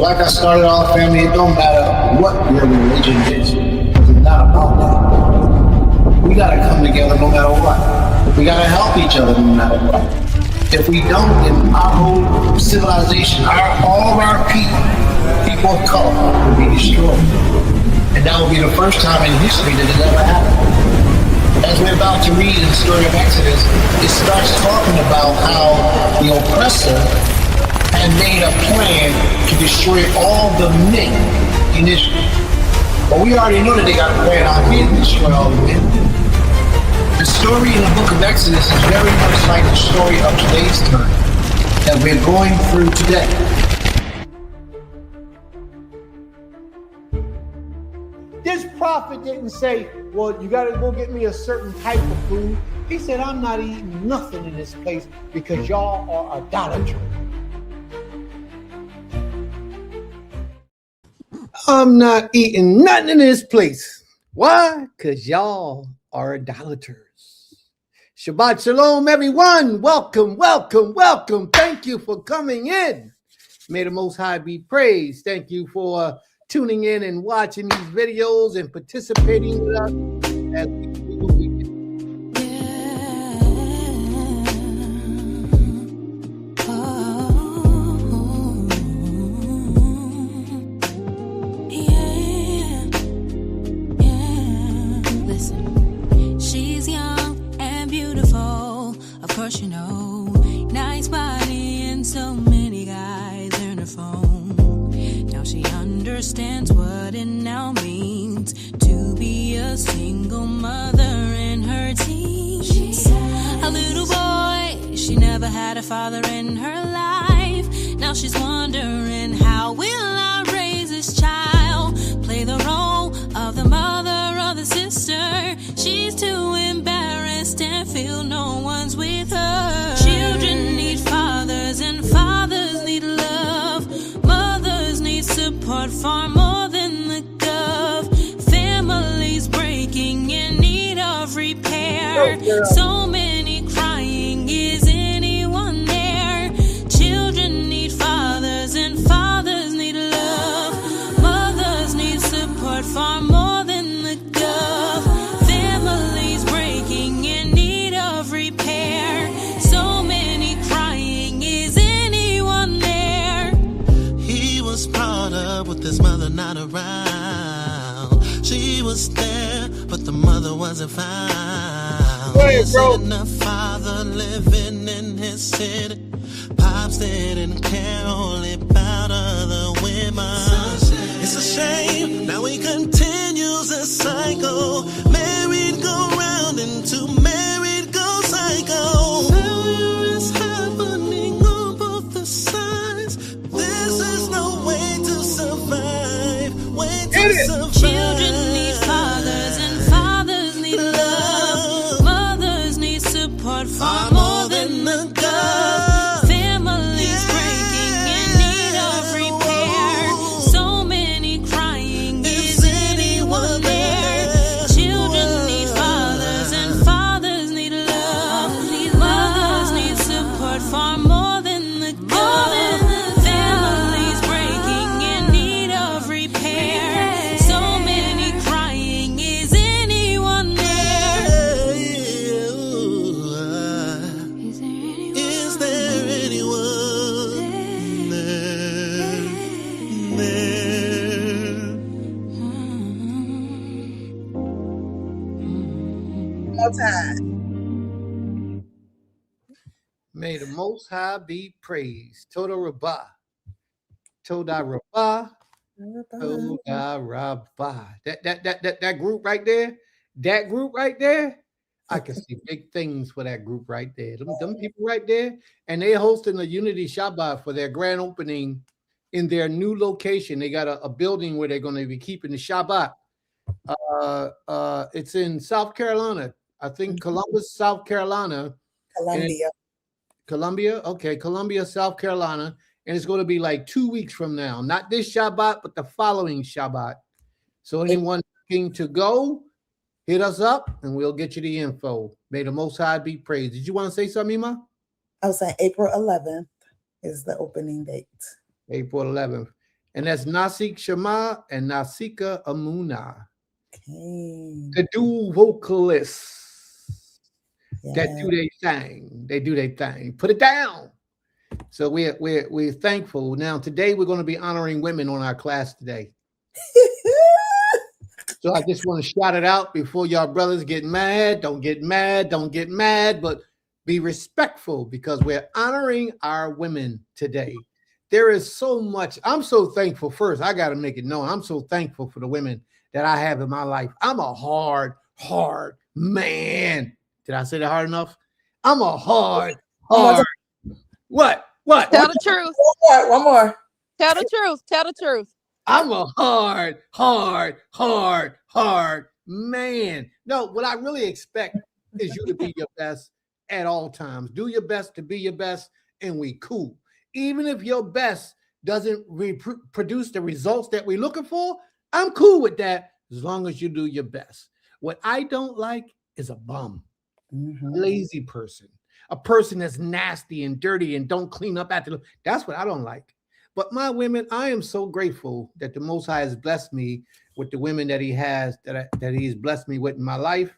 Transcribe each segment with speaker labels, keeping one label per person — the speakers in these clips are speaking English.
Speaker 1: like I started off, family, it don't matter what your religion is, because it's not about that. We gotta come together no matter what. We gotta help each other no matter what. If we don't, then our whole civilization, all of our people of color, will be destroyed. And that will be the first time in history that it ever happened. As we're about to read in the story of Exodus, it starts talking about how the oppressor had made a plan to destroy all the men in Israel. But we already know that they got a plan out here to destroy all the men. The story in the book of Exodus is very much like the story of today's time that we're going through today. This prophet didn't say, well, you got to go get me a certain type of food. He said, I'm not eating nothing in this place because y'all are idolaters. I'm not eating nothing in this place. Why? Because y'all are idolaters. Shabbat Shalom, everyone. Welcome, welcome, welcome. Thank you for coming in. May the Most High be praised. Thank you for tuning in and watching these videos and participating with us as we do what we do.
Speaker 2: Listen, she's young and beautiful, of course you know, nice body and so many guys in her phone. Now she understands what it now means to be a single mother in her teens. A little boy, she never had a father in her life. Now she's wondering, how will I raise this child? Play the role of the mother or the sister. She's too embarrassed and feel no one's with her. Children need fathers and fathers need love. Mothers need support far more than the gov. Families breaking in need of repair. So many crying, is anyone there? Children need fathers and fathers need love. Mothers need support far more than the gov. Families breaking in need of repair. So many crying, is anyone there?
Speaker 3: He was brought up with his mother not around. She was there, but the mother wasn't found. Isn't a father living in his city? Pops didn't care, only about other women. It's a shame, now he continues the cycle. Married go round into married go cycle. Failure is happening on both the sides. This is no way to survive. Way to survive.
Speaker 2: Children need fathers and fathers need love. Mothers need support far more than the gov. Families breaking in need of repair. So many crying, is anyone there? Children need fathers and fathers need love. Mothers need support far more than the gov. Families breaking in need of repair. So many crying, is anyone there? Is there
Speaker 3: Is
Speaker 2: anyone?
Speaker 3: there anyone there?
Speaker 1: May the Most High be praised. Toda Rabbah. Toda Rabbah. Toda Rabbah. That group right there, I can see big things for that group right there. Them people right there, and they're hosting a Unity Shabbat for their grand opening in their new location. They got a building where they're going to be keeping the Shabbat. It's in South Carolina. I think Columbus, South Carolina. Columbia, okay, Columbia, South Carolina, and it's going to be like 2 weeks from now. Not this Shabbat, but the following Shabbat. So anyone looking to go, hit us up, and we'll get you the info. May the Most High be praised. Did you want to say something, Ima?
Speaker 4: I was saying April 11th is the opening date.
Speaker 1: April 11th.
Speaker 4: And that's Nasik Shema and Nasika Amuna.
Speaker 5: Okay.
Speaker 4: The dual vocalists that
Speaker 5: Yeah.
Speaker 4: do their thing. They do their thing. Put it down. So we're thankful. Now today we're going to be honoring women on our class today. So I just want to shout it out before y'all brothers get mad. Don't get mad. Don't get mad, but be respectful because we're honoring our women today. There is so much. I'm so thankful. First, I got to make it known. I'm so thankful for the women that I have in my life. I'm a hard man. Did I say that hard enough? I'm a hard. What?
Speaker 6: Tell the truth.
Speaker 5: One more.
Speaker 6: Tell the truth. Tell the truth.
Speaker 4: I'm a hard man. No, what I really expect is you to be your best at all times. Do your best to be your best, and we cool. Even if your best doesn't produce the results that we're looking for, I'm cool with that as long as you do your best. What I don't like is a bum, lazy person, a person that's nasty and dirty and don't clean up after them. That's what I don't like. But my women, I am so grateful that the Most High has blessed me with the women that he has, that he's blessed me with in my life,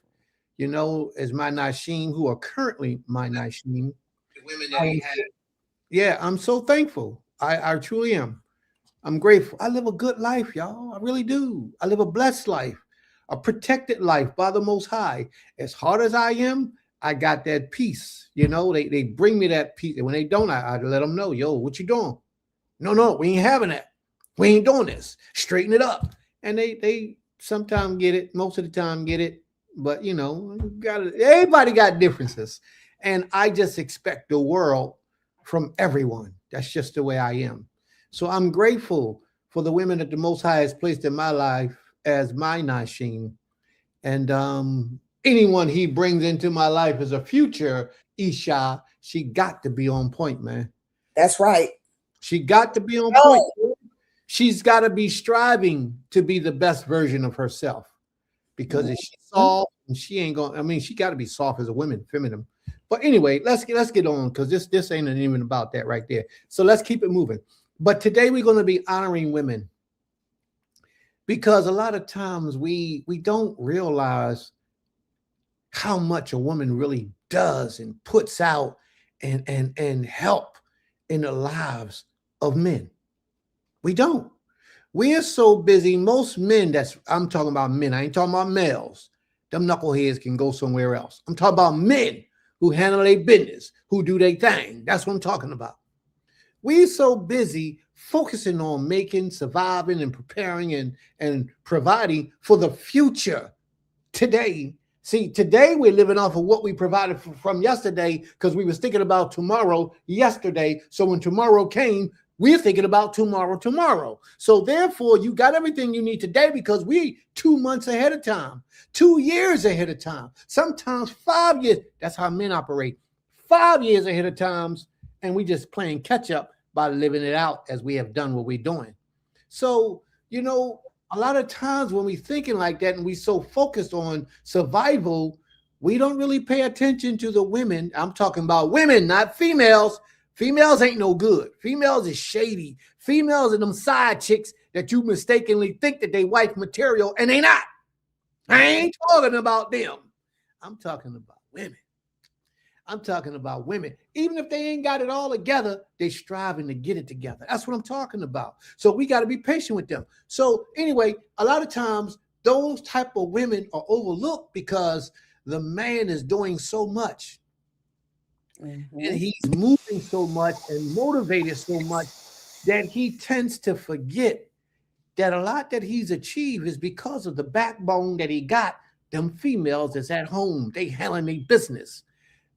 Speaker 4: you know, as my Nashim, who are currently my Nashim. The women that he has. Yeah, I'm so thankful. I truly am. I'm grateful. I live a good life, y'all. I really do. I live a blessed life, a protected life by the Most High. As hard as I am, I got that peace. You know, they bring me that peace. And when they don't, I let them know, yo, what you doing? No, we ain't having that. We ain't doing this. Straighten it up. And they sometimes get it, most of the time get it. But, you know, everybody got differences. And I just expect the world from everyone. That's just the way I am. So I'm grateful for the women that the Most High has placed in my life as my Nashim. And anyone he brings into my life as a future Isha, she got to be on point, man.
Speaker 5: That's right.
Speaker 4: She got to be on point. She's got to be striving to be the best version of herself. Because if she's soft, and she ain't going, I mean, she got to be soft as a woman, feminine. But anyway, let's get on, because this ain't even about that right there. So let's keep it moving. But today we're going to be honoring women, because a lot of times we don't realize how much a woman really does and puts out and help in the lives of men. We don't. We are so busy. Most men, I'm talking about men. I ain't talking about males. Them knuckleheads can go somewhere else. I'm talking about men who handle their business, who do their thing. That's what I'm talking about. We're so busy focusing on making, surviving, and preparing and providing for the future today. See, today we're living off of what we provided from yesterday, because we was thinking about tomorrow yesterday. So when tomorrow came, we're thinking about tomorrow. So therefore, you got everything you need today, because we 2 months ahead of time, 2 years ahead of time, sometimes 5 years. That's how men operate. 5 years ahead of times, and we just playing catch up by living it out as we have done what we're doing. So, you know, a lot of times when we thinking like that and we so focused on survival, we don't really pay attention to the women. I'm talking about women, not females. Females ain't no good. Females is shady. Females are them side chicks that you mistakenly think that they wife material, and they not. I ain't talking about them. I'm talking about women. I'm talking about women. Even if they ain't got it all together, they striving to get it together. That's what I'm talking about. So we got to be patient with them. So anyway, a lot of times those type of women are overlooked because the man is doing so much. And he's moving so much and motivated so much that he tends to forget that a lot that he's achieved is because of the backbone that he got. Them females that's at home, they handling their business.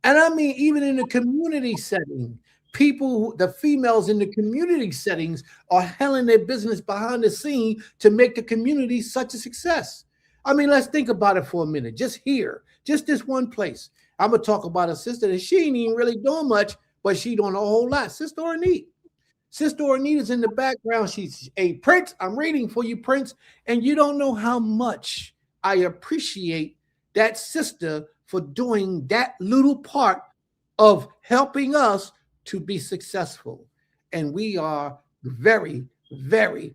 Speaker 4: And I mean, even in the community setting, the females in the community settings are handling their business behind the scene to make the community such a success. I mean, let's think about it for a minute. Just here, just this one place. I'm going to talk about a sister that she ain't even really doing much, but she doing a whole lot. Sister Ornette. Sister Ornette is in the background. She's a Prince. I'm reading for you, Prince. And you don't know how much I appreciate that sister for doing that little part of helping us to be successful. And we are very, very,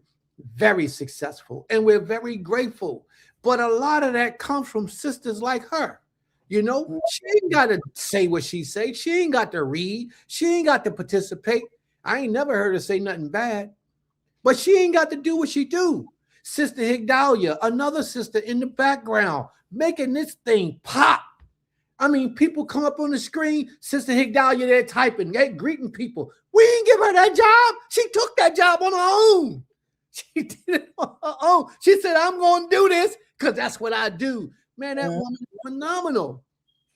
Speaker 4: very successful, and we're very grateful. But a lot of that comes from sisters like her. You know, she ain't got to say what she say. She ain't got to read. She ain't got to participate. I ain't never heard her say nothing bad, but she ain't got to do what she do. Sister Higdalia, another sister in the background, making this thing pop. I mean, people come up on the screen, Sister Higdalia there typing, they greeting people. We didn't give her that job. She took that job on her own. She did it on her own. She said, I'm going to do this because that's what I do. Man, that woman is phenomenal.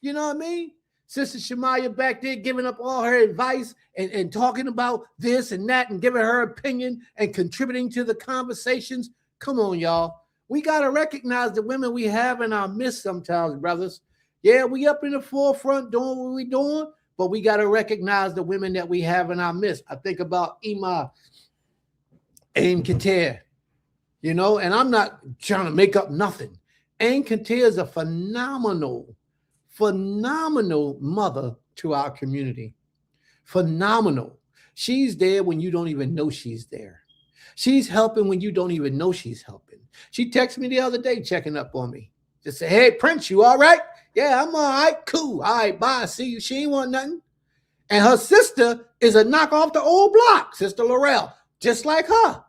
Speaker 4: You know what I mean? Sister Shemaya back there giving up all her advice and talking about this and that and giving her opinion and contributing to the conversations. Come on, y'all. We got to recognize the women we have in our midst sometimes, brothers. Yeah, we up in the forefront doing what we doing, but we got to recognize the women that we have in our midst. I think about Ima Ain Kater, you know, and I'm not trying to make up nothing. Ain Kater is a phenomenal mother to our community. Phenomenal. She's there when you don't even know she's there. She's helping when you don't even know she's helping. She texted me the other day checking up on me. Just say, hey, Prince, you all right? Yeah, I'm all right. Cool. All right, bye. See you. She ain't want nothing. And her sister is a knock off the old block, Sister Laurel, just like her.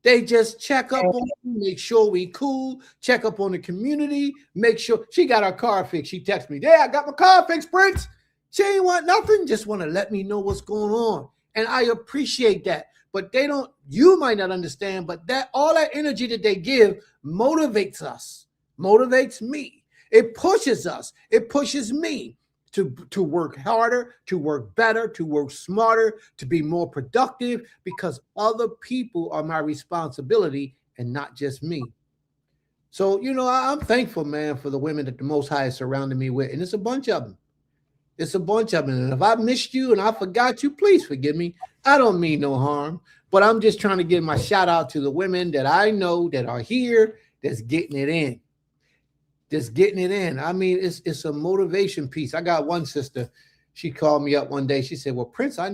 Speaker 4: They just check up on me, make sure we cool, check up on the community, make sure she got her car fixed. She texted me, yeah, I got my car fixed, Prince. She ain't want nothing, just want to let me know what's going on. And I appreciate that. But they don't, you might not understand, but that all that energy that they give motivates us, motivates me. It pushes us. It pushes me to work harder, to work better, to work smarter, to be more productive, because other people are my responsibility and not just me. So, you know, I'm thankful, man, for the women that the Most High is surrounding me with. And it's a bunch of them. It's a bunch of them. And if I missed you and I forgot you, please forgive me. I don't mean no harm, but I'm just trying to give my shout out to the women that I know that are here, that's getting it in. Just getting it in. I mean, it's a motivation piece. I got one sister. She called me up one day. She said, well, Prince, I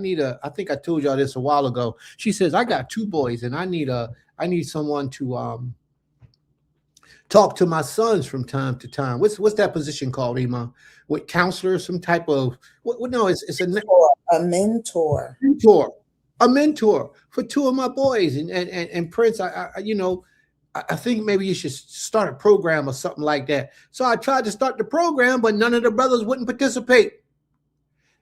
Speaker 4: think I told y'all this a while ago. She says, I got 2 boys and I need someone to talk to my sons from time to time. What's that position called, Ima? With counselor, some type of no, it's a
Speaker 5: mentor.
Speaker 4: A mentor for 2 of my boys. And Prince, I think maybe you should start a program or something like that. So I tried to start the program, but none of the brothers wouldn't participate.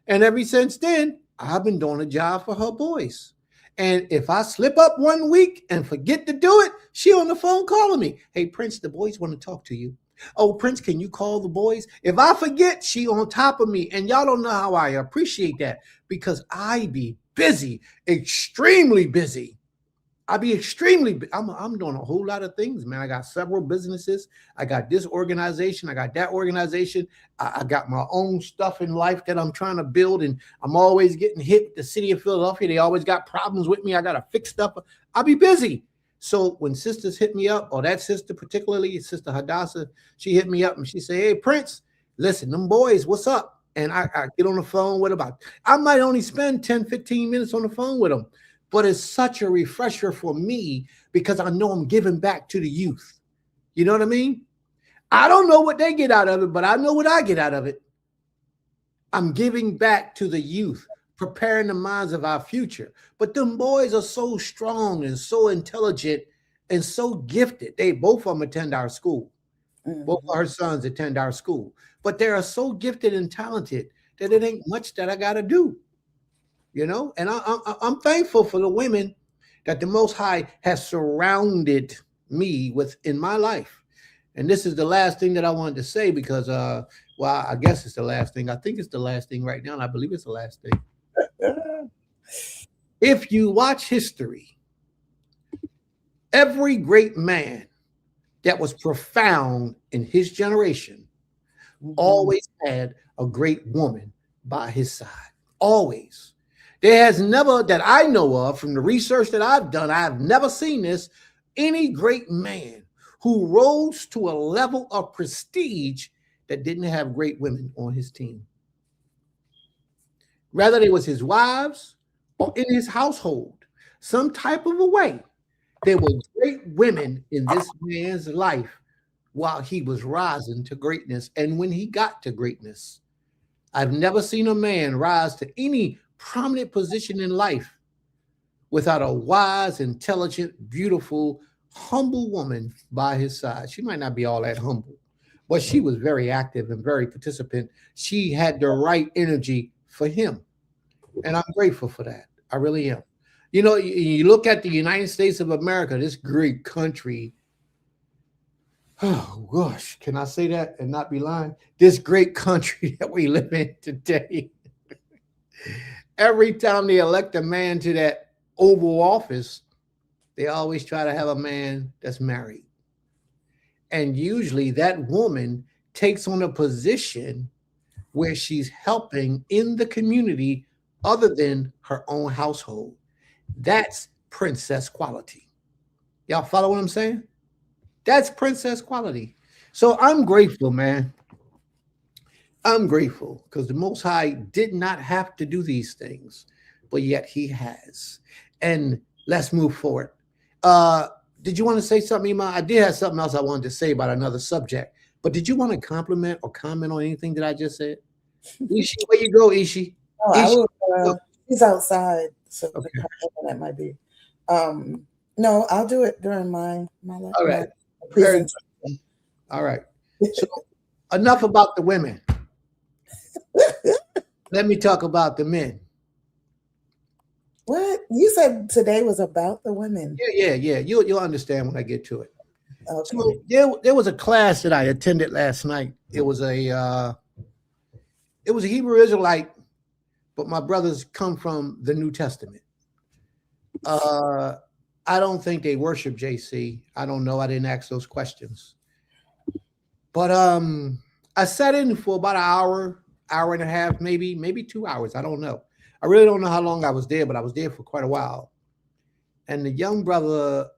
Speaker 4: And ever since then, I've been doing a job for her boys. And if I slip up one week and forget to do it, she on the phone calling me. Hey, Prince, the boys want to talk to you. Oh, Prince, can you call the boys? If I forget, she on top of me. And y'all don't know how I appreciate that, because I be busy, extremely busy. I'm doing a whole lot of things, man. I got several businesses. I got this organization. I got that organization. I got my own stuff in life that I'm trying to build. And I'm always getting hit with the city of Philadelphia. They always got problems with me. I got to fix stuff. I'll be busy. So when sisters hit me up, or that sister particularly, Sister Hadassah, she hit me up and she said, hey, Prince, listen, them boys, what's up? And I get on the phone with I might only spend 10, 15 minutes on the phone with them. But it's such a refresher for me because I know I'm giving back to the youth. You know what I mean? I don't know what they get out of it, but I know what I get out of it. I'm giving back to the youth, preparing the minds of our future. But them boys are so strong and so intelligent and so gifted. They both of them attend our school. Mm-hmm. Both of her sons attend our school. But they are so gifted and talented that it ain't much that I got to do. You know, and I'm thankful for the women that the Most High has surrounded me with in my life. And this is the last thing that I wanted to say because, well, I guess it's the last thing. I think it's the last thing right now, and I believe it's the last thing. If you watch history, every great man that was profound in his generation always had a great woman by his side. Always. There has never, that I know of, from the research that I've done, I've never seen this, any great man who rose to a level of prestige that didn't have great women on his team. Whether it was his wives or in his household, some type of a way, There were great women in this man's life while he was rising to greatness and when he got to greatness. I've never seen a man rise to any prominent position in life without a wise, intelligent, beautiful, humble woman by his side. She might not be all that humble, but she was very active and very participant. She had the right energy for him. And I'm grateful for that. I really am. You know, you look at the United States of America, this great country. Oh gosh, can I say that and not be lying? This great country that we live in today. Every time they elect a man to that Oval Office, they always try to have a man that's married. And usually that woman takes on a position where she's helping in the community other than her own household. That's princess quality. Y'all follow what I'm saying? That's princess quality. So I'm grateful, man. I'm grateful because the Most High did not have to do these things, but yet he has. And let's move forward. Did you want to say something, Iman? I did have something else I wanted to say about another subject, but did you want to compliment or comment on anything that I just said? Ishi, where you go, Ishi?
Speaker 5: Oh,
Speaker 4: Ishi,
Speaker 5: he's outside, so
Speaker 4: okay.
Speaker 5: that might be. No, I'll do it during my
Speaker 4: All right.
Speaker 5: presentation.
Speaker 4: All right. So enough about the women. Let me talk about the men.
Speaker 5: What? You said today was about the women.
Speaker 4: Yeah. You'll understand when I get to it.
Speaker 5: Okay.
Speaker 4: So there was a class that I attended last night. It was a Hebrew Israelite, but my brothers come from the New Testament. I don't think they worship JC. I don't know. I didn't ask those questions. But I sat in for about an hour and a half, maybe 2 hours. I don't know. I really don't know how long I was there, but I was there for quite a while. And the young brother,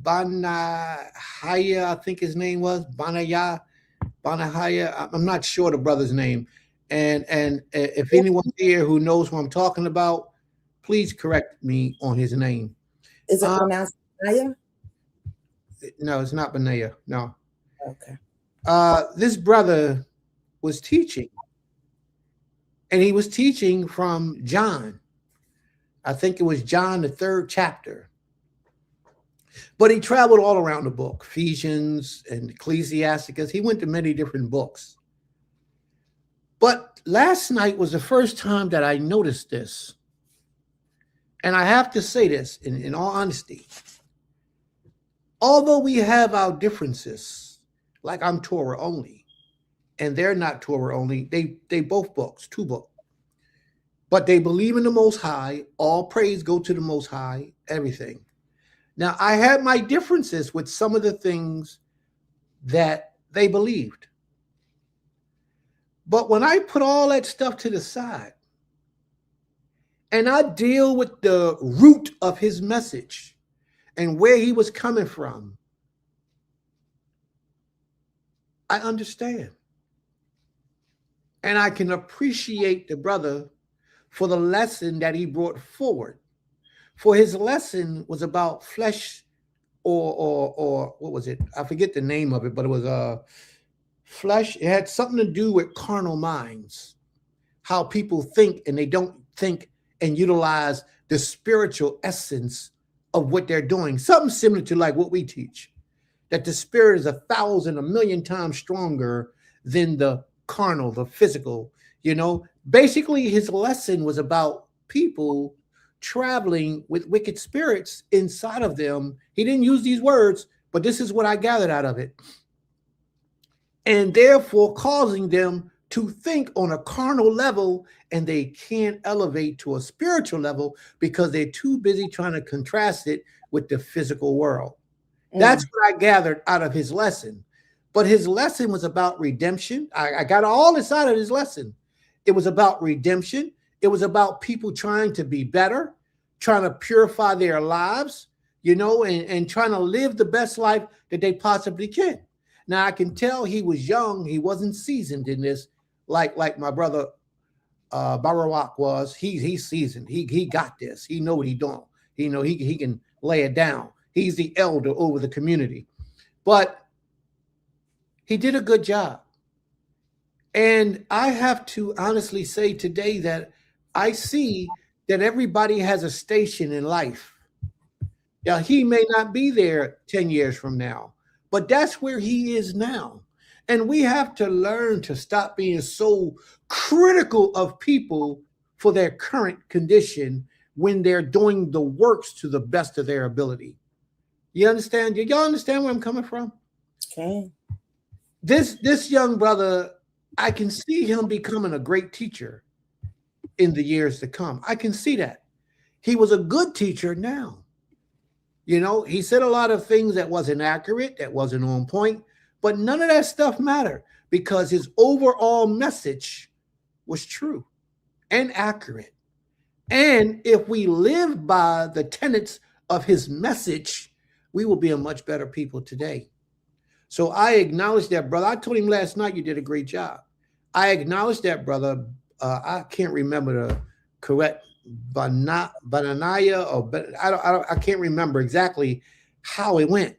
Speaker 4: Banahaya, I think his name was Banahaya. I'm not sure the brother's name. And if anyone here who knows who I'm talking about, please correct me on his name.
Speaker 5: Is it pronounced Naya?
Speaker 4: No, it's not Benaya. No.
Speaker 5: Okay.
Speaker 4: This brother was teaching, and he was teaching from John. I think it was John, the 3rd chapter. But he traveled all around the book, Ephesians and Ecclesiasticus. He went to many different books. But last night was the first time that I noticed this. And I have to say this in all honesty. Although we have our differences, like I'm Torah only, and they're not Torah only, they both books, 2 books. But they believe in the Most High. All praise go to the Most High, everything. Now, I had my differences with some of the things that they believed. But when I put all that stuff to the side and I deal with the root of his message and where he was coming from, I understand. And I can appreciate the brother for the lesson that he brought forward. For his lesson was about flesh or what was it? I forget the name of it, but it was flesh. It had something to do with carnal minds, how people think and they don't think and utilize the spiritual essence of what they're doing. Something similar to like what we teach, that the spirit is 1,000, 1,000,000 times stronger than the carnal, the physical, you know. Basically, his lesson was about people traveling with wicked spirits inside of them. He didn't use these words, but this is what I gathered out of it. And therefore causing them to think on a carnal level, and they can't elevate to a spiritual level because they're too busy trying to contrast it with the physical world. That's what I gathered out of his lesson. But his lesson was about redemption. I got all this out of his lesson. It was about redemption. It was about people trying to be better, trying to purify their lives, you know, and trying to live the best life that they possibly can. Now, I can tell he was young. He wasn't seasoned in this like my brother Barawak was. He's seasoned. He got this. He know what he's doing. He know he can lay it down. He's the elder over the community. But he did a good job. And I have to honestly say today that I see that everybody has a station in life. Now, he may not be there 10 years from now, but that's where he is now. And we have to learn to stop being so critical of people for their current condition when they're doing the works to the best of their ability. You understand? Y'all understand where I'm coming from?
Speaker 5: Okay.
Speaker 4: This young brother, I can see him becoming a great teacher in the years to come. I can see that. He was a good teacher now. You know, he said a lot of things that wasn't accurate, that wasn't on point, but none of that stuff mattered because his overall message was true and accurate. And if we live by the tenets of his message, we will be a much better people today. So I acknowledge that, brother. I told him last night you did a great job. I acknowledge that, brother. I can't remember the correct Bananaya or I can't remember exactly how it went,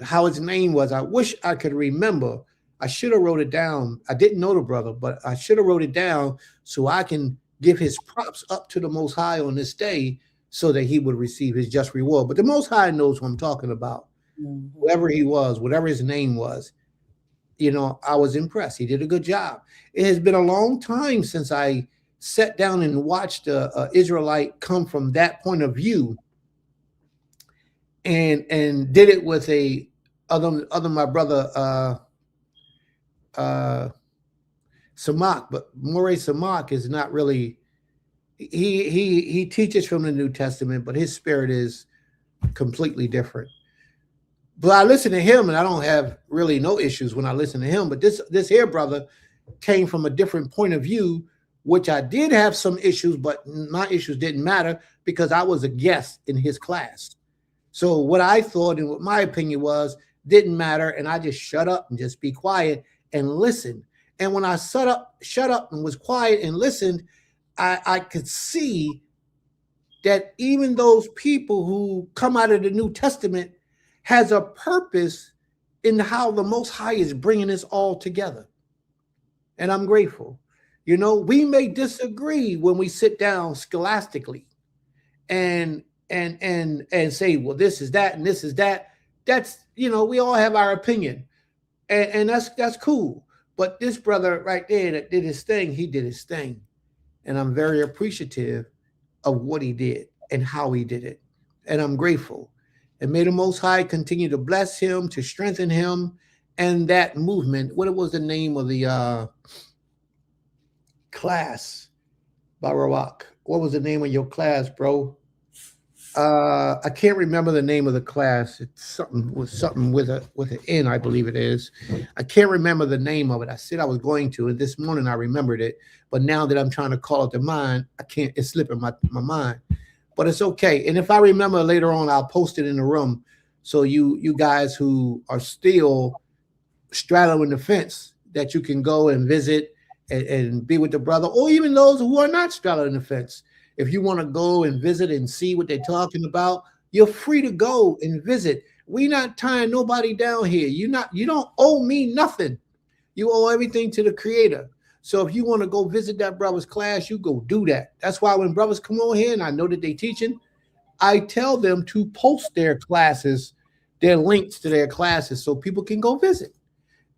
Speaker 4: how his name was. I wish I could remember. I should have wrote it down. I didn't know the brother, but I should have wrote it down so I can give his props up to the Most High on this day so that he would receive his just reward. But the Most High knows what I'm talking about. Whoever he was, whatever his name was, you know, I was impressed. He did a good job. It has been a long time since I sat down and watched an Israelite come from that point of view and did it with other my brother Samak, but Moreh Samak is not really, he teaches from the New Testament, but his spirit is completely different. But I listen to him and I don't have really no issues when I listen to him. But this here brother came from a different point of view, which I did have some issues, but my issues didn't matter because I was a guest in his class. So what I thought and what my opinion was didn't matter. And I just shut up and just be quiet and listen. And when I shut up and was quiet and listened, I could see that even those people who come out of the New Testament has a purpose in how the Most High is bringing us all together. And I'm grateful. You know, we may disagree when we sit down scholastically and say, well, this is that and this is that. That's, you know, we all have our opinion. And that's cool. But this brother right there that did his thing, he did his thing. And I'm very appreciative of what he did and how he did it. And I'm grateful. And may the Most High continue to bless him, to strengthen him, and that movement. What was the name of the class, Barak? What was the name of your class, bro? I can't remember the name of the class. It's something with an N, I believe it is. I can't remember the name of it. I said I was going to, and this morning I remembered it. But now that I'm trying to call it to mind, I can't. It's slipping my mind. But it's okay. And if I remember later on, I'll post it in the room. So you guys who are still straddling the fence, that you can go and visit and be with the brother, or even those who are not straddling the fence. If you want to go and visit and see what they're talking about, you're free to go and visit. We're not tying nobody down here. You don't owe me nothing. You owe everything to the Creator. So if you want to go visit that brother's class, you go do that. That's why when brothers come on here and I know that they're teaching, I tell them to post their classes, their links to their classes so people can go visit.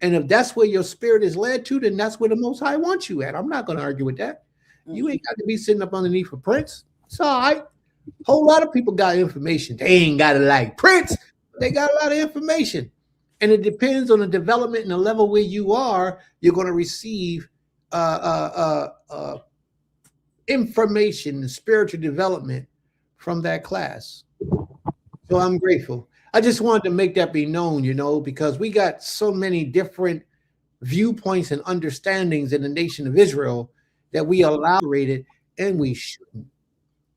Speaker 4: And if that's where your spirit is led to, then that's where the Most High wants you at. I'm not going to argue with that. You ain't got to be sitting up underneath a Prince. It's all right. Whole lot of people got information. They ain't got it like Prince. They got a lot of information. And it depends on the development and the level where you are, you're going to receive information and spiritual development from that class. So I'm grateful. I just wanted to make that be known, you know, because we got so many different viewpoints and understandings in the nation of Israel that we elaborated, and we shouldn't,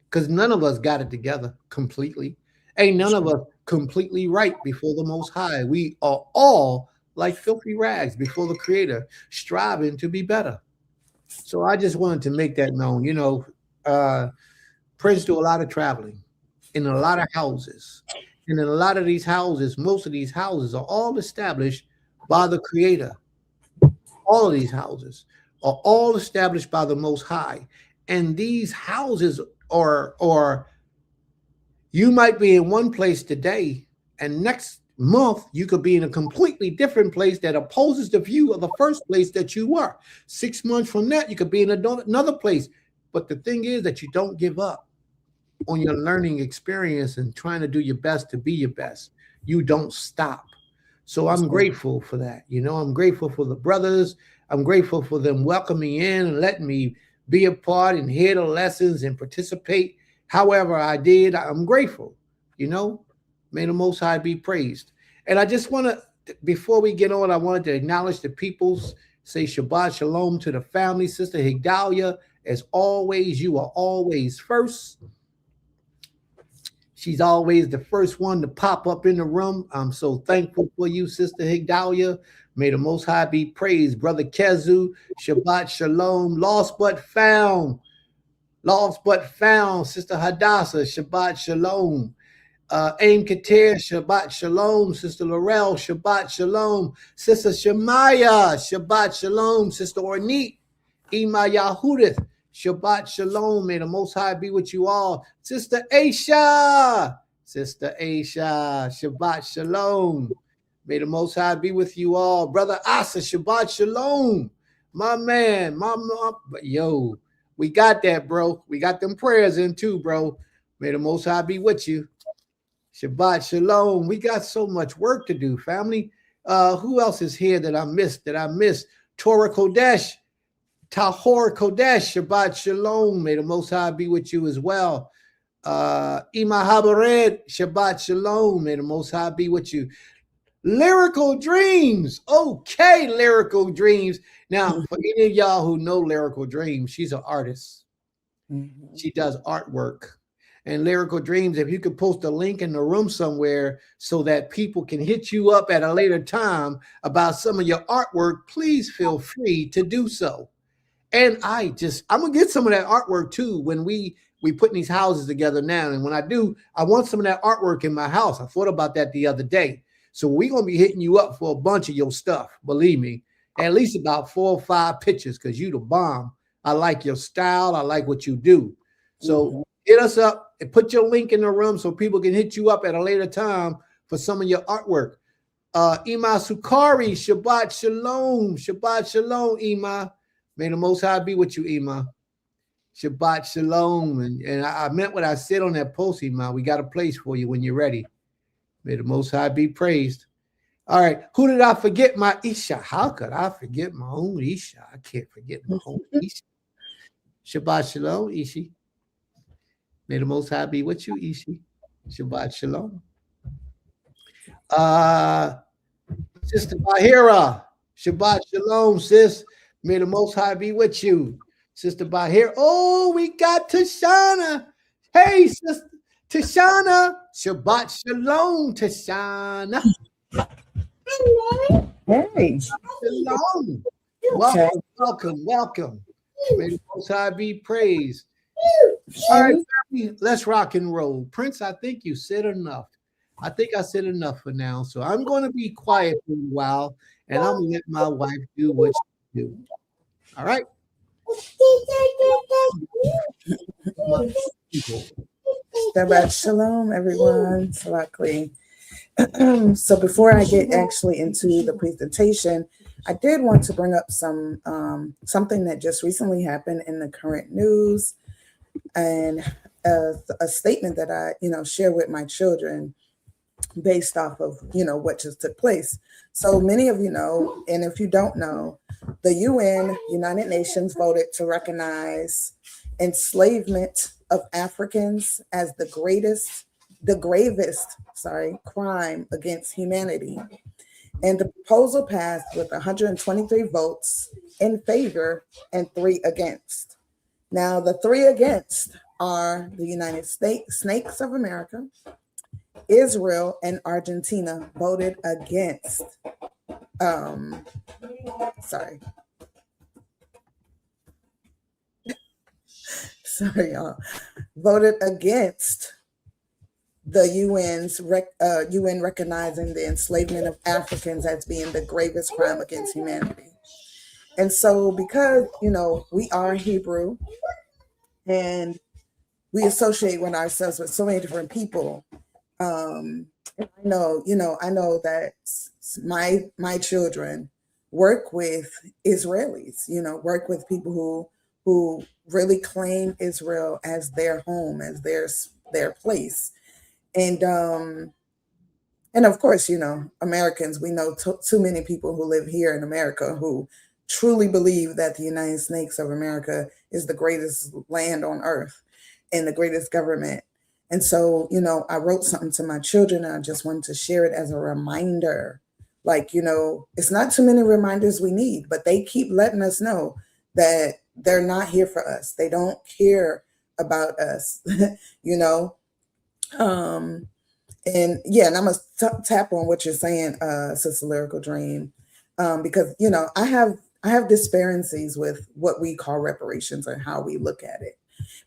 Speaker 4: because none of us got it together completely. Ain't none of us completely right before the Most High. We are all like filthy rags before the Creator, striving to be better. So I just wanted to make that known. You know, Prince do a lot of traveling, in a lot of houses. And in a lot of these houses, most of these houses are all established by the Creator. All of these houses are all established by the Most High. And these houses are you might be in one place today, and next month you could be in a completely different place that opposes the view of the first place that you were. 6 months from that, you could be in another place. But the thing is that you don't give up on your learning experience and trying to do your best to be your best. You don't stop. So I'm grateful for that. You know, I'm grateful for the brothers. I'm grateful for them welcoming in and letting me be a part and hear the lessons and participate however I did. I'm grateful. You know, may the Most High be praised. And I just want to, before we get on, I wanted to acknowledge the peoples, say Shabbat Shalom to the family. Sister Higdalia, as always, you are always first. She's always the first one to pop up in the room. I'm so thankful for you, Sister Higdalia. May the Most High be praised. Brother Kezu, Shabbat Shalom. Lost but found. Lost but found. Sister Hadassah, Shabbat Shalom. Aim Katir, Shabbat Shalom. Sister Laurel, Shabbat Shalom. Sister Shemaya, Shabbat Shalom. Sister Ornit, Ima Yahudith, Shabbat Shalom. May the Most High be with you all. Sister Aisha, Shabbat Shalom. May the Most High be with you all. Brother Asa, Shabbat Shalom. My man, yo, we got that, bro. We got them prayers in too, bro. May the Most High be with you. Shabbat Shalom. We got so much work to do, family. Who else is here that I missed? Torah Kodesh, Tahor Kodesh, Shabbat Shalom. May the Most High be with you as well. Ima Habared, Shabbat Shalom. May the Most High be with you. Lyrical Dreams. Okay, Lyrical Dreams. Now, for any of y'all who know Lyrical Dreams, she's an artist. She does artwork. And Lyrical Dreams, if you could post a link in the room somewhere so that people can hit you up at a later time about some of your artwork, please feel free to do so. And I'm going to get some of that artwork too when we putting these houses together now. And when I do, I want some of that artwork in my house. I thought about that the other day. So we're going to be hitting you up for a bunch of your stuff. Believe me, at least about 4 or 5 pictures because you the bomb. I like your style. I like what you do. So hit us up and put your link in the room so people can hit you up at a later time for some of your artwork. Ima Sukari, Shabbat Shalom. Shabbat Shalom, Ima. May the Most High be with you, Ima. Shabbat Shalom. And I meant what I said on that post, Ima. We got a place for you when you're ready. May the Most High be praised. All right. Who did I forget? My Isha. How could I forget my own Isha? I can't forget my own Isha. Shabbat Shalom, Ishi. May the Most High be with you, Ishi. Shabbat Shalom. Sister Bahira. Shabbat Shalom, sis. May the Most High be with you. Sister Bahira. Oh, we got Tashana. Hey, Sister Tashana. Shabbat Shalom, Tashana.
Speaker 5: Hey.
Speaker 4: Shalom.
Speaker 5: Okay.
Speaker 4: Welcome. May the Most High be praised. All right, let's rock and roll. Prince, I think you said enough. I think I said enough for now. So I'm going to be quiet for a while, and I'm going to let my wife do what she do. All right?
Speaker 5: Shabbat Shalom, everyone. Salakli. So before I get actually into the presentation, I did want to bring up something that just recently happened in the current news, and a statement that I, share with my children based off of, what just took place. So many of you know, and if you don't know, the UN, United Nations, voted to recognize enslavement of Africans as the gravest crime against humanity. And the proposal passed with 123 votes in favor and 3 against. Now, the 3 against are the United States, Snakes of America, Israel, and Argentina voted against. Sorry, y'all. Voted against the UN recognizing the enslavement of Africans as being the gravest crime against humanity. And so because, we are Hebrew and we associate with ourselves with so many different people, I know that my children work with Israelis, work with people who really claim Israel as their home, as their place. And of course, Americans, we know too many people who live here in America who truly believe that the United States of America is the greatest land on earth and the greatest government. And so, I wrote something to my children and I just wanted to share it as a reminder. Like, it's not too many reminders we need, but they keep letting us know that they're not here for us. They don't care about us, and yeah, and I'm going to tap on what you're saying, Sister Lyrical Dream, because, I have disparities with what we call reparations and how we look at it.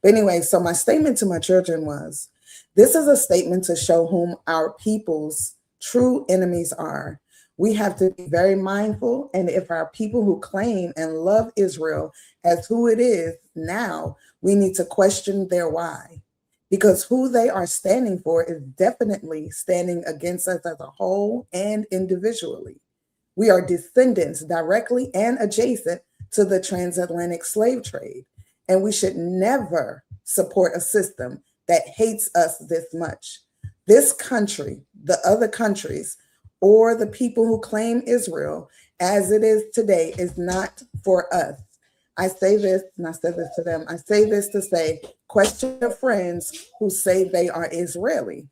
Speaker 5: But anyway, so my statement to my children was, this is a statement to show whom our people's true enemies are. We have to be very mindful. And if our people who claim and love Israel as who it is now, we need to question their why. Because who they are standing for is definitely standing against us as a whole and individually. We are descendants directly and adjacent to the transatlantic slave trade. And we should never support a system that hates us this much. This country, the other countries, or the people who claim Israel as it is today is not for us. I say this, and I said this to them, I say this to say, question your friends who say they are Israeli.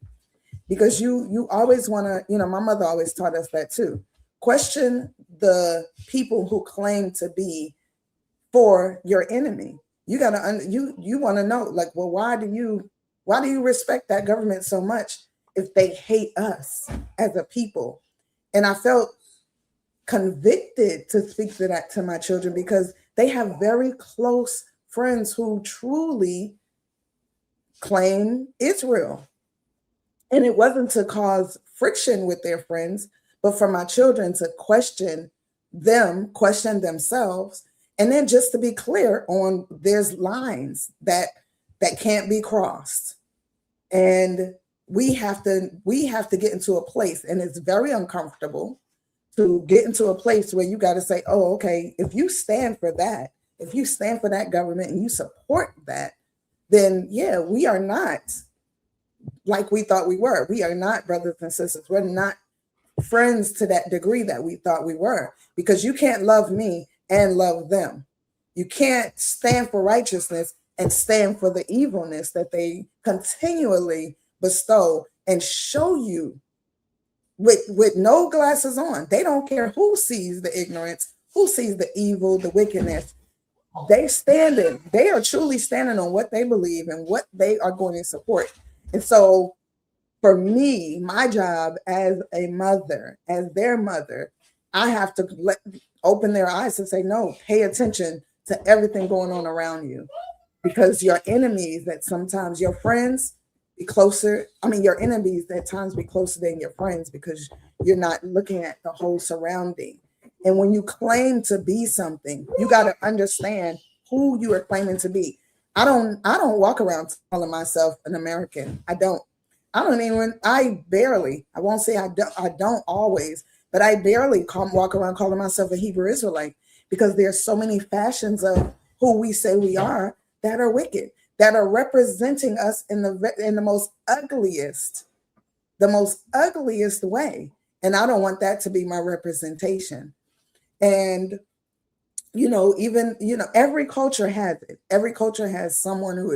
Speaker 5: Because you always want to, my mother always taught us that too. Question the people who claim to be for your enemy. You gotta you want to know, like, well, why do you respect that government so much if they hate us as a people? And I felt convicted to speak to that to my children because they have very close friends who truly claim Israel. And it wasn't to cause friction with their friends, but for my children to question them, question themselves. And then just to be clear on there's lines that can't be crossed. And we have to get into a place, and it's very uncomfortable to get into a place where you got to say, oh, okay, if you stand for that, if you stand for that government and you support that, then yeah, we are not like we thought we were. We are not brothers and sisters. We're not friends to that degree that we thought we were, because you can't love me and love them. You can't stand for righteousness and stand for the evilness that they continually bestow and show you with no glasses on. They don't care who sees the ignorance, who sees the evil, the wickedness. They are truly standing on what they believe and what they are going to support. And so for me, my job as a mother, as their mother, I have to open their eyes and say, no, pay attention to everything going on around you, because your enemies that sometimes your friends be closer. I mean, your enemies at times be closer than your friends because you're not looking at the whole surrounding. And when you claim to be something, you got to understand who you are claiming to be. I don't walk around calling myself an American. I won't say I don't always, but I barely walk around calling myself a Hebrew Israelite, because there's so many fashions of who we say we are that are wicked, that are representing us in the most ugliest way. And I don't want that to be my representation. And, every culture has it. Every culture has someone who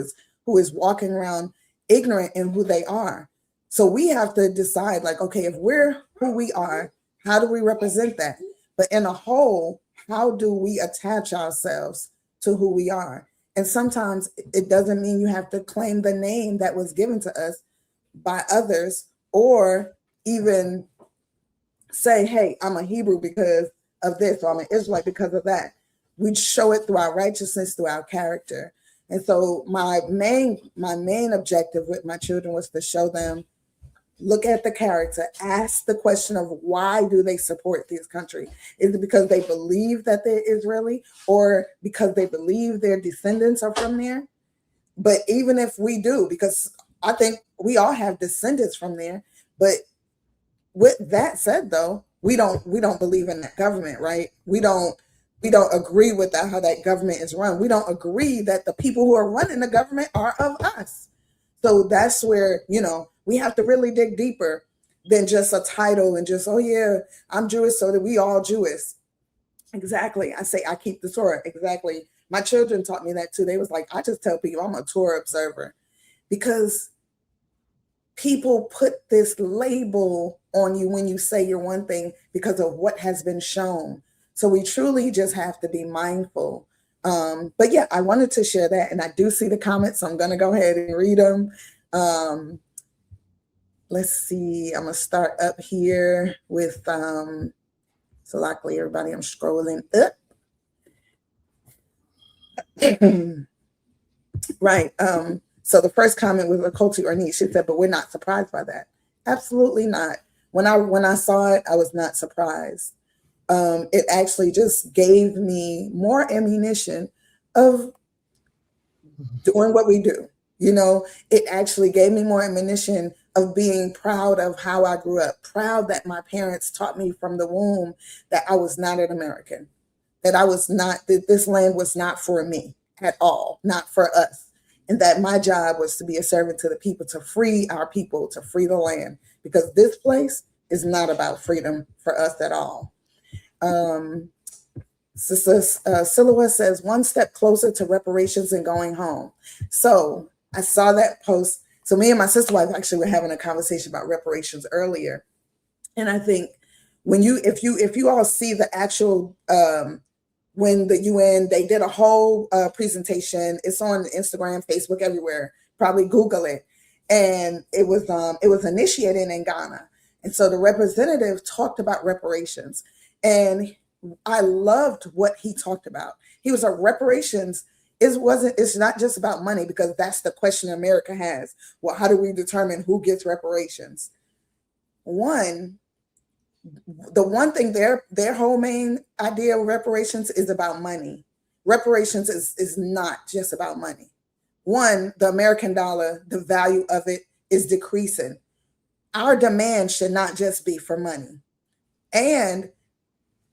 Speaker 5: is walking around ignorant in who they are. So we have to decide, like, okay, if we're who we are, how do we represent that? But in a whole, how do we attach ourselves to who we are? And sometimes it doesn't mean you have to claim the name that was given to us by others, or even say, hey, I'm a Hebrew because of this, or I'm an Israelite because of that. We show it through our righteousness, through our character. And so my main objective with my children was to show them look at the character, ask the question of why do they support this country? Is it because they believe that they're Israeli, or because they believe their descendants are from there? But even if we do, because I think we all have descendants from there, but with that said, though, we don't believe in that government, right? We don't agree with that, how that government is run. We don't agree that the people who are running the government are of us. So that's where, we have to really dig deeper than just a title and just, oh yeah, I'm Jewish, so that we all Jewish. Exactly. I say I keep the Torah. Exactly. My children taught me that too. They was like, I just tell people I'm a Torah observer, because people put this label on you when you say you're one thing because of what has been shown. So we truly just have to be mindful. But yeah, I wanted to share that, and I do see the comments, so I'm going to go ahead and read them. Let's see. I'm going to start up here with, so luckily everybody, I'm scrolling up. Right. So the first comment was Lakoti Ornish. She said, but we're not surprised by that. Absolutely not. When I saw it, I was not surprised. It actually just gave me more ammunition of doing what we do. It actually gave me more ammunition of being proud of how I grew up, proud that my parents taught me from the womb that I was not an American, that this land was not for me at all, not for us. And that my job was to be a servant to the people, to free our people, to free the land, because this place is not about freedom for us at all. Sister Silhouette says, one step closer to reparations and going home. So I saw that post. So me and my sister wife actually were having a conversation about reparations earlier. And I think if you all see the actual, when the UN, they did a whole presentation. It's on Instagram, Facebook, everywhere. Probably Google it. And it was initiated in Ghana. And so the representative talked about reparations. And I loved what he talked about. He was like, reparations, it's not just about money, because that's the question America has. Well, how do we determine who gets reparations? The one thing, their whole main idea of reparations is about money. Reparations is not just about money. One, the American dollar, the value of it is decreasing. Our demand should not just be for money. And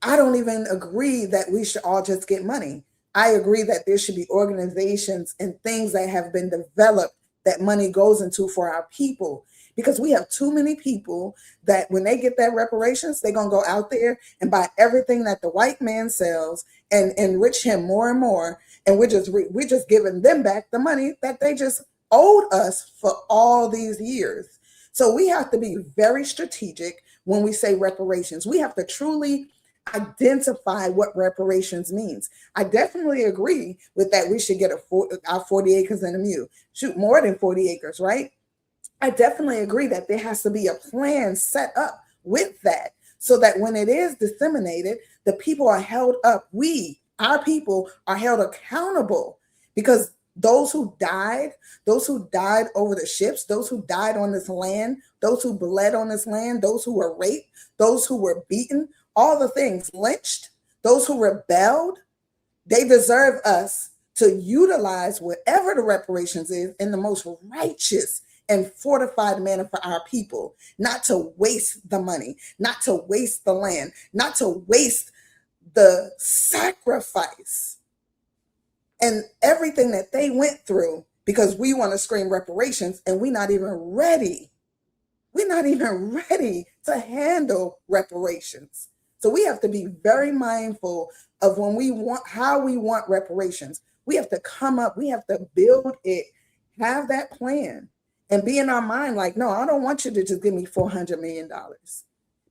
Speaker 5: I don't even agree that we should all just get money. I agree that there should be organizations and things that have been developed that money goes into for our people. Because we have too many people that when they get that reparations, they're going to go out there and buy everything that the white man sells and enrich him more and more. And we're just giving them back the money that they just owed us for all these years. So we have to be very strategic when we say reparations. We have to truly identify what reparations means. I definitely agree with that. We should get our 40 acres and a mule. Shoot, more than 40 acres, right? I definitely agree that there has to be a plan set up with that, so that when it is disseminated, the people are held up. Our people are held accountable, because those who died over the ships, those who died on this land, those who bled on this land, those who were raped, those who were beaten, all the things, lynched, those who rebelled, they deserve us to utilize whatever the reparations is in the most righteous and fortified manner for our people, not to waste the money, not to waste the land, not to waste the sacrifice and everything that they went through, because we want to scream reparations and we're not even ready. We're not even ready to handle reparations. So we have to be very mindful of how we want reparations. We have to come up, we have to build it, have that plan. And be in our mind like, no, I don't want you to just give me $400 million.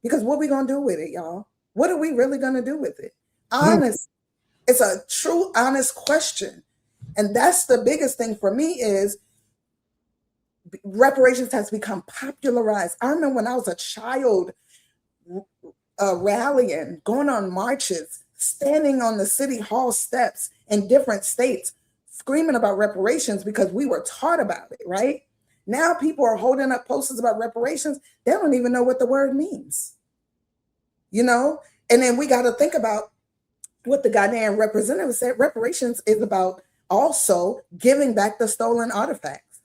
Speaker 5: Because what are we going to do with it, y'all? What are we really going to do with it? Honest. It's a true, honest question. And that's the biggest thing for me is reparations has become popularized. I remember when I was a child rallying, going on marches, standing on the city hall steps in different states, screaming about reparations because we were taught about it, right? Now people are holding up posters about reparations. They don't even know what the word means. You know? And then we got to think about what the goddamn representative said. Reparations is about also giving back the stolen artifacts.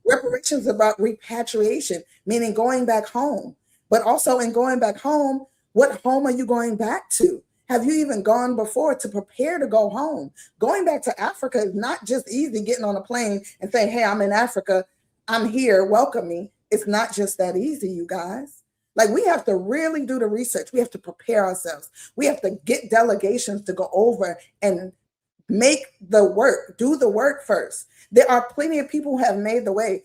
Speaker 5: Reparations is about repatriation, meaning going back home. But also in going back home, what home are you going back to? Have you even gone before to prepare to go home? Going back to Africa is not just easy getting on a plane and saying, hey, I'm in Africa. I'm here. Welcome me. It's not just that easy, you guys. Like, we have to really do the research. We have to prepare ourselves. We have to get delegations to go over and make the work, do the work first. There are plenty of people who have made the way.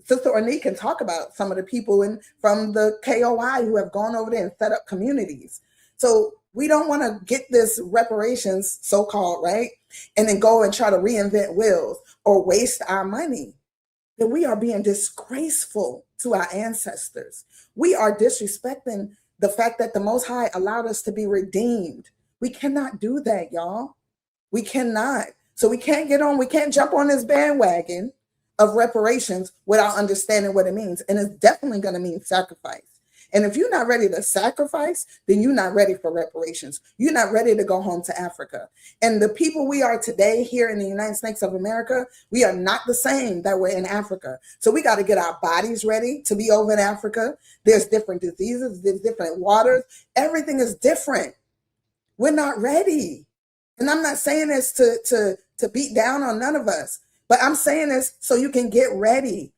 Speaker 5: Sister Ornette can talk about some of the people from the KOI who have gone over there and set up communities. So we don't want to get this reparations, so-called, right? And then go and try to reinvent wheels or waste our money. Then we are being disgraceful to our ancestors. We are disrespecting the fact that the Most High allowed us to be redeemed. We cannot do that, y'all. We cannot. So we can't jump on this bandwagon of reparations without understanding what it means. And it's definitely going to mean sacrifice. And if you're not ready to sacrifice, then you're not ready for reparations. You're not ready to go home to Africa. And the people we are today here in the United States of America, we are not the same that we're in Africa. So we got to get our bodies ready to be over in Africa. There's different diseases, there's different waters. Everything is different. We're not ready. And I'm not saying this to beat down on none of us, but I'm saying this so you can get ready.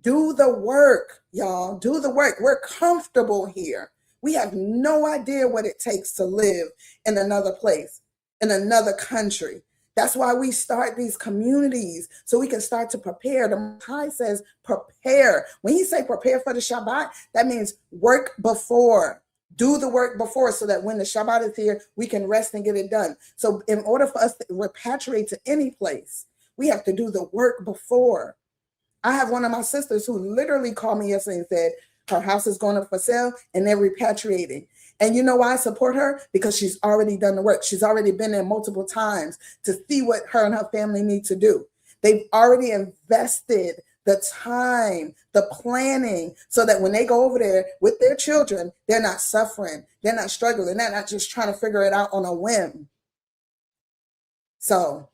Speaker 5: Do the work, y'all. Do the work. We're comfortable here. We have no idea what it takes to live in another place, in another country. That's why we start these communities, so we can start to prepare. The Most High says prepare. When he say prepare for the Shabbat, that means work before. Do the work before, so that when the Shabbat is here, we can rest and get it done. So in order for us to repatriate to any place, we have to do the work before. I have one of my sisters who literally called me yesterday and said her house is going up for sale and they're repatriating. And you know why I support her? Because she's already done the work. She's already been there multiple times to see what her and her family need to do. They've already invested the time, the planning, so that when they go over there with their children, they're not suffering, they're not struggling, they're not just trying to figure it out on a whim. So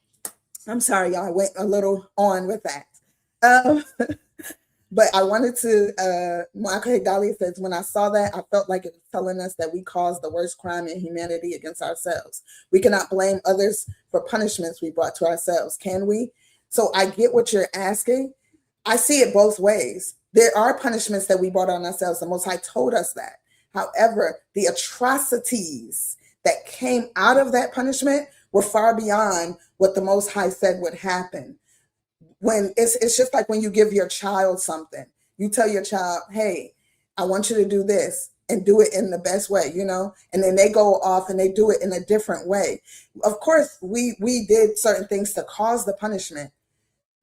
Speaker 5: I'm sorry, y'all, I went a little on with that. But I wanted to, Michael Higdali says, when I saw that, I felt like it was telling us that we caused the worst crime in humanity against ourselves. We cannot blame others for punishments we brought to ourselves, can we? So I get what you're asking. I see it both ways. There are punishments that we brought on ourselves. The Most High told us that. However, the atrocities that came out of that punishment were far beyond what the Most High said would happen. When it's just like when you give your child something, you tell your child, hey, I want you to do this and do it in the best way, you know, and then they go off and they do it in a different way. Of course, we did certain things to cause the punishment,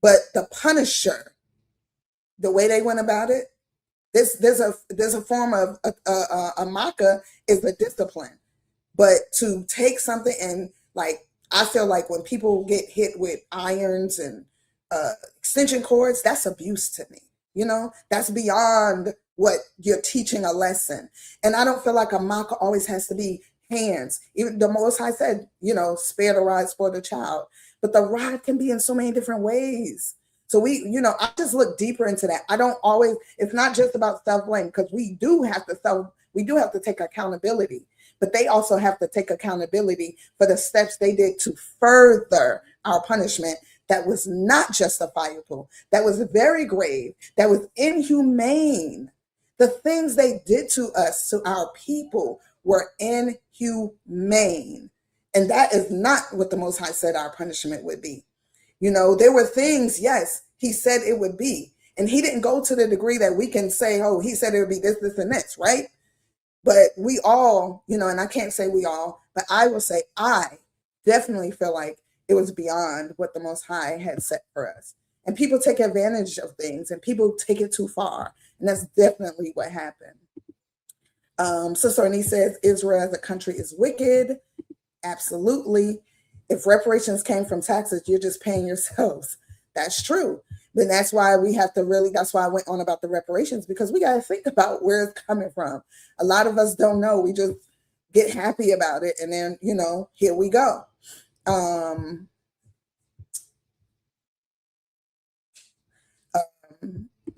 Speaker 5: but the punisher, the way they went about it, there's a form of a makkah is a discipline, but to take something and, like, I feel like when people get hit with irons and extension cords, that's abuse to me. You know, that's beyond what you're teaching a lesson. And I don't feel like a makkah always has to be hands. Even the Most High said, you know, spare the rod, spoil the child. But the rod can be in so many different ways. So I just look deeper into that. It's not just about self-blame, because we do have to take accountability, but they also have to take accountability for the steps they did to further our punishment that was not justifiable, that was very grave, that was inhumane. The things they did to us, to our people, were inhumane. And that is not what the Most High said our punishment would be. You know, there were things, yes, he said it would be. And he didn't go to the degree that we can say, oh, he said it would be this, this, and this, right? But we all, you know, and I can't say we all, but I will say I definitely feel like it was beyond what the Most High had set for us. And people take advantage of things and people take it too far. And that's definitely what happened. Sister Ornette says, Israel as a country is wicked. Absolutely. If reparations came from taxes, you're just paying yourselves. That's true. Then that's why we have to really, that's why I went on about the reparations, because we got to think about where it's coming from. A lot of us don't know. We just get happy about it. And then, you know, here we go. And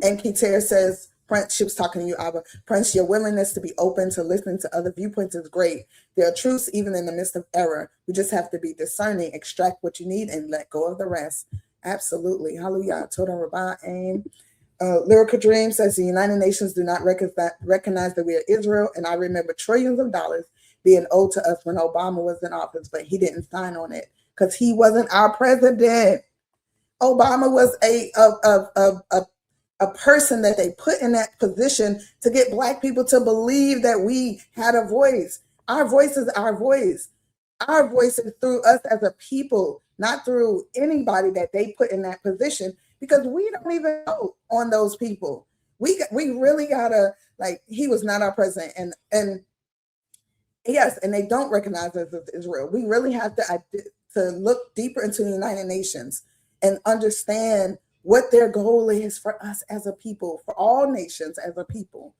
Speaker 5: Keter says, Prince, she was talking to you, Abba. Prince, your willingness to be open to listening to other viewpoints is great. There are truths even in the midst of error. We just have to be discerning, extract what you need, and let go of the rest. Absolutely. Hallelujah. Total Rabbah aim. Lyrical Dream says the United Nations do not recognize that we are Israel, and I remember trillions of dollars being owed to us when Obama was in office, but he didn't sign on it because he wasn't our president. Obama was a person that they put in that position to get Black people to believe that we had a voice. Our voice is our voice. Our voice is through us as a people, not through anybody that they put in that position, because we don't even know on those people. We really gotta, like, he was not our president, and yes, and they don't recognize us as Israel. We really have to look deeper into the United Nations and understand what their goal is for us as a people, for all nations as a people.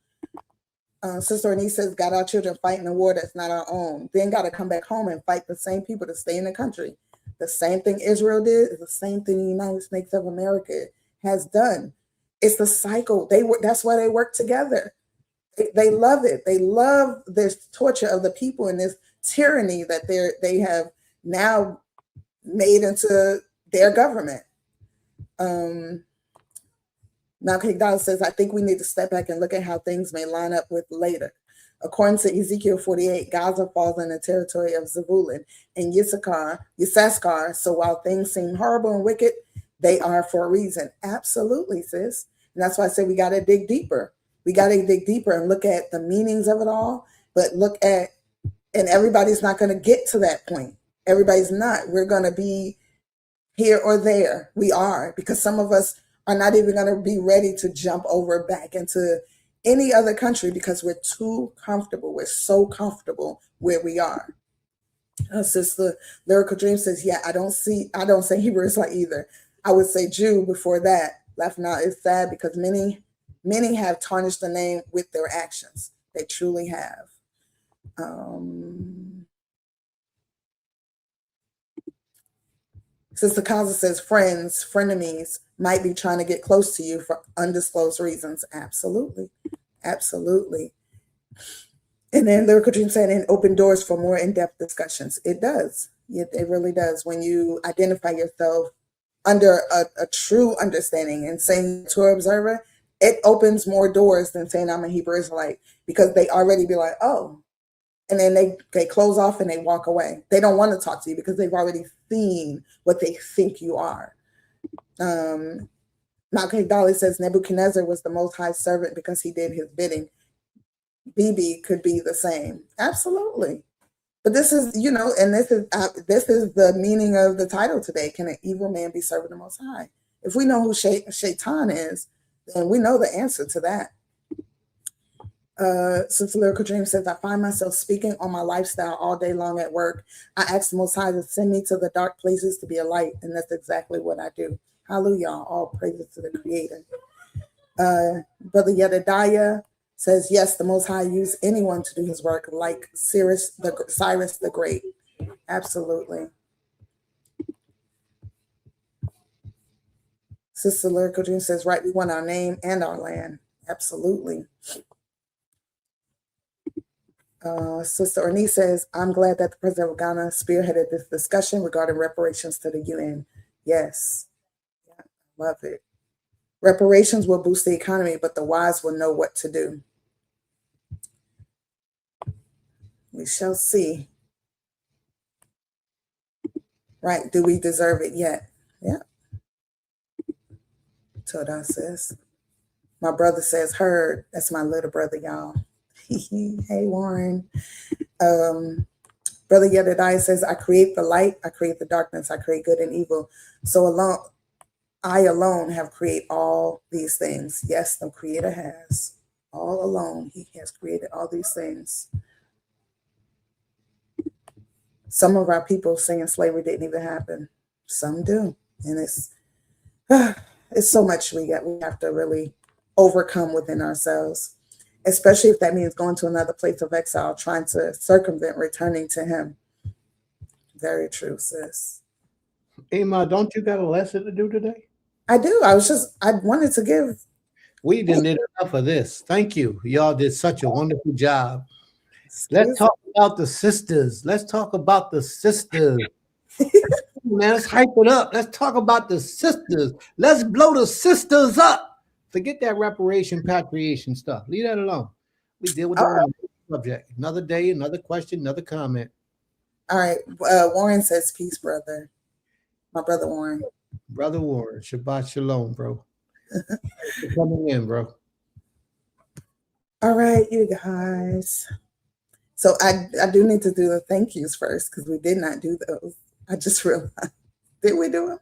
Speaker 5: Sister Anise says, got our children fighting a war that's not our own. Then got to come back home and fight the same people to stay in the country. The same thing Israel did is the same thing the United States of America has done. It's the cycle. That's why they work together. They love it. They love this torture of the people and this tyranny that they have now made into their government. Malcolm Dallas says, I think we need to step back and look at how things may line up with later. According to Ezekiel 48, Gaza falls in the territory of Zebulun and Yissaschar. So while things seem horrible and wicked, they are for a reason. Absolutely, sis. And that's why I say we got to dig deeper. We got to dig deeper and look at the meanings of it all, but and everybody's not going to get to that point. Everybody's not. We're going to be here or there. We are, because some of us are not even going to be ready to jump over back into any other country because we're too comfortable. We're so comfortable where we are. Sister Lyrical Dream says, yeah, I don't say Hebrew Israelite either. I would say Jew before that. Laughing out is sad because many have tarnished the name with their actions. They truly have. Sister Kaza says, friends, frenemies might be trying to get close to you for undisclosed reasons. Absolutely. Absolutely. And then Lyrical Dream said, and open doors for more in-depth discussions. It does. It really does. When you identify yourself under a true understanding and saying Torah observer, it opens more doors than saying I'm a Hebrew Israelite, because they already be like, oh, and then they close off and they walk away. They don't want to talk to you because they've already seen what they think you are. Malcolm Dolly says Nebuchadnezzar was the Most High servant because he did his bidding. BB could be the same. Absolutely. But this is, and this is the meaning of the title today. Can an evil man be serving the Most High? If we know who Shaitan is, then we know the answer to that. Sister Lyrical Dream says, I find myself speaking on my lifestyle all day long at work. I ask the Most High to send me to the dark places to be a light, and that's exactly what I do. Hallelujah. All praises to the Creator. Brother Yedidiah says, yes, the Most High used anyone to do his work, like Cyrus the Great. Absolutely. Sister Lyrical Dream says, right, we want our name and our land. Absolutely. Sister Ornice says, I'm glad that the President of Ghana spearheaded this discussion regarding reparations to the UN. Yes. Yeah, love it. Reparations will boost the economy, but the wise will know what to do. We shall see. Right. Do we deserve it yet? Yeah. Toda says. My brother says, heard. That's my little brother, y'all. Hey, Warren. Brother Yedidiah says, I create the light, I create the darkness, I create good and evil. So I alone have created all these things. Yes, the Creator has. All alone, he has created all these things. Some of our people saying slavery didn't even happen. Some do. And it's so much we have to really overcome within ourselves, especially if that means going to another place of exile, trying to circumvent returning to him. Very true, sis.
Speaker 4: Emma, don't you got a lesson to do today?
Speaker 5: I do. I wanted to give.
Speaker 4: We didn't did enough of this. Thank you. Y'all did such a wonderful job. Let's talk about the sisters. Let's talk about the sisters. Man, let's hype it up. Let's talk about the sisters. Let's blow the sisters up. Forget that reparation, patriation stuff. Leave that alone. We deal with the subject. Another day, another question, another comment.
Speaker 5: All right. Warren says, peace, brother. My brother Warren.
Speaker 4: Brother Warren, Shabbat Shalom, bro. Thanks for coming in, bro.
Speaker 5: All right, you guys. So I do need to do the thank yous first because we did not do those. I just realized. Did we do them?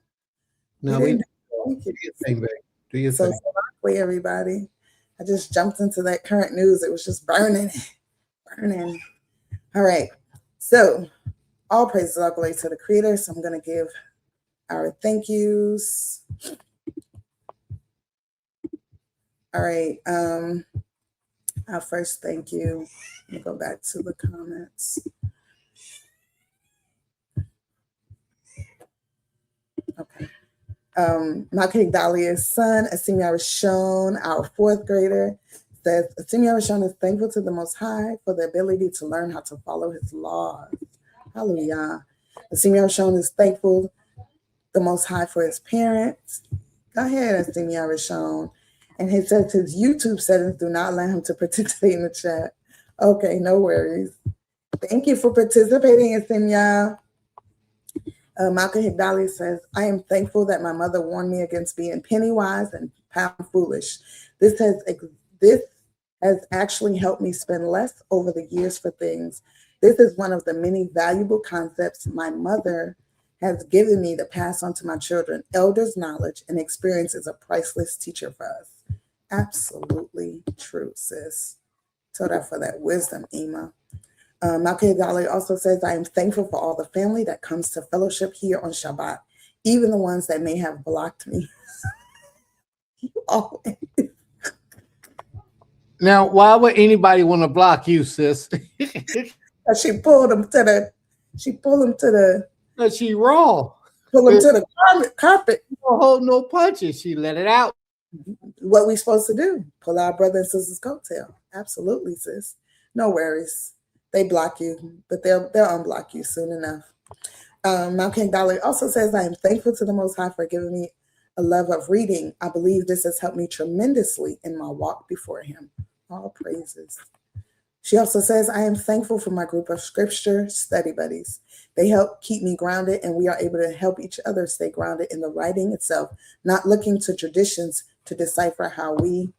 Speaker 4: No, we didn't. Do your thing, babe. Do your thing.
Speaker 5: So everybody. I just jumped into that current news. It was just burning. All right. So all praises are glory to the Creator. So I'm going to give our thank yous. All right. Our first thank you. Let me go back to the comments. Okay. Malcolm Dahlia's son, Asimia Rishon, our fourth grader, says Asimia Rishon is thankful to the Most High for the ability to learn how to follow his laws. Hallelujah. Asimia Rishon is thankful the Most High for his parents. Go ahead, Asimia Rishon. And he says his YouTube settings do not allow him to participate in the chat. Okay, no worries. Thank you for participating, Asimia. Malcolm Higdali says, I am thankful that my mother warned me against being penny wise and pound foolish. This has actually helped me spend less over the years for things. This is one of the many valuable concepts my mother has given me to pass on to my children. Elders' knowledge and experience is a priceless teacher for us. Absolutely true, sis. So that for that wisdom, Ema. Malcolm Higdali also says, I am thankful for all the family that comes to fellowship here on Shabbat, even the ones that may have blocked me. Always.
Speaker 4: Now, why would anybody want to block you, sis?
Speaker 5: She pulled him to the.
Speaker 4: She raw.
Speaker 5: Pull him to the carpet.
Speaker 4: No hold, no punches. She let it out.
Speaker 5: What we supposed to do? Pull our brother and sister's coattail. Absolutely, sis. No worries. They block you, but they'll unblock you soon enough. Malcolm Dolly also says, I am thankful to the Most High for giving me a love of reading. I believe this has helped me tremendously in my walk before him. All praises. She also says, I am thankful for my group of scripture study buddies. They help keep me grounded, and we are able to help each other stay grounded in the writing itself, not looking to traditions to decipher how we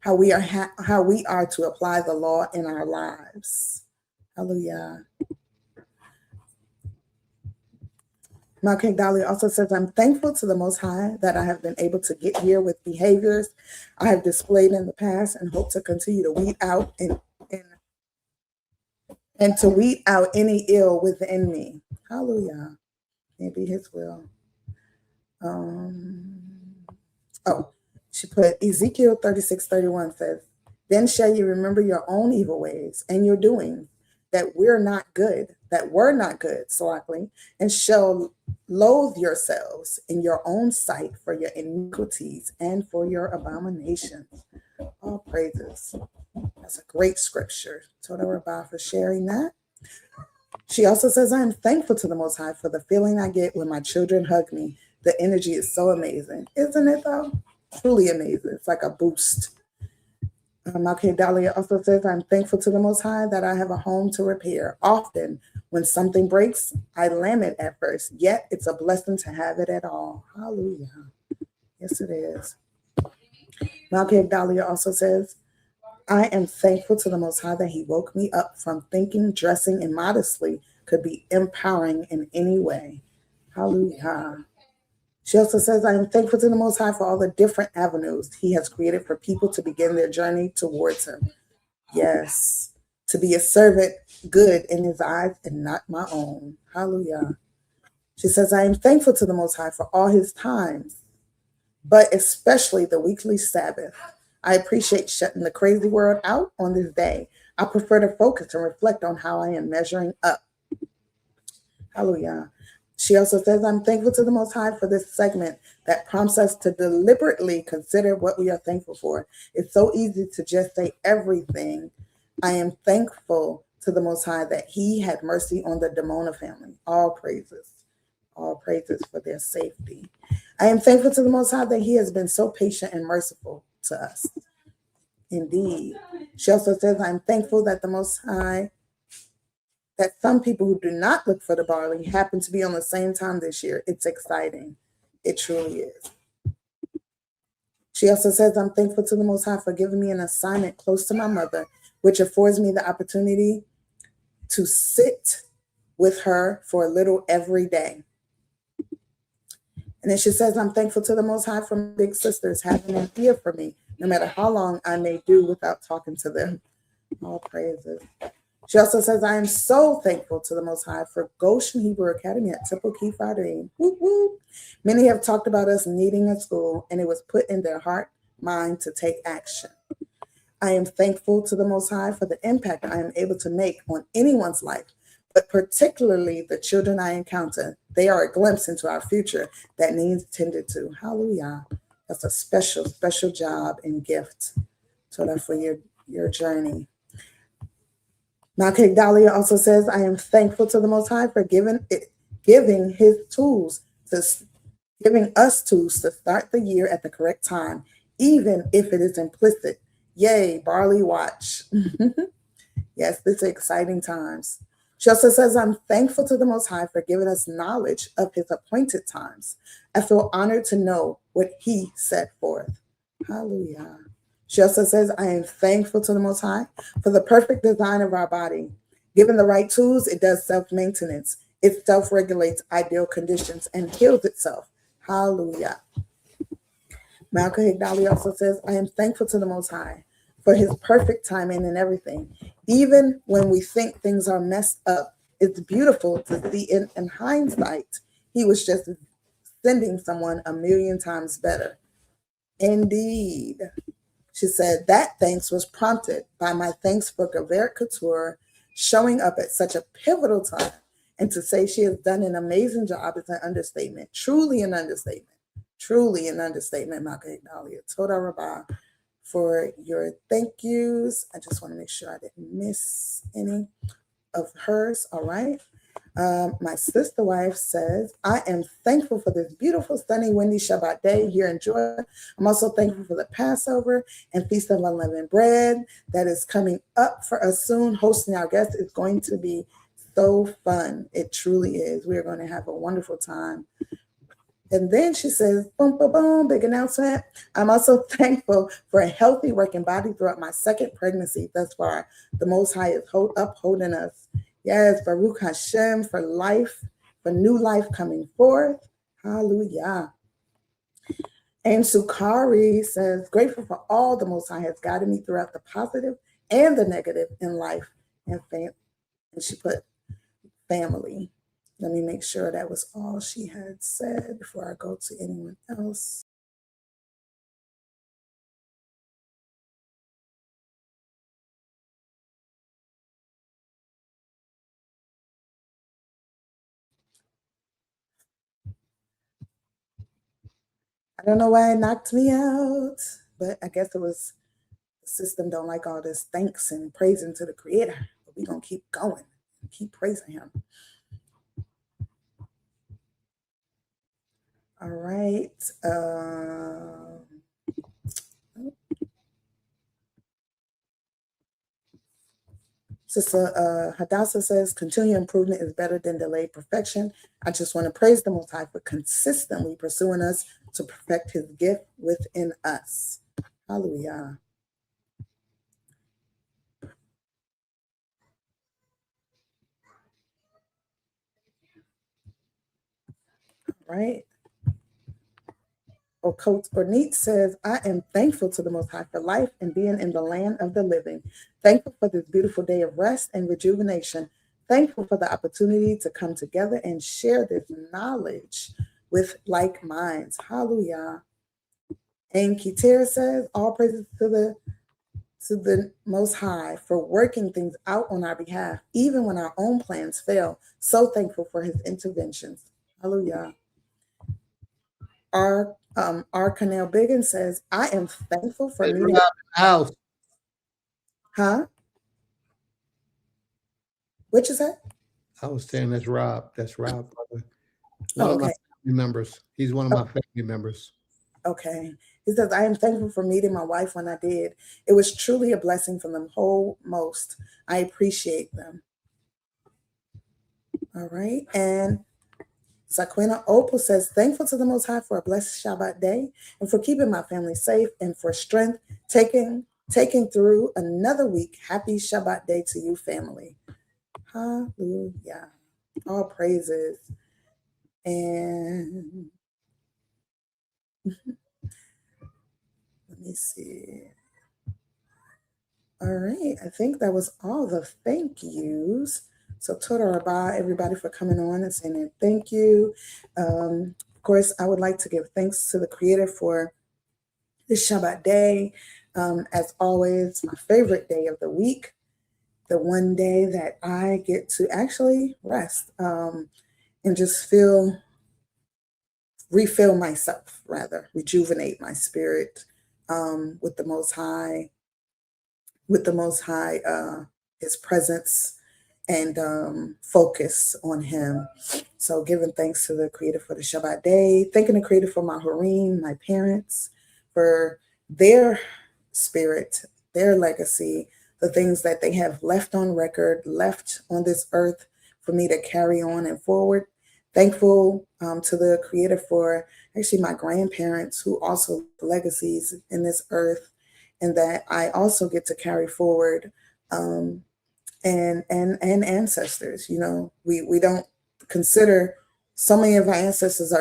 Speaker 5: are to apply the law in our lives. Hallelujah. Malcolm Dahlia also says, I'm thankful to the Most High that I have been able to get here with behaviors I have displayed in the past and hope to continue to weed out and to weed out any ill within me. Hallelujah. Maybe his will. She put Ezekiel 36:31 says, then shall you remember your own evil ways and your doings, that were not good, slackly, and shall loathe yourselves in your own sight for your iniquities and for your abominations. All praises. That's a great scripture. Toda Rabbah for sharing that. She also says, I am thankful to the Most High for the feeling I get when my children hug me. The energy is so amazing. Isn't it though? Truly amazing. It's like a boost. Malcolm Dahlia also says, I'm thankful to the Most High that I have a home to repair. Often, when something breaks, I lament at first, yet it's a blessing to have it at all. Hallelujah. Yes, it is. Malcolm Dahlia also says, I am thankful to the Most High that he woke me up from thinking dressing immodestly could be empowering in any way. Hallelujah. She also says, I am thankful to the Most High for all the different avenues he has created for people to begin their journey towards him. Yes, to be a servant good in his eyes and not my own. Hallelujah. She says, I am thankful to the Most High for all his times, but especially the weekly Sabbath. I appreciate shutting the crazy world out on this day. I prefer to focus and reflect on how I am measuring up. Hallelujah. She also says, I'm thankful to the Most High for this segment that prompts us to deliberately consider what we are thankful for. It's so easy to just say everything. I am thankful to the Most High that he had mercy on the Damona family. All praises for their safety. I am thankful to the Most High that he has been so patient and merciful to us. Indeed. She also says, I'm thankful that the Most High, that some people who do not look for the barley happen to be on the same time this year. It's exciting. It truly is. She also says, I'm thankful to the Most High for giving me an assignment close to my mother, which affords me the opportunity to sit with her for a little every day. And then she says, I'm thankful to the Most High for my big sisters having an ear for me, no matter how long I may do without talking to them. All praises. She also says, I am so thankful to the Most High for Goshen Hebrew Academy at Temple Kifarim. Many have talked about us needing a school, and it was put in their heart, mind to take action. I am thankful to the Most High for the impact I am able to make on anyone's life, but particularly the children I encounter. They are a glimpse into our future that needs tended to. Hallelujah. That's a special, special job and gift for your journey. Malkik Dahlia also says, I am thankful to the Most High for giving us tools to start the year at the correct time, even if it is implicit. Yay, barley watch. Yes, these are exciting times. She also says, I'm thankful to the Most High for giving us knowledge of his appointed times. I feel honored to know what he set forth. Hallelujah. She also says, I am thankful to the Most High for the perfect design of our body. Given the right tools, it does self-maintenance. It self-regulates ideal conditions and heals itself. Hallelujah. Malcolm Higdali also says, I am thankful to the Most High for his perfect timing and everything. Even when we think things are messed up, it's beautiful to see in hindsight, he was just sending someone a million times better. Indeed. She said, that thanks was prompted by my thanks for Gavert Couture showing up at such a pivotal time. And to say she has done an amazing job is an understatement. Truly an understatement. Truly an understatement, Malka Ignalia. Toda Rabbah for your thank yous. I just want to make sure I didn't miss any of hers. All right. My sister wife says, I am thankful for this beautiful, sunny, windy Shabbat day here in Georgia. I'm also thankful for the Passover and Feast of Unleavened Bread that is coming up for us soon. Hosting our guests is going to be so fun. It truly is. We are going to have a wonderful time. And then she says, boom, boom, boom, big announcement. I'm also thankful for a healthy working body throughout my second pregnancy thus far. The Most High is upholding us. Yes, Baruch Hashem for life, for new life coming forth. Hallelujah. And Sukari says, grateful for all the Most High has guided me throughout the positive and the negative in life. And she put family. Let me make sure that was all she had said before I go to anyone else. I don't know why it knocked me out, but I guess it was the system don't like all this thanks and praising to the Creator. But we're going to keep going and keep praising him. All right. Sister Hadassah says, continued improvement is better than delayed perfection. I just want to praise the Most High for consistently pursuing us to perfect his gift within us. Hallelujah. All right. Coach Ornette says, I am thankful to the Most High for life and being in the land of the living. Thankful for this beautiful day of rest and rejuvenation thankful for the opportunity to come together and share this knowledge with like minds. Hallelujah. And Kitera says, all praises to the Most High for working things out on our behalf, even when our own plans fail. So thankful for his interventions. Hallelujah. Our Canal Biggin says, I am thankful for meeting.
Speaker 4: House.
Speaker 5: Huh? What you said?
Speaker 4: I was saying that's Rob. That's Rob, brother. One
Speaker 5: Oh,
Speaker 4: of my
Speaker 5: okay.
Speaker 4: family members. He's one of my family members.
Speaker 5: Okay. He says, I am thankful for meeting my wife when I did. It was truly a blessing from the whole most. I appreciate them. All right. And Zaquina Opal says, thankful to the Most High for a blessed Shabbat day and for keeping my family safe and for strength, taking through another week. Happy Shabbat day to you, family. Hallelujah. All praises. And let me see. All right. I think that was all the thank yous. So Toda Rabah, everybody for coming on and saying thank you. Of course, I would like to give thanks to the Creator for this Shabbat day. As always, my favorite day of the week, the one day that I get to actually rest and just refill myself, rejuvenate my spirit with the Most High, his presence, and focus on him. So giving thanks to the Creator for the Shabbat day, thanking the Creator for my Harim, my parents, for their spirit, their legacy, the things that they have left on record, left on this earth for me to carry on and forward. Thankful to the Creator for actually my grandparents who also left legacies in this earth and that I also get to carry forward. And ancestors, we don't consider so many of our ancestors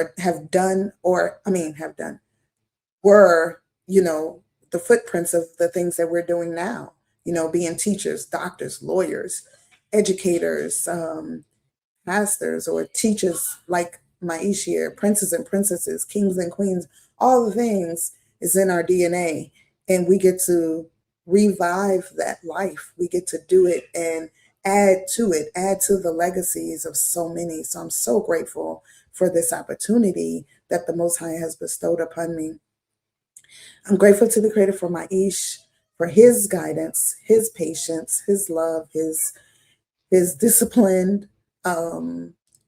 Speaker 5: were, the footprints of the things that we're doing now, being teachers, doctors, lawyers, educators, pastors, or teachers like Maishir, princes and princesses, kings and queens, all the things is in our DNA, and we get to revive that life. We get to do it and add to the legacies of so many. So I'm so grateful for this opportunity that the Most High has bestowed upon me. I'm grateful to the Creator for my Ish, for his guidance, his patience, his love, his discipline,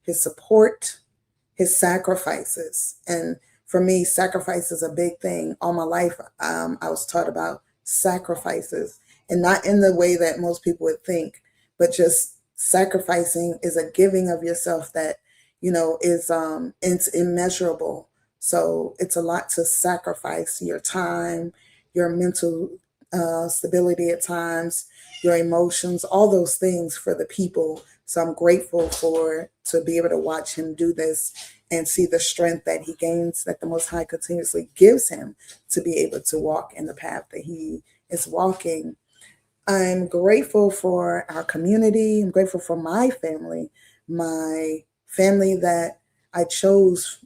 Speaker 5: his support, his sacrifices. And for me, sacrifice is a big thing. All my life, I was taught about sacrifices, and not in the way that most people would think, but just sacrificing is a giving of yourself that, is it's immeasurable. So it's a lot to sacrifice your time, your mental stability at times, your emotions, all those things for the people. So I'm grateful to be able to watch him do this and see the strength that he gains, that the Most High continuously gives him to be able to walk in the path that he is walking. I'm grateful for our community. I'm grateful for my family that I chose,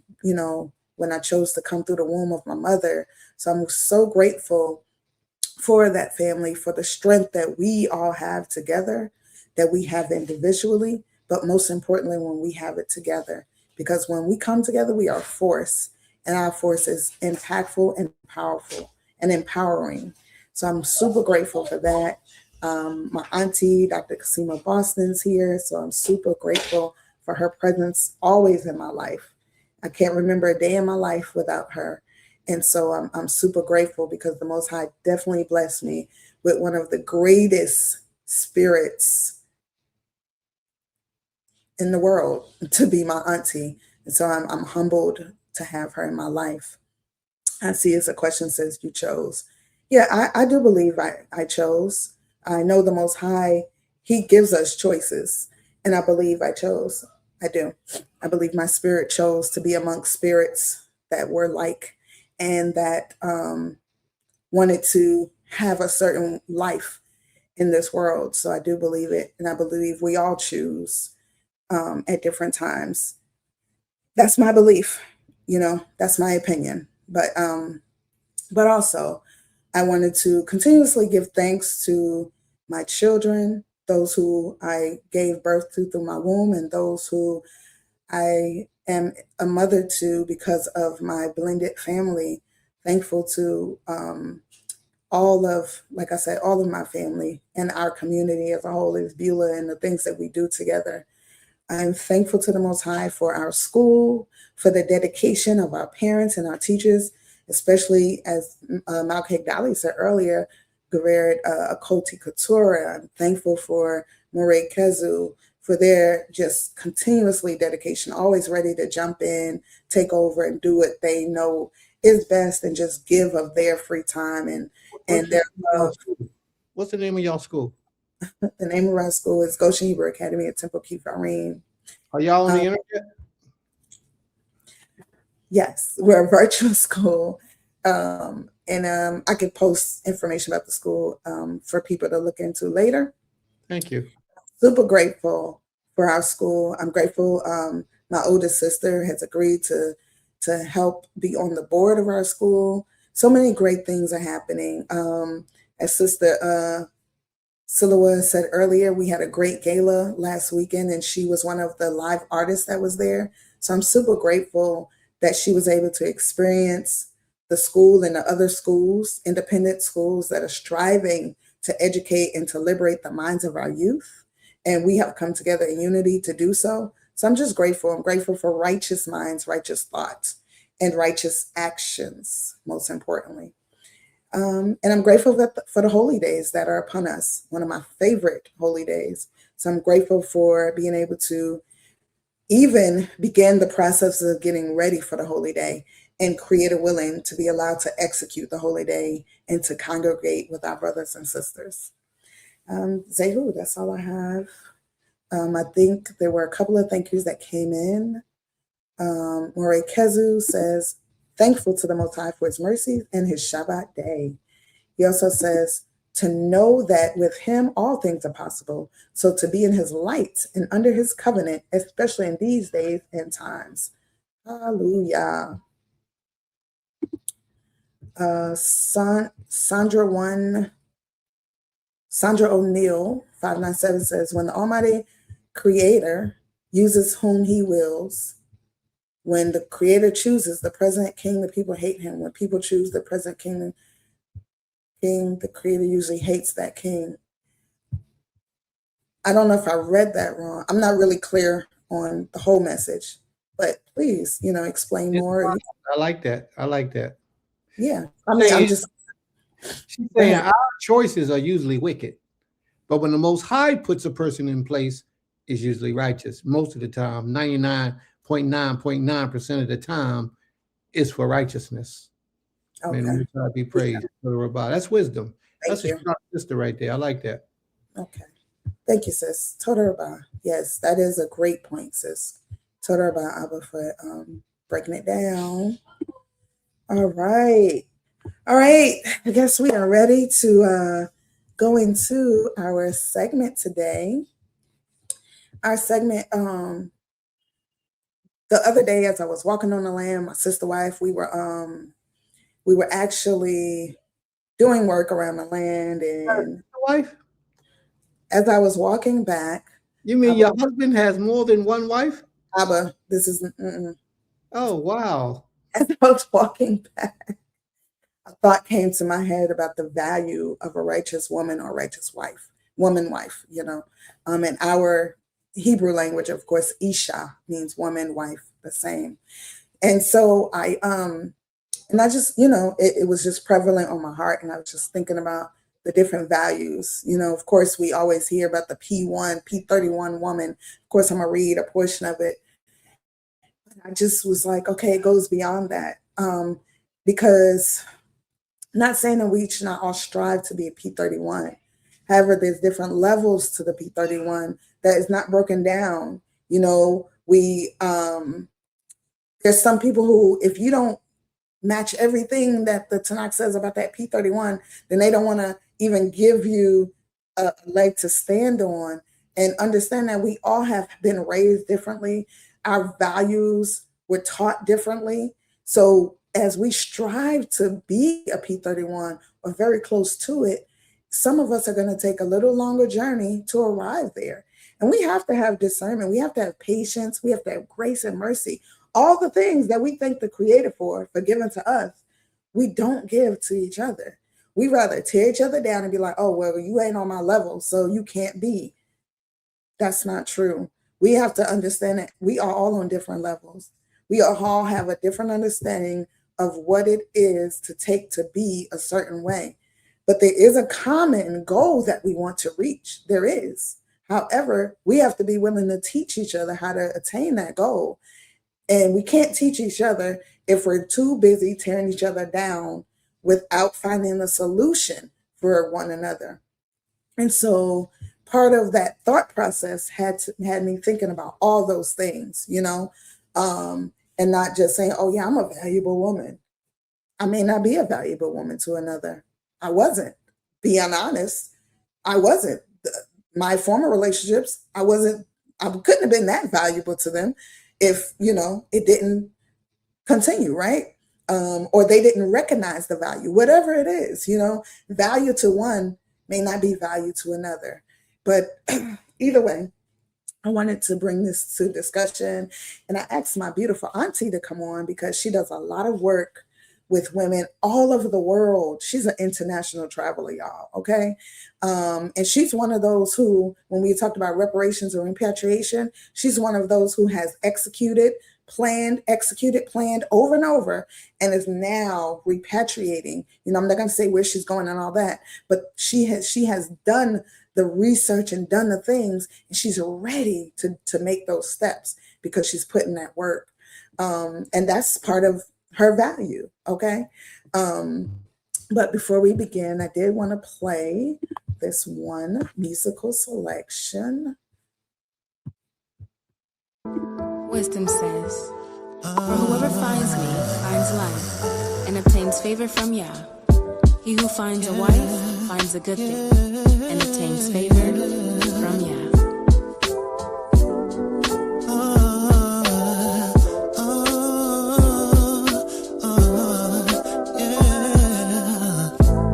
Speaker 5: when I chose to come through the womb of my mother. So I'm so grateful for that family, for the strength that we all have together, that we have individually, but most importantly, when we have it together. Because when we come together, we are a force, and our force is impactful and powerful and empowering. So I'm super grateful for that. My auntie, Dr. Kasima Boston's here, so I'm super grateful for her presence always in my life. I can't remember a day in my life without her. And so I'm super grateful because the Most High definitely blessed me with one of the greatest spirits in the world to be my auntie. And so I'm humbled to have her in my life. I see it's a question says you chose. Yeah, I do believe I chose. I know the Most High, he gives us choices. And I believe I chose. I do. I believe my spirit chose to be amongst spirits that were like, and that wanted to have a certain life in this world. So I do believe it. And I believe we all choose at different times. That's my belief, that's my opinion. But also I wanted to continuously give thanks to my children, those who I gave birth to through my womb, and those who I am a mother to because of my blended family. Thankful to like I said, all of my family and our community as a whole is Beulah and the things that we do together. I'm thankful to the Most High for our school, for the dedication of our parents and our teachers, especially as Malkek Dali said earlier, Gaveret Akoti Katura. I'm thankful for Moray Kezu, for their just continuously dedication, always ready to jump in, take over, and do what they know is best, and just give of their free time and their love.
Speaker 4: What's the name of y'all school?
Speaker 5: The name of our school is Goshen Hebrew Academy at Temple Kifarim.
Speaker 4: Are y'all on the internet?
Speaker 5: Yes, we're a virtual school. And I could post information about the school for people to look into later.
Speaker 4: Thank you.
Speaker 5: Super grateful for our school. I'm grateful my oldest sister has agreed to help be on the board of our school. So many great things are happening. As Sister Siloa said earlier, we had a great gala last weekend, and she was one of the live artists that was there. So I'm super grateful that she was able to experience the school and the other schools, independent schools that are striving to educate and to liberate the minds of our youth. And we have come together in unity to do so. So I'm just grateful. I'm grateful for righteous minds, righteous thoughts, and righteous actions, most importantly. And I'm grateful for the holy days that are upon us, one of my favorite holy days. So I'm grateful for being able to even begin the process of getting ready for the holy day and create a willing to be allowed to execute the holy day and to congregate with our brothers and sisters. Zehu, that's all I have. I think there were a couple of thank yous that came in. Moray Kezu says, thankful to the Most High for his mercies and his Shabbat day. He also says, to know that with him all things are possible. So to be in his light and under his covenant, especially in these days and times. Hallelujah. Sandra O'Neill 597 says, when the Almighty Creator uses whom he wills, when the Creator chooses the present king, the people hate him. When people choose the present king, the Creator usually hates that king. I don't know if I read that wrong. I'm not really clear on the whole message, but please, explain more.
Speaker 4: I like that.
Speaker 5: Yeah. I mean, she's
Speaker 4: saying our choices are usually wicked, but when the Most High puts a person in place, it's usually righteous. Most of the time, 99.9% of the time, is for righteousness.
Speaker 5: Okay.
Speaker 4: And we try to be praised for the Rabbah. That's wisdom.
Speaker 5: Thank you.
Speaker 4: A strong sister right there. I like that.
Speaker 5: Okay. Thank you, sis. Toda Rabbah. Yes, that is a great point, sis. Toda Rabbah, Abba, for breaking it down. All right. I guess we are ready to go into our segment today. Our segment, the other day as I was walking on the land, my sister wife, we were actually doing work around the land, and
Speaker 4: wife?
Speaker 5: As I was walking back.
Speaker 4: You mean your husband has more than one wife?
Speaker 5: Abba, this is.
Speaker 4: Oh, wow.
Speaker 5: As I was walking back, a thought came to my head about the value of a righteous woman or righteous wife, woman wife, in our Hebrew language, of course, Isha means woman, wife, the same. And so I just, it was just prevalent on my heart. And I was just thinking about the different values. Of course, we always hear about the P1, P31 woman. Of course, I'm going to read a portion of it. I just was like, okay, it goes beyond that. Because I'm not saying that we should not all strive to be a P31. However, there's different levels to the P31 that is not broken down. There's some people who, if you don't match everything that the Tanakh says about that P31, then they don't want to even give you a leg to stand on, and understand that we all have been raised differently. Our values were taught differently. So as we strive to be a P31 or very close to it, some of us are going to take a little longer journey to arrive there. And we have to have discernment. We have to have patience. We have to have grace and mercy. All the things that we thank the Creator for given to us, we don't give to each other. We rather tear each other down and be like, oh, well, you ain't on my level, so you can't be. That's not true. We have to understand that we are all on different levels. We all have a different understanding of what it is to take to be a certain way. But there is a common goal that we want to reach. There is. However, we have to be willing to teach each other how to attain that goal. And we can't teach each other if we're too busy tearing each other down without finding a solution for one another. And so part of that thought process had me thinking about all those things, and not just saying, oh yeah, I'm a valuable woman. I may not be a valuable woman to another. I wasn't. Being honest, I wasn't. My former relationships, I couldn't have been that valuable to them if, it didn't continue, right? Or they didn't recognize the value, whatever it is, value to one may not be value to another. But either way, I wanted to bring this to discussion. And I asked my beautiful auntie to come on because she does a lot of work with women all over the world. She's an international traveler, y'all, okay? And she's one of those who, when we talked about reparations or repatriation, she's one of those who has planned over and over, and is now repatriating. I'm not going to say where she's going and all that, but she has done the research and done the things, and she's ready to make those steps because she's putting that work. And that's part of her value, okay? But before we begin, I did want to play this one musical selection.
Speaker 2: Wisdom says, for whoever finds me finds life and obtains favor from Yah. He who finds a wife finds a good thing and obtains favor from Yah.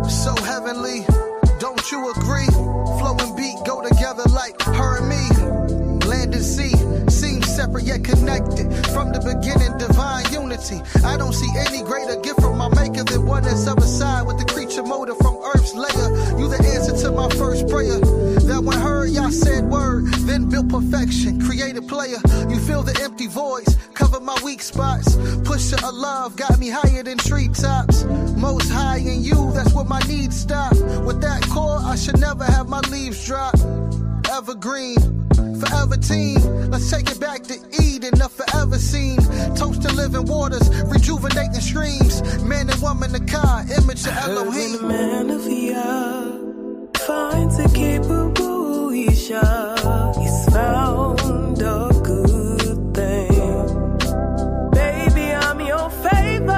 Speaker 3: So heavenly, don't you agree? Flow and beat go together like her and me. Land and sea seem separate yet connected. From the beginning, divine unity. I don't see any greater gift from my maker than one that's of a side with the creature motor from earth's layer. You the answer to my first prayer. That when heard, y'all said word, then built perfection, created player. You feel the empty voids, cover my weak spots. Pusher of love got me higher than treetops. Most high in you, that's where my needs stop. With that core, I should never have my leaves drop. Evergreen, forever team. Let's take it back to Eden, the forever scene. Toast to living waters, rejuvenating streams. Man and woman, the car, image of Elohim.
Speaker 7: The man of Yah finds a capable Isha. He's found a good thing. Baby, I'm your favor.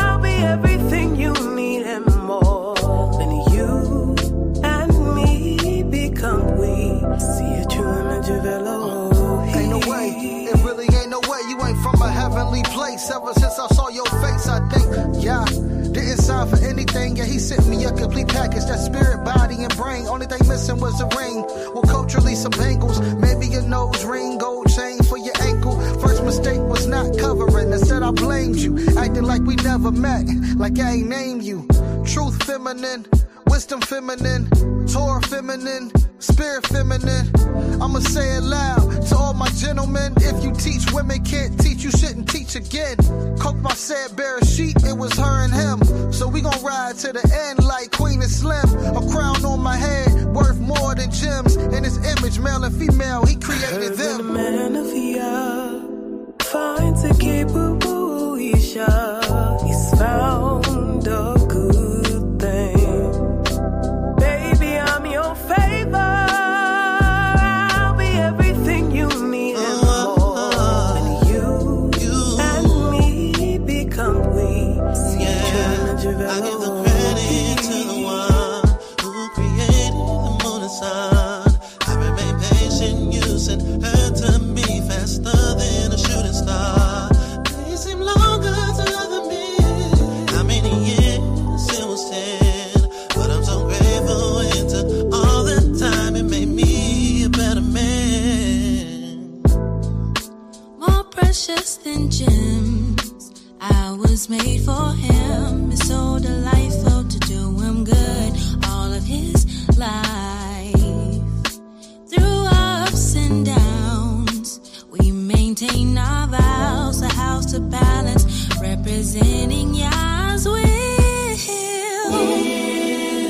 Speaker 7: I'll be everything you need and more. When you and me become we, see a true image of Elohim.
Speaker 3: Ain't no way, it really ain't no way. You ain't from a heavenly place. Ever since I saw your face, I think, yeah. Didn't sign for anything, yeah, he sent me a complete package. That spirit, body, and brain. Only thing missing was a ring. Well, culturally, some bangles. Maybe a nose ring, gold chain for your ankle. First mistake was not covering. Instead, I blamed you. Acting like we never met. Like I ain't named you. Truth feminine. Wisdom feminine. Torah feminine. Spirit feminine. I'ma say it loud to all my gentlemen. If you teach women can't teach, you shouldn't teach again. Coke my said Bereshit, it was her and him. So we gon' ride to the end like Queen and Slim. A crown on my head, worth more than gems. In his image, male and female, he created them.
Speaker 7: The man of Yah finds a capable Isha. He's found a good thing. Baby, I'm your favor.
Speaker 3: I give the credit to the one who created. chasing her to me faster than a shooting star. They seem longer to other men. How many years it was 10, but I'm so grateful into all the time it made me a better man.
Speaker 2: More precious than gems, I was made for him. It's so delightful to do him good all of his life. Through ups and downs, we maintain our vows, a house to balance, representing Yah's will.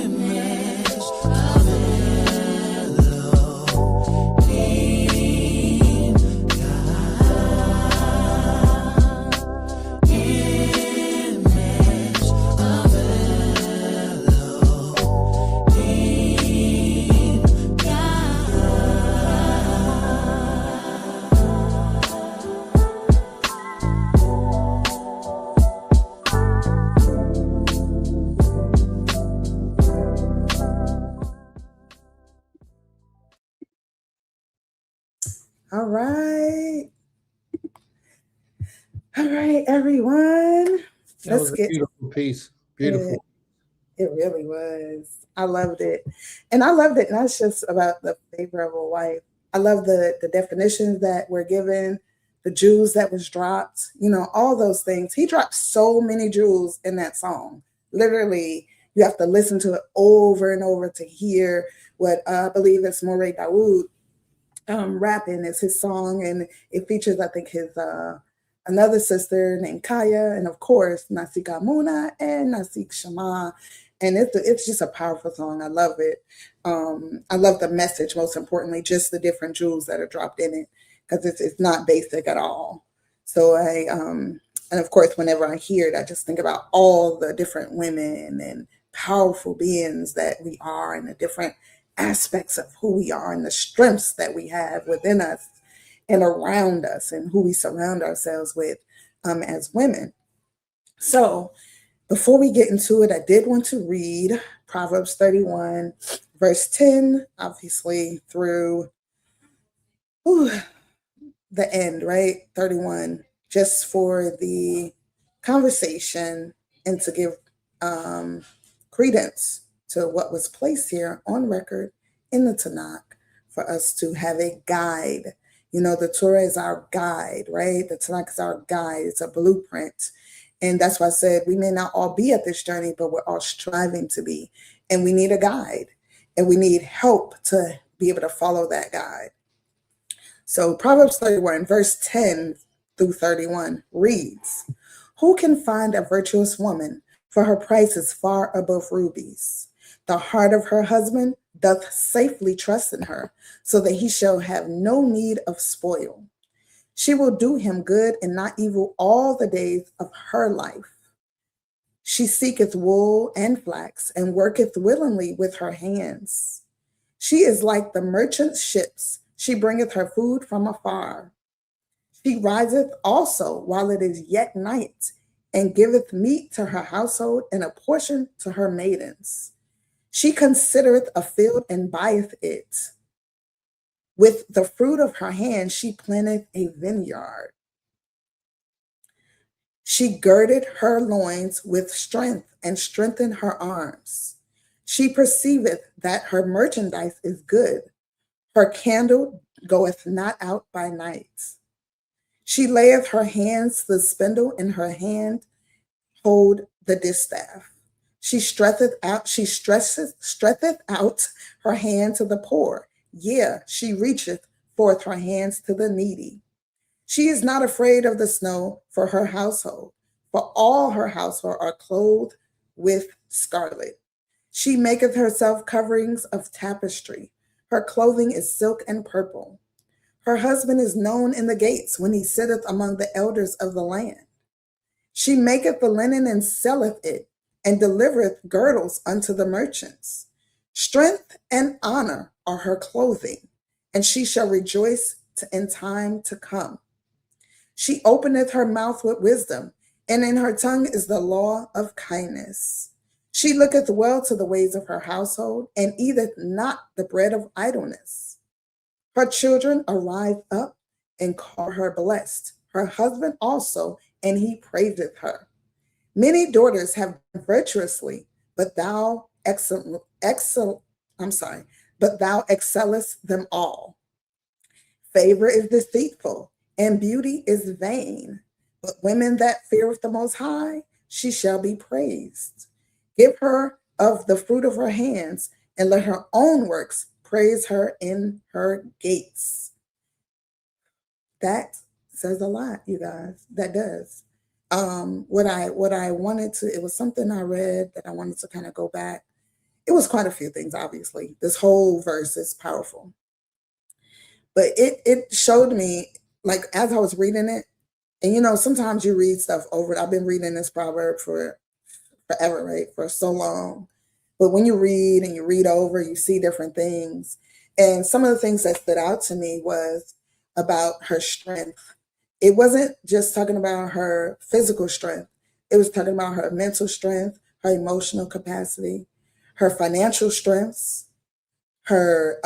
Speaker 2: Image of Elohim, God. Image of Elohim, God.
Speaker 5: All right. All right, everyone.
Speaker 4: That was a beautiful piece. Beautiful.
Speaker 5: It really was. I loved it. And I loved it not just about the favor of a wife. I love the definitions that were given, the jewels that was dropped, you know, all those things. He dropped so many jewels in that song. Literally, you have to listen to it over and over to hear what I believe it's Moray Dawood rapping is his song. And it features, I think, his another sister named Kaya, and of course, Nasika Muna and Nasik Shama. And it's just a powerful song. I love it. I love the message, most importantly, just the different jewels that are dropped in it, because it's not basic at all. So and of course, whenever I hear it, I just think about all the different women and powerful beings that we are, and the different aspects of who we are, and the strengths that we have within us and around us, and who we surround ourselves with as women. So before we get into it, I did want to read Proverbs 31, verse 10, obviously through the end, right? 31, just for the conversation and to give credence to what was placed here on record in the Tanakh for us to have a guide. You know, the Torah is our guide, right? The Tanakh is our guide. It's a blueprint. And that's why I said we may not all be at this journey, but we're all striving to be. And we need a guide, and we need help to be able to follow that guide. So Proverbs 31, verse 10 through 31 reads, "Who can find a virtuous woman? For her price is far above rubies. The heart of her husband doth safely trust in her, so that he shall have no need of spoil. She will do him good and not evil all the days of her life. She seeketh wool and flax, and worketh willingly with her hands. She is like the merchant's ships. She bringeth her food from afar. She riseth also while it is yet night, and giveth meat to her household and a portion to her maidens. She considereth a field and buyeth it. With the fruit of her hand she planteth a vineyard. She girded her loins with strength and strengthened her arms. She perceiveth that her merchandise is good. Her candle goeth not out by night. She layeth her hands to the spindle, and her hand hold the distaff. She stretcheth out her hand to the poor. Yea, she reacheth forth her hands to the needy. She is not afraid of the snow for her household, for all her household are clothed with scarlet. She maketh herself coverings of tapestry. Her clothing is silk and purple. Her husband is known in the gates when he sitteth among the elders of the land. She maketh the linen and selleth it, and delivereth girdles unto the merchants. Strength and honor are her clothing, and she shall rejoice in time to come. She openeth her mouth with wisdom, and in her tongue is the law of kindness. She looketh well to the ways of her household, and eateth not the bread of idleness. Her children arise up and call her blessed. Her husband also, and he praiseth her. Many daughters have done virtuously, but but thou excellest them all. Favor is deceitful, and beauty is vain. But women that feareth the Most High, she shall be praised. Give her of the fruit of her hands, and let her own works praise her in her gates. That says a lot, you guys. That does. What I wanted to, it was something I read that I wanted to kind of go back. It was quite a few things, obviously. This whole verse is powerful. But it showed me, like, as I was reading it, and you know, sometimes you read stuff over. I've been reading this proverb for forever, right? For so long. But when you read and you read over, you see different things. And some of the things that stood out to me was about her strength. It wasn't just talking about her physical strength. It was talking about her mental strength, her emotional capacity, her financial strengths, her,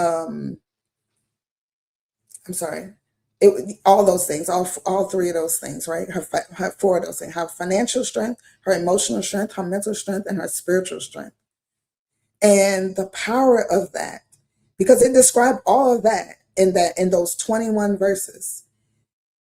Speaker 5: all those things, all three of those things, right? Her four of those things, her financial strength, her emotional strength, her mental strength, and her spiritual strength. And the power of that, because it described all of that in those 21 verses.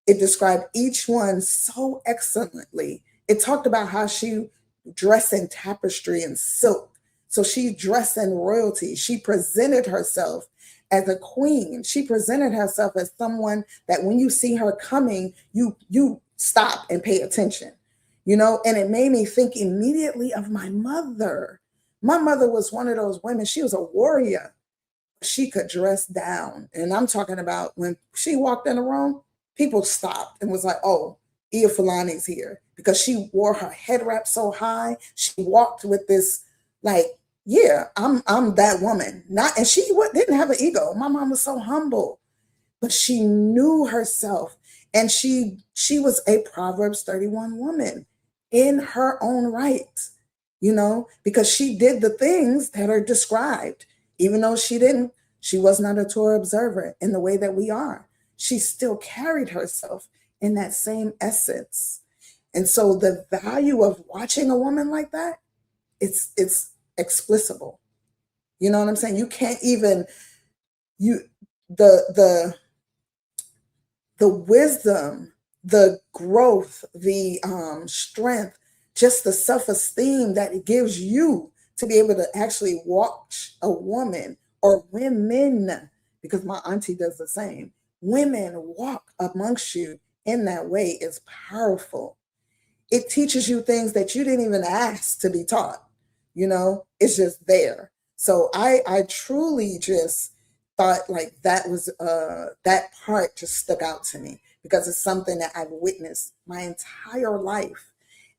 Speaker 5: It described each one so excellently. It talked about how she dressed in tapestry and silk. So she dressed in royalty. She presented herself as a queen. She presented herself as someone that when you see her coming, you stop and pay attention, you know? And it made me think immediately of my mother. My mother was one of those women. She was a warrior. She could dress down. And I'm talking about when she walked in the room, people stopped and was like, oh, Ia Fulani's here, because she wore her head wrap so high. She walked with this, like, yeah, I'm that woman. And she didn't have an ego. My mom was so humble, but she knew herself. And she was a Proverbs 31 woman in her own right, you know, because she did the things that are described, even though she was not a Torah observer in the way that we are. She still carried herself in that same essence. And so the value of watching a woman like that, it's explicable. You know what I'm saying? You can't even, the wisdom, the growth, the strength, just the self-esteem that it gives you to be able to actually watch a woman or women, because my auntie does the same. Women walk amongst you in that way is powerful. It teaches you things that you didn't even ask to be taught. You know, it's just there. So I truly just thought like that was that part just stuck out to me, because it's something that I've witnessed my entire life.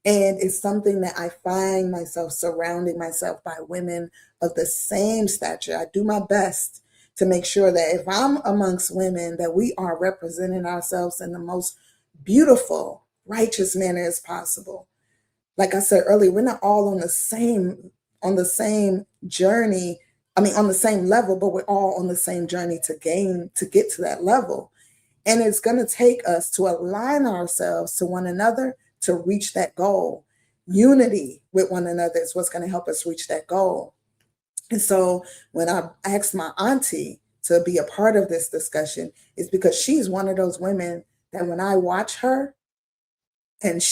Speaker 5: And it's something that I find myself surrounding myself by women of the same stature. I do my best to make sure that if I'm amongst women, that we are representing ourselves in the most beautiful, righteous manner as possible. Like I said earlier, we're not all on the same journey. I mean, on the same level, but we're all on the same journey to get to that level. And it's going to take us to align ourselves to one another to reach that goal. Unity with one another is what's going to help us reach that goal. And so when I asked my auntie to be a part of this discussion, it's because she's one of those women that when I watch her, and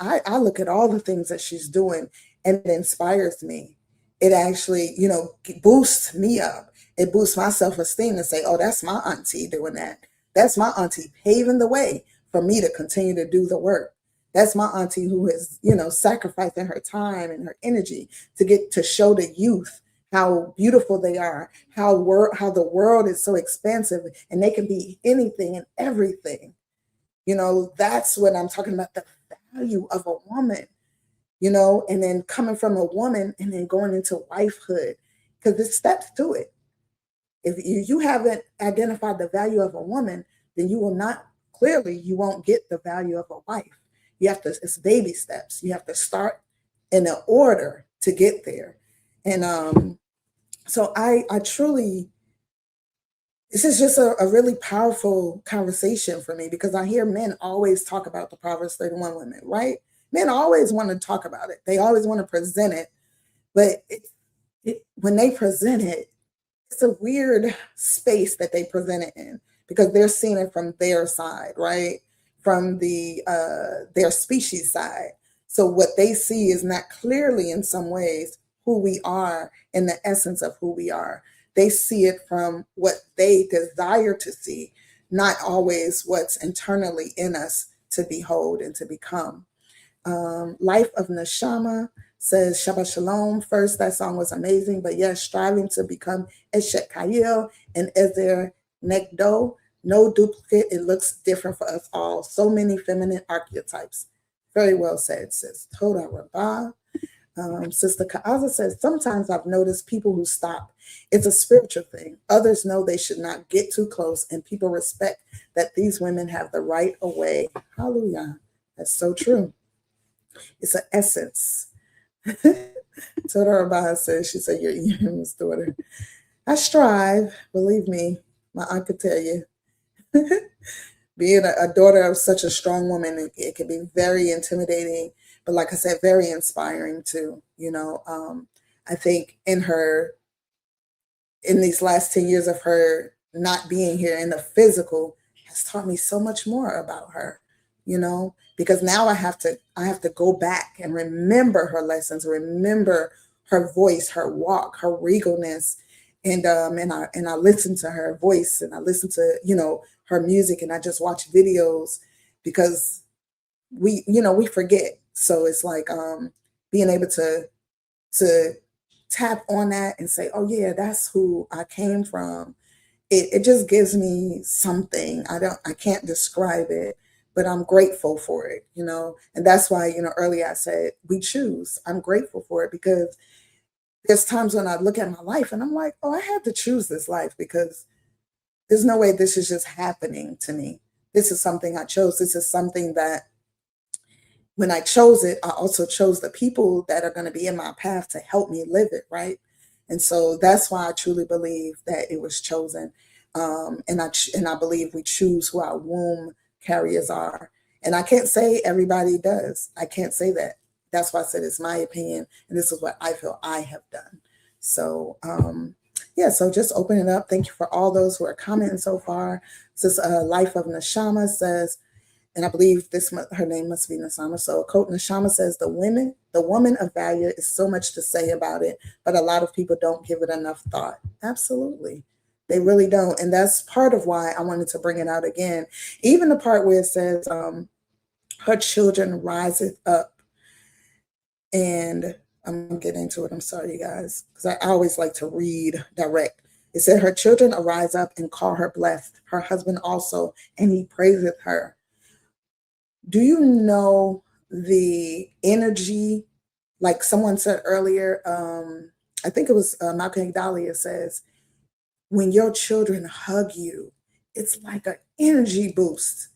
Speaker 5: I look at all the things that she's doing, and it inspires me. It actually, you know, boosts me up. It boosts my self-esteem to say, oh, that's my auntie doing that. That's my auntie paving the way for me to continue to do the work. That's my auntie who is, you know, sacrificing her time and her energy to get to show the youth how beautiful they are, how the world is so expansive and they can be anything and everything. You know, that's what I'm talking about, the value of a woman, you know, and then coming from a woman and then going into wifehood, because there's steps to it. If you haven't identified the value of a woman, then you won't get the value of a wife. It's baby steps. You have to start in an order to get there. And so I truly this is just a really powerful conversation for me because I hear men always talk about the Proverbs 31 women, right? Men always want to talk about it. They always want to present it. But when they present it, it's a weird space that they present it in because they're seeing it from their side, right? From their species side. So what they see is not clearly in some ways who we are and the essence of who we are. They see it from what they desire to see, not always what's internally in us to behold and to become. Life of Neshama says Shabbat Shalom. First, that song was amazing, but yes, striving to become Eshet Kayil and Ezer Nekdo. No duplicate. It looks different for us all. So many feminine archetypes. Very well said, sis. Toda Rabbah. Sister Kaaza says, sometimes I've noticed people who stop. It's a spiritual thing. Others know they should not get too close, and people respect that these women have the right of way. Hallelujah. That's so true. It's an essence. Toda Rabbah says, she said, you're Yem's daughter. I strive, believe me, my aunt could tell you. Being a daughter of such a strong woman, it can be very intimidating, but like I said, very inspiring too. You know, I think in these last 10 years of her not being here in the physical has taught me so much more about her, you know, because now I have to go back and remember her lessons, remember her voice, her walk, her regalness. And I listen to her voice and I listen to, you know, her music, and I just watch videos because we forget. So it's like being able to tap on that and say, oh yeah, that's who I came from. It just gives me something. I can't describe it, but I'm grateful for it, you know. And that's why, you know, earlier I said we choose. I'm grateful for it because there's times when I look at my life and I'm like, oh, I had to choose this life because there's no way this is just happening to me. This is something I chose. This is something that when I chose it, I also chose the people that are going to be in my path to help me live it, right? And so that's why I truly believe that it was chosen. And I believe we choose who our womb carriers are. And I can't say everybody does. I can't say that. That's why I said it's my opinion, and this is what I feel I have done. So, yeah, so just open it up. Thank you for all those who are commenting so far. This Life of Neshama says, and I believe her name must be Neshama. So quote Neshama says, the woman of value is so much to say about it, but a lot of people don't give it enough thought. Absolutely. They really don't. And that's part of why I wanted to bring it out again. Even the part where it says, her children riseth up. And I'm gonna get into it. I'm sorry, you guys, because I always like to read direct. It said, her children arise up and call her blessed, her husband also, and he praiseth her. Do you know the energy? Like someone said earlier, I think it was Malcolm Dahlia says, when your children hug you, it's like an energy boost.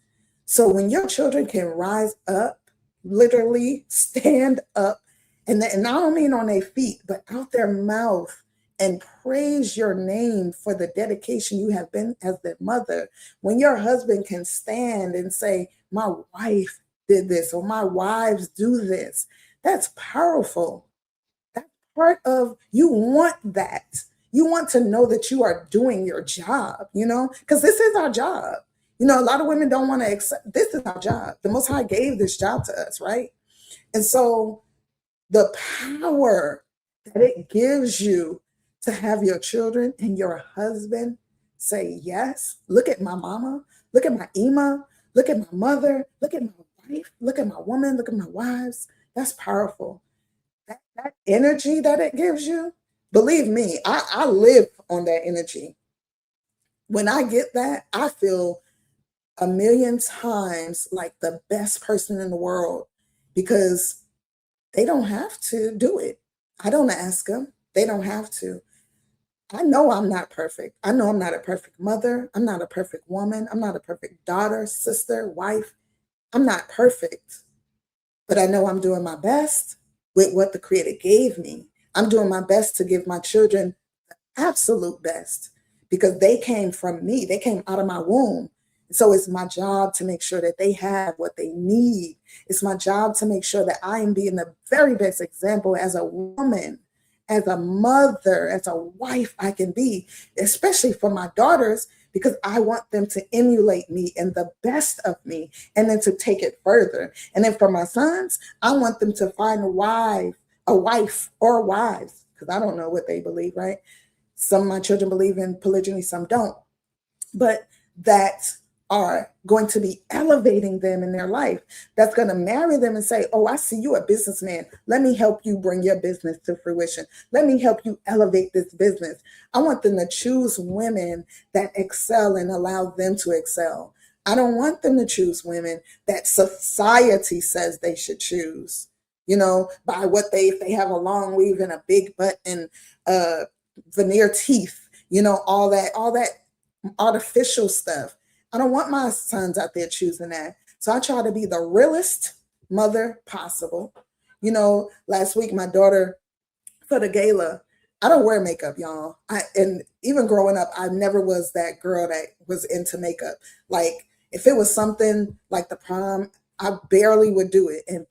Speaker 5: So when your children can rise up, literally stand up, and I don't mean on their feet, but out their mouth and praise your name for the dedication you have been as their mother. When your husband can stand and say, my wife did this, or my wives do this, that's powerful. That's part of, you want that. You want to know that you are doing your job, you know, because this is our job. You know, a lot of women don't want to accept, this is our job. The Most High gave this job to us, right? And so the power that it gives you to have your children and your husband say yes. Look at my mama, look at my Ima, look at my mother, look at my wife, look at my woman, look at my wives. That's powerful. That energy that it gives you, believe me, I live on that energy. When I get that, I feel a million times like the best person in the world because they don't have to do it. I don't ask them. They don't have to. I know I'm not perfect. I know I'm not a perfect mother. I'm not a perfect woman. I'm not a perfect daughter, sister, wife. I'm not perfect. But I know I'm doing my best with what the Creator gave me. I'm doing my best to give my children the absolute best because they came from me. They came out of my womb. So it's my job to make sure that they have what they need. It's my job to make sure that I am being the very best example as a woman, as a mother, as a wife I can be, especially for my daughters, because I want them to emulate me and the best of me, and then to take it further. And then for my sons, I want them to find a wife or wives, because I don't know what they believe, right? Some of my children believe in polygyny, some don't, but that are going to be elevating them in their life, that's going to marry them and say, oh, I see you a businessman. Let me help you bring your business to fruition. Let me help you elevate this business. I want them to choose women that excel and allow them to excel. I don't want them to choose women that society says they should choose, by what if they have a long weave and a big butt and veneer teeth, all that artificial stuff. I don't want my sons out there choosing that. So I try to be the realest mother possible. Last week, my daughter, for the gala, I don't wear makeup, y'all. And even growing up, I never was that girl that was into makeup. Like, if it was something like the prom, I barely would do it. And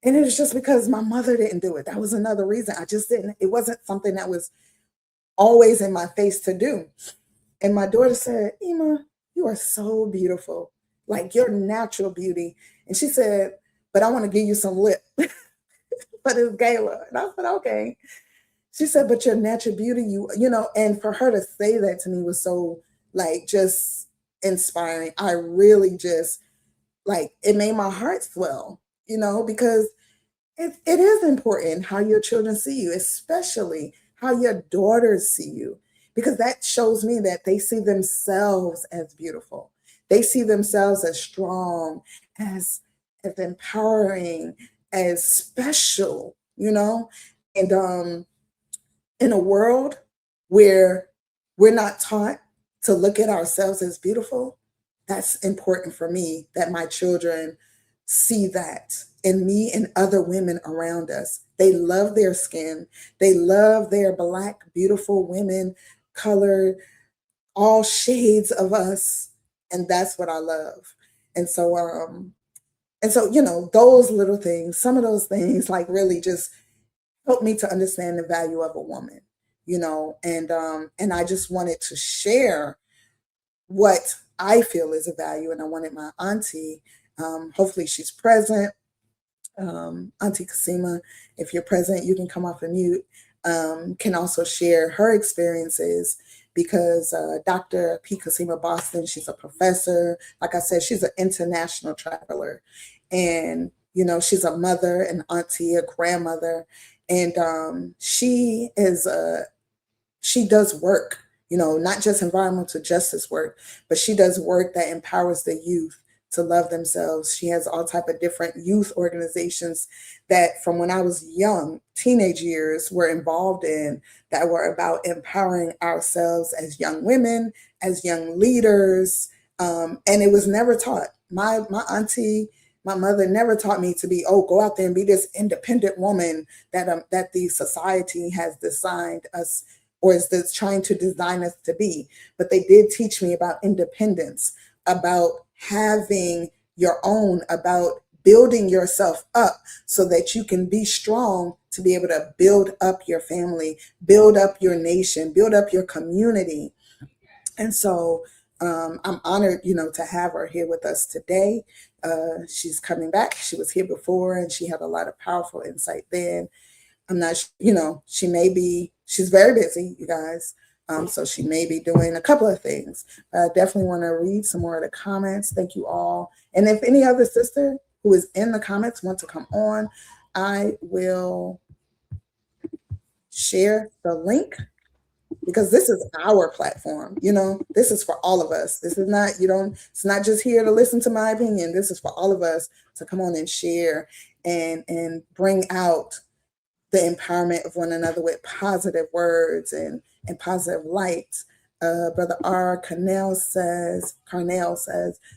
Speaker 5: it was just because my mother didn't do it. That was another reason. I just didn't. It wasn't something that was always in my face to do. And my daughter said, Ema, you are so beautiful, like your natural beauty. And she said, but I want to give you some lip for this gala. And I said, okay. She said, but your natural beauty, and for her to say that to me was so just inspiring. I really just it made my heart swell, because it is important how your children see you, especially how your daughters see you. Because that shows me that they see themselves as beautiful. They see themselves as strong, as empowering, as special, And in a world where we're not taught to look at ourselves as beautiful, that's important for me, that my children see that in me and other women around us. They love their skin. They love their Black, beautiful women, colored, all shades of us. And that's what I love. And so, those little things, some of those things really just help me to understand the value of a woman, and I just wanted to share what I feel is a value. And I wanted my auntie, hopefully she's present. Auntie Kasima, if you're present, you can come off of mute. Can also share her experiences, because Dr. P. Kasima Boston, she's a professor. Like I said, she's an international traveler. And, she's a mother, an auntie, a grandmother. And she does work, not just environmental justice work, but she does work that empowers the youth to love themselves. She has all type of different youth organizations that from when I was young, teenage years, were involved in, that were about empowering ourselves as young women, as young leaders. And it was never taught. My auntie, my mother never taught me to be, go out there and be this independent woman that the society has designed us, or is trying to design us to be. But they did teach me about independence, about having your own, about building yourself up so that you can be strong to be able to build up your family, build up your nation, build up your community. And so I'm honored, to have her here with us today. She's coming back. She was here before and she had a lot of powerful insight then. I'm not, she's very busy, you guys. So she may be doing a couple of things. I definitely want to read some more of the comments. Thank you all. And if any other sister who is in the comments want to come on, I will share the link, because this is our platform. This is for all of us. This is not, it's not just here to listen to my opinion. This is for all of us to come on and share and bring out the empowerment of one another with positive words and positive light. Brother R. Carnell says,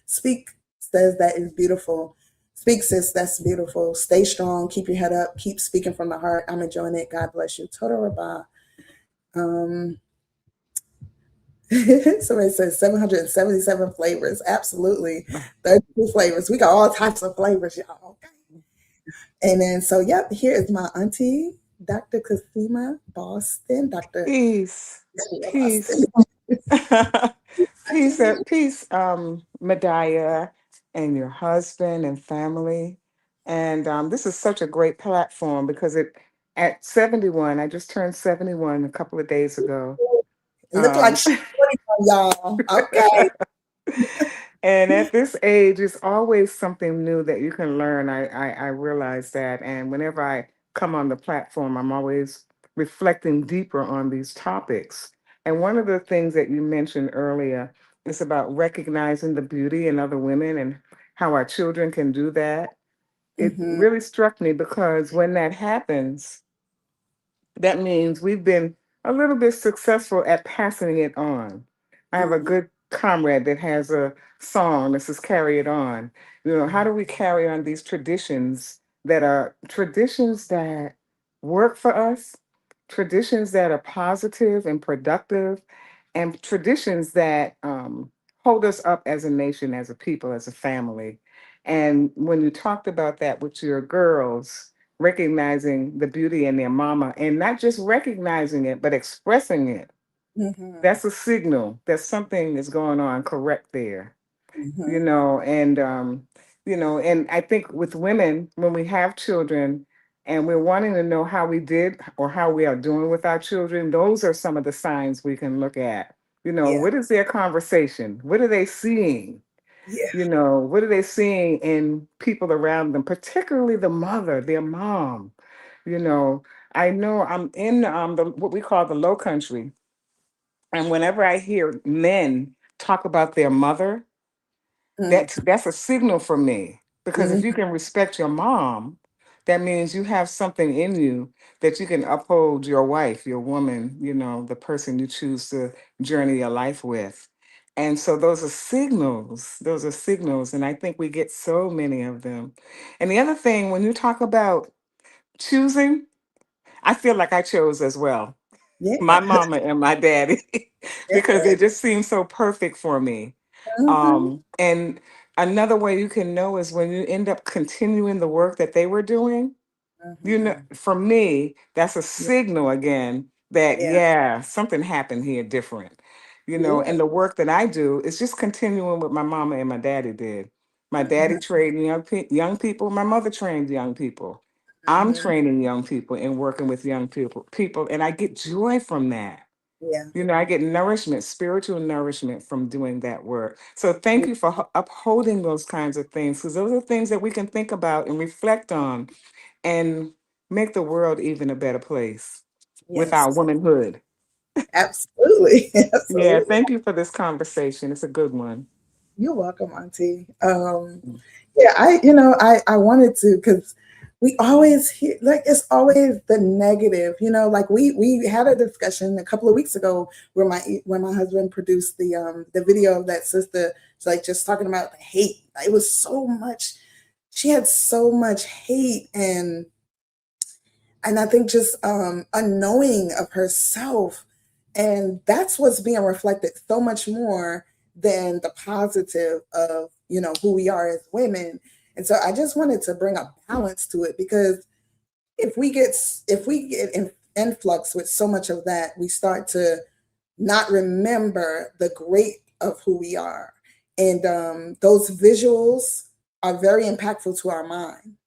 Speaker 5: speak, says that is beautiful. Speak, sis, that's beautiful. Stay strong, keep your head up, keep speaking from the heart. I'm enjoying it. God bless you. Total Rabah. Somebody says 777 flavors. Absolutely. 32 flavors. We got all types of flavors, y'all. Okay. And then, so, yep, here is my auntie, Dr. Kasima Boston. Dr.
Speaker 8: Peace.
Speaker 5: Boston.
Speaker 8: Peace. Peace, Medaya and your husband and family. And this is such a great platform because at 71, I just turned 71 a couple of days ago.
Speaker 5: It looked like she's 41, y'all. Okay.
Speaker 8: And at this age, it's always something new that you can learn. I realize that. And whenever I come on the platform, I'm always reflecting deeper on these topics. And one of the things that you mentioned earlier is about recognizing the beauty in other women and how our children can do that. It
Speaker 5: Mm-hmm.
Speaker 8: really struck me because when that happens, that means we've been a little bit successful at passing it on. I have a
Speaker 5: Mm-hmm.
Speaker 8: good comrade that has a song that says carry it on. You know, how do we carry on these traditions that are traditions that work for us, traditions that are positive and productive, and traditions that hold us up as a nation, as a people, as a family. And when you talked about that with your girls, recognizing the beauty in their mama and not just recognizing it, but expressing it.
Speaker 5: Mm-hmm.
Speaker 8: That's a signal that something is going on correct there,
Speaker 5: Mm-hmm.
Speaker 8: and I think with women, when we have children and we're wanting to know how we did or how we are doing with our children, those are some of the signs we can look at.
Speaker 5: Yeah.
Speaker 8: What is their conversation? What are they seeing?
Speaker 5: Yeah.
Speaker 8: What are they seeing in people around them, particularly the mother, their mom? You know, I know I'm in what we call the Low Country, and whenever I hear men talk about their mother,
Speaker 5: Mm-hmm.
Speaker 8: that's a signal for me because if you can respect your mom, that means you have something in you that you can uphold your wife, your woman, the person you choose to journey your life with. And so those are signals. Those are signals. And I think we get so many of them. And the other thing, when you talk about choosing, I feel like I chose as well.
Speaker 5: Yeah.
Speaker 8: My mama and my daddy, because
Speaker 5: Yeah.
Speaker 8: they just seem so perfect for me.
Speaker 5: Mm-hmm.
Speaker 8: And another way you can know is when you end up continuing the work that they were doing,
Speaker 5: Mm-hmm.
Speaker 8: for me, that's a signal again that,
Speaker 5: Yeah.
Speaker 8: yeah, something happened here different.
Speaker 5: Yeah.
Speaker 8: And the work that I do is just continuing what my mama and my daddy did. My
Speaker 5: Mm-hmm.
Speaker 8: daddy trained young people, my mother trained young people. I'm
Speaker 5: Mm-hmm.
Speaker 8: training young people and working with young people, and I get joy from that.
Speaker 5: Yeah.
Speaker 8: I get nourishment, spiritual nourishment from doing that work. So thank you for upholding those kinds of things, because those are things that we can think about and reflect on and make the world even a better place with our
Speaker 5: Yes.
Speaker 8: womanhood.
Speaker 5: Absolutely.
Speaker 8: Yeah,
Speaker 5: Absolutely.
Speaker 8: thank you for this conversation. It's a good one.
Speaker 5: You're welcome, Auntie. Yeah, I wanted to, because we always hear, like, it's always the negative, like we had a discussion a couple of weeks ago where my husband produced the video of that sister. It's like just talking about the hate. It was so much. She had so much hate, and I think just unknowing of herself, and that's what's being reflected so much more than the positive of who we are as women. And so I just wanted to bring a balance to it, because if we get influx with so much of that, we start to not remember the great of who we are, and those visuals are very impactful to our mind.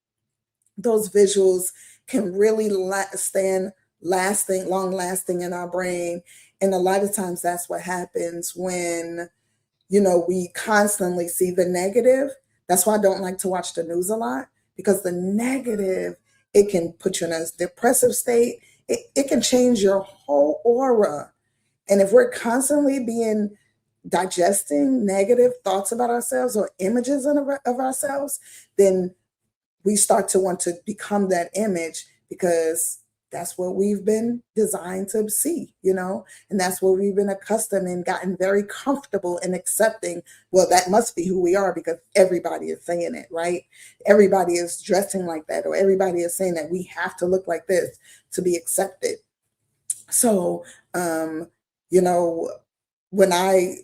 Speaker 5: Those visuals can really stand lasting, long lasting in our brain. And a lot of times that's what happens when, we constantly see the negative. That's why I don't like to watch the news a lot, because the negative, it can put you in a depressive state. It can change your whole aura. And if we're constantly digesting negative thoughts about ourselves or images of ourselves, then we start to want to become that image, because that's what we've been designed to see, and that's what we've been accustomed and gotten very comfortable in accepting. Well, that must be who we are, because everybody is saying it, right? Everybody is dressing like that, or everybody is saying that we have to look like this to be accepted. So, you know, when I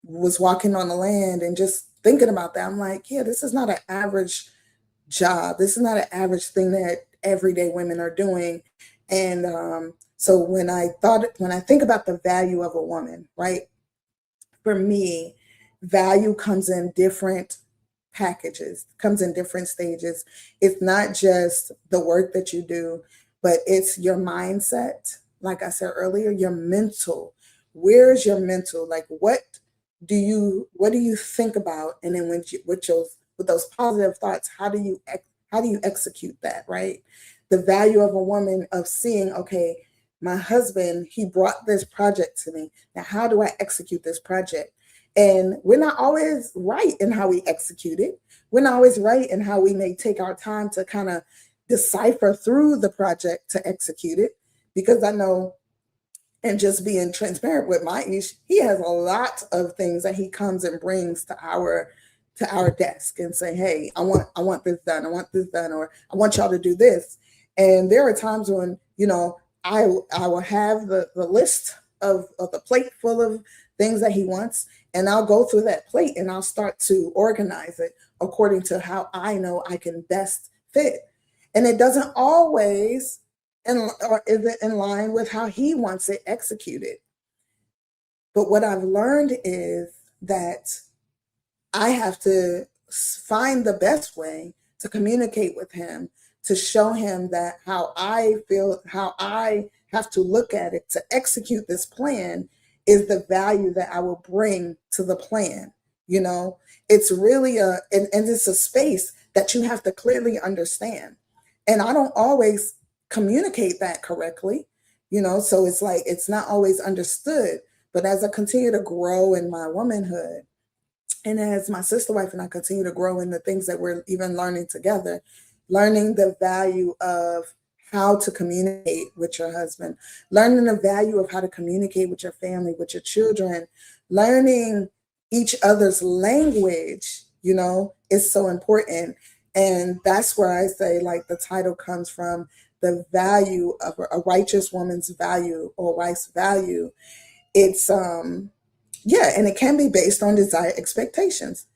Speaker 5: was walking on the land and just thinking about that, I'm like, yeah, this is not an average job. This is not an average thing that everyday women are doing. And so when I think about the value of a woman, right? For me, value comes in different packages, comes in different stages. It's not just the work that you do, but it's your mindset. Like I said earlier, your mental. Where's your mental? Like what do you think about? And then with those positive thoughts, how do you execute that, right? The value of a woman of seeing, okay, my husband, he brought this project to me. Now, how do I execute this project? And we're not always right in how we execute it. We're not always right in how we may take our time to kind of decipher through the project to execute it. Because I know, and just being transparent with Maish, he has a lot of things that he comes and brings to our desk and say, hey, I want this done, or I want y'all to do this. And there are times when, I will have the list of the plate full of things that he wants, and I'll go through that plate and I'll start to organize it according to how I know I can best fit. And it doesn't always is it in line with how he wants it executed. But what I've learned is that I have to find the best way to communicate with him, to show him that how I feel, how I have to look at it to execute this plan is the value that I will bring to the plan. It's really and it's a space that you have to clearly understand. And I don't always communicate that correctly, so it's like, it's not always understood. But as I continue to grow in my womanhood, and as my sister wife and I continue to grow in the things that we're even learning together, learning the value of how to communicate with your husband, learning the value of how to communicate with your family, with your children, learning each other's language, is so important. And that's where I say, like, the title comes from the value of a righteous woman's value, or wife's value. It's, and it can be based on desired expectations.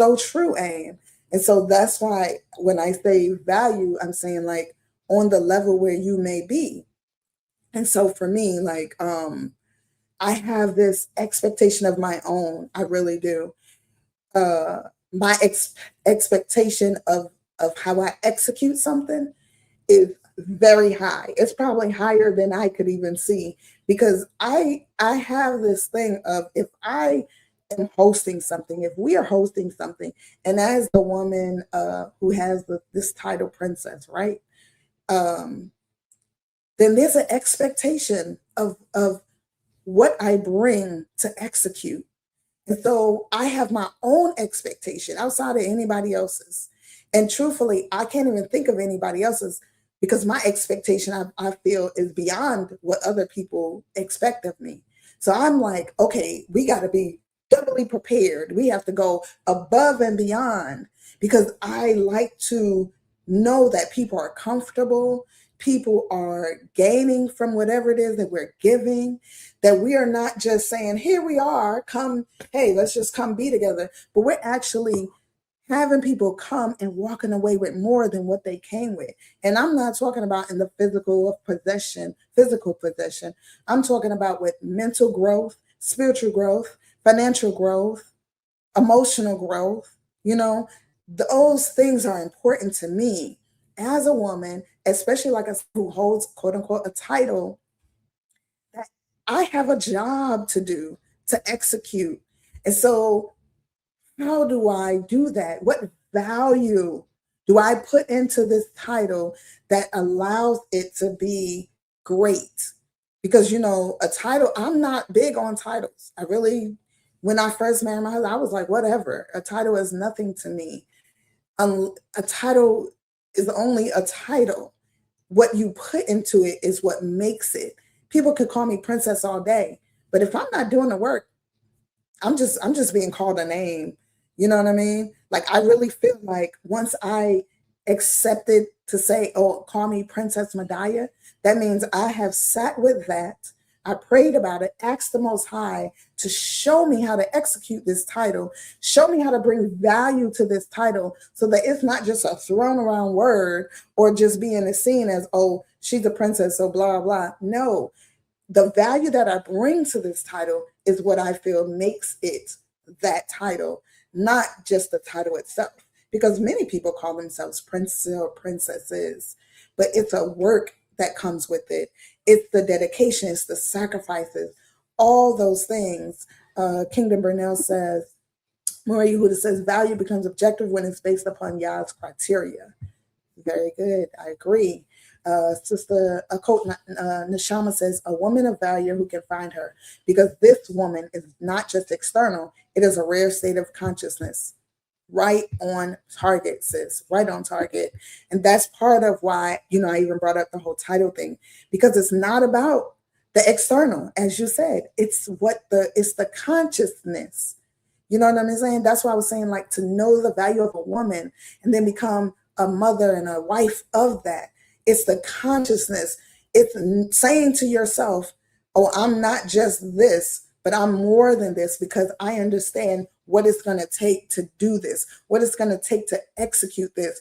Speaker 5: So true, Aim. And so that's why when I say value, I'm saying like on the level where you may be. And so for me, like, I have this expectation of my own. I really do. My expectation of how I execute something is very high. It's probably higher than I could even see, because I have this thing of, if I am hosting something, if we are hosting something, and as the woman who has this title, princess, right? Then there's an expectation of what I bring to execute. And so I have my own expectation outside of anybody else's. And truthfully, I can't even think of anybody else's, because my expectation, I feel, is beyond what other people expect of me. So I'm like, okay, we got to be doubly prepared. We have to go above and beyond, because I like to know that people are comfortable, people are gaining from whatever it is that we're giving, that we are not just saying, here we are, come, hey, let's just come be together, but we're actually having people come and walking away with more than what they came with. And I'm not talking about in the physical possession. I'm talking about with mental growth, spiritual growth, financial growth, emotional growth. Those things are important to me as a woman, especially like us who holds, quote unquote, a title, that I have a job to do, to execute. And so how do I do that? What value do I put into this title that allows it to be great? Because, a title, I'm not big on titles. When I first married my husband, I was like, whatever. A title is nothing to me. A title is only a title. What you put into it is what makes it. People could call me princess all day, but if I'm not doing the work, I'm just being called a name. You know what I mean? Like, I really feel like once I accepted to say, oh, call me Princess Medaya, that means I have sat with that. I prayed about it, asked the Most High to show me how to execute this title, show me how to bring value to this title so that it's not just a thrown around word or just being seen as, oh, she's a princess, so blah, blah. No, the value that I bring to this title is what I feel makes it that title, not just the title itself. Because many people call themselves princes or princesses, but it's a work that comes with it. It's the dedication, it's the sacrifices, all those things. Kingdom Burnell says, Maria Yehuda says, value becomes objective when it's based upon Yah's criteria. Very good, I agree. Sister Akot Neshama says, a woman of value who can find her, because this woman is not just external, it is a rare state of consciousness. Right on target, sis, right on target. And that's part of why, I even brought up the whole title thing, because it's not about the external, as you said. It's the consciousness. You know what I'm saying? That's why I was saying, like, to know the value of a woman and then become a mother and a wife of that. It's the consciousness. It's saying to yourself, oh, I'm not just this, but I'm more than this, because I understand what it's going to take to do this, what it's going to take to execute this.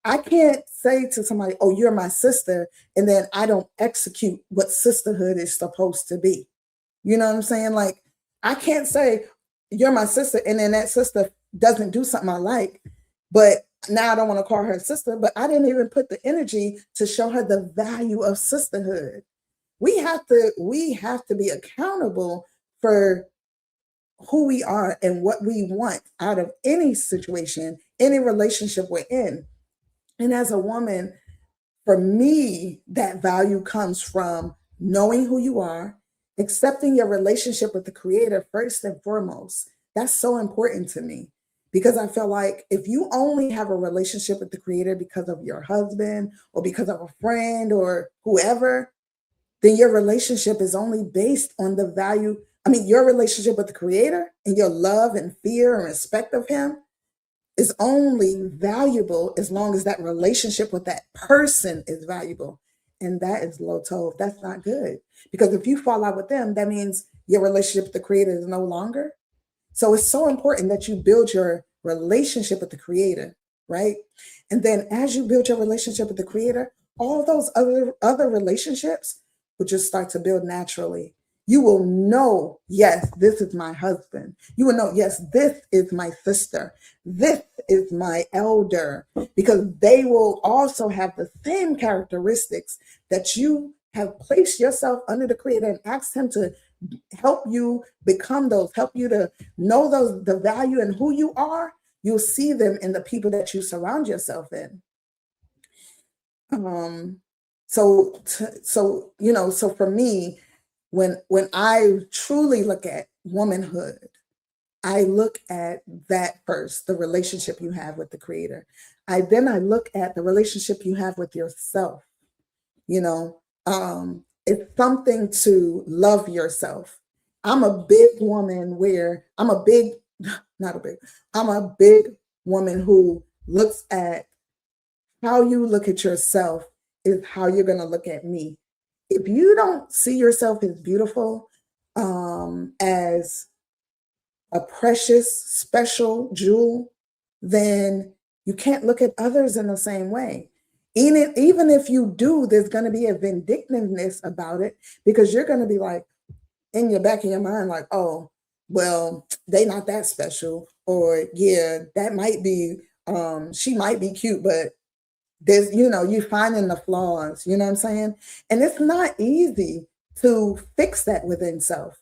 Speaker 5: I can't say to somebody, oh, you're my sister, and then I don't execute what sisterhood is supposed to be. You know what I'm saying? Like, I can't say, you're my sister, and then that sister doesn't do something I like, but now I don't want to call her sister, but I didn't even put the energy to show her the value of sisterhood. We have to be accountable for who we are and what we want out of any situation, any relationship we're in. And as a woman, for me, that value comes from knowing who you are, accepting your relationship with the Creator first and foremost. That's so important to me, because I feel like if you only have a relationship with the Creator because of your husband or because of a friend or whoever, then your relationship is only based on the value. Your relationship with the Creator and your love and fear and respect of Him is only valuable as long as that relationship with that person is valuable. And that is low tov. That's not good. Because if you fall out with them, that means your relationship with the Creator is no longer. So it's so important that you build your relationship with the Creator, right? And then as you build your relationship with the Creator, all those other relationships will just start to build naturally. You will know, yes, this is my husband. You will know, yes, this is my sister. This is my elder, because they will also have the same characteristics that you have placed yourself under the Creator and asked Him to help you become those, help you to know those, the value and who you are. You'll see them in the people that you surround yourself in. So for me, when I truly look at womanhood, I look at that first, the relationship you have with the Creator. I look at the relationship you have with yourself. It's something to love yourself. I'm a big woman I'm a big woman who looks at how you look at yourself is how you're going to look at me. If you don't see yourself as beautiful, as a precious, special jewel, then you can't look at others in the same way. Even if you do, there's going to be a vindictiveness about it, because you're going to be like, in your back of your mind, like, oh, well, they not that special, or yeah, that might be, she might be cute, but there's, you finding the flaws, you know what I'm saying? And it's not easy to fix that within self,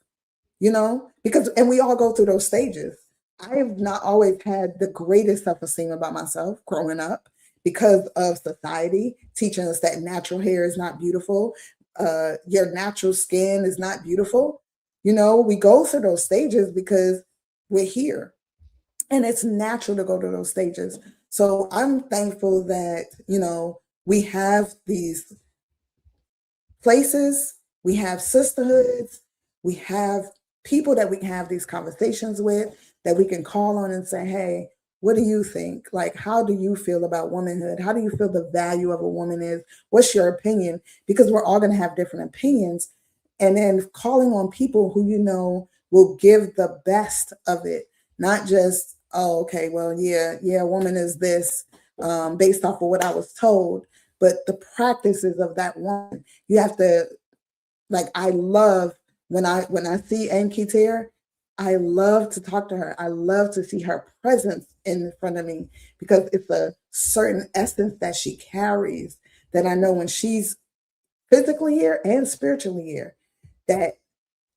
Speaker 5: because we all go through those stages. I have not always had the greatest self-esteem about myself growing up because of society teaching us that natural hair is not beautiful. Your natural skin is not beautiful. We go through those stages because we're here, and it's natural to go to those stages. So I'm thankful that, we have these places, we have sisterhoods, we have people that we can have these conversations with, that we can call on and say, hey, what do you think? Like, how do you feel about womanhood? How do you feel the value of a woman is? What's your opinion? Because we're all going to have different opinions. and then calling on people who will give the best of it, not just, oh, okay, well, yeah, a woman is this, based off of what I was told, but the practices of that woman. You have to, like, I love when I see Anketer, I love to talk to her. I love to see her presence in front of me, because it's a certain essence that she carries that I know when she's physically here and spiritually here, that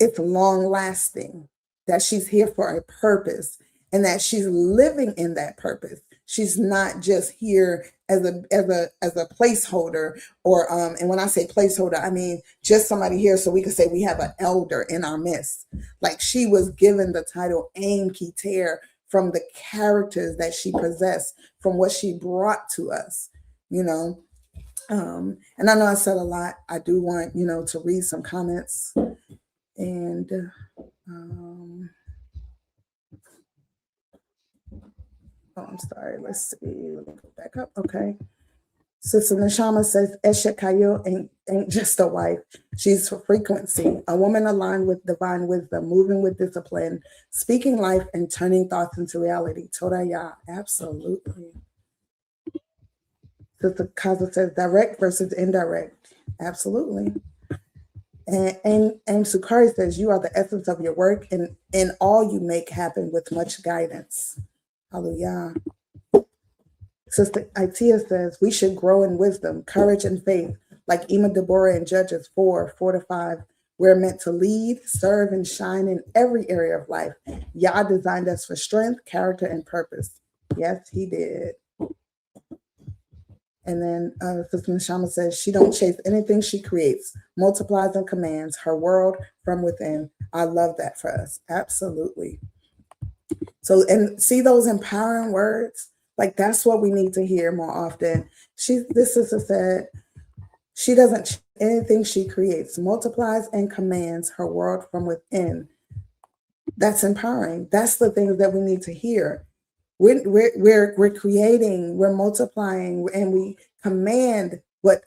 Speaker 5: it's long lasting, that she's here for a purpose, and that she's living in that purpose. She's not just here as a placeholder, or and when I say placeholder, I mean just somebody here so we can say we have an elder in our midst. Like, she was given the title Aim Keter from the characters that she possessed, from what she brought to us, and I know I said a lot. I do want, to read some comments. And I'm sorry. Let's see. Let me go back up. Okay. Sister Neshama says, Eshet Kayo ain't just a wife. She's for frequency, a woman aligned with divine wisdom, moving with discipline, speaking life, and turning thoughts into reality. Torah, absolutely. Sister Kaza says, direct versus indirect. Absolutely. And Sukari says, you are the essence of your work, and all you make happen with much guidance. Hallelujah. Sister Itia says, we should grow in wisdom, courage, and faith, like Ema Deborah in Judges 4:4-5. We're meant to lead, serve, and shine in every area of life. Yah designed us for strength, character, and purpose. Yes, he did. And then Sister Neshama says, she don't chase anything she creates, multiplies and commands her world from within. I love that for us. Absolutely. So, and see those empowering words? Like, that's what we need to hear more often. This sister said, she doesn't chase anything she creates, multiplies and commands her world from within. That's empowering. That's the things that we need to hear. We're creating, we're multiplying, and we command what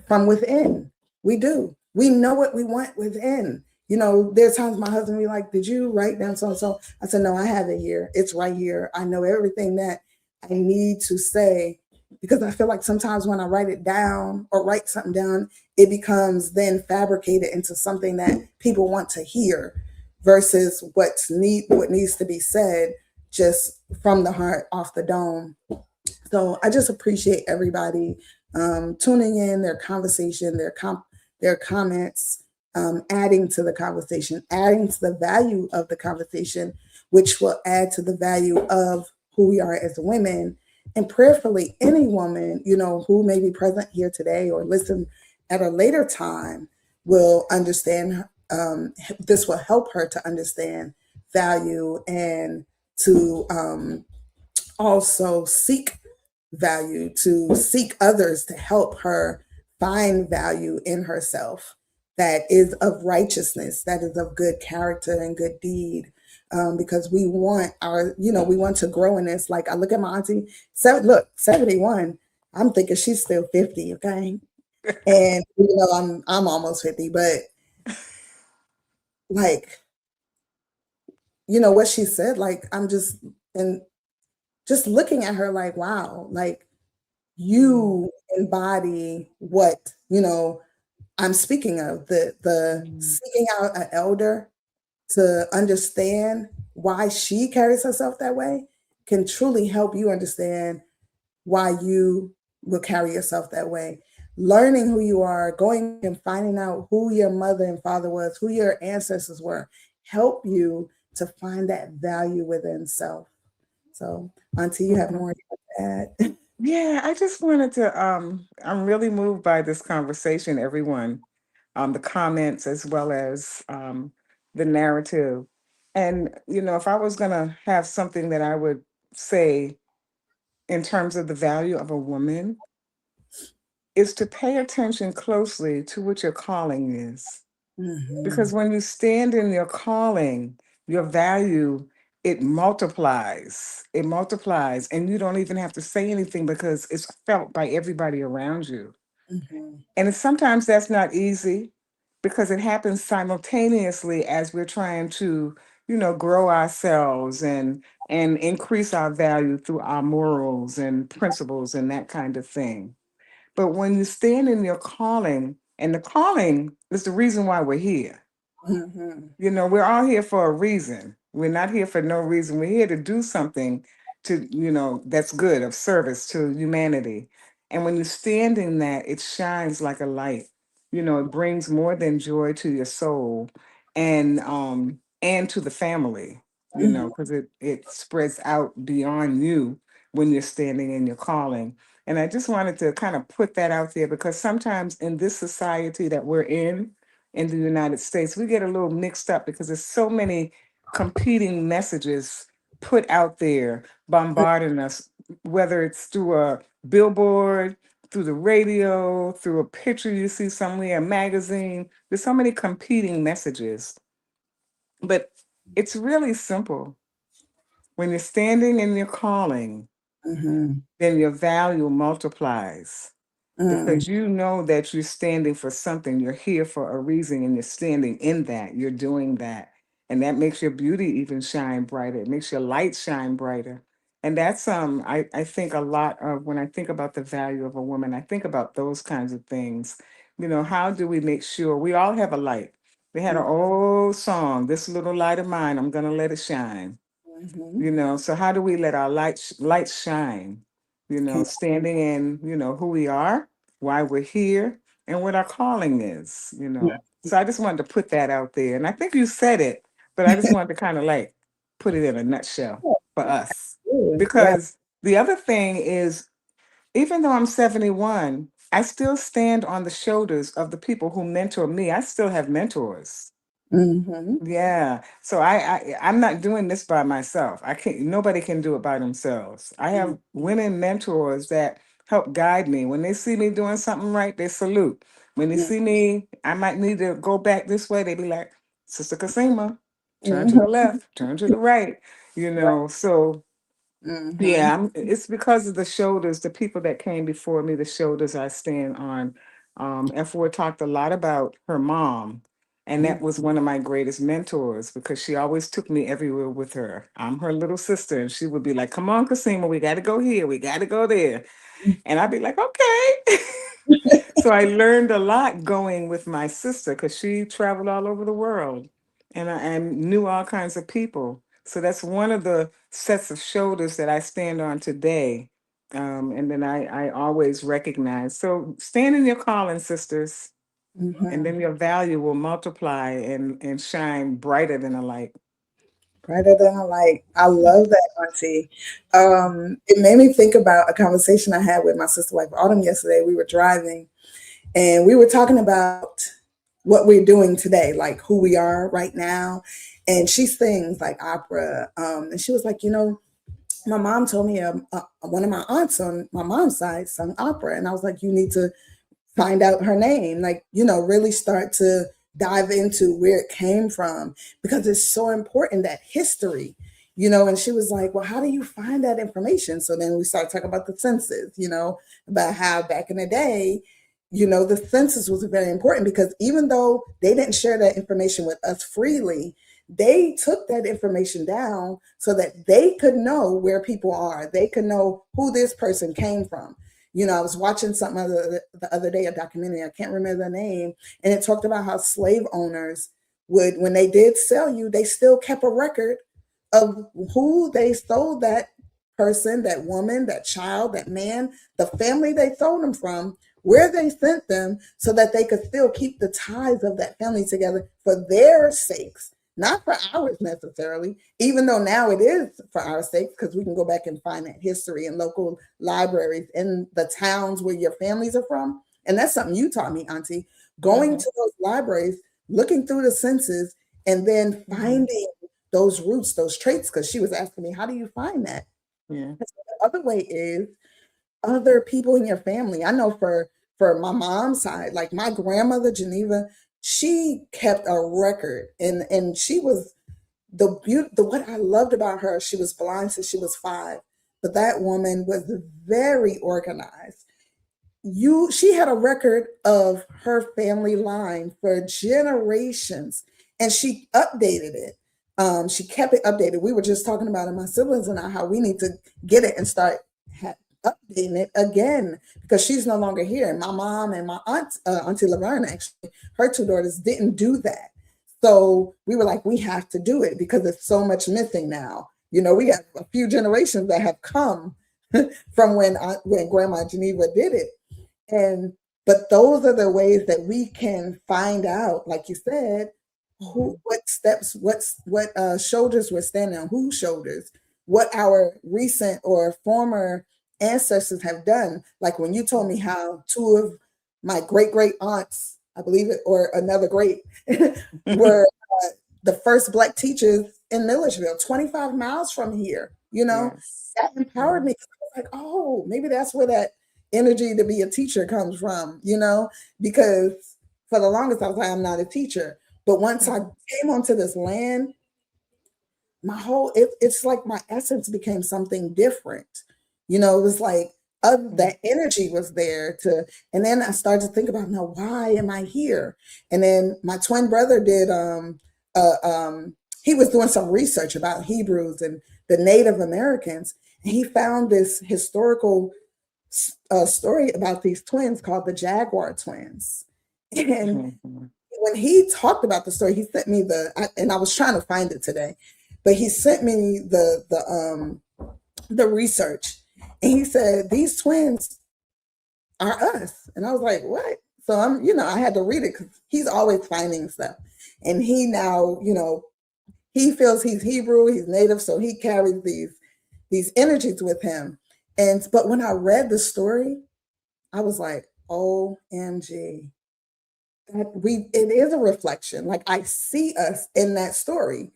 Speaker 5: from within. We do. We know what we want within. There's times my husband be like, did you write down so-and-so? I said, no, I have it here. It's right here. I know everything that I need to say, because I feel like sometimes when I write it down or write something down, it becomes then fabricated into something that people want to hear versus what needs to be said just from the heart, off the dome. So I just appreciate everybody tuning in, their conversation, their comments, adding to the conversation, adding to the value of the conversation, which will add to the value of who we are as women. And prayerfully, any woman, who may be present here today or listen at a later time will understand, this will help her to understand value and to also seek value, to seek others to help her find value in herself that is of righteousness, that is of good character and good deed. Because we want we want to grow in this. Like, I look at my auntie, 71. I'm thinking she's still 50, okay? And I'm almost 50, but like, what she said, like, I'm just looking at her like, wow, like, you embody what I'm speaking of, the seeking out an elder to understand why she carries herself that way can truly help you understand why you will carry yourself that way. Learning who you are, going and finding out who your mother and father was, who your ancestors were, help you to find that value within self. So, Auntie, you have more to add?
Speaker 8: Yeah, I just wanted to, I'm really moved by this conversation, everyone, the comments as well as the narrative. And, if I was going to have something that I would say in terms of the value of a woman, is to pay attention closely to what your calling is.
Speaker 5: Mhm.
Speaker 8: Because when you stand in your calling, your value, it multiplies, and you don't even have to say anything because it's felt by everybody around you.
Speaker 5: Mhm.
Speaker 8: And sometimes that's not easy, because it happens simultaneously as we're trying to, grow ourselves and increase our value through our morals and principles and that kind of thing. But when you stand in your calling, and the calling is the reason why we're here. We're all here for a reason. We're not here for no reason. We're here to do something that's good, of service to humanity. And when you stand in that, it shines like a light. It brings more than joy to your soul and to the family, because it spreads out beyond you when you're standing in your calling. And I just wanted to kind of put that out there, because sometimes in this society that we're in the United States, we get a little mixed up because there's so many competing messages put out there bombarding us, whether it's through a billboard, through the radio, through a picture you see somewhere, a magazine. There's so many competing messages. But it's really simple. When you're standing in your calling, then your value multiplies. Because you know that you're standing for something. You're here for a reason, and you're standing in that. You're doing that. And that makes your beauty even shine brighter. It makes your light shine brighter. And that's I think a lot of, when I think about the value of a woman, I think about those kinds of things. How do we make sure we all have a light? We had an old song, "This Little Light of Mine, I'm gonna let it shine." So how do we let our light shine? Standing in, who we are, why we're here, and what our calling is. So I just wanted to put that out there. And I think you said it, but I just wanted to kind of like put it in a nutshell for us. Because the other thing is, even though I'm 71, I still stand on the shoulders of the people who mentor me. I still have mentors. Yeah. So I'm not doing this by myself. I can't, nobody can do it by themselves. I have women mentors that help guide me. When they see me doing something right, they salute. When they see me, I might need to go back this way, they be like, "Sister Kasima, turn to the left, turn to the right." So yeah, it's because of the shoulders, the people that came before me, the shoulders I stand on. F4 talked a lot about her mom, and that was one of my greatest mentors, because she always took me everywhere with her. I'm her little sister, and she would be like, "Come on, Kasima, we got to go here, we got to go there." And I'd be like, "Okay." So I learned a lot going with my sister, because she traveled all over the world, and I knew all kinds of people. So that's one of the sets of shoulders that I stand on today. And then I always recognize. So stand in your calling, sisters, and then your value will multiply and shine brighter than a light.
Speaker 5: Brighter than a light. I love that, Auntie. It made me think about a conversation I had with my sister wife Autumn yesterday. We were driving and we were talking about what we're doing today, like who we are right now. And she sings like opera. And she was like, my mom told me one of my aunts on my mom's side sung opera. And I was like, you need to find out her name, like, really start to dive into where it came from, because it's so important, that history, and she was like, well, how do you find that information? So then we started talking about the census, about how back in the day, the census was very important, because even though they didn't share that information with us freely, they took that information down so that they could know where people are. They could know who this person came from. I was watching something the other day, a documentary, I can't remember the name, and it talked about how slave owners would, when they did sell you, they still kept a record of who they sold that person, that woman, that child, that man, the family they sold them from, where they sent them, so that they could still keep the ties of that family together for their sakes. Not for ours necessarily, even though now it is for our sake, because we can go back and find that history in local libraries in the towns where your families are from. And that's something you taught me, Auntie, going to those libraries, looking through the census, and then finding those roots, those traits, because she was asking me, how do you find that?
Speaker 8: Yeah.
Speaker 5: So the other way is other people in your family. I know for my mom's side, like my grandmother, Geneva, she kept a record, and she was what I loved about her. She was blind since she was 5, but that woman was very organized. she had a record of her family line for generations, and she updated it. She kept it updated. We were just talking about it, my siblings and I, how we need to get it and start updating it again, because she's no longer here. And my mom and my aunt, Auntie Laverne, actually, her two daughters didn't do that. So we were like, we have to do it because there's so much missing now. You know, we have a few generations that have come from when Grandma Geneva did it. But those are the ways that we can find out, like you said, what steps, what shoulders we're standing on, whose shoulders, what our recent or former ancestors have done. Like when you told me how two of my great aunts, I believe it, or another great, were the first Black teachers in Milledgeville, 25 miles from here. You know, that empowered me. I was like, oh, maybe that's where that energy to be a teacher comes from, you know, because for the longest I was like, I'm not a teacher. But once I came onto this land, my whole, it's like my essence became something different. You know, it was like that energy was there and then I started to think about, now, why am I here? And then my twin brother did, he was doing some research about Hebrews and the Native Americans. And he found this historical story about these twins called the Jaguar twins. And when he talked about the story, he sent me and I was trying to find it today, but he sent me the research, and he said, these twins are us. And I was like, what? So I had to read it because he's always finding stuff. And he now, he feels he's Hebrew, he's Native, so he carries these energies with him. But when I read the story, I was like, OMG. It is a reflection. Like, I see us in that story.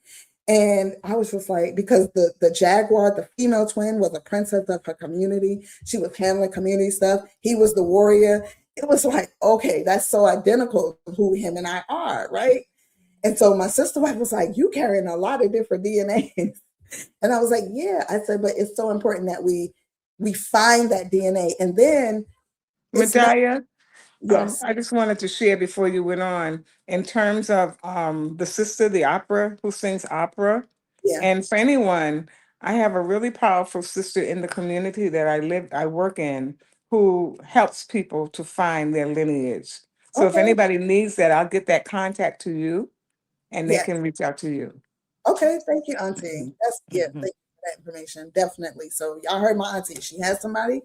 Speaker 5: And I was just like, because the Jaguar, the female twin, was a princess of her community. She was handling community stuff. He was the warrior. It was like, okay, that's so identical to who him and I are, right? And so my sister wife was like, you carrying a lot of different DNAs. And I was like, yeah. I said, but it's so important that we find that DNA. And then
Speaker 8: Medaya,
Speaker 5: yes.
Speaker 8: I just wanted to share before you went on, in terms of the sister, the opera, who sings opera.
Speaker 5: Yeah.
Speaker 8: And for anyone, I have a really powerful sister in the community that I work in, who helps people to find their lineage. So if anybody needs that, I'll get that contact to you and they can reach out to you.
Speaker 5: Okay, thank you, Auntie. That's thank you for that information. Definitely. So y'all heard my auntie. She has somebody,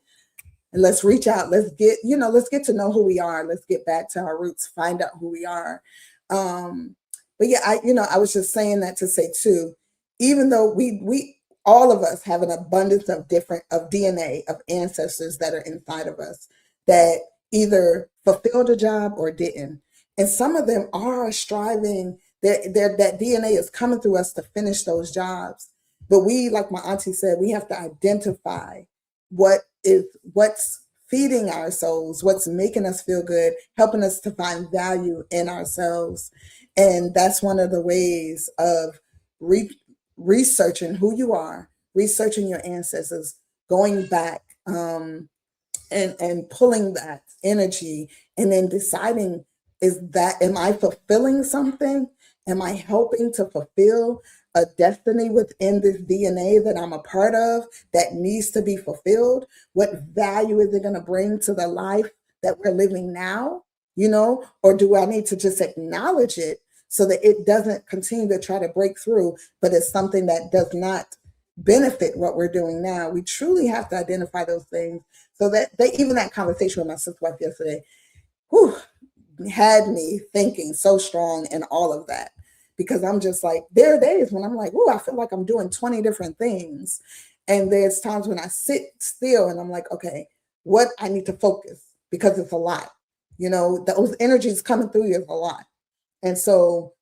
Speaker 5: and let's reach out. Let's get to know who we are. Let's get back to our roots, find out who we are. But yeah, I was just saying that to say too, even though we all of us have an abundance of DNA, of ancestors that are inside of us that either fulfilled a job or didn't. And some of them are striving, that DNA is coming through us to finish those jobs. But we, like my auntie said, we have to identify what's feeding our souls, what's making us feel good, helping us to find value in ourselves. And that's one of the ways of researching who you are, researching your ancestors, going back and pulling that energy, and then deciding, am I fulfilling something? Am I helping to fulfill a destiny within this DNA that I'm a part of that needs to be fulfilled? What value is it going to bring to the life that we're living now? Or do I need to just acknowledge it so that it doesn't continue to try to break through, but it's something that does not benefit what we're doing now? We truly have to identify those things, so that even that conversation with my sister wife yesterday, had me thinking so strong in all of that. Because I'm just like, there are days when I'm like, I feel like I'm doing 20 different things. And there's times when I sit still and I'm like, okay, what I need to focus, because it's a lot. Those energies coming through you is a lot. And so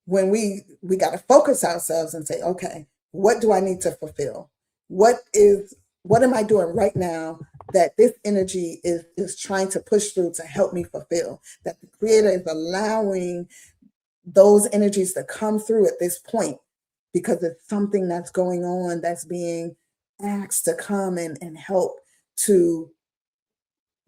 Speaker 5: when we got to focus ourselves and say, okay, what do I need to fulfill? What am I doing right now that this energy is trying to push through to help me fulfill? That the Creator is allowing those energies to come through at this point, because it's something that's going on, that's being asked to come and help to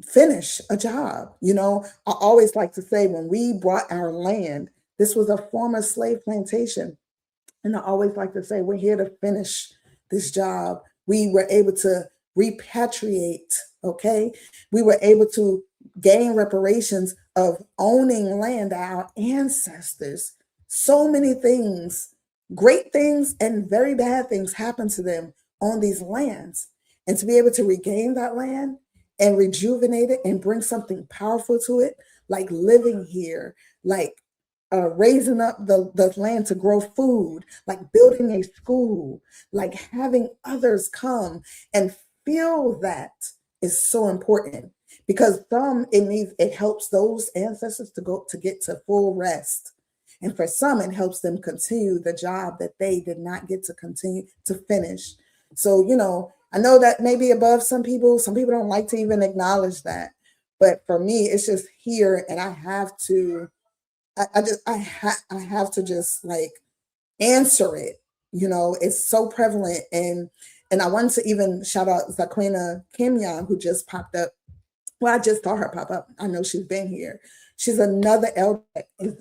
Speaker 5: finish a job. You know, I always like to say when we bought our land, this was a former slave plantation. And I always like to say, we're here to finish this job. We were able to repatriate, okay? We were able to gain reparations of owning land, our ancestors. So many things, great things and very bad things happened to them on these lands. And to be able to regain that land and rejuvenate it and bring something powerful to it, like living here, like raising up the land to grow food, like building a school, like having others come and feel that is so important, because some it helps those ancestors to get to full rest, and for some it helps them continue the job that they did not get to continue to finish. So I know that may be above some people. Some people don't like to even acknowledge that, but for me it's just here, and I have to. I have to just like answer it. It's so prevalent, and I wanted to even shout out Zaquina Kimya, who just popped up. Well, I just saw her pop up. I know she's been here. She's another elder.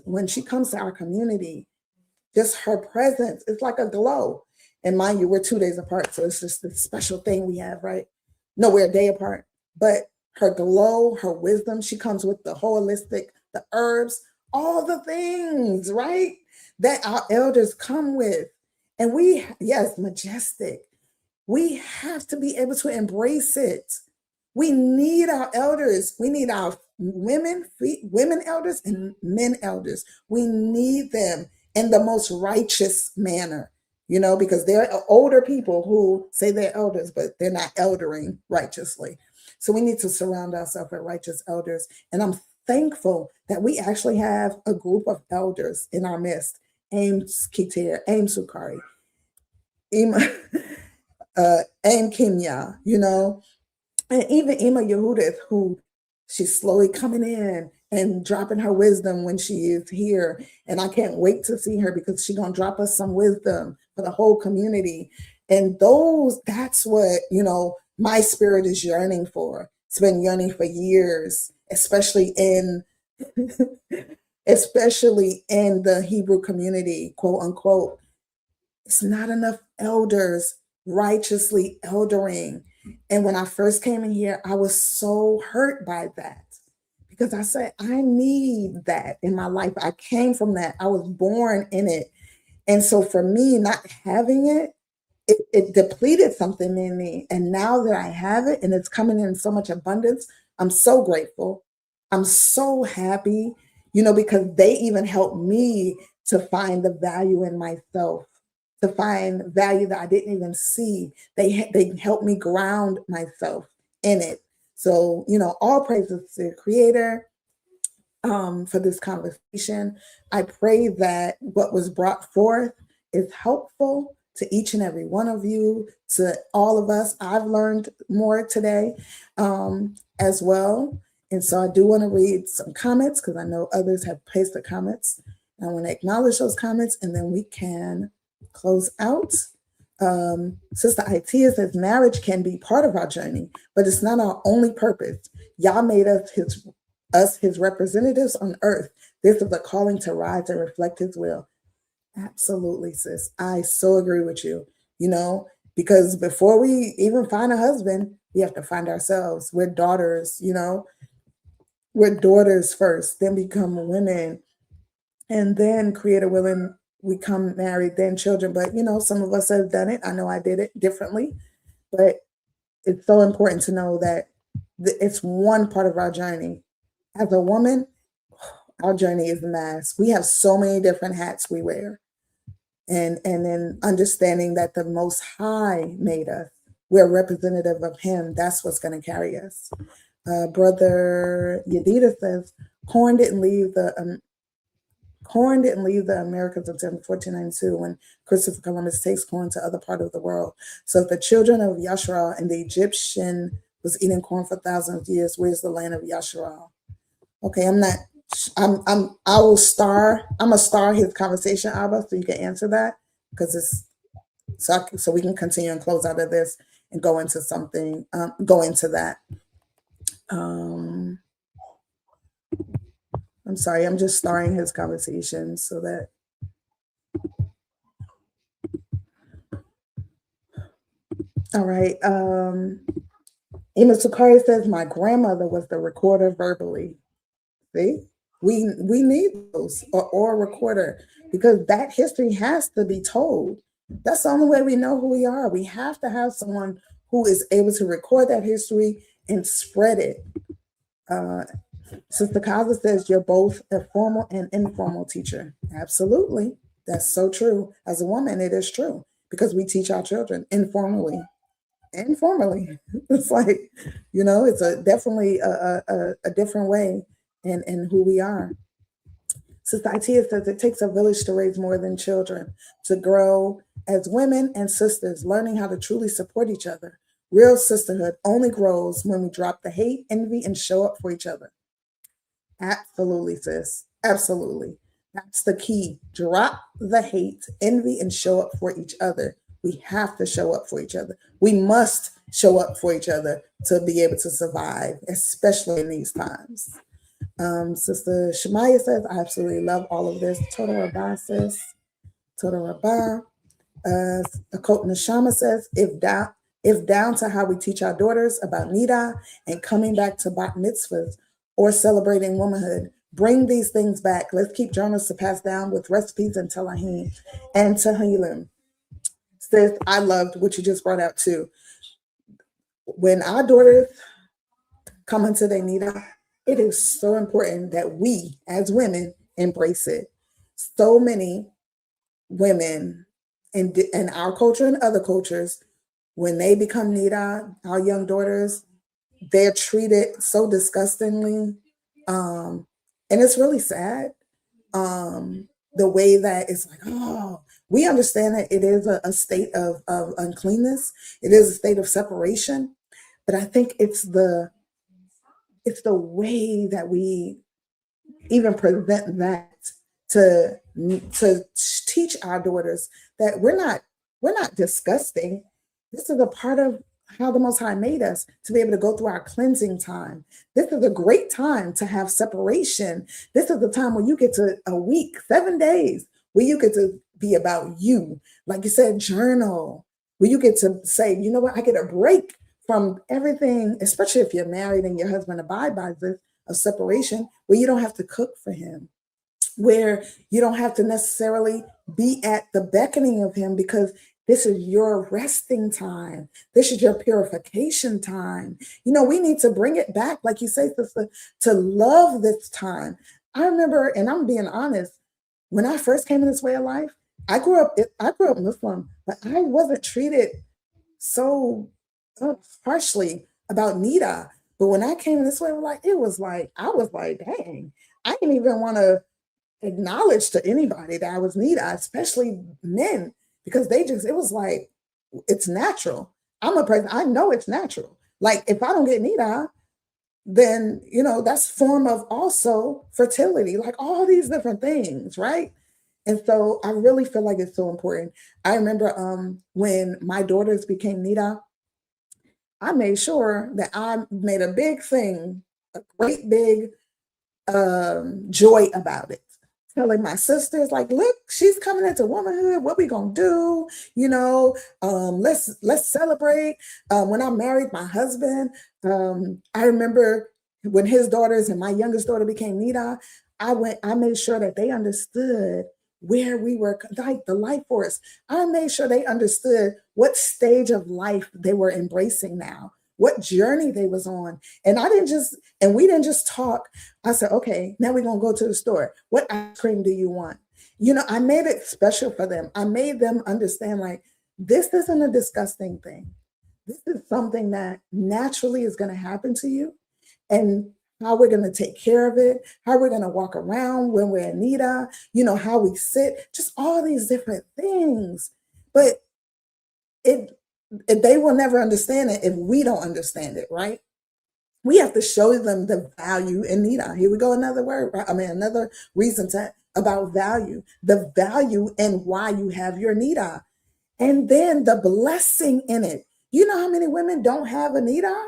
Speaker 5: When she comes to our community, just her presence, it's like a glow. And mind you, we're 2 days apart, so it's just this special thing we have, right? No, we're a day apart. But her glow, her wisdom, she comes with the holistic, the herbs, all the things, right, that our elders come with. And majestic. We have to be able to embrace it. We need our elders. We need our women elders and men elders. We need them in the most righteous manner, because there are older people who say they're elders, but they're not eldering righteously. So we need to surround ourselves with righteous elders. And I'm thankful that we actually have a group of elders in our midst. Aim Kitir, Aim Sukari, Aim Kimya, and even Ima Yehudith, who she's slowly coming in and dropping her wisdom when she is here. And I can't wait to see her, because she's going to drop us some wisdom for the whole community. And that's what, my spirit is yearning for. It's been yearning for years, especially in the Hebrew community, quote unquote. It's not enough elders righteously eldering. And when I first came in here, I was so hurt by that, because I said, I need that in my life. I came from that. I was born in it. And so for me, not having it, it depleted something in me. And now that I have it and it's coming in so much abundance, I'm so grateful. I'm so happy, because they even helped me to find the value in myself, to find value that I didn't even see. They helped me ground myself in it. So, all praises to the Creator for this conversation. I pray that what was brought forth is helpful to each and every one of you, to all of us. I've learned more today as well. And so I do want to read some comments, because I know others have pasted comments. I want to acknowledge those comments, and then we can close out. Sister Itia says, marriage can be part of our journey, but it's not our only purpose. Yah made us his representatives on earth. This is a calling to rise and reflect his will. Absolutely, sis. I so agree with you, because before we even find a husband, we have to find ourselves. We're daughters, we're daughters first, then become women, and then create a will, and we come married, then children. But, some of us have done it. I know I did it differently, but it's so important to know that it's one part of our journey. As a woman, our journey is vast. We have so many different hats we wear. And then understanding that the Most High made us, we're representative of him. That's what's going to carry us. Brother Yedida says, corn didn't leave the Americas until 1492, when Christopher Columbus takes corn to other part of the world. So if the children of Yasharal and the Egyptian was eating corn for thousands of years, where's the land of Yasharal? Okay, I'm a star his conversation, Abba, so you can answer that, because it's so we can continue and close out of this and go into something, go into that. Um, I'm sorry, I'm just starting his conversation so that. All right. Emma Sakari says, my grandmother was the recorder verbally. See, we need those or a recorder because that history has to be told. That's the only way we know who we are. We have to have someone who is able to record that history and spread it. Sister Kaza says you're both a formal and informal teacher. Absolutely. That's so true. As a woman, it is true because we teach our children informally. It's like, it's definitely a different way in who we are. Sister Itia says it takes a village to raise more than children, to grow as women and sisters, learning how to truly support each other. Real sisterhood only grows when we drop the hate, envy, and show up for each other. Absolutely, sis. Absolutely. That's the key. Drop the hate, envy, and show up for each other. We have to show up for each other. We must show up for each other to be able to survive, especially in these times. Sister Shemaya says, I absolutely love all of this. Total Rabah says, Total Rabah. Akot Neshama says, if down to how we teach our daughters about Nida and coming back to bat mitzvahs or celebrating womanhood, bring these things back. Let's keep journals to pass down with recipes and Telahim and Tehillim. Sis, I loved what you just brought out too. When our daughters come into their Nida, it is so important that we as women embrace it. So many women in our culture and other cultures, when they become Nida, our young daughters, they're treated so disgustingly. And it's really sad. The way that it's like, oh, we understand that it is a state of uncleanness. It is a state of separation. But I think it's the way that we even present that to teach our daughters that we're not disgusting. This is a part of how the Most High made us to be able to go through our cleansing time. This is a great time to have separation. This is the time where you get to a week, 7 days, where you get to be about you. Like you said, journal, where you get to say, you know what, I get a break from everything, especially if you're married and your husband abides by this, of separation, where you don't have to cook for him, where you don't have to necessarily be at the beckoning of him because this is your resting time. This is your purification time. We need to bring it back, like you say, sister, to love this time. I remember, and I'm being honest, when I first came in this way of life, I grew up Muslim, but I wasn't treated so harshly about Nida. But when I came in this way of life, I was like, dang, I didn't even want to acknowledge to anybody that I was Nida, especially men. Because it was like, it's natural. I'm a person, I know it's natural. Like if I don't get Nida, then, that's form of also fertility, like all these different things, right? And so I really feel like it's so important. I remember when my daughters became Nida, I made sure that I made a big thing, a great big joy about it. Telling my sisters, like, look, she's coming into womanhood. What we gonna do? Let's celebrate. When I married my husband, I remember when his daughters and my youngest daughter became Nida, I made sure that they understood where we were, like the life force. I made sure they understood what stage of life they were embracing now, what journey they was on. And we didn't just talk. I said, okay, now we're going to go to the store. What ice cream do you want? I made it special for them. I made them understand, like, this isn't a disgusting thing. This is something that naturally is going to happen to you. And how we're going to take care of it, how we're going to walk around when we're in Nida, how we sit, just all these different things. But they will never understand it if we don't understand it, right? We have to show them the value in Nida. Here we go, another word, right? Another reason about value, the value and why you have your Nida. And then the blessing in it. You know how many women don't have a Nida?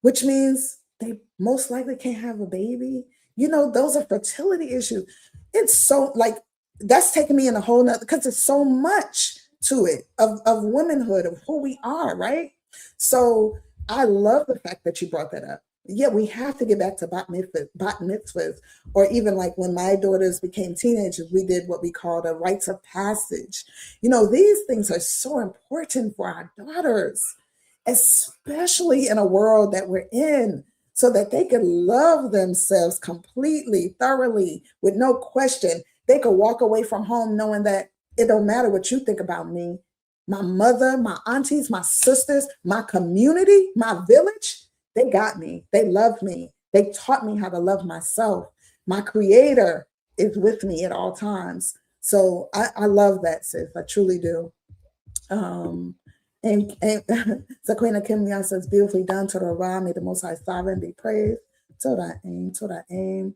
Speaker 5: which means they most likely can't have a baby. You know, those are fertility issues. It's so like that's taking me in a whole nother because there's so much to it of womanhood, of who we are, right? So I love the fact that you brought that up. Yeah, we have to get back to bat mitzvahs, or even like when my daughters became teenagers, we did what we called a rites of passage. You know, these things are so important for our daughters, especially in a world that we're in, so that they could love themselves completely, thoroughly, with no question. They could walk away from home knowing that it don't matter what you think about me. My mother, my aunties, my sisters, my community, my village, they got me. They love me. They taught me how to love myself. My creator is with me at all times. So I love that, sis. I truly do. And Zaquina Kim Young says, beautifully done. To the Ra, may the Most High Sovereign be praised. To that aim, to that aim.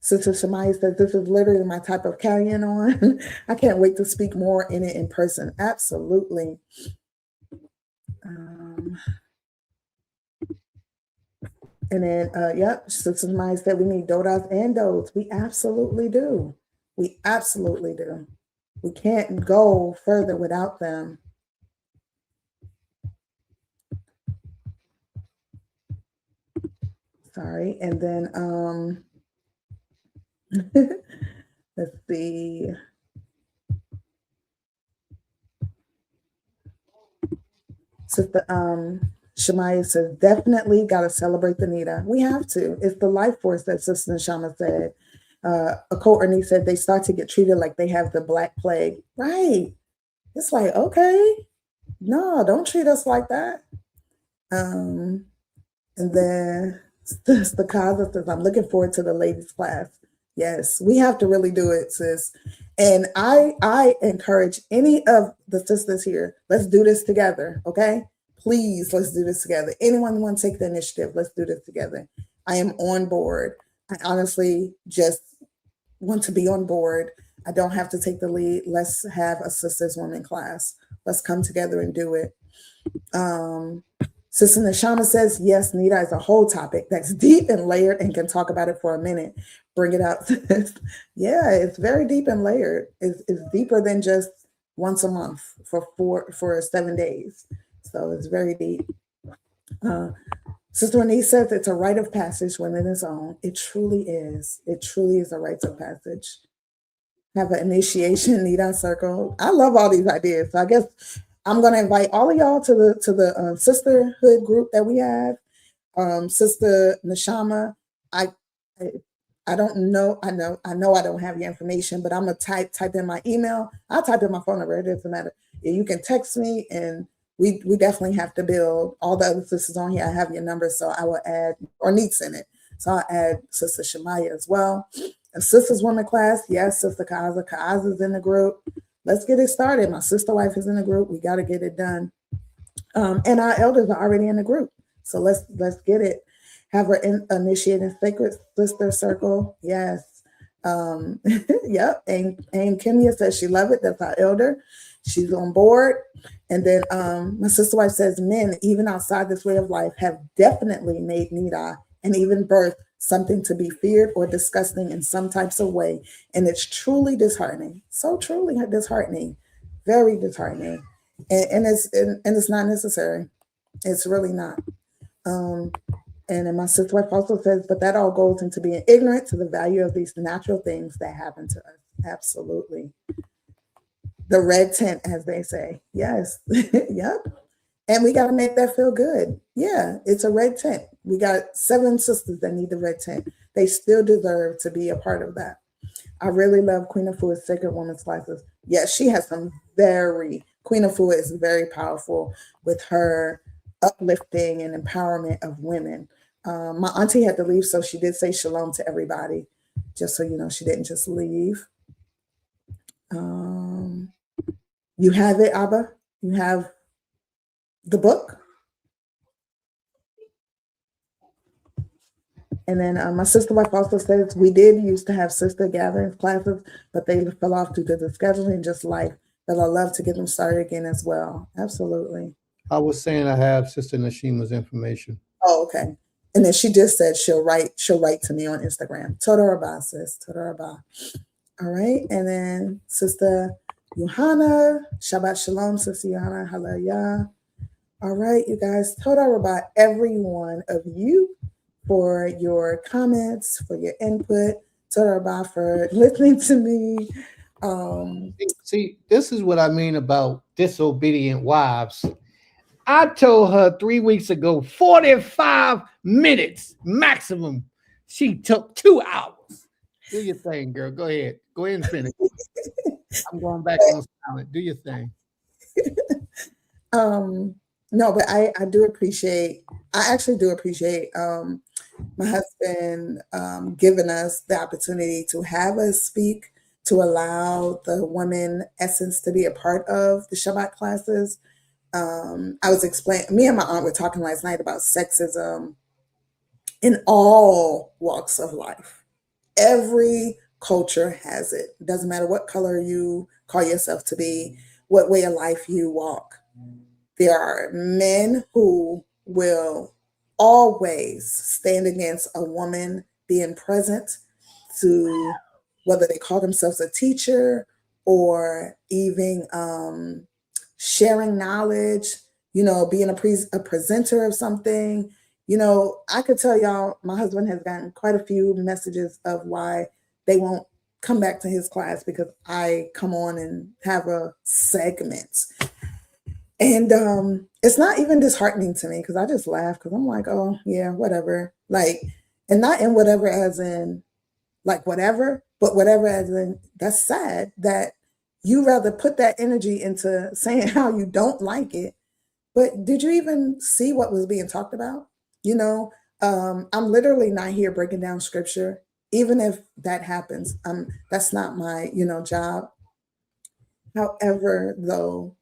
Speaker 5: Sister Shemai says, this is literally my type of carrying on. I can't wait to speak more in it in person. Absolutely. And then, yep, Sister Shemai said we need dodas and dodes. We absolutely do. We absolutely do. We can't go further without them. Sorry. And then, let's see. Sister Shemaya says, definitely got to celebrate the Nita. We have to. It's the life force that Sister Neshama said. A co-earning said they start to get treated like they have the Black Plague. Right. It's like, okay, no, don't treat us like that. And then the Kaza says, I'm looking forward to the ladies class. Yes, we have to really do it, sis. And I encourage any of the sisters here, let's do this together, okay? Please, let's do this together. Anyone want to take the initiative, let's do this together. I am on board. I honestly just want to be on board. I don't have to take the lead. Let's have a sisters women class. Let's come together and do it. Sister Neshama says, yes, Nita is a whole topic that's deep and layered and can talk about it for a minute. Bring it out. Yeah, it's very deep and layered. It's deeper than just once a month for 7 days. So it's very deep. Sister Renee says it's a rite of passage when in its own. It truly is. It truly is a rite of passage. Have an initiation, Nita circle. I love all these ideas. So I guess I'm going to invite all of y'all to the sisterhood group that we have. Sister Neshama, I don't know. I know I don't have your information, but I'm going to type in my email. I'll type in my phone number. It doesn't matter. You can text me, and we definitely have to build. All the other sisters on here, I have your number, so I will add, or Neat's in it. So I'll add Sister Shemaya as well. A Sisters Women class, yes, Sister Kaaza's in the group. Let's get it started. My sister wife is in the group. We got to get it done. And our elders are already in the group. So let's get it. Have her initiating Sacred Sister Circle. Yes. Yep. And Kimia says she love it. That's our elder. She's on board. And then my sister wife says men, even outside this way of life, have definitely made Nida and even birth something to be feared or disgusting in some types of way. And it's truly disheartening. So truly disheartening. Very disheartening. And it's not necessary. It's really not. And then my sister wife also says, but that all goes into being ignorant to the value of these natural things that happen to us. Absolutely. The red tent, as they say. Yes. Yep. And we got to make that feel good. Yeah, it's a red tent. We got 7 sisters that need the red tent. They still deserve to be a part of that. I really love Queen Afua's Sacred Woman Slices. Yes, she has some Queen Afua is very powerful with her uplifting and empowerment of women. My auntie had to leave, so she did say shalom to everybody, just so you know, she didn't just leave. You have it, Abba? You have the book? And then my sister wife also says we did used to have sister gatherings classes, but they fell off due to the scheduling, just life. but I love to get them started again as well. Absolutely.
Speaker 4: I was saying I have Sister Nashima's information.
Speaker 5: Oh, okay. And then she just said she'll write to me on Instagram. Toda Rabah, sis. Toda Rabah. All right. And then Sister Johanna. Shabbat Shalom, Sister Johanna. Hallelujah. All right, you guys. Toda Rabah, every one of you, for your comments, for your input. Toda Rabah for listening to me.
Speaker 4: See, this is what I mean about disobedient wives. I told her 3 weeks ago, 45 minutes maximum. She took 2 hours. Do your thing, girl. Go ahead. Go ahead and finish. I'm going back on silent. Do your thing.
Speaker 5: No, but I actually do appreciate my husband giving us the opportunity to have us speak, to allow the woman essence to be a part of the Shabbat classes. I was explaining, me and my aunt were talking last night about sexism in all walks of life. Every culture has it. It doesn't matter what color you call yourself to be, what way of life you walk. There are men who will always stand against a woman being present, to whether they call themselves a teacher or even sharing knowledge, being a presenter of something. I could tell y'all, my husband has gotten quite a few messages of why they won't come back to his class because I come on and have a segment. And it's not even disheartening to me because I just laugh because I'm like, oh, yeah, whatever. Like, and not in whatever as in like whatever, but whatever as in that's sad that you rather put that energy into saying how you don't like it. But did you even see what was being talked about? I'm literally not here breaking down scripture, even if that happens. That's not my, job. However, though,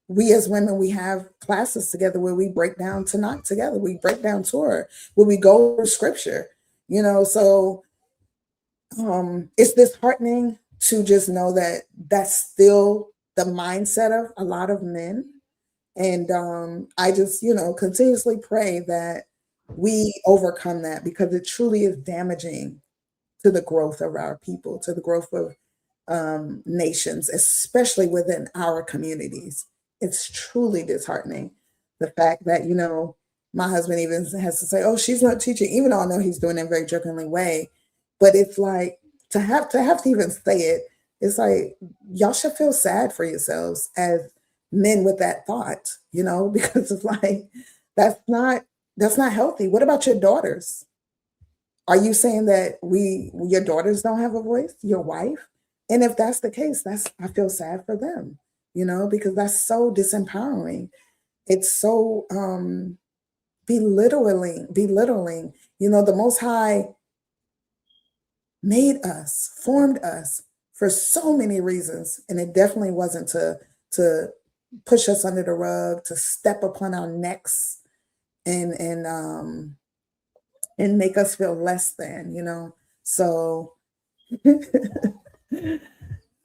Speaker 5: we as women, we have classes together where we break down Tanakh together. We break down Torah, where we go through scripture, so it's disheartening to just know that that's still the mindset of a lot of men. And I just, continuously pray that we overcome that, because it truly is damaging to the growth of our people, to the growth of nations, especially within our communities. It's truly disheartening. The fact that, my husband even has to say, oh, she's not teaching, even though I know he's doing it in a very jokingly way. But it's like, to have to even say it, it's like, y'all should feel sad for yourselves as men with that thought, because it's like, that's not healthy. What about your daughters? Are you saying that your daughters don't have a voice, your wife? And if that's the case, I feel sad for them, because that's so disempowering. It's so belittling. The Most High made us, formed us for so many reasons. And it definitely wasn't to push us under the rug, to step upon our necks and make us feel less than, So,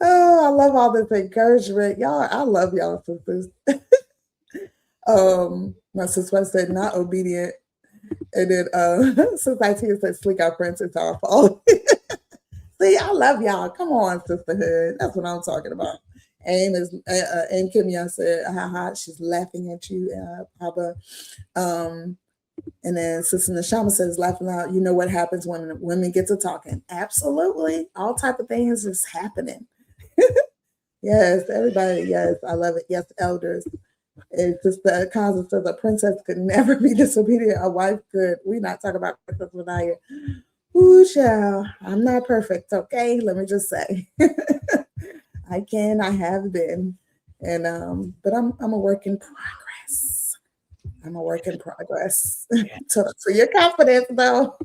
Speaker 5: oh, I love all this encouragement. Y'all, I love y'all sisters. My sister said, not obedient. And then Society said, sleek our friends, it's our fault. See, I love y'all. Come on, sisterhood. That's what I'm talking about. Aim is and Kimya said, haha, she's laughing at you, Papa. And then Sister Neshama says, laughing out, you know what happens when women get to talking. Absolutely. All type of things is happening. Yes, everybody, yes, I love it. Yes, elders. It's just the concept says a princess could never be disobedient. A wife could. We're not talking about princess without here. Ooh, child. I'm not perfect, okay? Let me just say. I have been. And but I'm a work in progress. I'm a work in progress. to your confidence, though.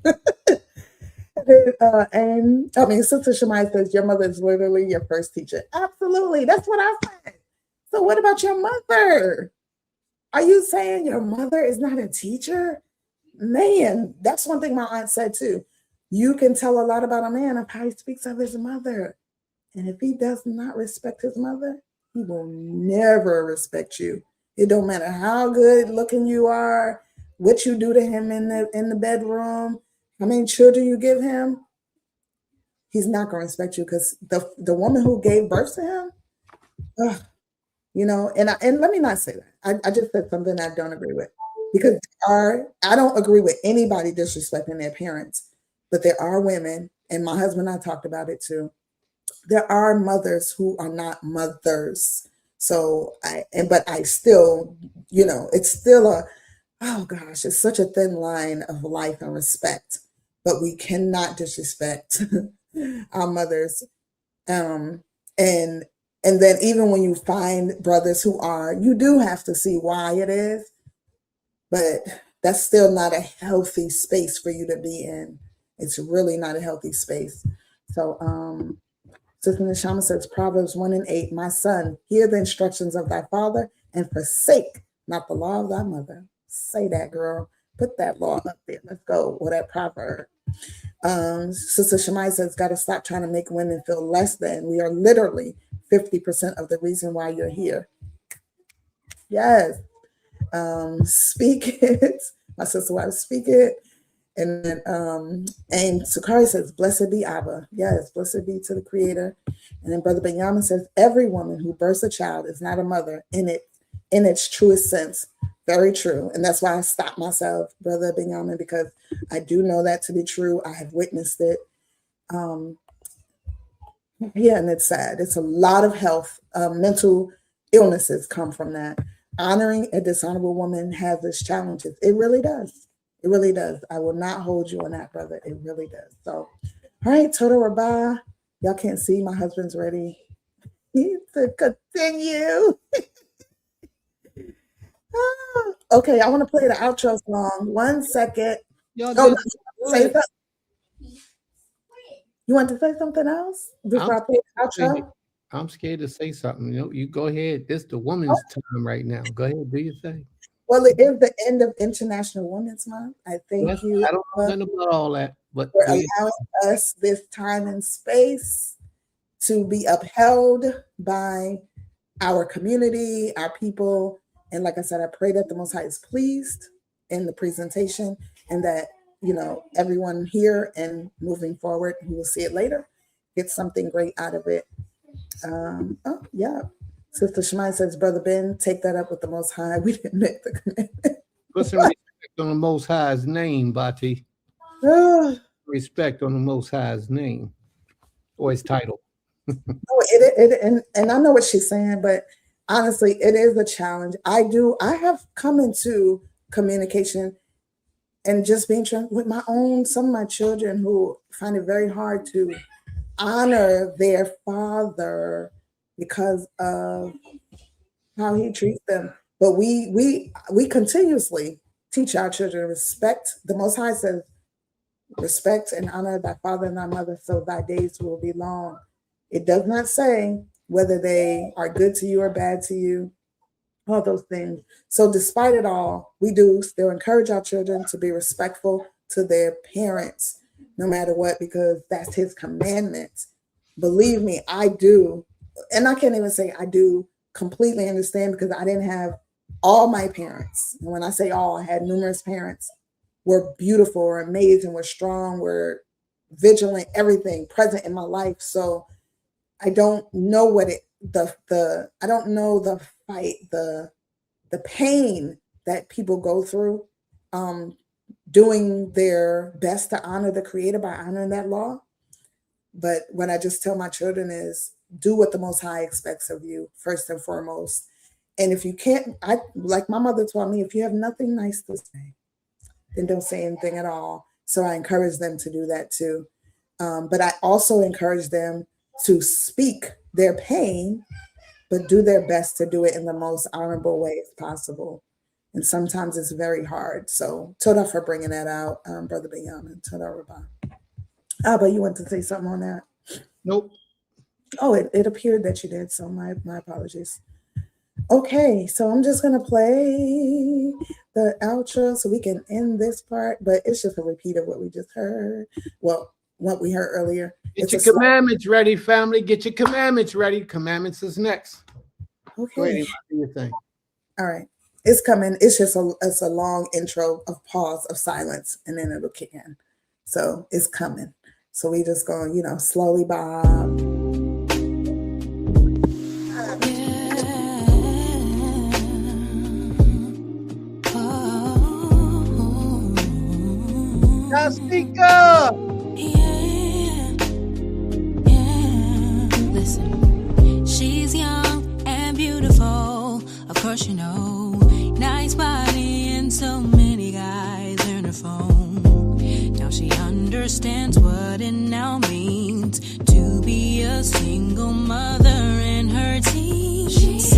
Speaker 5: And I mean, Sister Shemai says your mother is literally your first teacher. Absolutely, that's what I said. So what about your mother? Are you saying your mother is not a teacher? Man, that's one thing my aunt said too. You can tell a lot about a man of how he speaks of his mother. And if he does not respect his mother, he will never respect you. It don't matter how good looking you are, what you do to him in the bedroom, how many children you give him. He's not going to respect you because the woman who gave birth to him, ugh, you know, and let me not say that. I just said something I don't agree with, because I don't agree with anybody disrespecting their parents, but there are women, and my husband and I talked about it too. There are mothers who are not mothers. So but I still, you know, it's still oh gosh, it's such a thin line of life and respect, but we cannot disrespect our mothers. And then even when you find brothers who are, you do have to see why it is, but that's still not a healthy space for you to be in. It's really not a healthy space. So, Sister Neshama says, Proverbs 1:8, my son, hear the instructions of thy father and forsake not the law of thy mother. Say that, girl. Put that law up there. Let's go with that proverb. Sister Shemai says, got to stop trying to make women feel less than. We are literally 50% of the reason why you're here. Yes. Speak it. My sister wife, speak it. And then and Sakari says, blessed be Abba. Yes, blessed be to the Creator. And then Brother Benyamin says, every woman who births a child is not a mother in its truest sense. Very true. And that's why I stopped myself, Brother Benyamin, because I do know that to be true. I have witnessed it. Yeah, and it's sad. It's a lot of health, mental illnesses come from that. Honoring a dishonorable woman has its challenges. It really does. It really does. I will not hold you on that, brother. It really does. So, all right, Total Rabah. Y'all can't see, my husband's ready to continue. Okay, I want to play the outro song. 1 second.
Speaker 4: Y'all
Speaker 5: Oh,
Speaker 4: say
Speaker 5: that. You want to say something else before I play the outro?
Speaker 4: I'm scared to say something. You know, you go ahead. This is the woman's time right now. Go ahead, do your thing.
Speaker 5: Well, it is the end of International Women's Month. I thank you.
Speaker 4: I don't know nothing about all that, but
Speaker 5: for allowing us this time and space to be upheld by our community, our people. And like I said, I pray that the Most High is pleased in the presentation, and that, you know, everyone here and moving forward, who will see it later, gets something great out of it. Oh, yeah. Sister Shemai says, Brother Ben, take that up with the Most High. We didn't make the commitment.
Speaker 4: Put some respect on the Most High's name, Bati. Respect on the Most High's name or his title.
Speaker 5: And I know what she's saying, but honestly, it is a challenge. I have come into communication and just being with some of my children who find it very hard to honor their father because of how he treats them. But we continuously teach our children respect. The Most High says, respect and honor thy father and thy mother, so thy days will be long. It does not say whether they are good to you or bad to you, all those things. So despite it all, we do still encourage our children to be respectful to their parents, no matter what, because that's his commandment. Believe me, I do. And I can't even say I do completely understand, because I didn't have all my parents. And when I say all, I had numerous parents, were beautiful, were amazing, were strong, were vigilant, everything present in my life. So I don't know what I don't know the fight, the pain that people go through, doing their best to honor the Creator by honoring that law. But what I just tell my children is, do what the Most High expects of you, first and foremost. And if you can't, like my mother taught me, if you have nothing nice to say, then don't say anything at all. So I encourage them to do that too. But I also encourage them to speak their pain, but do their best to do it in the most honorable way as possible. And sometimes it's very hard. So Toda for bringing that out, Brother Benyamin. Toda Rabah. Abba, you want to say something on that?
Speaker 4: Nope.
Speaker 5: Oh, it appeared that you did, so my apologies. Okay, so I'm just going to play the outro so we can end this part, but it's just a repeat of what we just heard. Well, what we heard earlier.
Speaker 4: Get your commandments ready, family. Get your commandments ready. Commandments is next. Go ahead,
Speaker 5: Okay.
Speaker 4: Iman, do your thing.
Speaker 5: All right. It's coming. It's just a long intro of pause of silence, and then it'll kick in. So it's coming. So we just going, slowly bob.
Speaker 4: Jessica!
Speaker 2: Listen, she's young and beautiful. Of course, you know, nice body, and so many guys in her phone. Now she understands what it now means to be a single mother in her teens.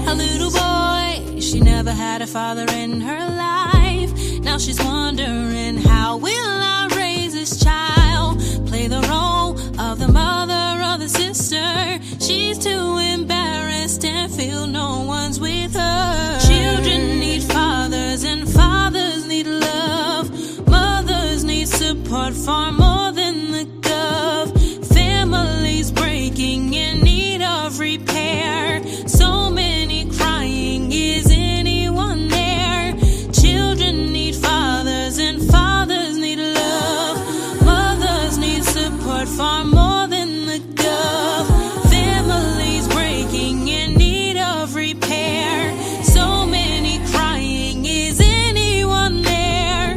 Speaker 2: A little boy, she never had a father in her life. Now she's wondering, how will I raise this child? Play the role of the mother or the sister. She's too embarrassed and feel no one's with her. Children need fathers and fathers need love. Mothers need support far more than the gov. Families breaking in need of repair. So many crying, is anyone there? Children need fathers and fathers need love. Mothers need support far more than the gov. Families breaking in need of repair. So many crying, is anyone there?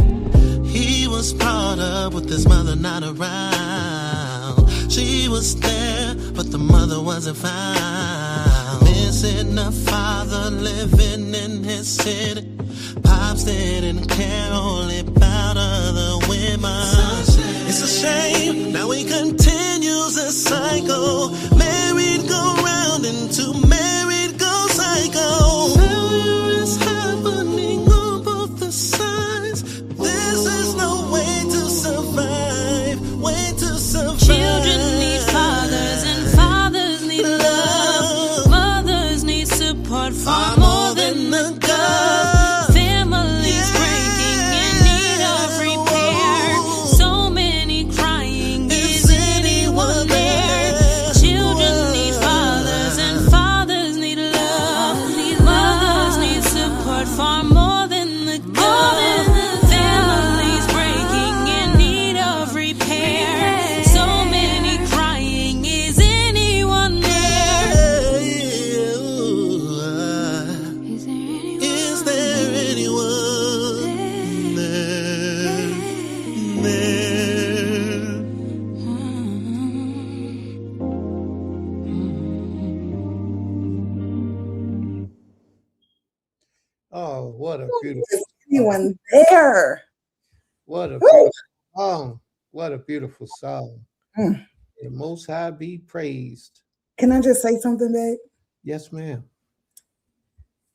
Speaker 3: He was brought up with his mother not around. She was there, but the mother wasn't found. Missing a father living in his city. Pops didn't care only about other women. It's a shame, now he continues the cycle. Married go round into married go cycle. Failure is happening on both the sides. This is no way to survive. Way to survive.
Speaker 2: Children need fathers and fathers need love. Mothers need support far more than the gov. Families breaking in need of repair. So many crying, is anyone there? Children need fathers and fathers need love. Mothers need support far more than the gov. Families breaking in need of repair. So many crying, is anyone there? Is there anyone?
Speaker 3: Is there anyone there?
Speaker 4: Oh, what a beautiful,
Speaker 5: Is anyone there?
Speaker 4: what a
Speaker 5: Woo!
Speaker 4: beautiful song. What a beautiful song.
Speaker 5: Mm.
Speaker 4: The Most High be praised.
Speaker 5: Can I just say something, babe?
Speaker 4: Yes, ma'am.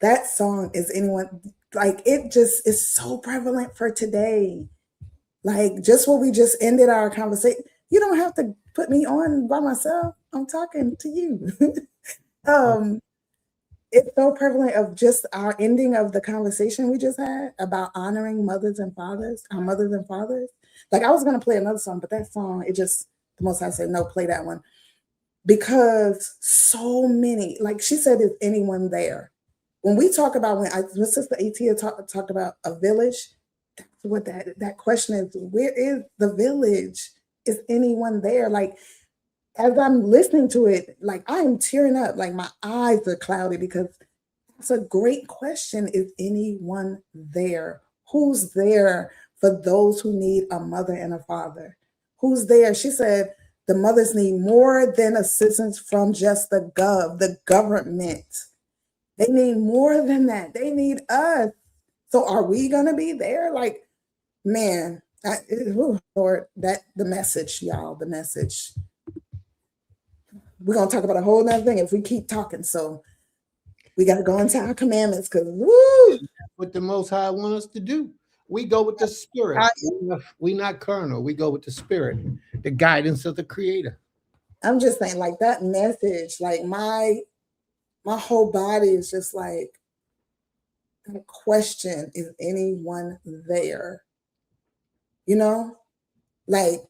Speaker 5: That song is anyone, like, it just is so prevalent for today. Like, just what we just ended our conversation. You don't have to put me on by myself. I'm talking to you. It's so prevalent of just our ending of the conversation we just had about honoring mothers and fathers, our mothers and fathers. Like, I was gonna play another song, but that song, it just, the Most High said, no, play that one. Because so many, like she said, is anyone there? When we talk about, when Sister Atia talked about a village, that's what that question is. Where is the village? Is anyone there? Like, as I'm listening to it, like, I am tearing up, like my eyes are cloudy, because it's a great question. Is anyone there? Who's there for those who need a mother and a father? Who's there? She said the mothers need more than assistance from just the government. They need more than that. They need us. So are we gonna be there? Like, man, Lord, the message, y'all, the message. We're gonna talk about a whole nother thing if we keep talking. So we gotta go into our commandments, because
Speaker 4: What the Most High want us to do. We go with the spirit. We not carnal. We go with the spirit, the guidance of the Creator.
Speaker 5: I'm just saying, like, that message, like my whole body is just like, that question, is anyone there? You know, like,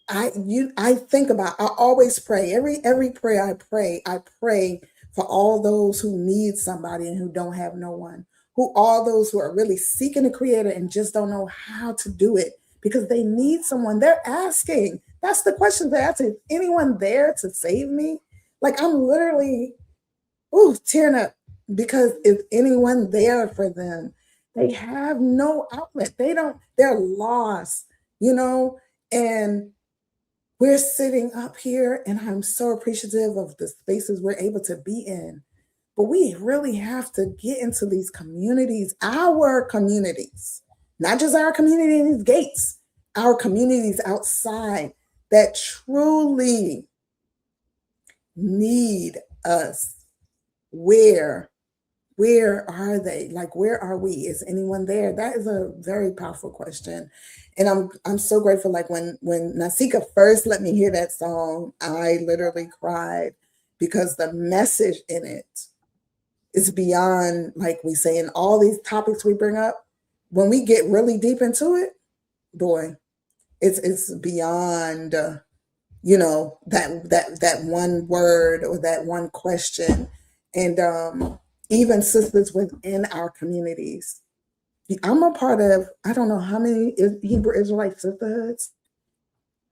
Speaker 5: I think about, I always pray, every prayer I pray for all those who need somebody and who don't have no one, who all those who are really seeking a creator and just don't know how to do it because they need someone. They're asking. That's the question they're asking. Is anyone there to save me? Like, I'm literally tearing up because is anyone there for them? They have no outlet. They're lost, and we're sitting up here and I'm so appreciative of the spaces we're able to be in. But we really have to get into these communities, our communities, not just our community in these gates, our communities outside that truly need us. Where are they? Like, where are we? Is anyone there? That is a very powerful question. And I'm so grateful. Like when Nasika first let me hear that song, I literally cried because the message in it is beyond, like we say, in all these topics we bring up. When we get really deep into it, boy, it's beyond that one word or that one question. And even sisters within our communities. I'm a part of, I don't know how many Hebrew Israelite sisterhoods,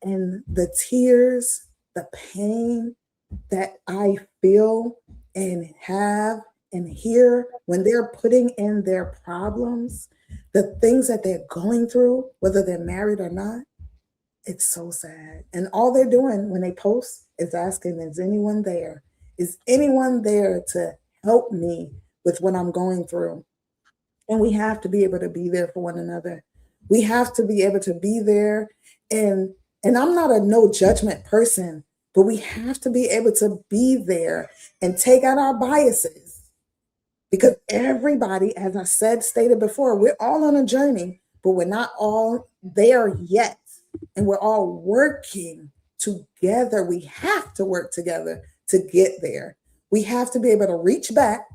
Speaker 5: and the tears, the pain that I feel and have and hear when they're putting in their problems, the things that they're going through, whether they're married or not, it's so sad. And all they're doing when they post is asking, is anyone there? Is anyone there to help me with what I'm going through? And we have to be able to be there for one another. We have to be able to be there. And I'm not a no judgment person, but we have to be able to be there and take out our biases. Because everybody, as I stated before, we're all on a journey, but we're not all there yet. And we're all working together. We have to work together to get there. We have to be able to reach back.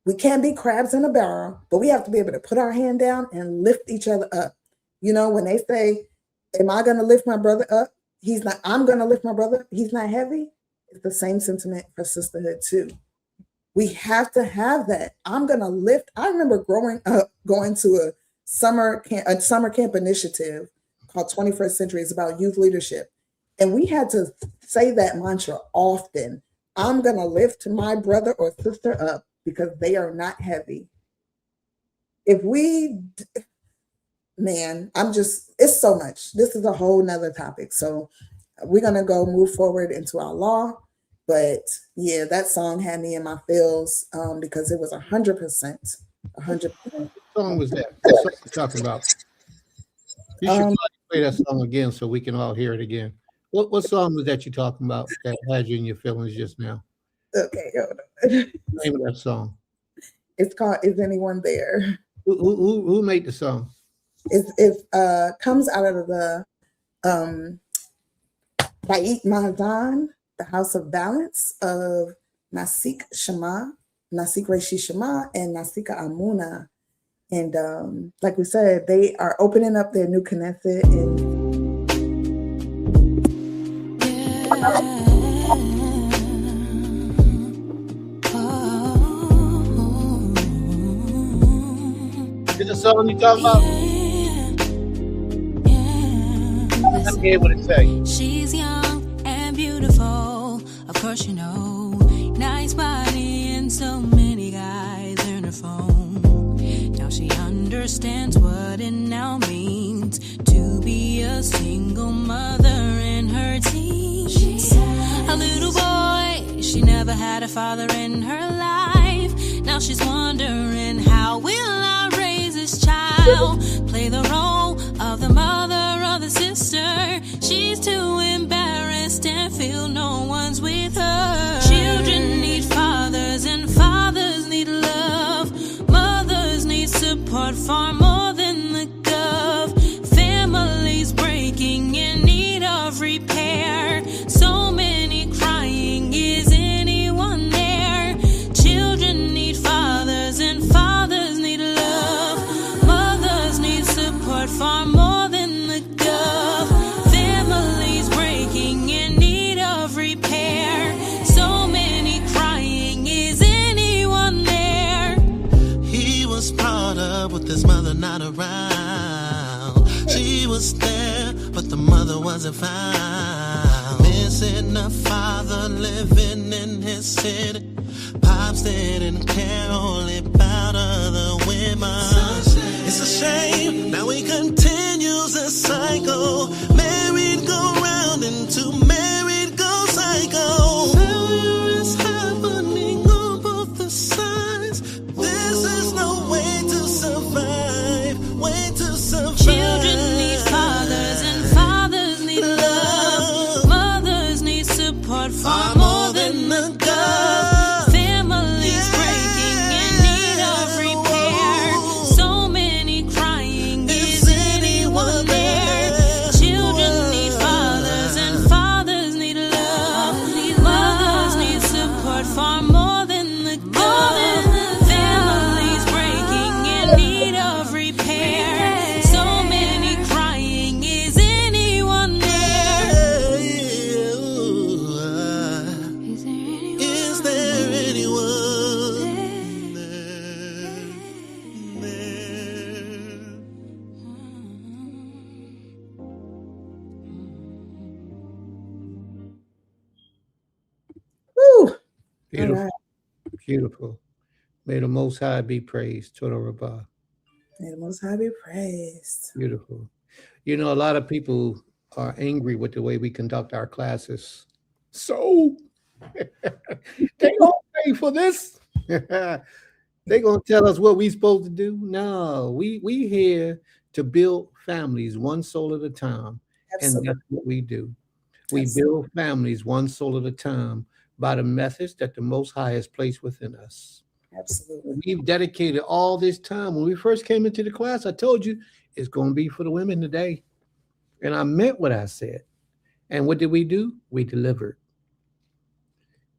Speaker 5: We can't be crabs in a barrel, but we have to be able to put our hand down and lift each other up. When they say, am I going to lift my brother up? He's not. I'm going to lift my brother. He's not heavy. It's the same sentiment for sisterhood too. We have to have that. I'm going to lift. I remember growing up, going to a summer camp initiative called 21st Century. It's about youth leadership. And we had to say that mantra often. I'm going to lift my brother or sister up because they are not heavy. It's so much. This is a whole nother topic. So we're going to move forward into our law. But yeah, that song had me in my feels because it was 100%. 100%.
Speaker 4: What song was that? What song you talking about? You should play that song again so we can all hear it again. What song was that you talking about that had you in your feelings just now?
Speaker 5: Okay, hold on.
Speaker 4: Name of that song.
Speaker 5: It's called "Is Anyone There?"
Speaker 4: Who made the song?
Speaker 5: It comes out of the Bait Mazan, the House of Balance of Nasik Reshi Shema, and Nasika Amuna. And like we said, they are opening up their new Knesset in
Speaker 4: Is the song you talking about? Let me hear what it say.
Speaker 2: She's young and beautiful, of course you know. Nice body and so many guys in her phone. Now she understands what it now means to be a single mother in her teens. A little boy, she never had a father in her life. Now she's wondering, how will I raise this child? Play the role of the mother or the sister. She's too embarrassed and feel no one's with her. Children need fathers and fathers need love. Mothers need support far more than the gov. Families breaking in need of repair. So many crying, is anyone there? Children need fathers and fathers need love. Mothers need support
Speaker 3: She was there, but the mother wasn't found. Missing a father living in his city. Pops didn't care, only about other women. It's a shame, now he continues the cycle. Married go round into married go cycle. Failure is happening on both the sides. This is no way to survive, way to survive.
Speaker 2: Children need fathers and fathers need love. Mothers need support far more than the gov. Families breaking in need of repair. So many crying, is anyone there? Children need fathers and fathers need love. Mothers need support far more than the gov. Families breaking in need of repair. So many crying, is anyone there? Is there anyone?
Speaker 3: Is there anyone
Speaker 5: Woo.
Speaker 4: Beautiful.
Speaker 5: All right.
Speaker 4: Beautiful. May the Most High be praised. Total Rabbah.
Speaker 5: May the Most High be praised.
Speaker 4: Beautiful. You know, a lot of people are angry with the way we conduct our classes. So they don't pay for this. They gonna tell us what we supposed to do. No, we here to build families one soul at a time, and
Speaker 5: Absolutely.
Speaker 4: that's what we do. We
Speaker 5: Absolutely.
Speaker 4: build families one soul at a time by the methods that the Most High has placed within us.
Speaker 5: Absolutely.
Speaker 4: We've dedicated all this time. When we first came into the class, I told you it's going to be for the women today. And I meant what I said. And what did we do? We delivered.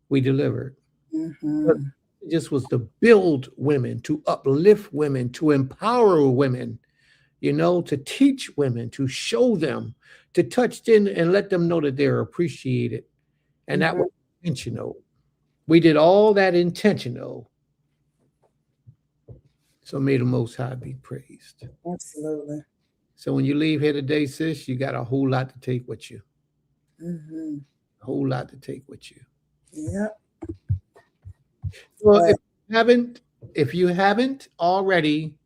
Speaker 4: We delivered.
Speaker 5: Mhm.
Speaker 4: It just was to build women, to uplift women, to empower women, you know, to teach women, to show them, to touch in and let them know that they're appreciated. And that was intentional. We did all that intentional. So may the Most High be praised.
Speaker 5: Absolutely.
Speaker 4: So when you leave here today, sis, you got a whole lot to take with you.
Speaker 5: Mhm.
Speaker 4: A whole lot to take with you.
Speaker 5: Yep.
Speaker 4: Well,
Speaker 5: Right.
Speaker 4: if you haven't already,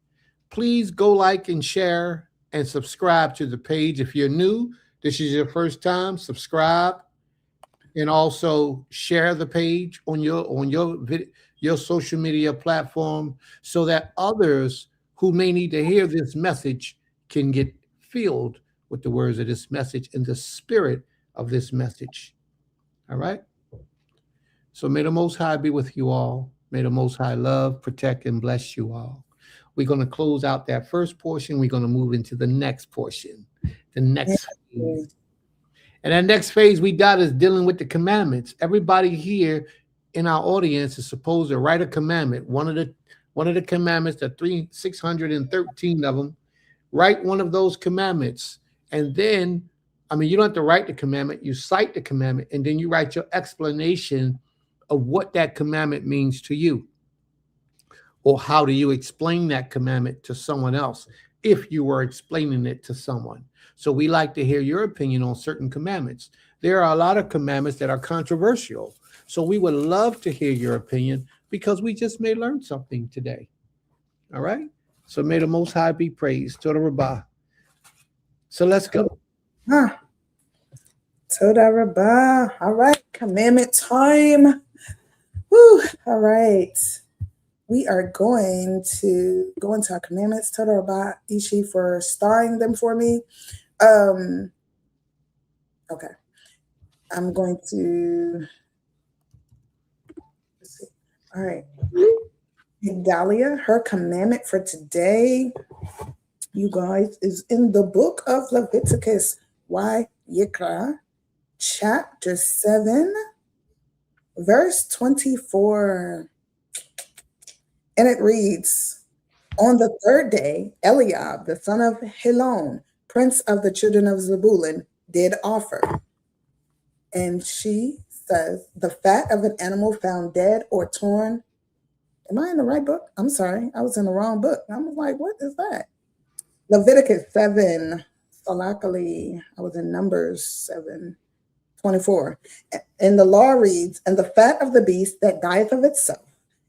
Speaker 4: please go like and share and subscribe to the page. If you're new, this is your first time, subscribe and also share the page on your social media platform so that others who may need to hear this message can get filled with the words of this message and the spirit of this message. All right? So may the Most High be with you all. May the Most High love, protect, and bless you all. We're going to close out that first portion. We're going to move into the next portion, the next phase. And that next phase we got is dealing with the commandments. Everybody here in our audience is supposed to write a commandment. One of the commandments, the 613 of them, write one of those commandments. And then, I mean, you don't have to write the commandment, you cite the commandment, and then you write your explanation of what that commandment means to you. Or how do you explain that commandment to someone else if you were explaining it to someone? So we like to hear your opinion on certain commandments. There are a lot of commandments that are controversial. So we would love to hear your opinion because we just may learn something today. All right? So may the Most High be praised. Toda Rabbah. So let's go.
Speaker 5: Toda Rabbah. All right. Commandment time. Woo. All right. We are going to go into our commandments. Toda Rabbah, Ishi, for starring them for me. Okay. I'm going to, let's see. All right. Dahlia, her commandment for today, you guys, is in the book of Leviticus, Yikra, chapter 7, verse 24. And it reads, on the third day, Eliab, the son of Helon, prince of the children of Zebulun, did offer. And she says, the fat of an animal found dead or torn. Am I in the right book? I'm sorry. I was in the wrong book. I was like, what is that? Leviticus 7. So luckily, I was in Numbers 7:24. And the law reads, and the fat of the beast that dieth of itself,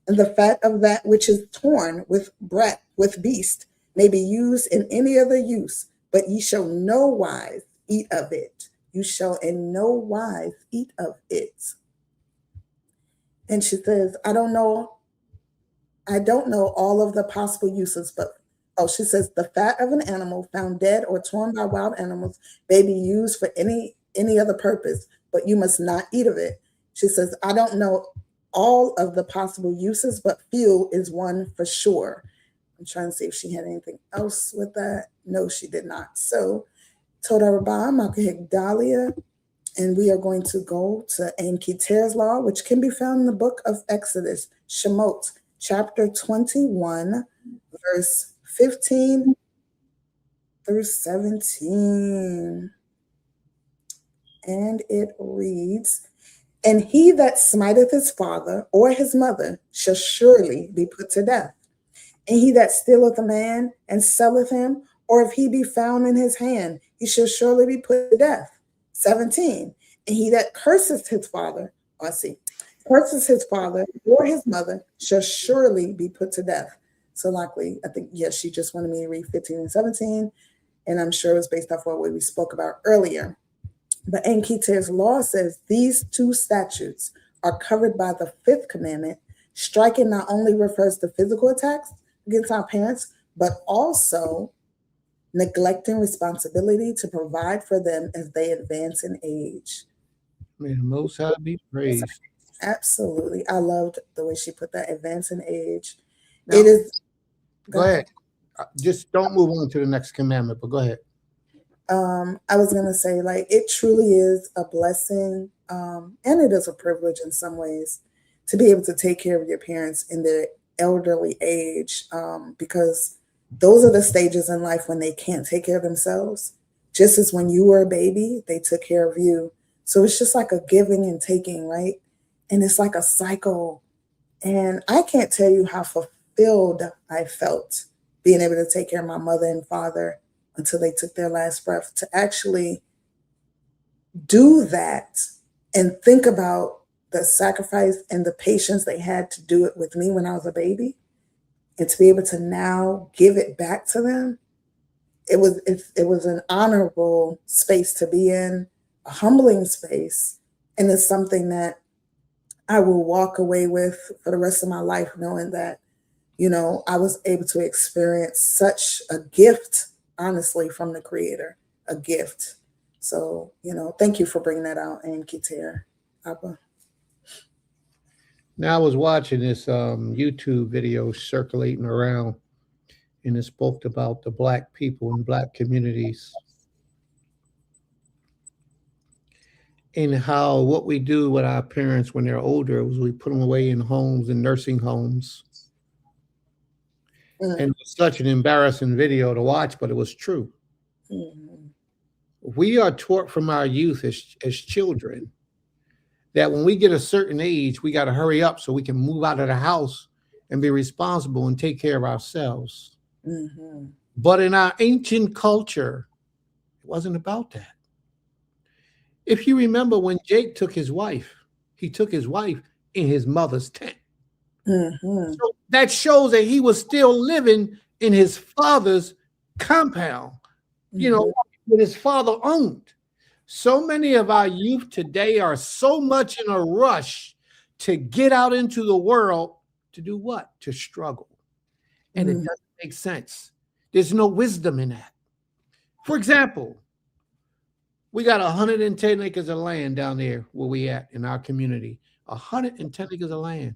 Speaker 5: and the fat of that which is torn with beast may be used in any other use, but ye shall no wise eat of it. You shall in no wise eat of it. And she says, I don't know all of the possible uses, but she says the fat of an animal found dead or torn by wild animals may be used for any other purpose, but you must not eat of it. She says, I don't know all of the possible uses, but fuel is one for sure. I'm trying to see if she had anything else with that. No, she did not. So, Toda Rabah, Malka Dahlia, and we are going to go to Ain Keter's law, which can be found in the book of Exodus, Shemot, chapter 21, verse 15 through 17. And it reads, and he that smiteth his father or his mother shall surely be put to death. And he that stealeth a man and selleth him, or if he be found in his hand, he shall surely be put to death. 17. And he that curseth his father, curses his father or his mother shall surely be put to death. So likely, I think, yes, she just wanted me to read 15 and 17. And I'm sure it was based off what we spoke about earlier. But Ain Keter's law says these two statutes are covered by the fifth commandment. Striking not only refers to physical attacks against our parents, but also neglecting responsibility to provide for them as they advance in age.
Speaker 4: May the Most High be praised.
Speaker 5: Absolutely. I loved the way she put that, advance in age.
Speaker 4: Now,
Speaker 5: it is.
Speaker 4: Go ahead. Just don't move on to the next commandment, but go ahead.
Speaker 5: I was going to say, like, it truly is a blessing, and it is a privilege in some ways to be able to take care of your parents in their elderly age, because those are the stages in life when they can't take care of themselves. Just as when you were a baby, they took care of you. So it's just like a giving and taking, right? And it's like a cycle. And I can't tell you how fulfilled I felt being able to take care of my mother and father until they took their last breath, to actually do that and think about the sacrifice and the patience they had to do it with me when I was a baby, and to be able to now give it back to them. It was an honorable space to be in, a humbling space, and it's something that I will walk away with for the rest of my life, knowing that, you know, I was able to experience such a gift, honestly, from the Creator, a gift. So, you know, thank you for bringing that out, Ain Keter, Abba.
Speaker 4: Now I was watching this YouTube video circulating around, and it spoke about the Black people in Black communities and how what we do with our parents when they're older is we put them away in homes and nursing homes. Mm-hmm. And it was such an embarrassing video to watch, but it was true. Mm-hmm. We are taught from our youth as children that when we get a certain age, we got to hurry up so we can move out of the house and be responsible and take care of ourselves. Mm-hmm. But in our ancient culture, it wasn't about that. If you remember when Jake took his wife, he took his wife in his mother's tent. Mm-hmm. So that shows that he was still living in his father's compound, you know, that his father owned. So many of our youth today are so much in a rush to get out into the world to do what? To struggle. And it doesn't make sense. There's no wisdom in that. For example, we got 110 acres of land down there where we at in our community. 110 acres of land.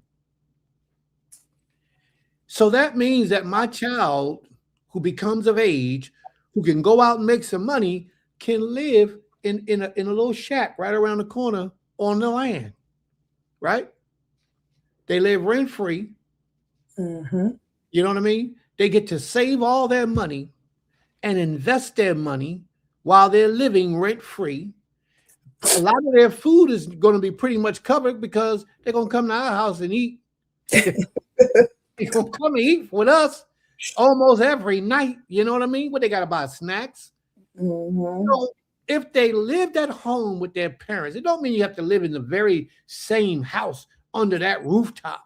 Speaker 4: So that means that my child who becomes of age, who can go out and make some money, can live in a little shack right around the corner on the land, right? They live rent-free. Mm-hmm. You know what I mean? They get to save all their money and invest their money while they're living rent-free. A lot of their food is going to be pretty much covered because they're going to come to our house and eat. They're going to come and eat with us almost every night. You know what I mean? What, they got to buy snacks?
Speaker 5: Mm-hmm.
Speaker 4: So if they lived at home with their parents, it don't mean you have to live in the very same house under that rooftop.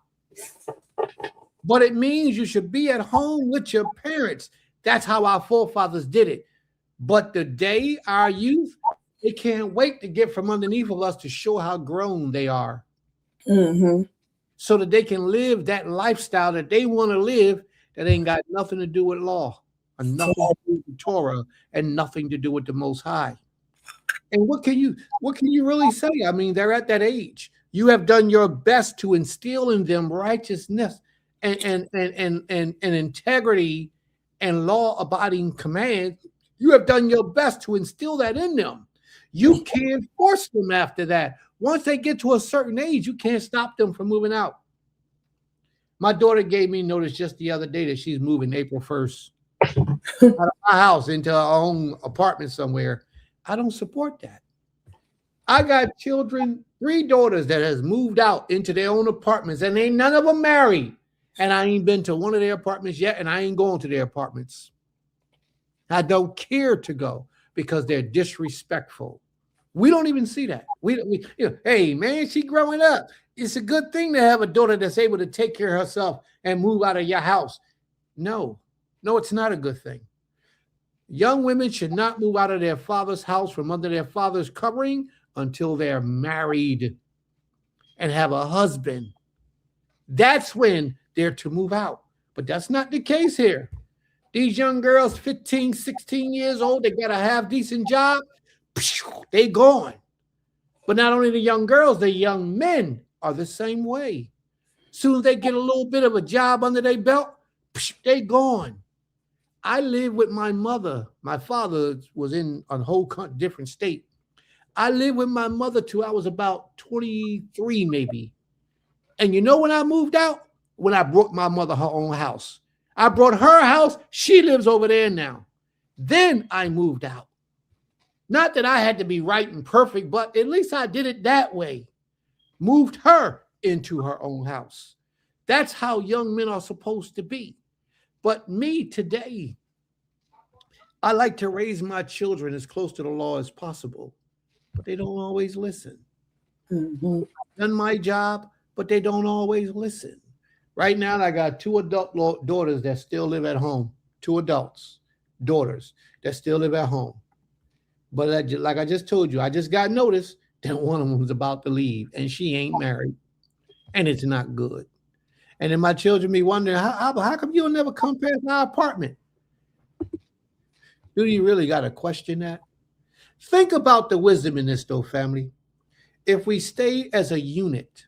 Speaker 4: But it means you should be at home with your parents. That's how our forefathers did it. But today, our youth, they can't wait to get from underneath of us to show how grown they are.
Speaker 5: Mm-hmm.
Speaker 4: So that they can live that lifestyle that they want to live that ain't got nothing to do with law, and nothing to do with Torah, and nothing to do with the Most High. And what can you really say? I mean, they're at that age. You have done your best to instill in them righteousness and integrity and law-abiding command. You have done your best to instill that in them. You can't force them after that. Once they get to a certain age, you can't stop them from moving out. My daughter gave me notice just the other day that she's moving April 1st out of my house into her own apartment somewhere. I don't support that. I got children, 3 daughters that has moved out into their own apartments, and ain't none of them married. And I ain't been to one of their apartments yet, and I ain't going to their apartments. I don't care to go because they're disrespectful. We don't even see that. Hey, man, she growing up. It's a good thing to have a daughter that's able to take care of herself and move out of your house. No, it's not a good thing. Young women should not move out of their father's house from under their father's covering until they're married and have a husband. That's when they're to move out. But that's not the case here. These young girls, 15, 16 years old, they got a half-decent job. They gone. But not only the young girls, the young men are the same way. Soon as they get a little bit of a job under their belt, they gone. I lived with my mother. My father was in a whole different state. I lived with my mother till I was about 23, maybe. And you know when I moved out? When I brought my mother her own house. I brought her house. She lives over there now. Then I moved out. Not that I had to be right and perfect, but at least I did it that way. Moved her into her own house. That's how young men are supposed to be. But me today, I like to raise my children as close to the law as possible, but they don't always listen.
Speaker 5: Mm-hmm.
Speaker 4: I've done my job, but they don't always listen. Right now, I got 2 adult daughters that still live at home. 2 adults, daughters that still live at home. But like I just told you, I just got notice that one of them was about to leave, and she ain't married, and it's not good. And then my children be wondering, how come you'll never come past my apartment? Do you really got to question that? Think about the wisdom in this, though, family. If we stay as a unit,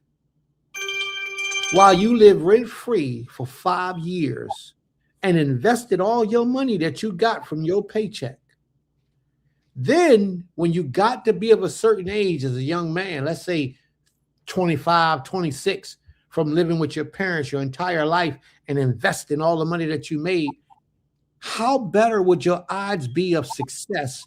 Speaker 4: while you live rent-free for 5 years and invested all your money that you got from your paycheck, then when you got to be of a certain age as a young man, let's say 25, 26, from living with your parents your entire life and investing all the money that you made, how better would your odds be of success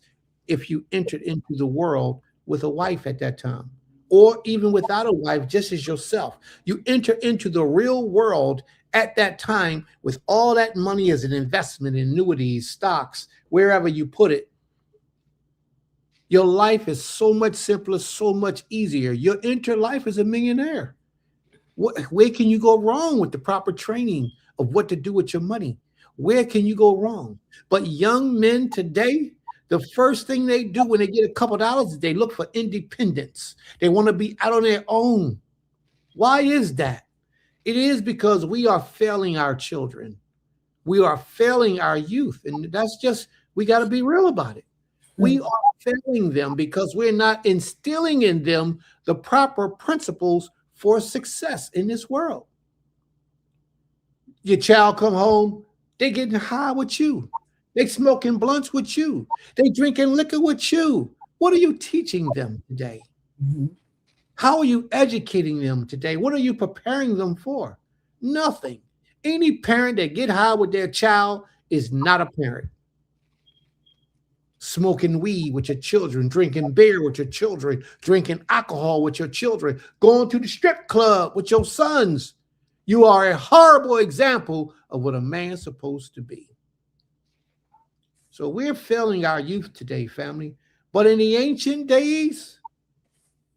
Speaker 4: if you entered into the world with a wife at that time? Or even without a wife, just as yourself. You enter into the real world at that time with all that money as an investment in annuities, stocks, wherever you put it. Your life is so much simpler, so much easier. You enter life as a millionaire. Where can you go wrong with the proper training of what to do with your money? Where can you go wrong? But young men today, the first thing they do when they get a couple dollars is they look for independence. They want to be out on their own. Why is that? It is because we are failing our children. We are failing our youth. And that's just, we got to be real about it. We are failing them because we're not instilling in them the proper principles for success in this world. Your child come home, they getting high with you. They smoking blunts with you. They drinking liquor with you. What are you teaching them today?
Speaker 5: Mm-hmm.
Speaker 4: How are you educating them today? What are you preparing them for? Nothing. Any parent that get high with their child is not a parent. Smoking weed with your children, drinking beer with your children, drinking alcohol with your children, going to the strip club with your sons. You are a horrible example of what a man's supposed to be. So we're failing our youth today, family. But in the ancient days,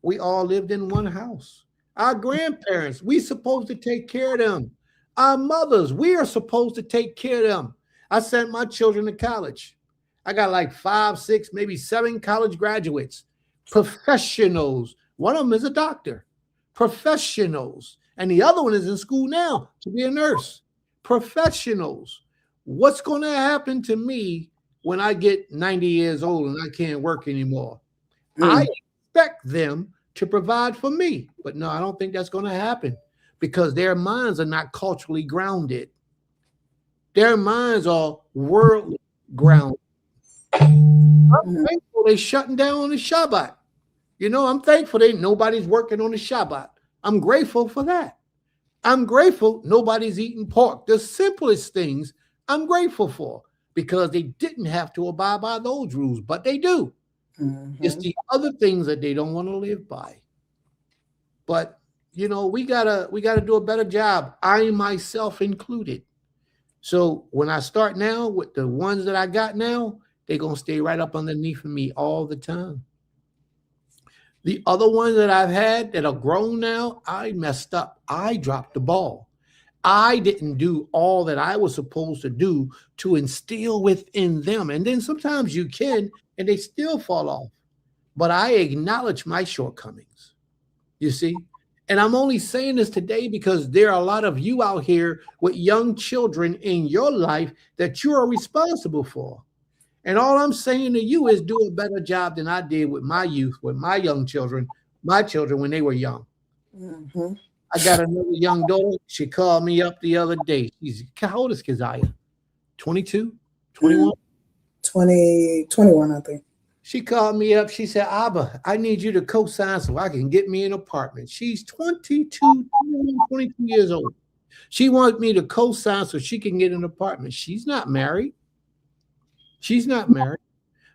Speaker 4: we all lived in one house. Our grandparents, we supposed to take care of them. Our mothers, we are supposed to take care of them. I sent my children to college. I got like 5, 6, maybe 7 college graduates, professionals. One of them is a doctor, professionals. And the other one is in school now to be a nurse, professionals. What's going to happen to me when I get 90 years old and I can't work anymore? I expect them to provide for me. But no, I don't think that's going to happen because their minds are not culturally grounded. Their minds are worldly grounded. I'm thankful they're shutting down on the Shabbat. You know, I'm thankful nobody's working on the Shabbat. I'm grateful for that. I'm grateful nobody's eating pork. The simplest things I'm grateful for because they didn't have to abide by those rules, but they do. It's the other things that they don't want to live by. But you know, we gotta do a better job. I myself included. So when I start now with the ones that I got now, they're gonna stay right up underneath of me all the time. The other ones that I've had that are grown now, I messed up. I dropped the ball. I didn't do all that I was supposed to do to instill within them. And then sometimes you can, and they still fall off. But I acknowledge my shortcomings, you see? And I'm only saying this today because there are a lot of you out here with young children in your life that you are responsible for. And all I'm saying to you is do a better job than I did with my youth, with my young children, my children when they were young. I got another young daughter. She called me up the other day. How old is Keziah? 22, 21?
Speaker 5: 21, I think.
Speaker 4: She called me up. She said, Abba, I need you to co-sign so I can get me an apartment. She's 22 years old. She wants me to co-sign so she can get an apartment. She's not married. She's not married.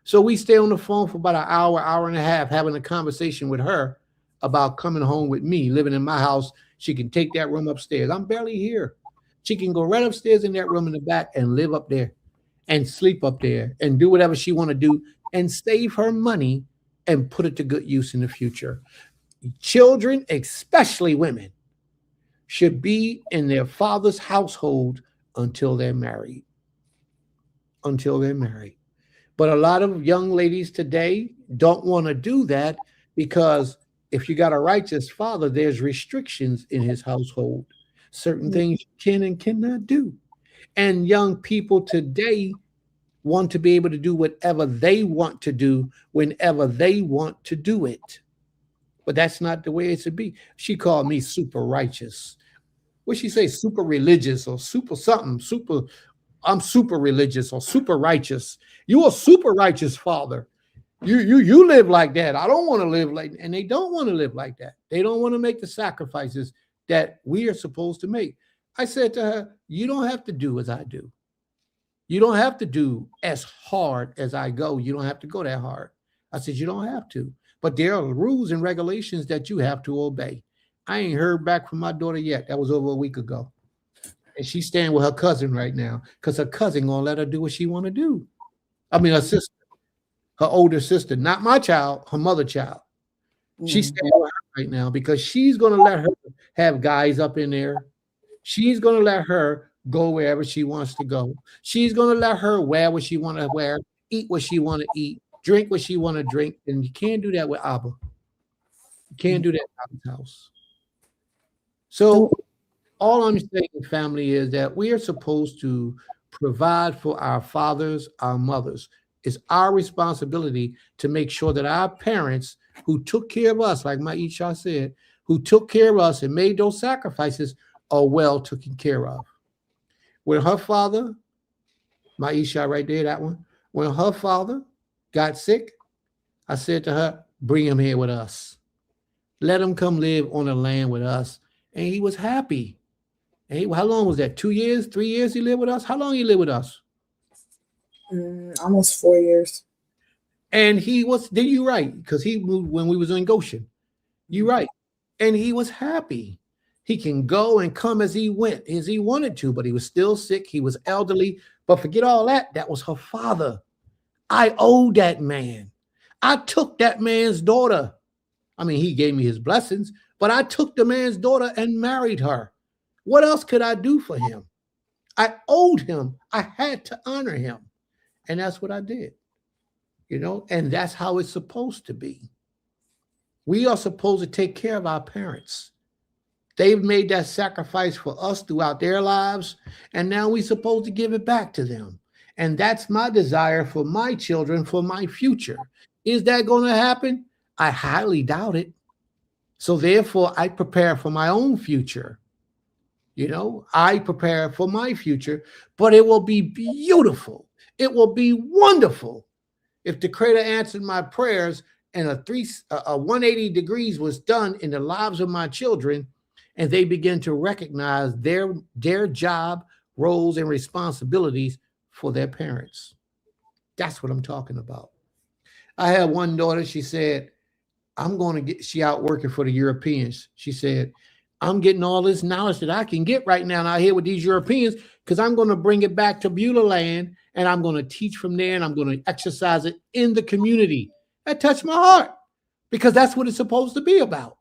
Speaker 4: So we stay on the phone for about an hour, hour and a half, having a conversation with her about coming home with me, living in my house. She can take that room upstairs. I'm barely here. She can go right upstairs in that room in the back and live up there and sleep up there and do whatever she want to do and save her money and put it to good use in the future. Children, especially women, should be in their father's household until they're married. Until they're married. But a lot of young ladies today don't want to do that because if you got a righteous father, there's restrictions in his household. Certain things you can and cannot do. And young people today want to be able to do whatever they want to do whenever they want to do it. But that's not the way it should be. She called me super righteous. What she say? Super religious or super something. Super. I'm super religious or super righteous. You a super righteous father. You live like that. I don't want to live like, and they don't want to live like that. They don't want to make the sacrifices that we are supposed to make. I said to her, you don't have to do as I do. You don't have to do as hard as I go. You don't have to go that hard. I said, you don't have to. But there are rules and regulations that you have to obey. I ain't heard back from my daughter yet. That was over a week ago. And she's staying with her cousin right now because her cousin gonna let her do what she want to do. I mean, her sister, her older sister, not my child, her mother child. She's staying with her right now because she's gonna let her have guys up in there. She's gonna let her go wherever she wants to go. She's gonna let her wear what she want to wear, eat what she want to eat, drink what she want to drink. And you can't do that with Abba. You can't do that in Abba's house. So all I'm saying, family, is that we are supposed to provide for our fathers, our mothers. It's our responsibility to make sure that our parents who took care of us, like Maisha said, who took care of us and made those sacrifices are well taken care of. When her father, Maisha right there, that one, when her father got sick, I said to her, bring him here with us. Let him come live on the land with us. And he was happy. And how long was that? 2 years, 3 years he lived with us? How long he lived with us?
Speaker 5: Almost 4 years.
Speaker 4: And he was, did you right? Because he moved when we was in Goshen. You right. And he was happy. He can go and come as he went, as he wanted to, but he was still sick. He was elderly. But forget all that. That was her father. I owe that man. I took that man's daughter. I mean, he gave me his blessings, but I took the man's daughter and married her. What else could I do for him? I owed him. I had to honor him. And that's what I did. And that's how it's supposed to be. We are supposed to take care of our parents. They've made that sacrifice for us throughout their lives, and now we're supposed to give it back to them. And that's my desire for my children, for my future. Is that going to happen? I highly doubt it. So therefore, I prepare for my own future. I prepare for my future, but it will be beautiful. It will be wonderful if the Creator answered my prayers and a 180 degrees was done in the lives of my children, and they begin to recognize their job, roles, and responsibilities for their parents. That's what I'm talking about. I had one daughter, she said, she out working for the Europeans. She said, I'm getting all this knowledge that I can get right now out here with these Europeans because I'm going to bring it back to Beulah Land and I'm going to teach from there and I'm going to exercise it in the community. That touched my heart because that's what it's supposed to be about.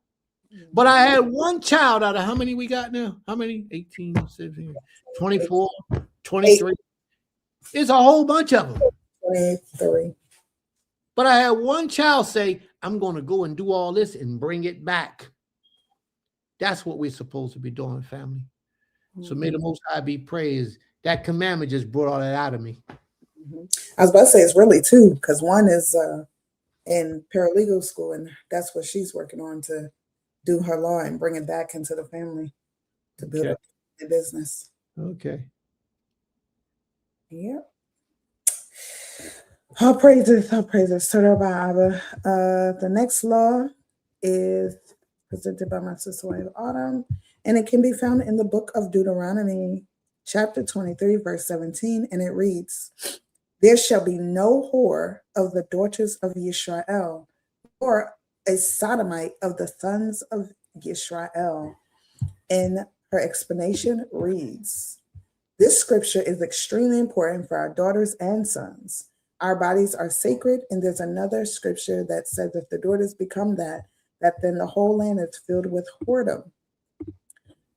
Speaker 4: But I had one child out of how many we got now? How many? 18, 17, 24, 23. It's a whole bunch of them.
Speaker 5: 23.
Speaker 4: But I had one child say, I'm going to go and do all this and bring it back. That's what we're supposed to be doing, family. So may the Most High be praised. That commandment just brought all that out of me.
Speaker 5: I was about to say it's really two, because one is in paralegal school, and that's what she's working on, to do her law and bring it back into the family to build up the business.
Speaker 4: Okay.
Speaker 5: Yep. All praises, all praises. The next law is presented by my sister wife Autumn, and it can be found in the book of Deuteronomy, chapter 23, verse 17, and it reads, there shall be no whore of the daughters of Yisrael, or a sodomite of the sons of Yisrael. And her explanation reads, this scripture is extremely important for our daughters and sons. Our bodies are sacred, and there's another scripture that says if the daughters become that then the whole land is filled with whoredom.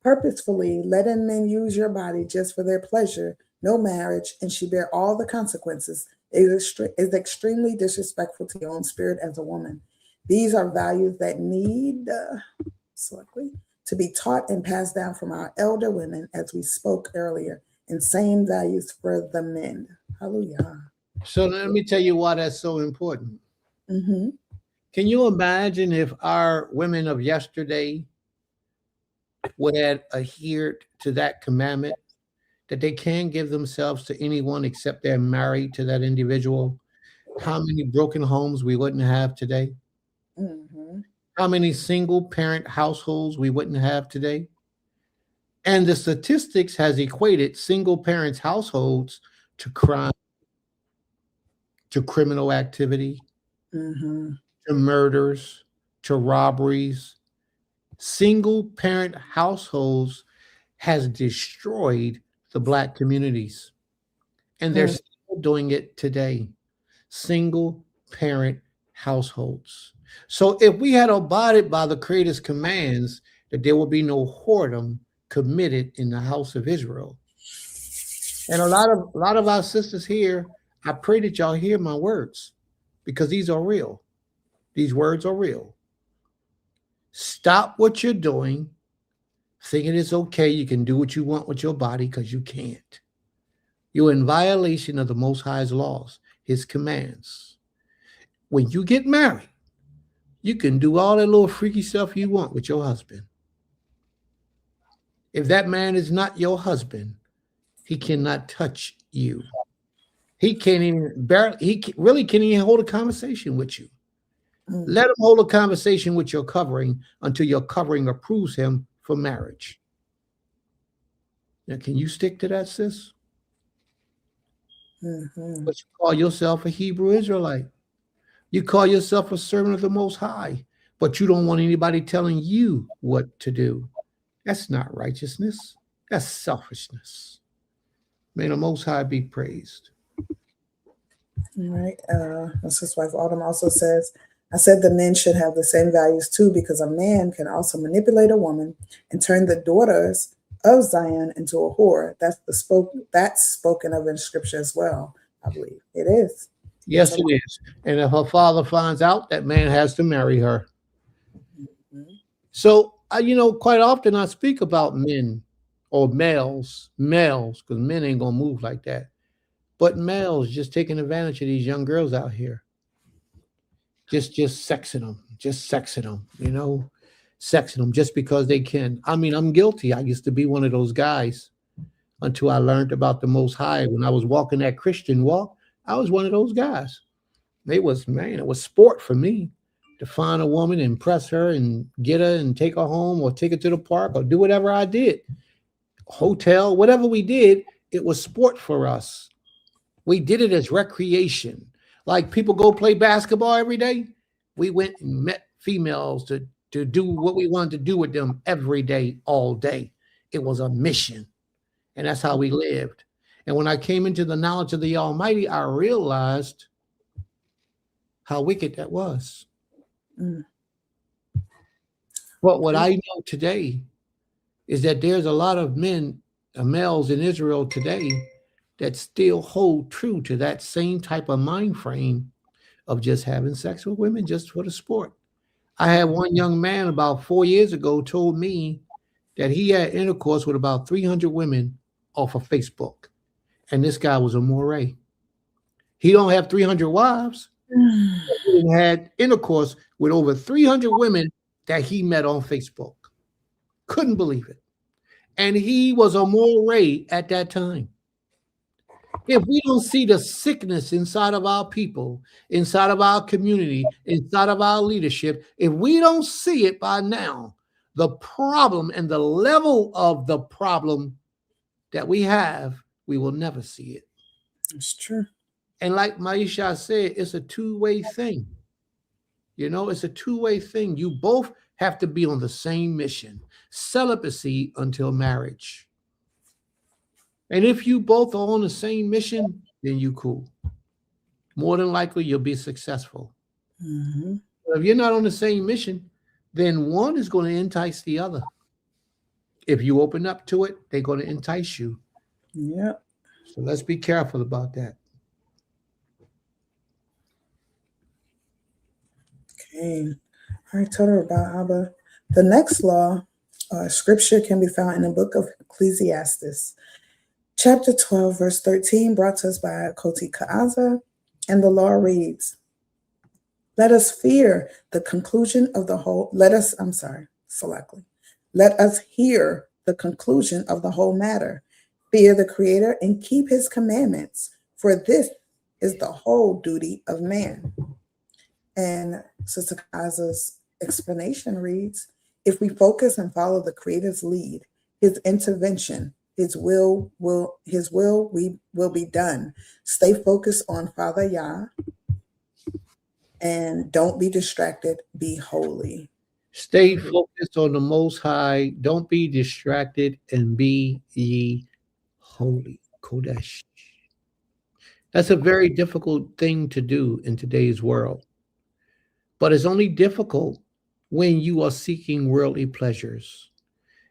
Speaker 5: Purposefully letting men use your body just for their pleasure, no marriage, and she bear all the consequences, is extremely disrespectful to your own spirit as a woman. These are values that need to be taught and passed down from our elder women, as we spoke earlier, and same values for the men. Hallelujah.
Speaker 4: So let me tell you why that's so important.
Speaker 5: Mm-hmm.
Speaker 4: Can you imagine if our women of yesterday would have adhered to that commandment, that they can't give themselves to anyone except they're married to that individual? How many broken homes we wouldn't have today?
Speaker 5: Mm-hmm.
Speaker 4: How many single parent households we wouldn't have today? And the statistics has equated single parents households to crime, to criminal activity,
Speaker 5: Mm-hmm.
Speaker 4: to murders, to robberies. Single parent households has destroyed the Black communities. And they're still doing it today. Single parent households. So if we had abided by the Creator's commands, that there will be no whoredom committed in the house of Israel. And a lot of our sisters here, I pray that y'all hear my words, because these are real. These words are real. Stop what you're doing, thinking it's okay. You can do what you want with your body, because you can't. You're in violation of the Most High's laws, his commands. When you get married, you can do all that little freaky stuff you want with your husband. If that man is not your husband, he cannot touch you. He can't even really can't even hold a conversation with you. Let him hold a conversation with your covering until your covering approves him for marriage. Now, can you stick to that, sis?
Speaker 5: Mm-hmm.
Speaker 4: But you call yourself a Hebrew Israelite. You call yourself a servant of the Most High, but you don't want anybody telling you what to do. That's not righteousness. That's selfishness. May the Most High be praised.
Speaker 5: All right. His wife Autumn also says, I said the men should have the same values too, because a man can also manipulate a woman and turn the daughters of Zion into a whore. That's spoken of in scripture as well. I believe it is.
Speaker 4: Yes, it is. And if her father finds out, that man has to marry her.
Speaker 5: Mhm.
Speaker 4: So, quite often I speak about men or males, because men ain't going to move like that. But males just taking advantage of these young girls out here. Just sexing them, sexing them just because they can. I mean, I'm guilty. I used to be one of those guys until I learned about the Most High. When I was walking that Christian walk, I was one of those guys. It was sport for me to find a woman, impress her, and get her and take her home or take her to the park or do whatever I did. Hotel, whatever we did, it was sport for us. We did it as recreation. Like people go play basketball every day. We went and met females to do what we wanted to do with them every day, all day. It was a mission. And that's how we lived. And when I came into the knowledge of the Almighty, I realized how wicked that was.
Speaker 5: Mm.
Speaker 4: But what I know today is that there's a lot of males in Israel today that still hold true to that same type of mind frame of just having sex with women just for the sport. I had one young man about 4 years ago told me that he had intercourse with about 300 women off of Facebook. And this guy was a Moray. He don't have 300 wives. He had intercourse with over 300 women that he met on Facebook. Couldn't believe it. And he was a Moray at that time. If we don't see the sickness inside of our people, inside of our community, inside of our leadership, if we don't see it by now, the problem and the level of the problem that we have, we will never see it.
Speaker 5: It's true.
Speaker 4: And like Maisha said, it's a two-way thing. It's a two-way thing. You both have to be on the same mission. Celibacy until marriage. And if you both are on the same mission, then you cool. More than likely, you'll be successful.
Speaker 5: Mm-hmm.
Speaker 4: But if you're not on the same mission, then one is going to entice the other. If you open up to it, they're going to entice you.
Speaker 5: Yeah.
Speaker 4: So let's be careful about that.
Speaker 5: Okay. All right, tell her about Abba. The next law, scripture can be found in the book of Ecclesiastes. Chapter 12, verse 13, brought to us by Koti Kaaza, and the law reads, Let us hear the conclusion of the whole matter. Fear the Creator and keep his commandments, for this is the whole duty of man. And Sister Kaaza's explanation reads, if we focus and follow the Creator's lead, his intervention, his will will be done. Stay focused on Father Yah and don't be distracted. Be holy.
Speaker 4: Stay focused on the Most High. Don't be distracted and be ye holy. Kodesh. That's a very difficult thing to do in today's world. But it's only difficult when you are seeking worldly pleasures.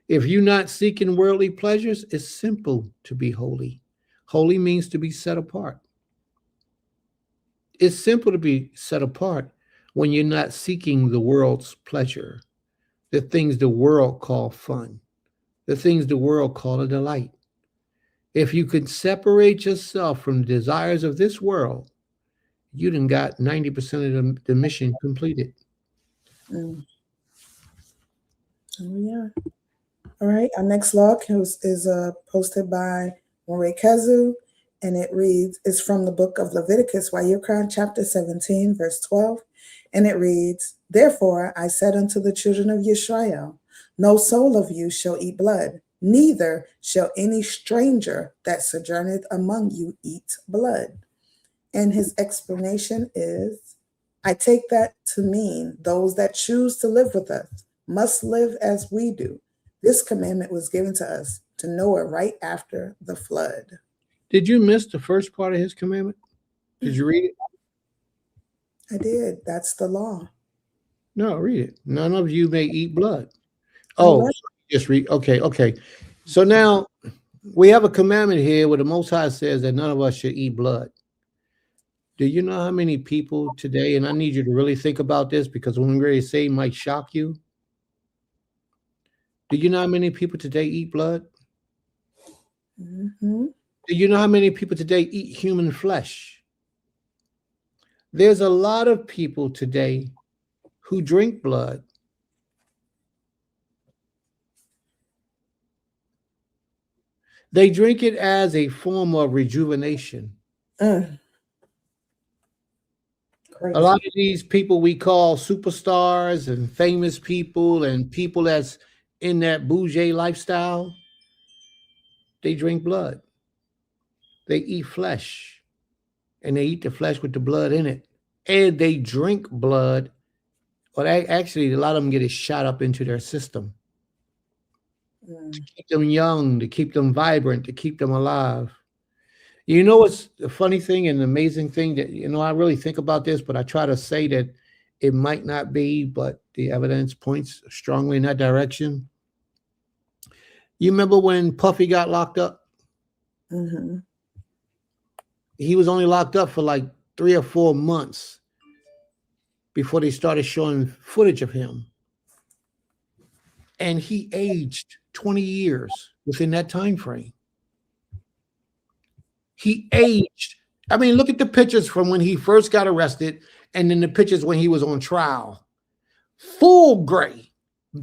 Speaker 4: If you're not seeking worldly pleasures, it's simple to be holy. Holy means to be set apart. It's simple to be set apart when you're not seeking the world's pleasure, the things the world call fun, the things the world call a delight. If you could separate yourself from the desires of this world, you done got 90% of the mission completed.
Speaker 5: Oh, yeah. All right, our next law is posted by Moray Kezu, and it reads, it's from the book of Leviticus, Vayikra, chapter 17, verse 12, and it reads, Therefore I said unto the children of Yisrael, no soul of you shall eat blood, neither shall any stranger that sojourneth among you eat blood. And his explanation is, I take that to mean those that choose to live with us must live as we do. This commandment was given to us to Noah right after the flood.
Speaker 4: Did you miss the first part of his commandment? Did you read it?
Speaker 5: I did. That's the law.
Speaker 4: No, read it. None of you may eat blood.
Speaker 5: All
Speaker 4: Oh,
Speaker 5: right.
Speaker 4: just read. Okay. So now we have a commandment here where the Most High says that none of us should eat blood. Do you know how many people today, and I need you to really think about this because what I'm ready to say might shock you. Do you know how many people today eat blood?
Speaker 5: Mm-hmm.
Speaker 4: Do you know how many people today eat human flesh? There's a lot of people today who drink blood. They drink it as a form of rejuvenation.
Speaker 5: Crazy.
Speaker 4: A lot of these people we call superstars and famous people and people that's in that bougie lifestyle, they drink blood. They eat flesh, and they eat the flesh with the blood in it. And they drink blood. Well, actually, a lot of them get it shot up into their system to keep them young, to keep them vibrant, to keep them alive. You know what's the funny thing and the amazing thing that, I really think about this, but I try to say that it might not be, but the evidence points strongly in that direction. You remember when Puffy got locked up?
Speaker 5: Mm-hmm.
Speaker 4: He was only locked up for like 3 or 4 months before they started showing footage of him. And he aged 20 years within that time frame. He aged. I mean, look at the pictures from when he first got arrested and then the pictures when he was on trial. Full gray,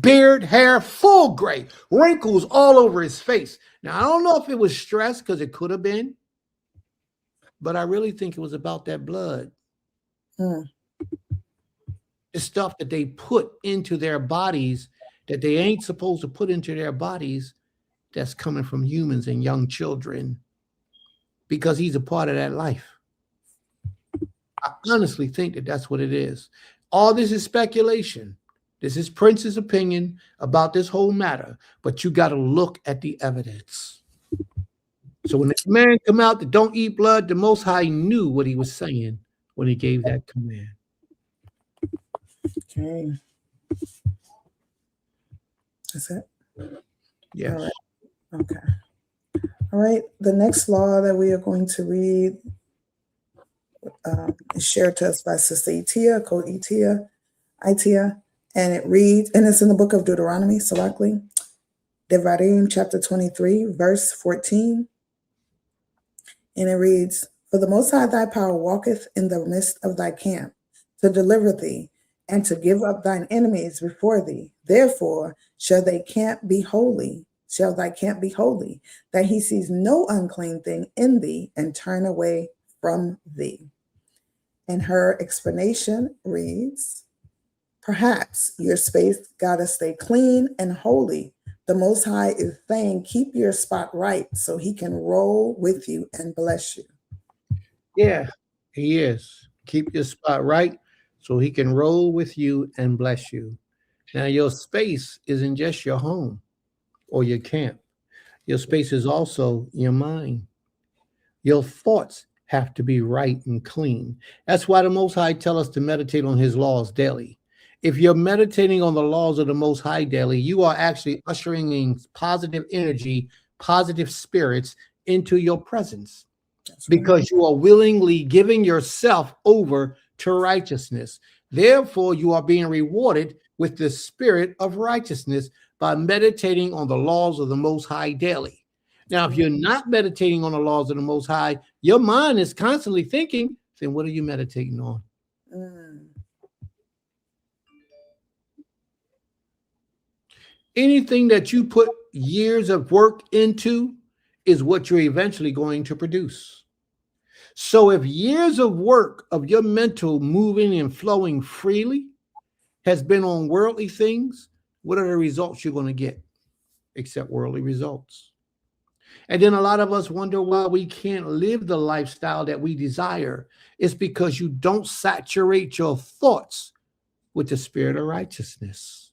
Speaker 4: beard, hair, full gray, wrinkles all over his face. Now, I don't know if it was stress, because it could have been, but I really think it was about that blood. The stuff that they put into their bodies that they ain't supposed to put into their bodies, that's coming from humans and young children, because he's a part of that life. I honestly think that that's what it is. All this is speculation. This is Prince's opinion about this whole matter, but you got to look at the evidence. So when the command come out that don't eat blood, the Most High knew what he was saying when he gave that command.
Speaker 5: Okay. That's it?
Speaker 4: Yes.
Speaker 5: All right. Okay. All right. The next law that we are going to read is shared to us by Sister Itia, called Itia, and it reads, and it's in the book of Deuteronomy, Salakli, Devarim, chapter 23, verse 14. And it reads, "For the Most High thy power walketh in the midst of thy camp, to deliver thee, and to give up thine enemies before thee. Therefore shall thy camp be holy, that he sees no unclean thing in thee, and turn away from thee." And her explanation reads, "Perhaps your space gotta stay clean and holy. The Most High is saying, keep your spot right so he can roll with you and bless you."
Speaker 4: Yeah, he is. Keep your spot right so he can roll with you and bless you. Now, your space isn't just your home or your camp. Your space is also your mind. Your thoughts have to be right and clean. That's why the Most High tell us to meditate on his laws daily. If you're meditating on the laws of the Most High daily, you are actually ushering in positive energy, positive spirits into your presence, because you are willingly giving yourself over to righteousness. Therefore, you are being rewarded with the spirit of righteousness by meditating on the laws of the Most High daily. Now, if you're not meditating on the laws of the Most High, your mind is constantly thinking, then what are you meditating on? Anything that you put years of work into is what you're eventually going to produce. So if years of work of your mental moving and flowing freely has been on worldly things, what are the results you're going to get except worldly results? And then a lot of us wonder why we can't live the lifestyle that we desire. It's because you don't saturate your thoughts with the spirit of righteousness.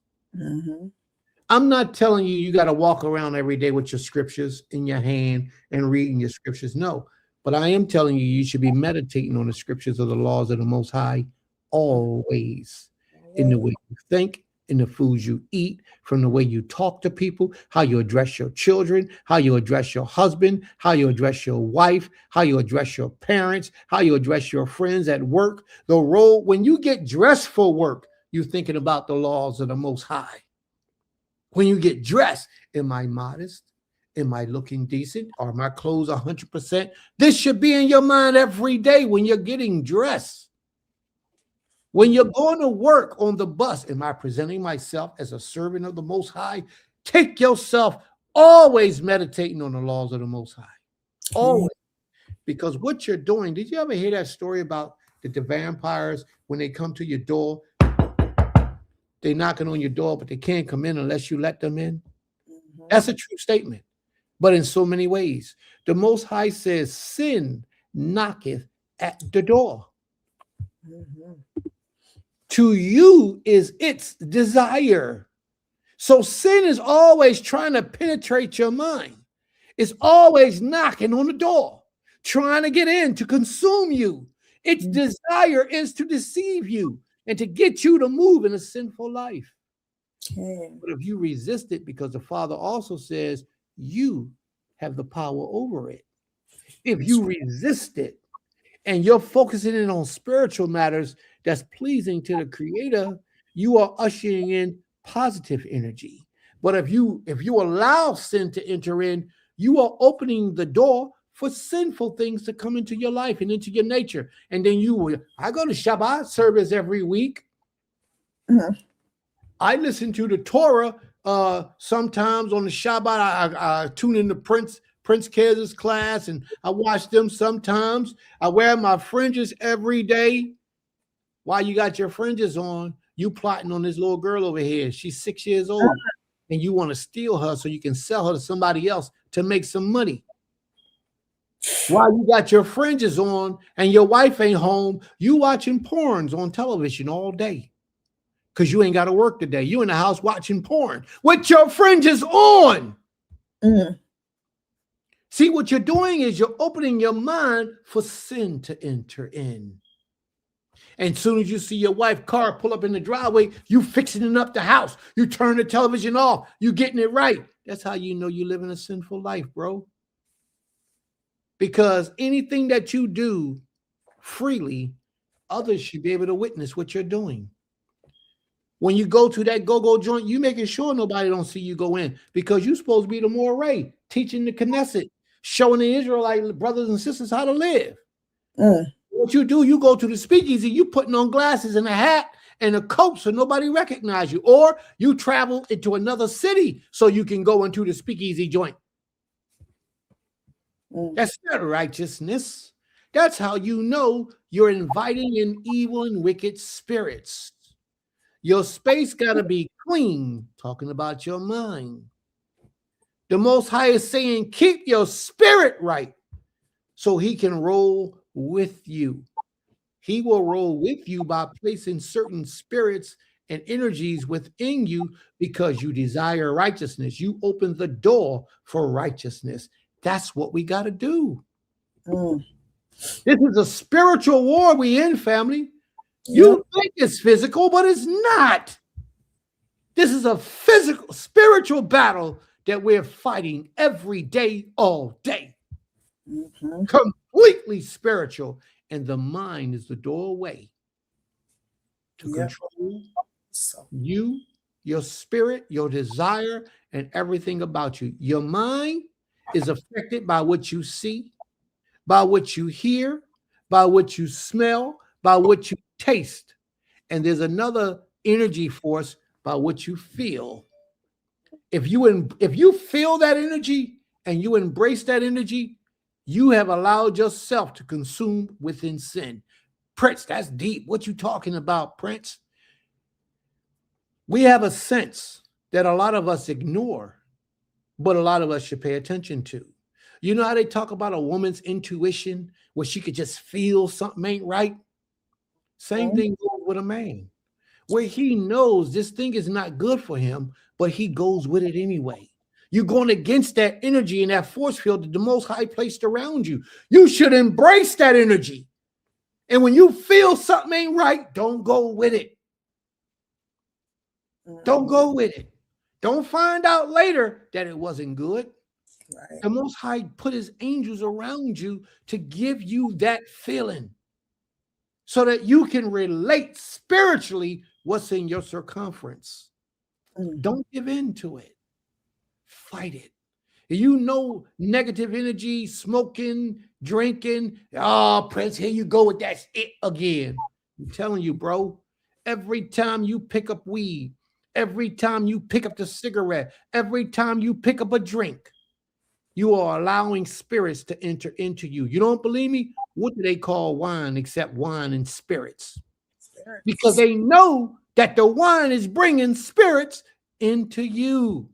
Speaker 4: I'm not telling you got to walk around every day with your scriptures in your hand and reading your scriptures. No, But I am telling you, you should be meditating on the scriptures of the laws of the Most High always, in the way you think, in the foods you eat, from the way you talk to people, how you address your children, how you address your husband, how you address your wife, how you address your parents, how you address your friends at work. The role, when you get dressed for work, you're thinking about the laws of the Most High. When you get dressed, am I modest? Am I looking decent? Are my clothes 100%? This should be in your mind every day when you're getting dressed. When you're going to work on the bus, am I presenting myself as a servant of the Most High? Take yourself always meditating on the laws of the Most High. Always. Because what you're doing, did you ever hear that story about the vampires when they come to your door? They're knocking on your door, but they can't come in unless you let them in. That's a true statement. But in so many ways, the Most High says, sin knocketh at the door. To you is its desire. So sin is always trying to penetrate your mind. It's always knocking on the door, trying to get in, to consume you. Its desire is to deceive you and to get you to move in a sinful life. But if you resist it, because the Father also says you have the power over it. If you resist it and you're focusing in on spiritual matters that's pleasing to the Creator, you are ushering in positive energy. But if you allow sin to enter in, you are opening the door for sinful things to come into your life and into your nature. And then I go to Shabbat service every week. I listen to the Torah sometimes on the Shabbat. I tune into Prince Kez's class and I watch them sometimes. I wear my fringes every day. While you got your fringes on, you plotting on this little girl over here. She's 6 years old and you want to steal her so you can sell her to somebody else to make some money. While you got your fringes on and your wife ain't home, you watching porns on television all day because you ain't got to work today. You in the house watching porn with your fringes on. See, what you're doing is you're opening your mind for sin to enter in. And as soon as you see your wife's car pull up in the driveway, you fixing up the house. You turn the television off. You getting it right. That's how you know you live in a sinful life, bro. Because anything that you do freely, others should be able to witness what you're doing. When you go to that go-go joint, you making sure nobody don't see you go in because you're supposed to be the Moreh, teaching the Knesset, showing the Israelite brothers and sisters how to live. What you do, you go to the speakeasy, you putting on glasses and a hat and a coat so nobody recognize you. Or you travel into another city so you can go into the speakeasy joint. That's not righteousness. That's how you know you're inviting in evil and wicked spirits. Your space got to be clean, talking about your mind. The Most High is saying, keep your spirit right so he can roll with you. He will roll with you by placing certain spirits and energies within you because you desire righteousness. You open the door for righteousness. That's what we got to do. This is a spiritual war we in, family. You think it's physical, but it's not. This is a physical, spiritual battle that we're fighting every day, all day. Completely spiritual. And the mind is the doorway to control you, your spirit, your desire, and everything about you. Your mind is affected by what you see, by what you hear, by what you smell, by what you taste. And there's another energy force by what you feel. If you feel that energy and you embrace that energy, you have allowed yourself to consume within sin. Prince, that's deep. What you talking about, Prince? We have a sense that a lot of us ignore, but a lot of us should pay attention to. You know how they talk about a woman's intuition, where she could just feel something ain't right? Same thing goes with a man, where he knows this thing is not good for him, but he goes with it anyway. You're going against that energy and that force field that the Most High placed around you. You should embrace that energy. And when you feel something ain't right, don't go with it. Don't go with it. Don't find out later that it wasn't good.
Speaker 5: Right.
Speaker 4: The Most High put his angels around you to give you that feeling so that you can relate spiritually what's in your circumference. Don't give in to it. Fight it. You know, negative energy, smoking, drinking. Oh, Prince, here you go with that it again. I'm telling you, bro, every time you pick up weed, every time you pick up the cigarette, every time you pick up a drink, you are allowing spirits to enter into you. You don't believe me? What do they call wine except wine and spirits? Because they know that the wine is bringing spirits into you.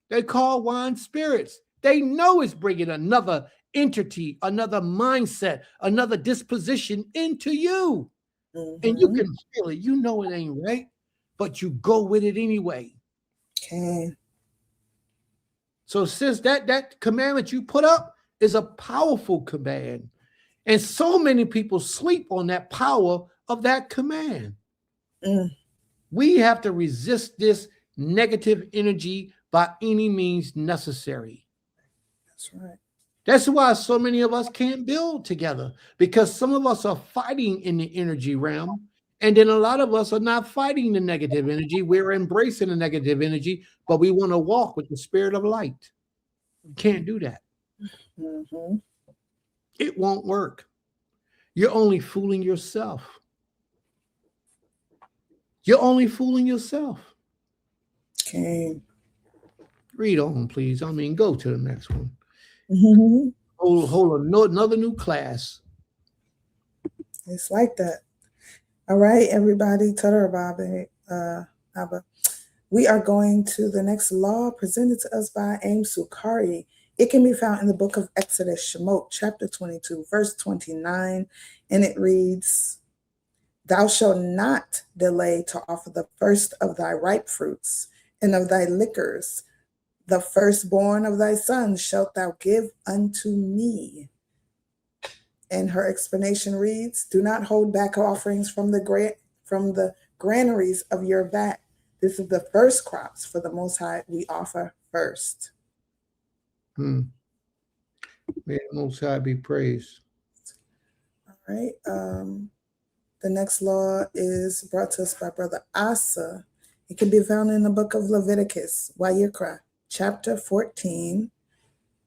Speaker 4: They call wine spirits. They know it's bringing another entity, another mindset, another disposition into you. And you can feel it. You know it ain't right, but you go with it anyway.
Speaker 5: Okay.
Speaker 4: So sis, that commandment you put up is a powerful command. And so many people sleep on that power of that command. We have to resist this negative energy by any means necessary.
Speaker 5: That's right.
Speaker 4: That's why so many of us can't build together, because some of us are fighting in the energy realm. And then a lot of us are not fighting the negative energy. We're embracing the negative energy, but we want to walk with the spirit of light. You can't do that. It won't work. You're only fooling yourself. You're only fooling yourself.
Speaker 5: Okay.
Speaker 4: Read on, please. I mean, go to the next one. Hold another new class.
Speaker 5: It's like that. All right, everybody. Tadar Abba. We are going to the next law presented to us by Aim Sukari. It can be found in the book of Exodus, Shemot, chapter 22, verse 29, and it reads, "Thou shalt not delay to offer the first of thy ripe fruits, and of thy liquors, the firstborn of thy sons shalt thou give unto me." And her explanation reads, "Do not hold back offerings from the granaries of your vat. This is the first crops for the Most High we offer first."
Speaker 4: May the Most High be praised.
Speaker 5: All right. The next law is brought to us by Brother Asa. It can be found in the book of Leviticus, Wayikra, chapter 14,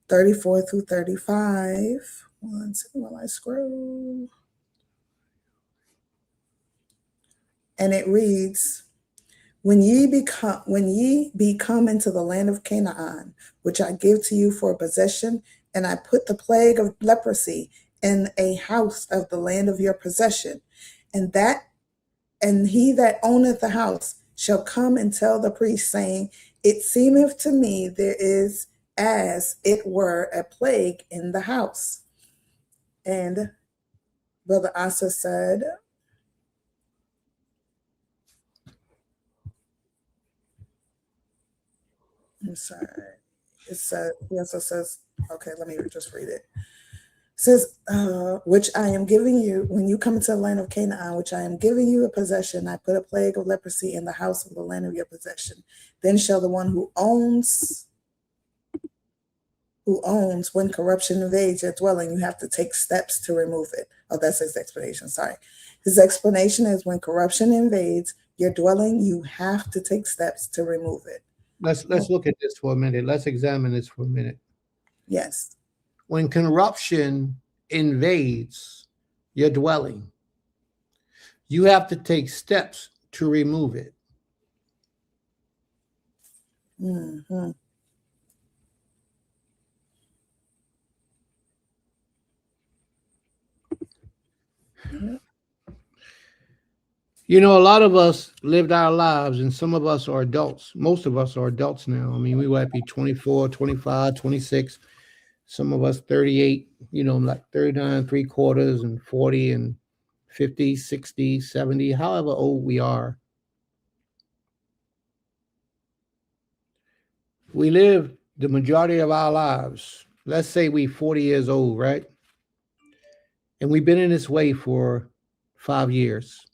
Speaker 5: 34 through 35. One second while I scroll. And it reads, when ye be come into the land of Canaan, which I give to you for a possession, and I put the plague of leprosy in a house of the land of your possession, and he that owneth the house shall come and tell the priest, saying, It seemeth to me there is as it were a plague in the house. And Brother Asa said, I'm sorry. He also says, okay, let me just read it. It says, which I am giving you, when you come into the land of Canaan, which I am giving you a possession, I put a plague of leprosy in the house of the land of your possession. Then shall the one who owns, when corruption invades your dwelling, you have to take steps to remove it. Oh, that's his explanation, sorry. His explanation is when corruption invades your dwelling, you have to take steps to remove it.
Speaker 4: Let's look at this for a minute. Let's examine this for a minute.
Speaker 5: Yes.
Speaker 4: When corruption invades your dwelling, you have to take steps to remove it.
Speaker 5: Mm-hmm.
Speaker 4: You know, a lot of us lived our lives, and some of us are adults. Most of us are adults now. I mean, we might be 24, 25, 26. Some of us 38, you know, like 39, 3/4, and 40, and 50, 60, 70, however old we are. We live the majority of our lives. Let's say we 40 years old, right? And we've been in this way for 5 years.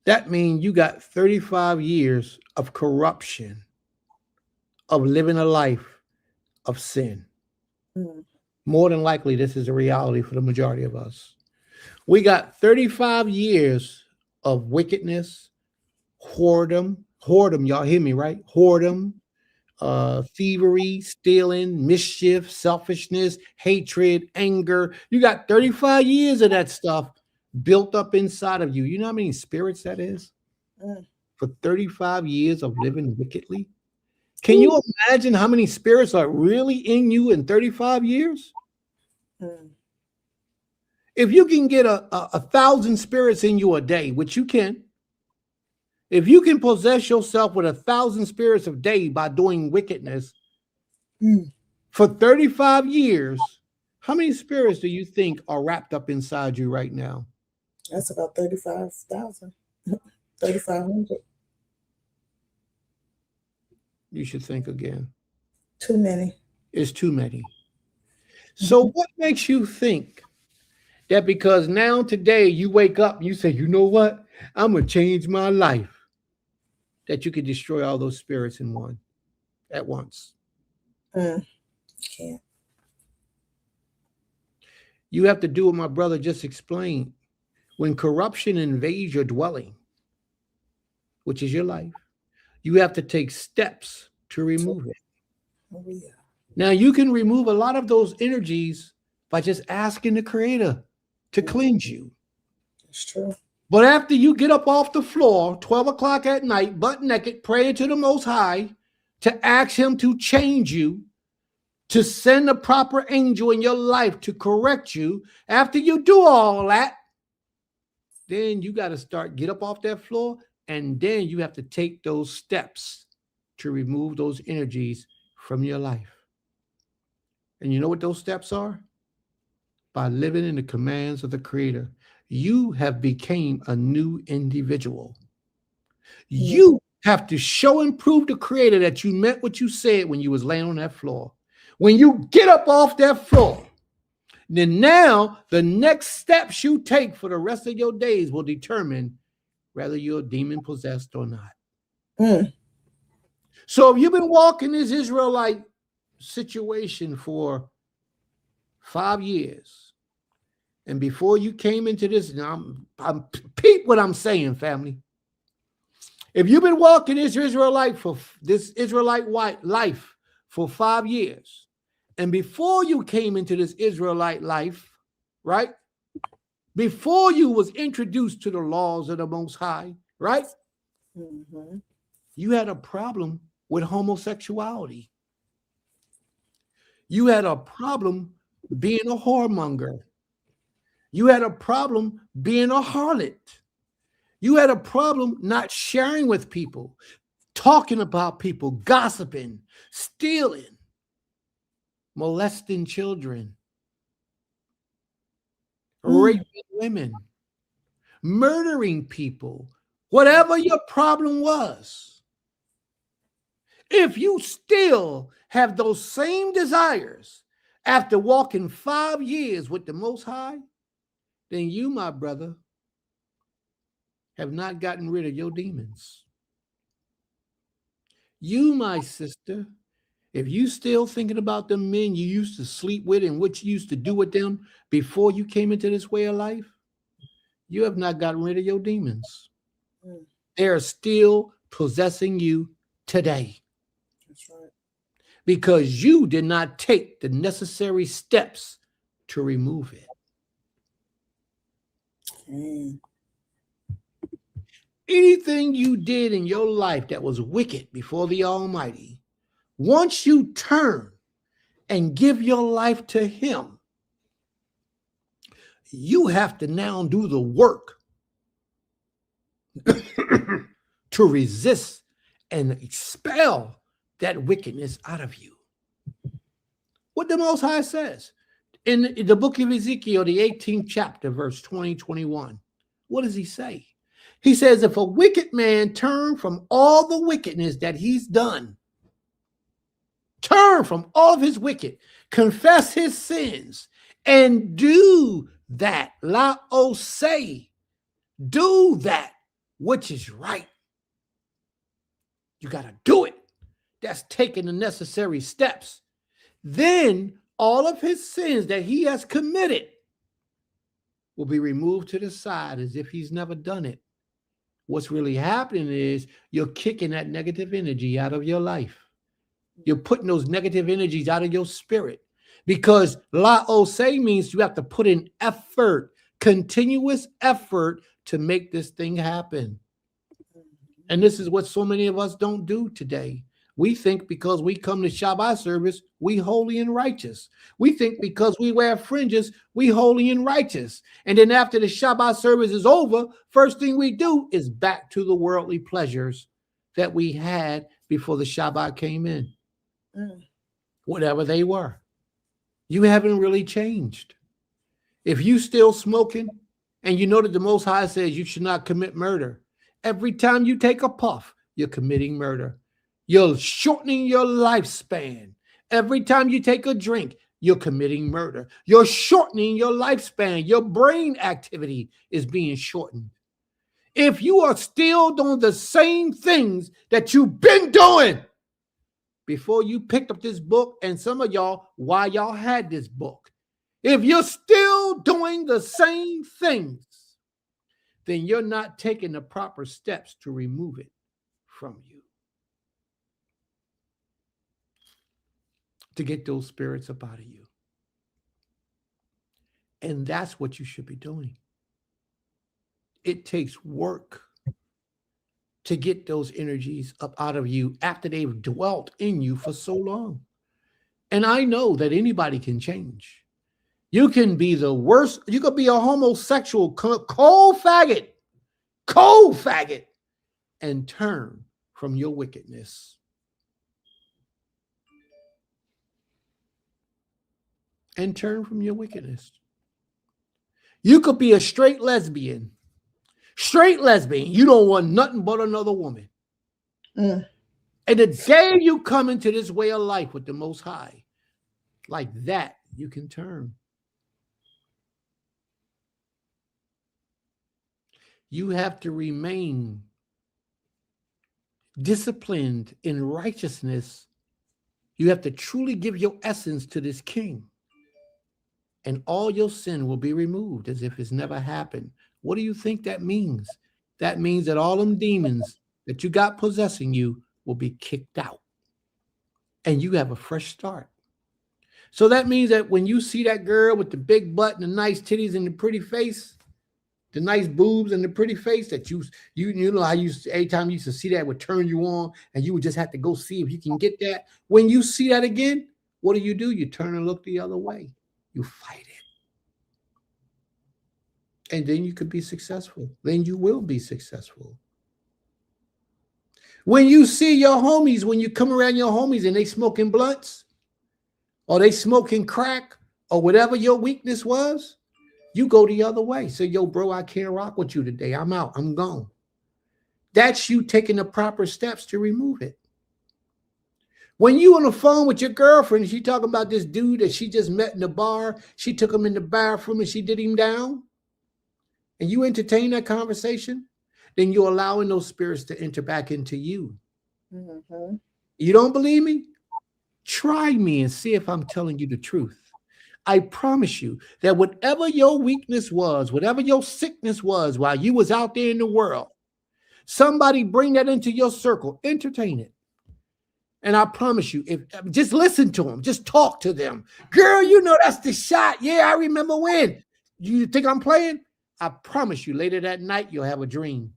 Speaker 4: That means you got 35 years of corruption, of living a life of sin. More than likely, this is a reality for the majority of us. We got 35 years of wickedness, whoredom, y'all hear me, right? Whoredom, thievery, stealing, mischief, selfishness, hatred, anger. You got 35 years of that stuff built up inside of you. You know how many spirits that is? For 35 years of living wickedly? Can you imagine how many spirits are really in you in 35 years? If you can get a 1,000 spirits in you a day, which you can, if you can possess yourself with 1,000 spirits a day by doing wickedness for 35 years, how many spirits do you think are wrapped up inside you right now?
Speaker 5: That's about 35,000, 3,500.
Speaker 4: You should think again.
Speaker 5: Too many.
Speaker 4: It's too many. So what makes you think that because now today you wake up and you say, you know what? I'm going to change my life, that you could destroy all those spirits at once?
Speaker 5: Can't.
Speaker 4: You have to do what my brother just explained. When corruption invades your dwelling, which is your life, you have to take steps to remove it.
Speaker 5: Oh, yeah.
Speaker 4: Now, you can remove a lot of those energies by just asking the Creator to cleanse you.
Speaker 5: That's true.
Speaker 4: But after you get up off the floor, 12 o'clock at night, butt naked, praying to the Most High, to ask Him to change you, to send a proper angel in your life to correct you, after you do all that, then you got to get up off that floor, and then you have to take those steps to remove those energies from your life. And you know what those steps are? By living in the commands of the Creator. You have become a new individual. You have to show and prove to Creator that you meant what you said when you was laying on that floor. When you get up off that floor, then now the next steps you take for the rest of your days will determine whether you're demon possessed or not. So if you've been walking this Israelite situation for 5 years, and before you came into this, I'm peep what I'm saying, family. If you've been walking this Israelite life for 5 years, and before you came into this Israelite life, right? Before you was introduced to the laws of the Most High, right? You had a problem with homosexuality. You had a problem being a whoremonger. You had a problem being a harlot. You had a problem not sharing with people, talking about people, gossiping, stealing, molesting children, raping women, murdering people, whatever your problem was. If you still have those same desires after walking 5 years with the Most High, then you, my brother, have not gotten rid of your demons. You, my sister, if you still thinking about the men you used to sleep with and what you used to do with them before you came into this way of life, you have not gotten rid of your demons. They are still possessing you today.
Speaker 5: That's right.
Speaker 4: Because you did not take the necessary steps to remove it. Anything you did in your life that was wicked before the Almighty, once you turn and give your life to Him, you have to now do the work to resist and expel that wickedness out of you. What the Most High says in the book of Ezekiel, the 18th chapter, verse 20, 21, what does He say? He says, if a wicked man turn from all the wickedness that he's done, turn from all of his wicked, confess his sins, and do that, say, do that which is right. You got to do it. That's taking the necessary steps. Then all of his sins that he has committed will be removed to the side as if he's never done it. What's really happening is you're kicking that negative energy out of your life. You're putting those negative energies out of your spirit, because say means you have to put in effort, continuous effort to make this thing happen. And this is what so many of us don't do today. We think because we come to Shabbat service, we holy and righteous. We think because we wear fringes, we holy and righteous. And then after the Shabbat service is over, first thing we do is back to the worldly pleasures that we had before the Shabbat came in. Whatever they were. You haven't really changed. If you still smoking and you know that the Most High says you should not commit murder, every time you take a puff, you're committing murder. You're shortening your lifespan. Every time you take a drink, you're committing murder. You're shortening your lifespan. Your brain activity is being shortened. If you are still doing the same things that you've been doing before you picked up this book, and some of y'all, why y'all had this book, if you're still doing the same things, then you're not taking the proper steps to remove it from you, to get those spirits up out of you. And that's what you should be doing. It takes work to get those energies up out of you after they've dwelt in you for so long. And I know that anybody can change. You can be the worst. You could be a homosexual, cold faggot, and turn from your wickedness. And turn from your wickedness. You could be a straight lesbian. You don't want nothing but another woman. And the day you come into this way of life with the Most High, like that, you can turn. You have to remain disciplined in righteousness. You have to truly give your essence to this King. And all your sin will be removed as if it's never happened. What do you think that means? That means that all them demons that you got possessing you will be kicked out. And you have a fresh start. So that means that when you see that girl with the big butt and the nice titties and the pretty face, the nice boobs and the pretty face, that you know how you every time you used to see that would turn you on, and you would just have to go see if you can get that. When you see that again, what do? You turn and look the other way. You fight it. And then you could be successful. Then you will be successful. When you see your homies, when you come around your homies and they smoking blunts, or they smoking crack, or whatever your weakness was, you go the other way. Say, yo, bro, I can't rock with you today. I'm out. I'm gone. That's you taking the proper steps to remove it. When you on the phone with your girlfriend, she talking about this dude that she just met in the bar, she took him in the bathroom and she did him down, and you entertain that conversation, then you're allowing those spirits to enter back into you. Mm-hmm. You don't believe me? Try me and see if I'm telling you the truth. I promise you that whatever your weakness was, whatever your sickness was while you was out there in the world, somebody bring that into your circle, entertain it. And I promise you, if just listen to them, just talk to them. Girl, you know that's the shot. Yeah, I remember when. You think I'm playing? I promise you, later that night, you'll have a dream.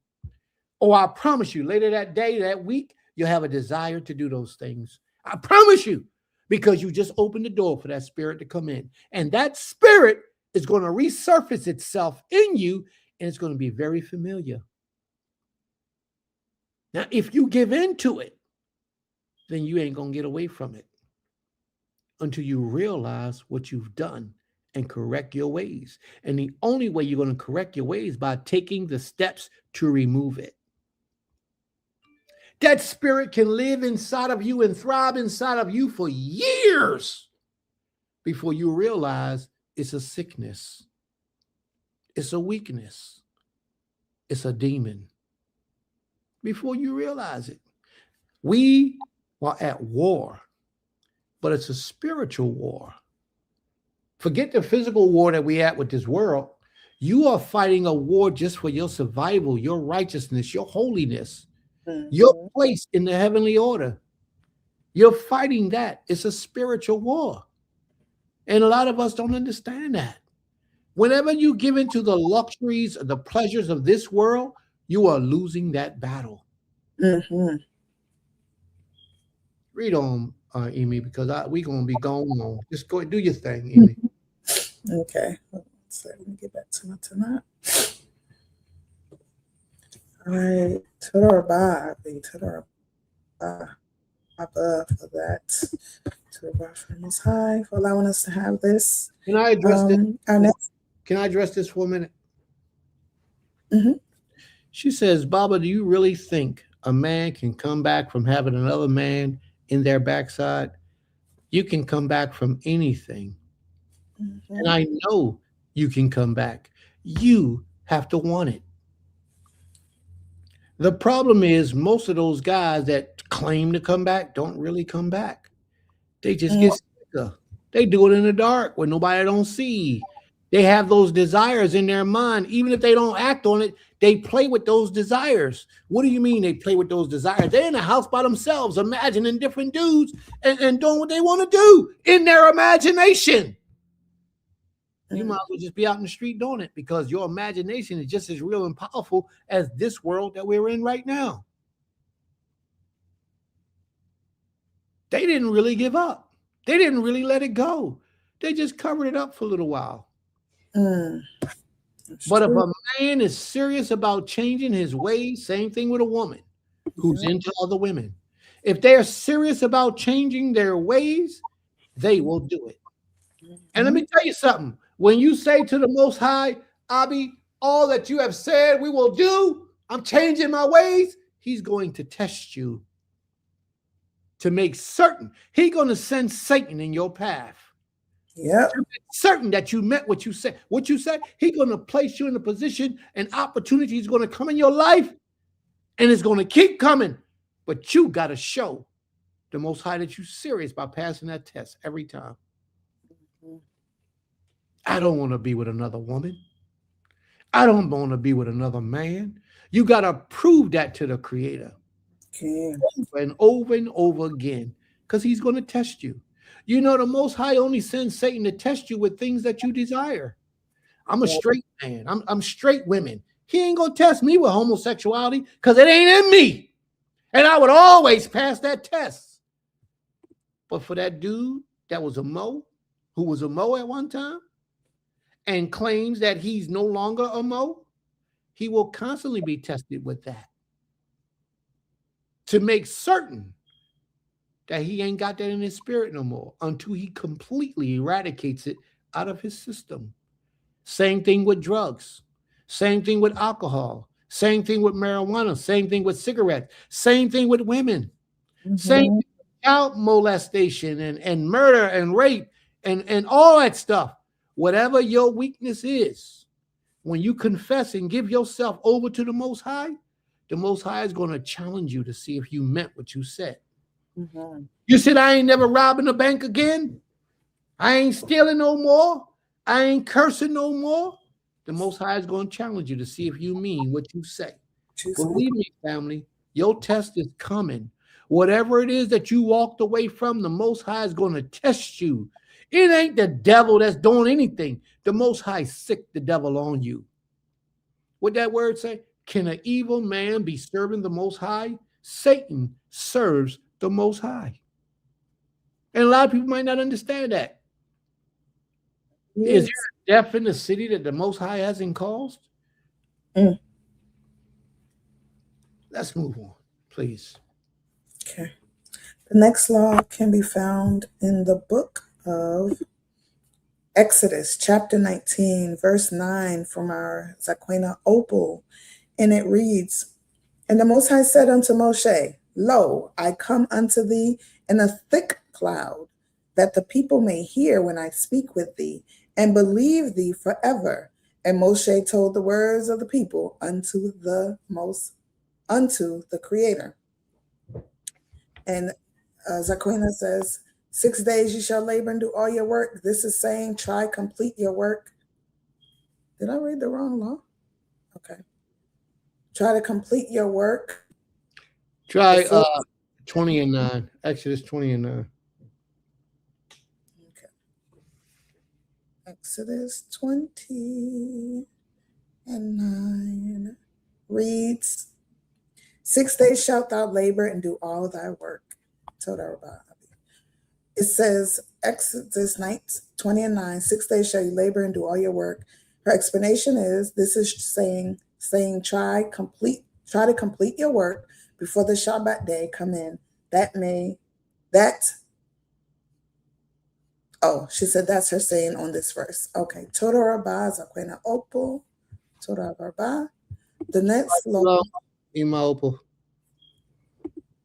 Speaker 4: Or I promise you, later that day, that week, you'll have a desire to do those things. I promise you, because you just opened the door for that spirit to come in. And that spirit is going to resurface itself in you, and it's going to be very familiar. Now, if you give in to it, then you ain't going to get away from it until you realize what you've done and correct your ways. And the only way you're going to correct your ways is by taking the steps to remove it. That spirit can live inside of you and thrive inside of you for years before you realize it's a sickness. It's a weakness. It's a demon. Before you realize it. We are at war, but it's a spiritual war. Forget the physical war that we at with this world. You are fighting a war just for your survival, your righteousness, your holiness, your place in the heavenly order. You're fighting that. It's a spiritual war. And a lot of us don't understand that. Whenever you give into the luxuries, the pleasures of this world, you are losing that battle.
Speaker 5: Mm-hmm.
Speaker 4: Read on, Amy, because we're going to be going on. Just go do your thing, Amy.
Speaker 5: Okay. So let me get back to my tonight. All right. Todoraba for that. Todoraba from Most High for allowing us to have this.
Speaker 4: Can I address this?
Speaker 5: Our next.
Speaker 4: Can I address this for a minute?
Speaker 5: Mm-hmm.
Speaker 4: She says, Baba, do you really think a man can come back from having another man in their backside? You can come back from anything. Mm-hmm. And I know you can come back. You have to want it. The problem is most of those guys that claim to come back don't really come back. They just get sicker. They do it in the dark where nobody don't see. They have those desires in their mind. Even if they don't act on it, they play with those desires. What do you mean they play with those desires? They're in a house by themselves, imagining different dudes and doing what they want to do in their imagination. You might as well just be out in the street doing it because your imagination is just as real and powerful as this world that we're in right now. They didn't really give up. They didn't really let it go. They just covered it up for a little while. But if a man is serious about changing his ways, same thing with a woman who's into other women. If they're serious about changing their ways, they will do it. And let me tell you something. When you say to the Most High, Abi, all that you have said we will do, I'm changing my ways, he's going to test you to make certain. He's going to send Satan in your path.
Speaker 5: Yeah.
Speaker 4: Certain that you meant what you said. What you said, he's going to place you in a position and opportunity is going to come in your life and it's going to keep coming. But you got to show the Most High that you're serious about passing that test every time. I don't want to be with another woman. I don't want to be with another man. You got to prove that to the Creator.
Speaker 5: Okay.
Speaker 4: Over and over again, because he's going to test you. You know, the Most High only sends Satan to test you with things that you desire. I'm a straight man. I'm straight women. He ain't going to test me with homosexuality because it ain't in me. And I would always pass that test. But for that dude that was a Mo, who was a Mo at one time, and claims that he's no longer a Mo, he will constantly be tested with that to make certain that he ain't got that in his spirit no more until he completely eradicates it out of his system. Same thing with drugs. Same thing with alcohol. Same thing with marijuana. Same thing with cigarettes. Same thing with women. Same thing with child molestation and murder and rape and all that stuff. Whatever your weakness is, when you confess and give yourself over to the Most High is going to challenge you to see if you meant what you said. Mm-hmm. You said, I ain't never robbing a bank again. I ain't stealing no more. I ain't cursing no more. The Most High is going to challenge you to see if you mean what you say. Believe me, family, your test is coming. Whatever it is that you walked away from, the Most High is going to test you. It ain't the devil that's doing anything. The Most High sick the devil on you. What that word say? Can an evil man be serving the Most High? Satan serves the Most High. And a lot of people might not understand that. Yes. Is there a death in the city that the Most High hasn't caused? Let's move on, please.
Speaker 5: Okay. The next law can be found in the book of Exodus chapter 19, verse 9 from our Zaquena Opal. And it reads, And the Most High said unto Moshe, Lo, I come unto thee in a thick cloud, that the people may hear when I speak with thee, and believe thee forever. And Moshe told the words of the people unto the Creator. And Zaquena says, 6 days you shall labor and do all your work. This is saying, try, complete your work. Did I read the wrong law? Okay. Try to complete your work.
Speaker 4: Try 20 and 9. Exodus 20 and 9.
Speaker 5: Okay. Exodus 20 and 9 reads, 6 days shalt thou labor and do all thy work. It says, Exodus 20 and 9, 6 days shall you labor and do all your work. Her explanation is, this is saying try to complete your work before the Shabbat day come in. She said that's her saying on this verse. Okay. Toda Rabbah, Zaquena Opal, Toda Rabbah. The next law.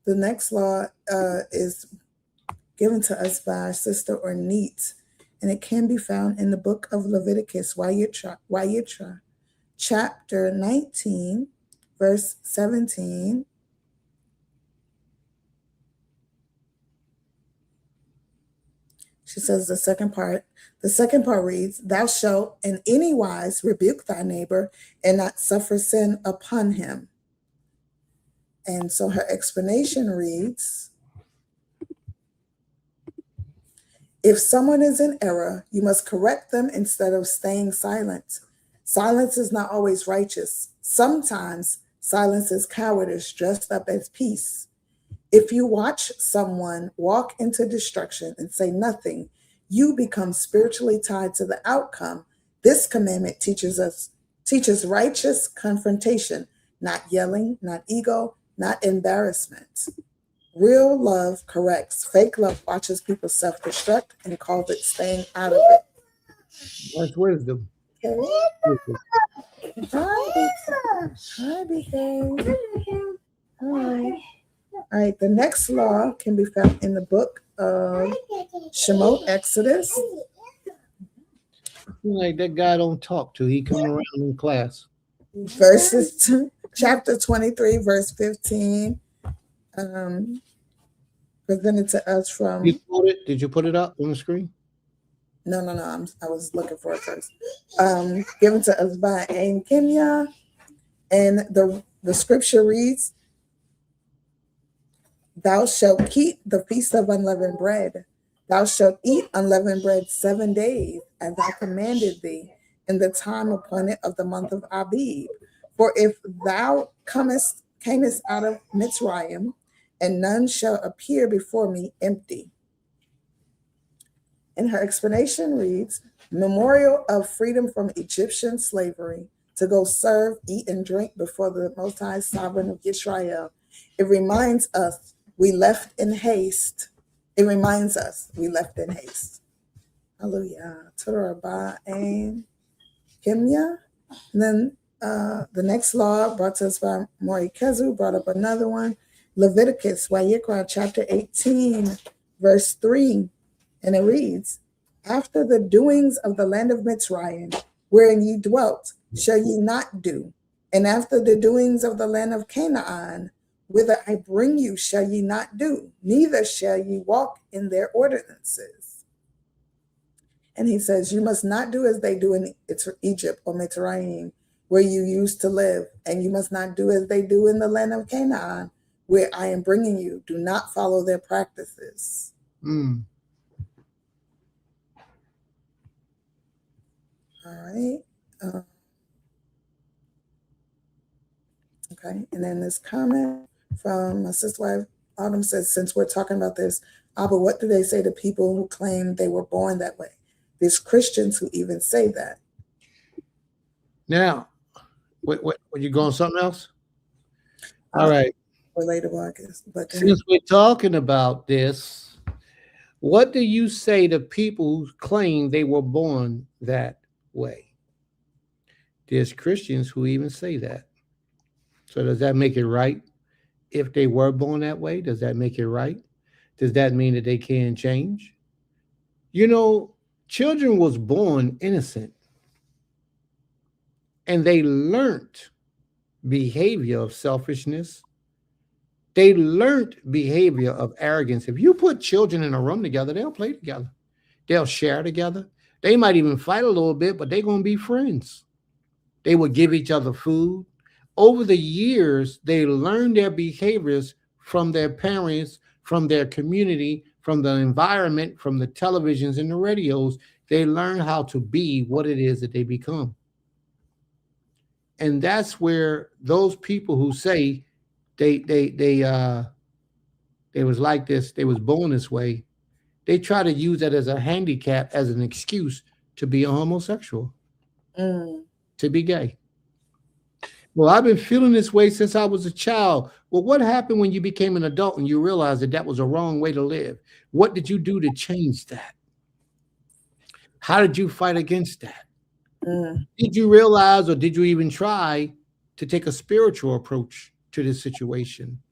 Speaker 5: The next law is given to us by our sister Ornette, and it can be found in the book of Leviticus, Wayitra, chapter 19, verse 17. She says the second part reads, Thou shalt in any wise rebuke thy neighbor and not suffer sin upon him. And so her explanation reads, if someone is in error, you must correct them instead of staying silent. Silence is not always righteous. Sometimes silence is cowardice dressed up as peace. If you watch someone walk into destruction and say nothing, you become spiritually tied to the outcome. This commandment teaches righteous confrontation, not yelling, not ego, not embarrassment. Real love corrects. Fake love watches people self-destruct and calls it staying out of it.
Speaker 4: That's wisdom.
Speaker 5: Okay. Hi, BK. Hi. All right, the next law can be found in the book of Shemot, Exodus.
Speaker 4: Like that guy don't talk to. He come around in class.
Speaker 5: Chapter 23, verse 15. Presented to us from.
Speaker 4: Did you put it up on the screen?
Speaker 5: No. I was looking for it first. Given to us by Ain Kenya, and the scripture reads, Thou shalt keep the feast of unleavened bread. Thou shalt eat unleavened bread 7 days, as I commanded thee, in the time appointed of the month of Abib. For if thou camest out of Mitzrayim, and none shall appear before me empty. And her explanation reads, memorial of freedom from Egyptian slavery, to go serve, eat, and drink before the Most High Sovereign of Israel. It reminds us we left in haste. Hallelujah. Toda Rabbah and Kimya. And then the next law brought to us by Mori Kezu brought up another one. Leviticus, Wayikra, chapter 18, verse 3. And it reads, After the doings of the land of Mitzrayim, wherein ye dwelt, shall ye not do. And after the doings of the land of Canaan, whither I bring you, shall ye not do, neither shall ye walk in their ordinances. And he says, you must not do as they do in Egypt or Mitzrayim, where you used to live, and you must not do as they do in the land of Canaan, where I am bringing you. Do not follow their practices. All right. Okay. And then this comment from my sister wife Autumn says, since we're talking about this, Abba, what do they say to people who claim they were born that way? There's Christians who even say that.
Speaker 4: Now, what you going something else? All right.
Speaker 5: Relatable, I guess. But
Speaker 4: since we're talking about this, What do you say to people who claim they were born that way? There's Christians who even say that. So does that make it right? If they were born that way, does that make it right? Does that mean that they can change? You know, children was born innocent and they learned behavior of selfishness. They learned behavior of arrogance. If you put children in a room together, they'll play together. They'll share together. They might even fight a little bit, but they're going to be friends. They will give each other food. Over the years, they learn their behaviors from their parents, from their community, from the environment, from the televisions and the radios. They learn how to be what it is that they become. And that's where those people who say they was like this, they was born this way, they try to use that as a handicap, as an excuse to be a homosexual, to be gay. Well, I've been feeling this way since I was a child. Well, what happened when you became an adult and you realized that that was a wrong way to live? What did you do to change that? How did you fight against that? Did you realize, or did you even try to take a spiritual approach to this situation?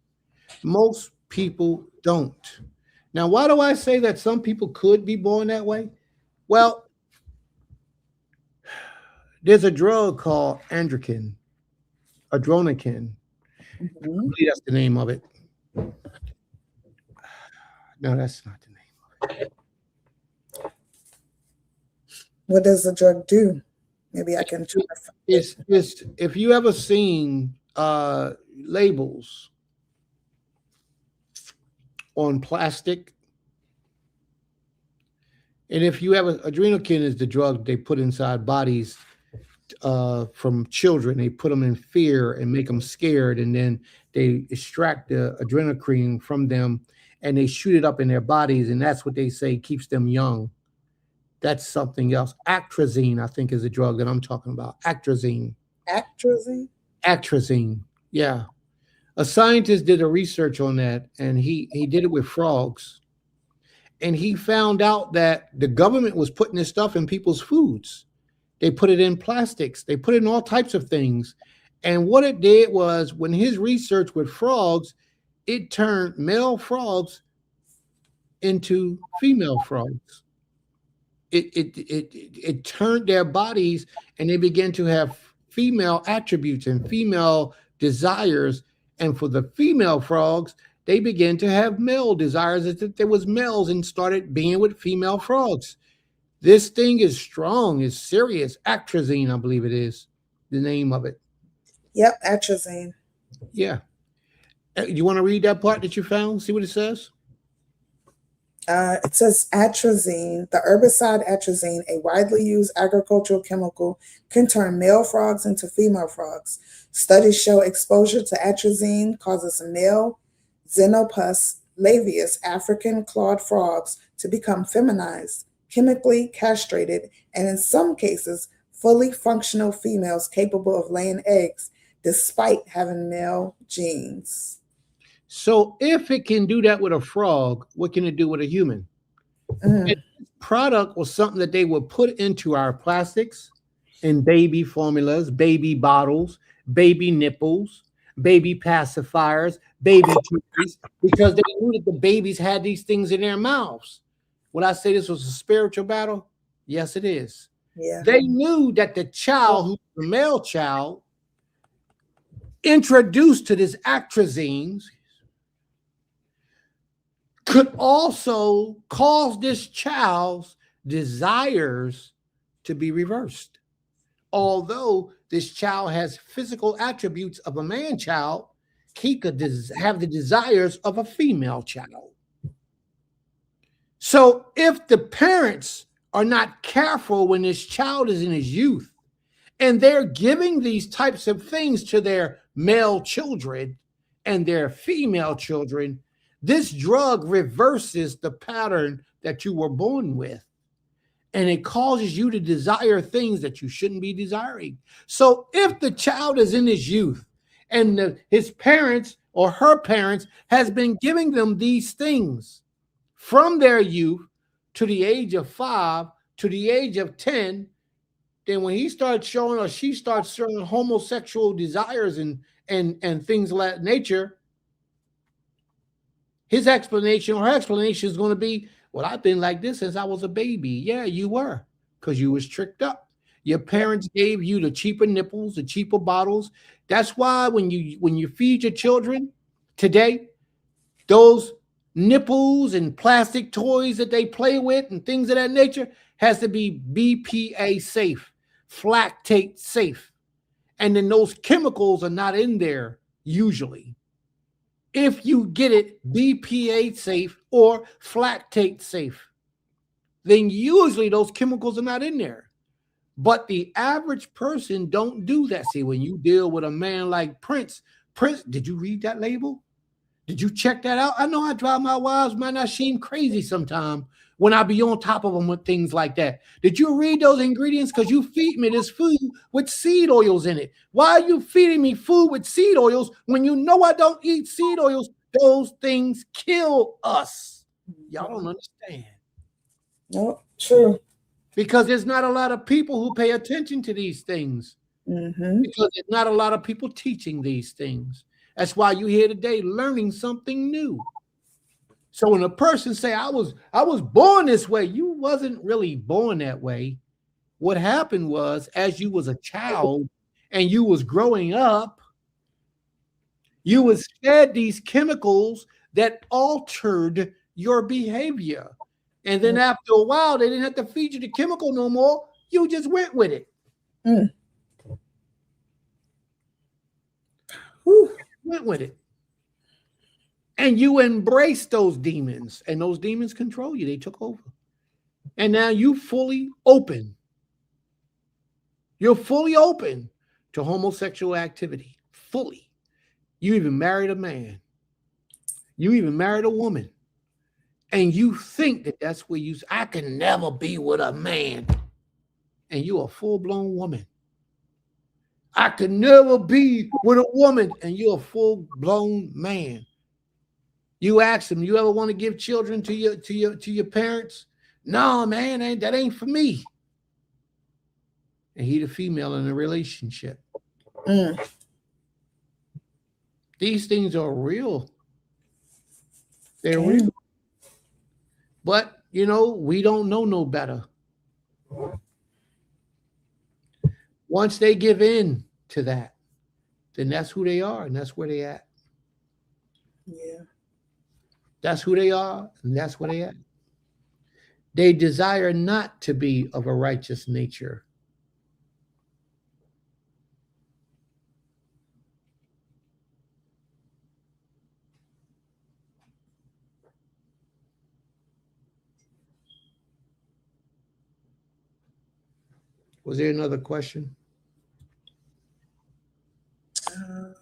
Speaker 4: Most people don't. Now, why do I say that some people could be born that way? Well, there's a drug called adronokin. I believe that's the name of it. No, that's not the name of it.
Speaker 5: What does the drug do? Maybe I can.
Speaker 4: It's if you ever seen labels on plastic, and if you ever, adrenaline is the drug they put inside bodies from children. They put them in fear and make them scared, and then they extract the adrenaline from them and they shoot it up in their bodies, and that's what they say keeps them young. That's something else. Atrazine, I think, is a drug that I'm talking about. Atrazine. Atrazine. Yeah. A scientist did a research on that, and he did it with frogs. And he found out that the government was putting this stuff in people's foods. They put it in plastics. They put it in all types of things. And what it did was, when his research with frogs, it turned male frogs into female frogs. It turned their bodies, and they began to have female attributes and female desires. And for the female frogs, they began to have male desires, as if there was males, and started being with female frogs. This thing is strong, it's serious. Atrazine, I believe it is the name of it.
Speaker 5: Yep, atrazine.
Speaker 4: Yeah. You want to read that part that you found? See what it says?
Speaker 5: It says atrazine, the herbicide atrazine, a widely used agricultural chemical, can turn male frogs into female frogs. Studies show exposure to atrazine causes male Xenopus laevius African clawed frogs to become feminized, chemically castrated, and in some cases, fully functional females capable of laying eggs despite having male genes.
Speaker 4: So if it can do that with a frog, what can it do with a human? This product was something that they would put into our plastics in baby formulas, baby bottles, baby nipples, baby pacifiers, baby toys, because they knew that the babies had these things in their mouths. Would I say this was a spiritual battle? Yes, it is.
Speaker 5: Yeah.
Speaker 4: They knew that the child, who was the male child, introduced to this atrazine, could also cause this child's desires to be reversed. Although this child has physical attributes of a man child, he could have the desires of a female child. So if the parents are not careful when this child is in his youth, and they're giving these types of things to their male children and their female children, this drug reverses the pattern that you were born with, and it causes you to desire things that you shouldn't be desiring. So if the child is in his youth and his parents or her parents has been giving them these things, from their youth to the age of 5 to the age of 10, then when he starts showing or she starts showing homosexual desires and things of that nature, his explanation or her explanation is going to be, well, I've been like this since I was a baby. Yeah, you were, because you was tricked up. Your parents gave you the cheaper nipples, the cheaper bottles. That's why when you feed your children today, those nipples and plastic toys that they play with and things of that nature has to be BPA safe, lactate safe. And then those chemicals are not in there usually. If you get it BPA safe or lactate safe, then usually those chemicals are not in there. But the average person don't do that. See, when you deal with a man like Prince, did you read that label? Did you check that out? I know I drive my wives, might not seem crazy sometimes when I be on top of them with things like that. Did you read those ingredients? Because you feed me this food with seed oils in it. Why are you feeding me food with seed oils when you know I don't eat seed oils? Those things kill us. Y'all don't understand.
Speaker 5: No, true.
Speaker 4: Because there's not a lot of people who pay attention to these things.
Speaker 5: Mm-hmm.
Speaker 4: Because there's not a lot of people teaching these things. That's why you're here today learning something new. So when a person say, I was born this way, you wasn't really born that way. What happened was, as you was a child and you was growing up, you was fed these chemicals that altered your behavior. And then after a while, they didn't have to feed you the chemical no more. You just went with it.
Speaker 5: Mm.
Speaker 4: Went with it. And you embrace those demons, and those demons control you. They took over. And now you fully open. You're fully open to homosexual activity. Fully. You even married a man. You even married a woman. And you think that that's where I can never be with a man. And you're a full-blown woman. I could never be with a woman, and you're a full-blown man. You ask them, you ever want to give children to your parents? No, man, that ain't for me. And he the female in a relationship.
Speaker 5: Mm.
Speaker 4: These things are real. They're real. But, we don't know no better. Once they give in to that, then that's who they are and that's where they at.
Speaker 5: Yeah.
Speaker 4: That's who they are and that's where they at. They desire not to be of a righteous nature. Was there another question?
Speaker 5: I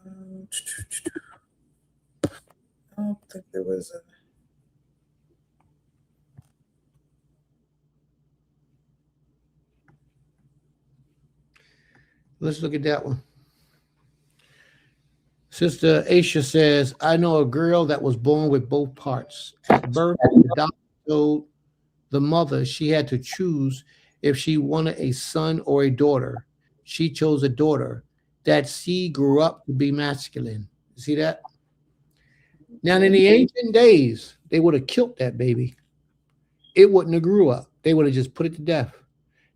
Speaker 5: don't think there was a.
Speaker 4: Let's look at that one. Sister Aisha says, I know a girl that was born with both parts. At birth, the doctor told the mother she had to choose if she wanted a son or a daughter. She chose a daughter. That seed grew up to be masculine. You see that? Now, in the ancient days, they would have killed that baby. It wouldn't have grew up. They would have just put it to death.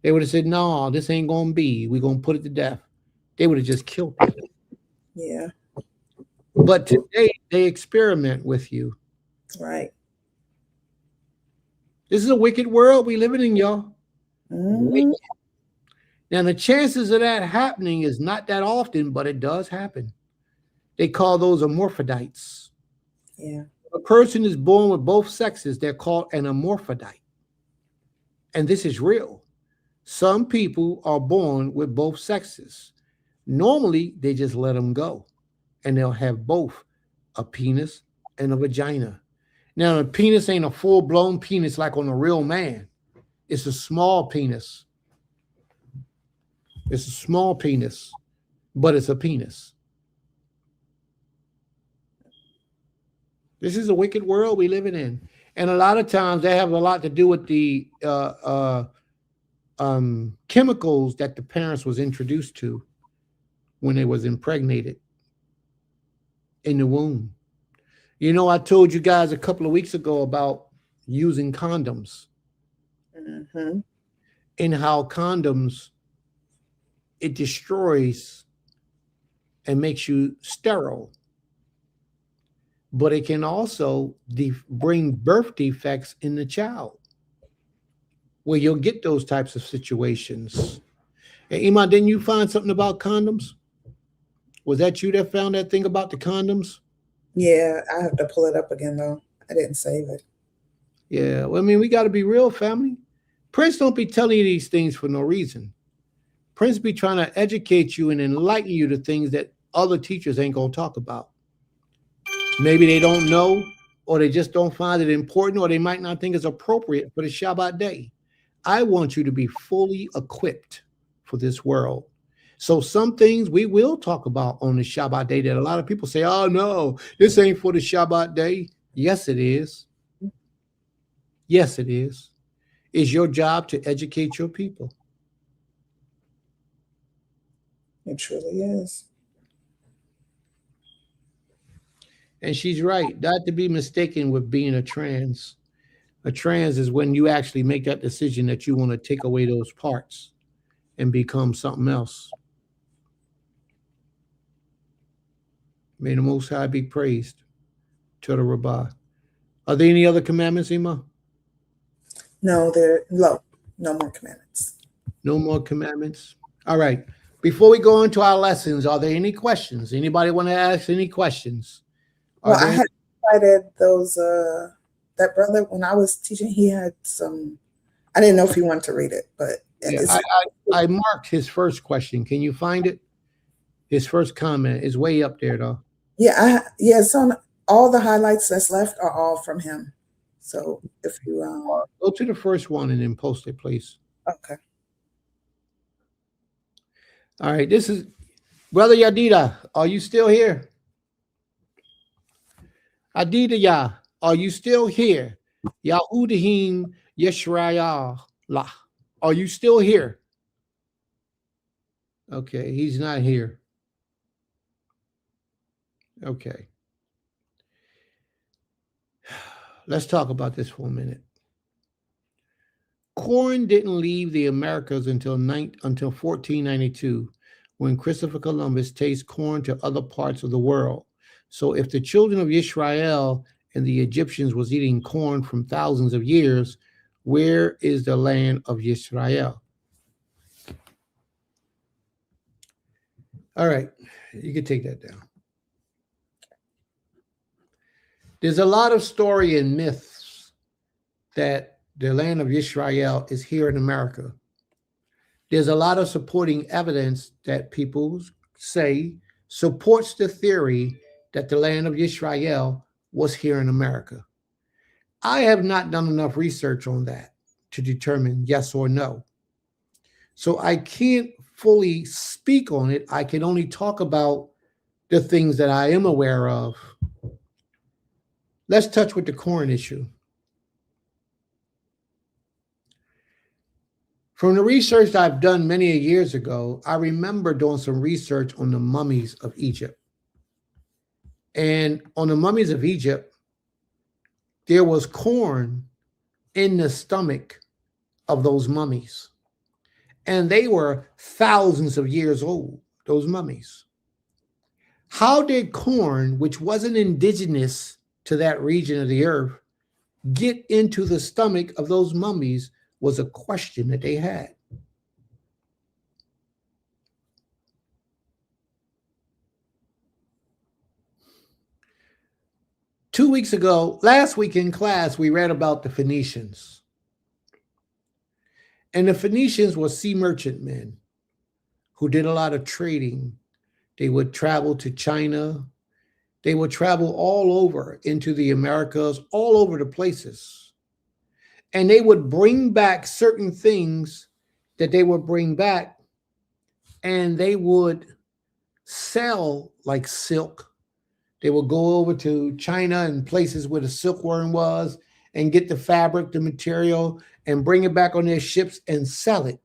Speaker 4: They would have said, no, this ain't going to be. We're going to put it to death. They would have just killed it.
Speaker 5: Yeah.
Speaker 4: But today, they experiment with you.
Speaker 5: Right.
Speaker 4: This is a wicked world we living in, y'all.
Speaker 5: Mm-hmm.
Speaker 4: Now, the chances of that happening is not that often, but it does happen. They call those hermaphrodites.
Speaker 5: Yeah.
Speaker 4: A person is born with both sexes. They're called an hermaphrodite. And this is real. Some people are born with both sexes. Normally, they just let them go. And they'll have both a penis and a vagina. Now, a penis ain't a full-blown penis like on a real man. It's a small penis. It's a small penis, but it's a penis. This is a wicked world we living in. And a lot of times they have a lot to do with the chemicals that the parents was introduced to when they was impregnated in the womb. You know, I told you guys a couple of weeks ago about using condoms
Speaker 5: Mm-hmm.
Speaker 4: and how condoms, it destroys and makes you sterile, but it can also bring birth defects in the child where you'll get those types of situations. Hey, Iman, didn't you find something about condoms? Was that you that found that thing about the condoms?
Speaker 5: Yeah, I have to pull it up again though. I didn't save it.
Speaker 4: Yeah, well, I mean, we got to be real, family. Prince don't be telling you these things for no reason. Prince be trying to educate you and enlighten you to things that other teachers ain't going to talk about. Maybe they don't know, or they just don't find it important, or they might not think it's appropriate for the Shabbat day. I want you to be fully equipped for this world. So some things we will talk about on the Shabbat day that a lot of people say, oh, no, this ain't for the Shabbat day. Yes, it is. Yes, it is. It's your job to educate your people.
Speaker 5: It truly is.
Speaker 4: And she's right, not to be mistaken with being a trans. A trans is when you actually make that decision that you want to take away those parts and become something else. May the Most High be praised. To the Rabbah. Are there any other commandments, Ima?
Speaker 5: No, there no more commandments.
Speaker 4: No more commandments. All right. Before we go into our lessons, are there any questions? Anybody want to ask any questions?
Speaker 5: Well, I had invited those that brother when I was teaching. He had some. I didn't know if he wanted to read it, but
Speaker 4: yeah, I marked his first question. Can you find it? His first comment is way up there, though.
Speaker 5: Yeah, so all the highlights that's left are all from him. So if you
Speaker 4: go to the first one and then post it, please.
Speaker 5: Okay.
Speaker 4: All right, this is Brother Yadida. Are you still here? Adida Yah, are you still here? Yahudahim Yeshrayah lah. Are you still here? Okay, he's not here. Okay. Let's talk about this for a minute. Corn didn't leave the Americas until 1492, when Christopher Columbus tasted corn to other parts of the world. So if the children of Israel and the Egyptians was eating corn from thousands of years, where is the land of Israel? All right, you can take that down. There's a lot of story and myths that the land of Israel is here in America. There's a lot of supporting evidence that people say supports the theory that the land of Israel was here in America. I have not done enough research on that to determine yes or no. So I can't fully speak on it. I can only talk about the things that I am aware of. Let's touch with the corn issue. From the research I've done many years ago, I remember doing some research on the mummies of Egypt. And on the mummies of Egypt, there was corn in the stomach of those mummies. And they were thousands of years old, those mummies. How did corn, which wasn't indigenous to that region of the earth, get into the stomach of those mummies was a question that they had. Last week in class, we read about the Phoenicians. And the Phoenicians were sea merchantmen who did a lot of trading. They would travel to China. They would travel all over into the Americas, all over the places. And they would bring back certain things that they would bring back, and they would sell like silk. They would go over to China and places where the silkworm was, and get the fabric, the material, and bring it back on their ships and sell it.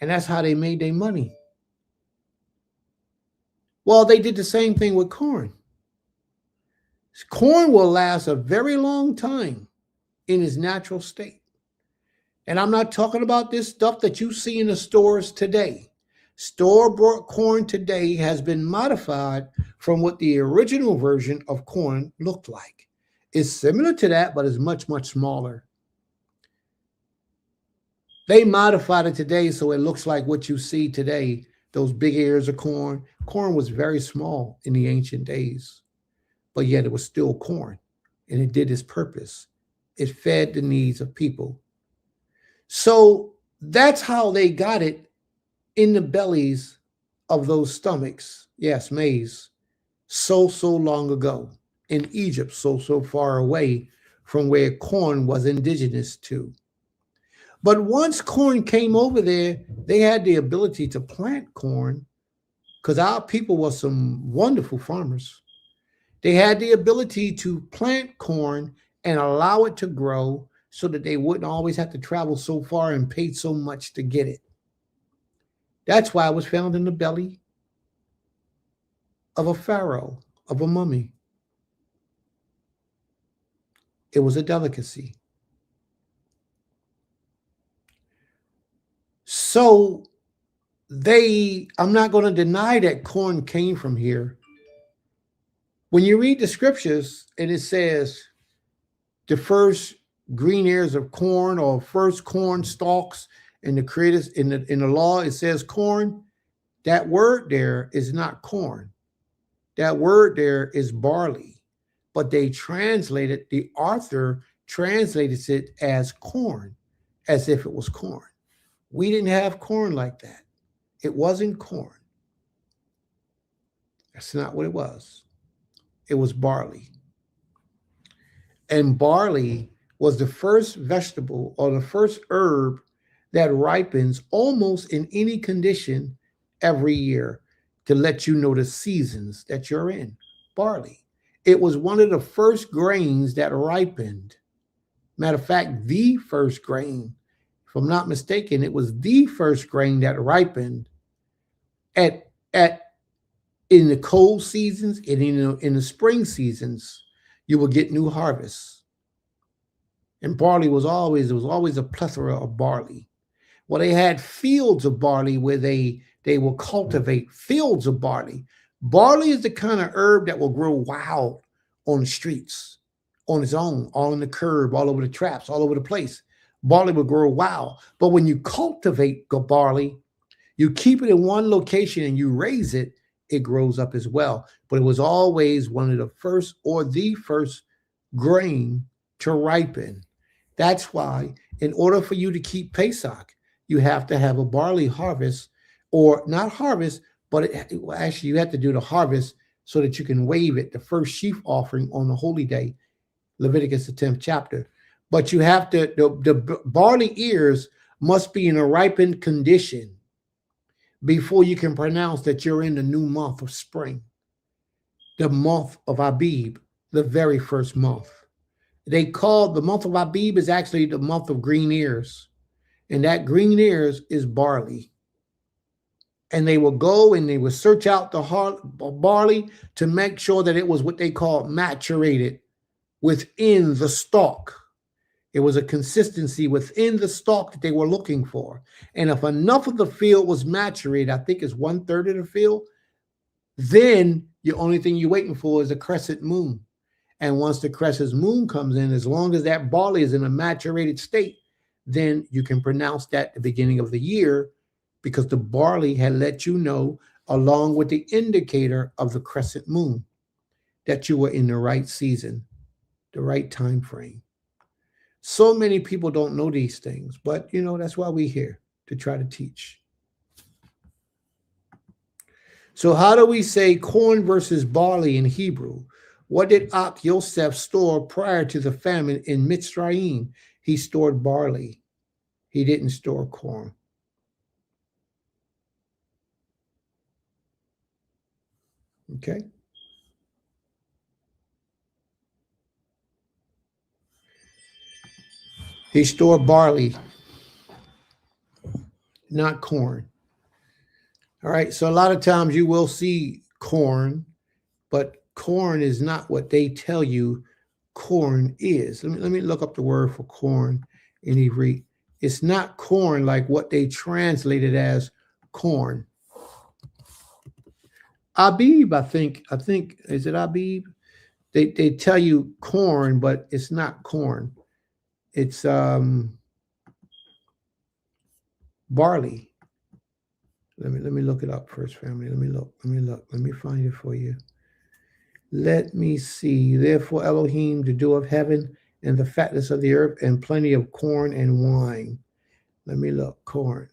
Speaker 4: And that's how they made their money. Well, they did the same thing with corn. Corn will last a very long time in its natural state. And I'm not talking about this stuff that you see in the stores today. Store-bought corn today has been modified from what the original version of corn looked like. It's similar to that, but it's much, much smaller. They modified it today so it looks like what you see today, those big ears of corn. Corn was very small in the ancient days, but yet it was still corn, and it did its purpose. It fed the needs of people. So that's how they got it in the bellies of those stomachs. Yes, maize. So long ago in Egypt, so far away from where corn was indigenous to. But once corn came over there, they had the ability to plant corn because our people were some wonderful farmers. They had the ability to plant corn and allow it to grow so that they wouldn't always have to travel so far and pay so much to get it. That's why it was found in the belly of a pharaoh, of a mummy. It was a delicacy. So I'm not going to deny that corn came from here. When you read the scriptures and it says the first green ears of corn or first corn stalks in the creators in the law, it says corn. That word there is not corn. That word there is barley, but the author translated it as corn, as if it was corn. We didn't have corn like that. It wasn't corn. That's not what it was. It was barley. And barley was the first vegetable or the first herb that ripens almost in any condition every year to let you know the seasons that you're in. Barley. It was one of the first grains that ripened. Matter of fact, the first grain, if I'm not mistaken, it was the first grain that ripened in the cold seasons and in the spring seasons. You will get new harvests. And barley was always a plethora of barley. Well, they had fields of barley where they will cultivate fields of barley. Barley is the kind of herb that will grow wild on the streets, on its own, all in the curb, all over the traps, all over the place. Barley will grow wild. But when you cultivate barley, you keep it in one location and you raise it, it grows up as well. But it was always one of the first or the first grain to ripen. That's why in order for you to keep Pesach, you have to have a barley harvest, or not harvest, but actually you have to do the harvest so that you can wave it, the first sheaf offering on the holy day, Leviticus, the 10th chapter. But you have to, the barley ears must be in a ripened condition before you can pronounce that you're in the new month of spring, the month of Abib, the very first month. They call the month of Abib is actually the month of green ears. And that green ears is barley. And they will go and they will search out the barley to make sure that it was what they call maturated within the stalk. It was a consistency within the stalk that they were looking for. And if enough of the field was maturated, I think it's 1/3 of the field, then the only thing you're waiting for is a crescent moon. And once the crescent moon comes in, as long as that barley is in a maturated state, then you can pronounce that at the beginning of the year, because the barley had let you know, along with the indicator of the crescent moon, that you were in the right season, the right time frame. So many people don't know these things, but that's why we're here, to try to teach. So how do we say corn versus barley in Hebrew? What did Ak Yosef store prior to the famine in Mitzrayim? He stored barley. He didn't store corn. Okay. He stored barley, not corn. All right. So a lot of times you will see corn, but corn is not what they tell you corn is. Let me look up the word for corn in Hebrew. It's not corn like what they translated as corn. Abib, I think, is it Abib? They tell you corn, but it's not corn. It's barley. Let me look it up first, family. Let me look. Let me find it for you. Let me see. Therefore, Elohim, the dew of heaven and the fatness of the earth and plenty of corn and wine. Let me look. Corn.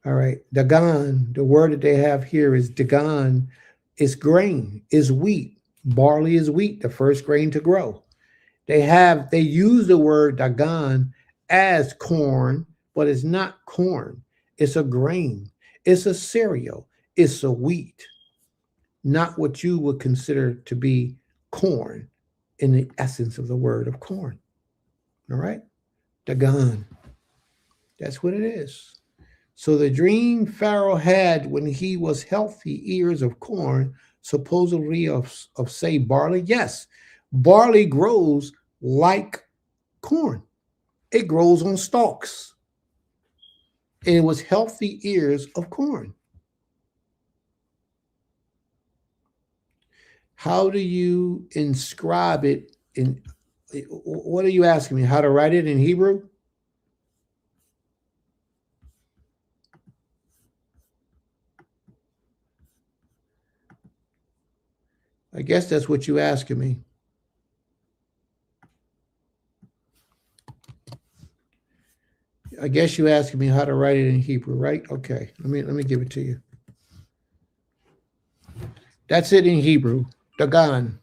Speaker 4: All right. Dagan, the word that they have here is Dagan, is grain, is wheat. Barley is wheat, the first grain to grow. They use the word Dagan as corn, but it's not corn. It's a grain. It's a cereal. It's a wheat. Not what you would consider to be corn in the essence of the word of corn. All right? Dagan. That's what it is. So the dream Pharaoh had when he was healthy ears of corn, supposedly of say barley. Yes, barley grows like corn. It grows on stalks. And it was healthy ears of corn. How do you inscribe it in, what are you asking me? How to write it in Hebrew? I guess that's what you're asking me. I guess you're asking me how to write it in Hebrew, right? Okay, let me give it to you. That's it in Hebrew, Dagan.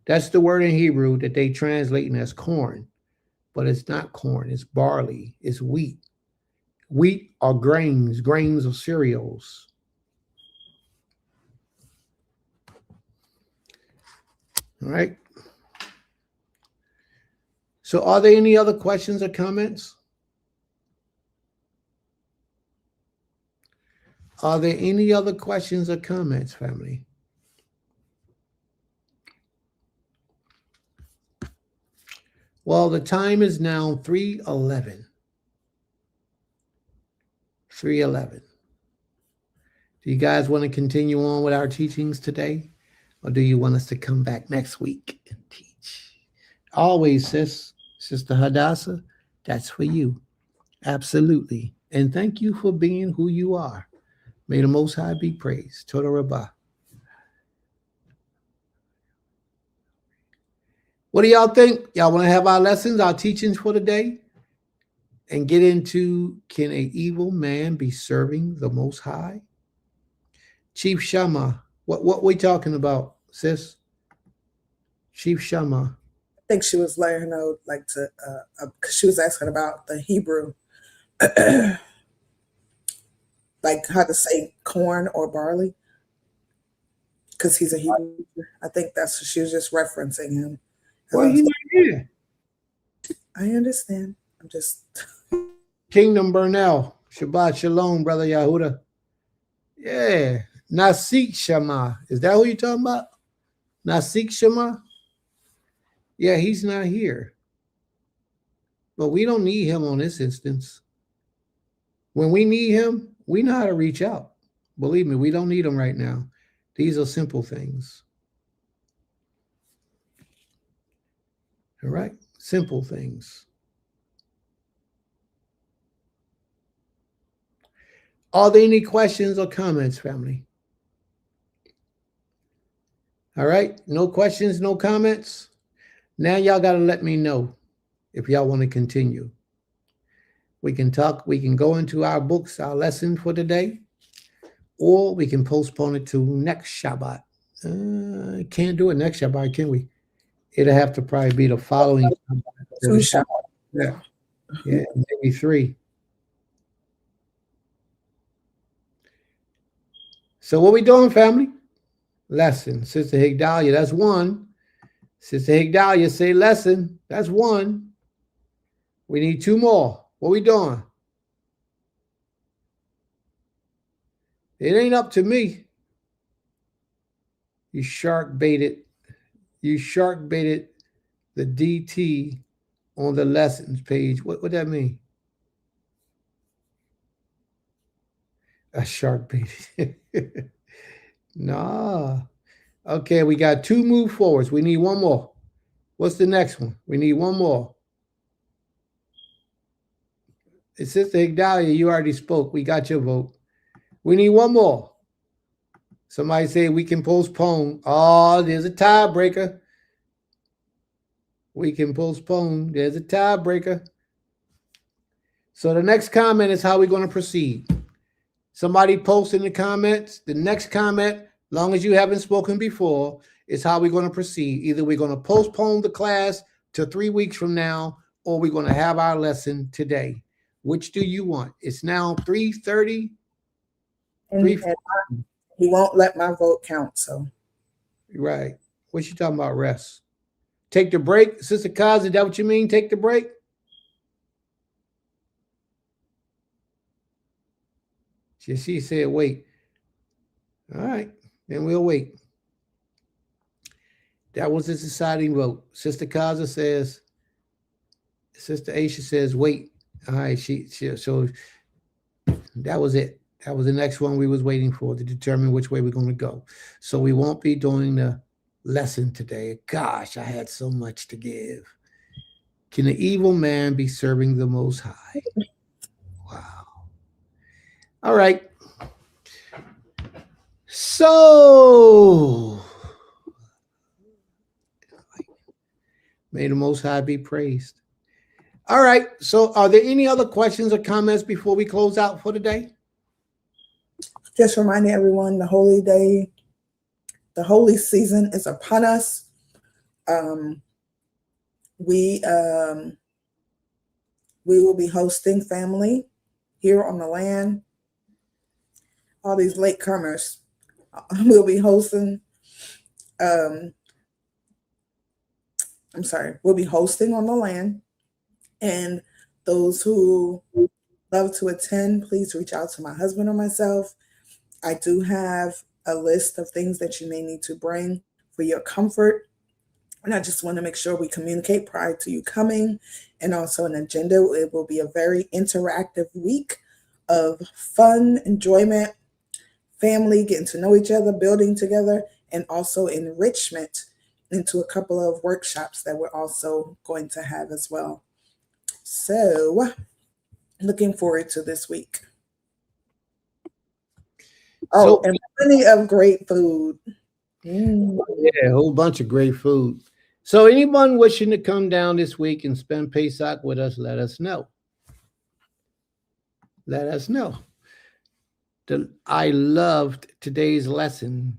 Speaker 4: That's the word in Hebrew that they translate as corn, but it's not corn. It's barley. It's wheat. Wheat are grains of cereals. All right. So are there any other questions or comments? Are there any other questions or comments, family? Well, the time is now 3:11. 3:11. Do you guys want to continue on with our teachings today? Or do you want us to come back next week and teach? Always, Sister Hadassah, that's for you. Absolutely. And thank you for being who you are. May the Most High be praised. Toda Rabbah. What do y'all think? Y'all want to have our lessons, our teachings for the day? And get into, can an evil man be serving the Most High? Chief Shammah, what we talking about, sis? Chief Shammah.
Speaker 5: I think she was letting her know, like, to because she was asking about the Hebrew, like how to say corn or barley, because he's a Hebrew. I think that's what she was just referencing him.
Speaker 4: Well, he's not here.
Speaker 5: I understand. I'm just
Speaker 4: Kingdom Burnell. Shabbat Shalom, Brother Yahuda. Yeah. Nasik Shema. Is that who you're talking about? Nasik Shema? Yeah, he's not here. But we don't need him on this instance. When we need him, we know how to reach out. Believe me, we don't need him right now. These are simple things. All right? Simple things. Are there any questions or comments, family? All right, no questions, no comments. Now y'all got to let me know if y'all want to continue. We can talk, we can go into our books, our lesson for today, or we can postpone it to next Shabbat. Can't do it next Shabbat, can we? It'll have to probably be the following Shabbat. Yeah, maybe 3. So what we doing, family? Lesson. Sister Higdalia, that's 1. Sister Higdalia say lesson. That's one. We need two more. What we doing? It ain't up to me. You shark baited the DT on the lessons page. What that mean? A shark baited. Nah. Okay, we got two move forwards. We need one more. What's the next one? We need one more. It's Sister Higdalia, you already spoke. We got your vote. We need one more. Somebody say we can postpone. Oh, there's a tiebreaker. We can postpone. There's a tiebreaker. So the next comment is how we're going to proceed. Somebody post in the comments. The next comment, long as you haven't spoken before, is how we're going to proceed. Either we're going to postpone the class to 3 weeks from now, or we're going to have our lesson today. Which do you want? It's now 3:30.
Speaker 5: And he won't let my vote count. So,
Speaker 4: right. What you talking about? Rest. Take the break, Sister Kaz. Is that what you mean? Take the break. She said, "Wait." All right, then we'll wait. That was the deciding vote. Sister Kaza says. Sister Aisha says, "Wait." All right, so that was it. That was the next one we was waiting for to determine which way we're going to go. So we won't be doing the lesson today. Gosh, I had so much to give. Can the evil man be serving the Most High? Wow. All right. So may the Most High be praised. All right. So are there any other questions or comments before we close out for today?
Speaker 5: just reminding everyone the holy day, the holy season is upon us. We will be hosting family here on the land. All these latecomers, we'll be hosting. We'll be hosting on the land, and those who love to attend, please reach out to my husband or myself. I do have a list of things that you may need to bring for your comfort. And I just want to make sure we communicate prior to you coming, and also an agenda. It will be a very interactive week of fun, enjoyment, family, getting to know each other, building together, and also enrichment into a couple of workshops that we're also going to have as well. So looking forward to this week. Oh, and plenty of great food.
Speaker 4: Yeah, a whole bunch of great food. So anyone wishing to come down this week and spend Pesach with us, let us know. Let us know. I loved today's lesson.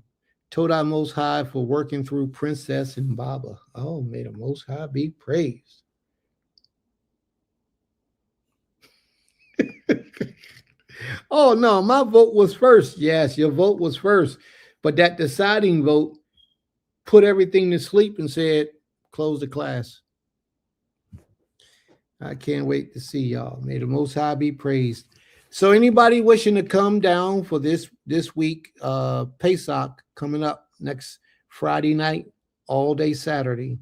Speaker 4: Todah Most High for working through Princess and Baba. Oh, may the Most High be praised. Oh, no, my vote was first. Yes, your vote was first. But that deciding vote put everything to sleep and said, close the class. I can't wait to see y'all. May the Most High be praised. So anybody wishing to come down for this week, Pesach coming up next Friday night, all day Saturday,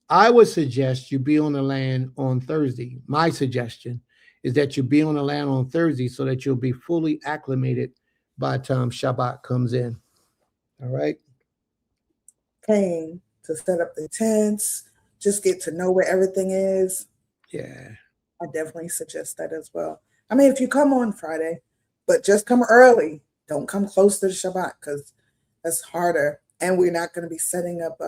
Speaker 4: I would suggest you be on the land on Thursday. My suggestion is that you be on the land on Thursday so that you'll be fully acclimated by the time Shabbat comes in. All right.
Speaker 5: Paying to set up the tents, just get to know where everything is.
Speaker 4: Yeah.
Speaker 5: I definitely suggest that as well. I mean, if you come on Friday, but just come early. Don't come close to the Shabbat because that's harder. And we're not going to be setting up.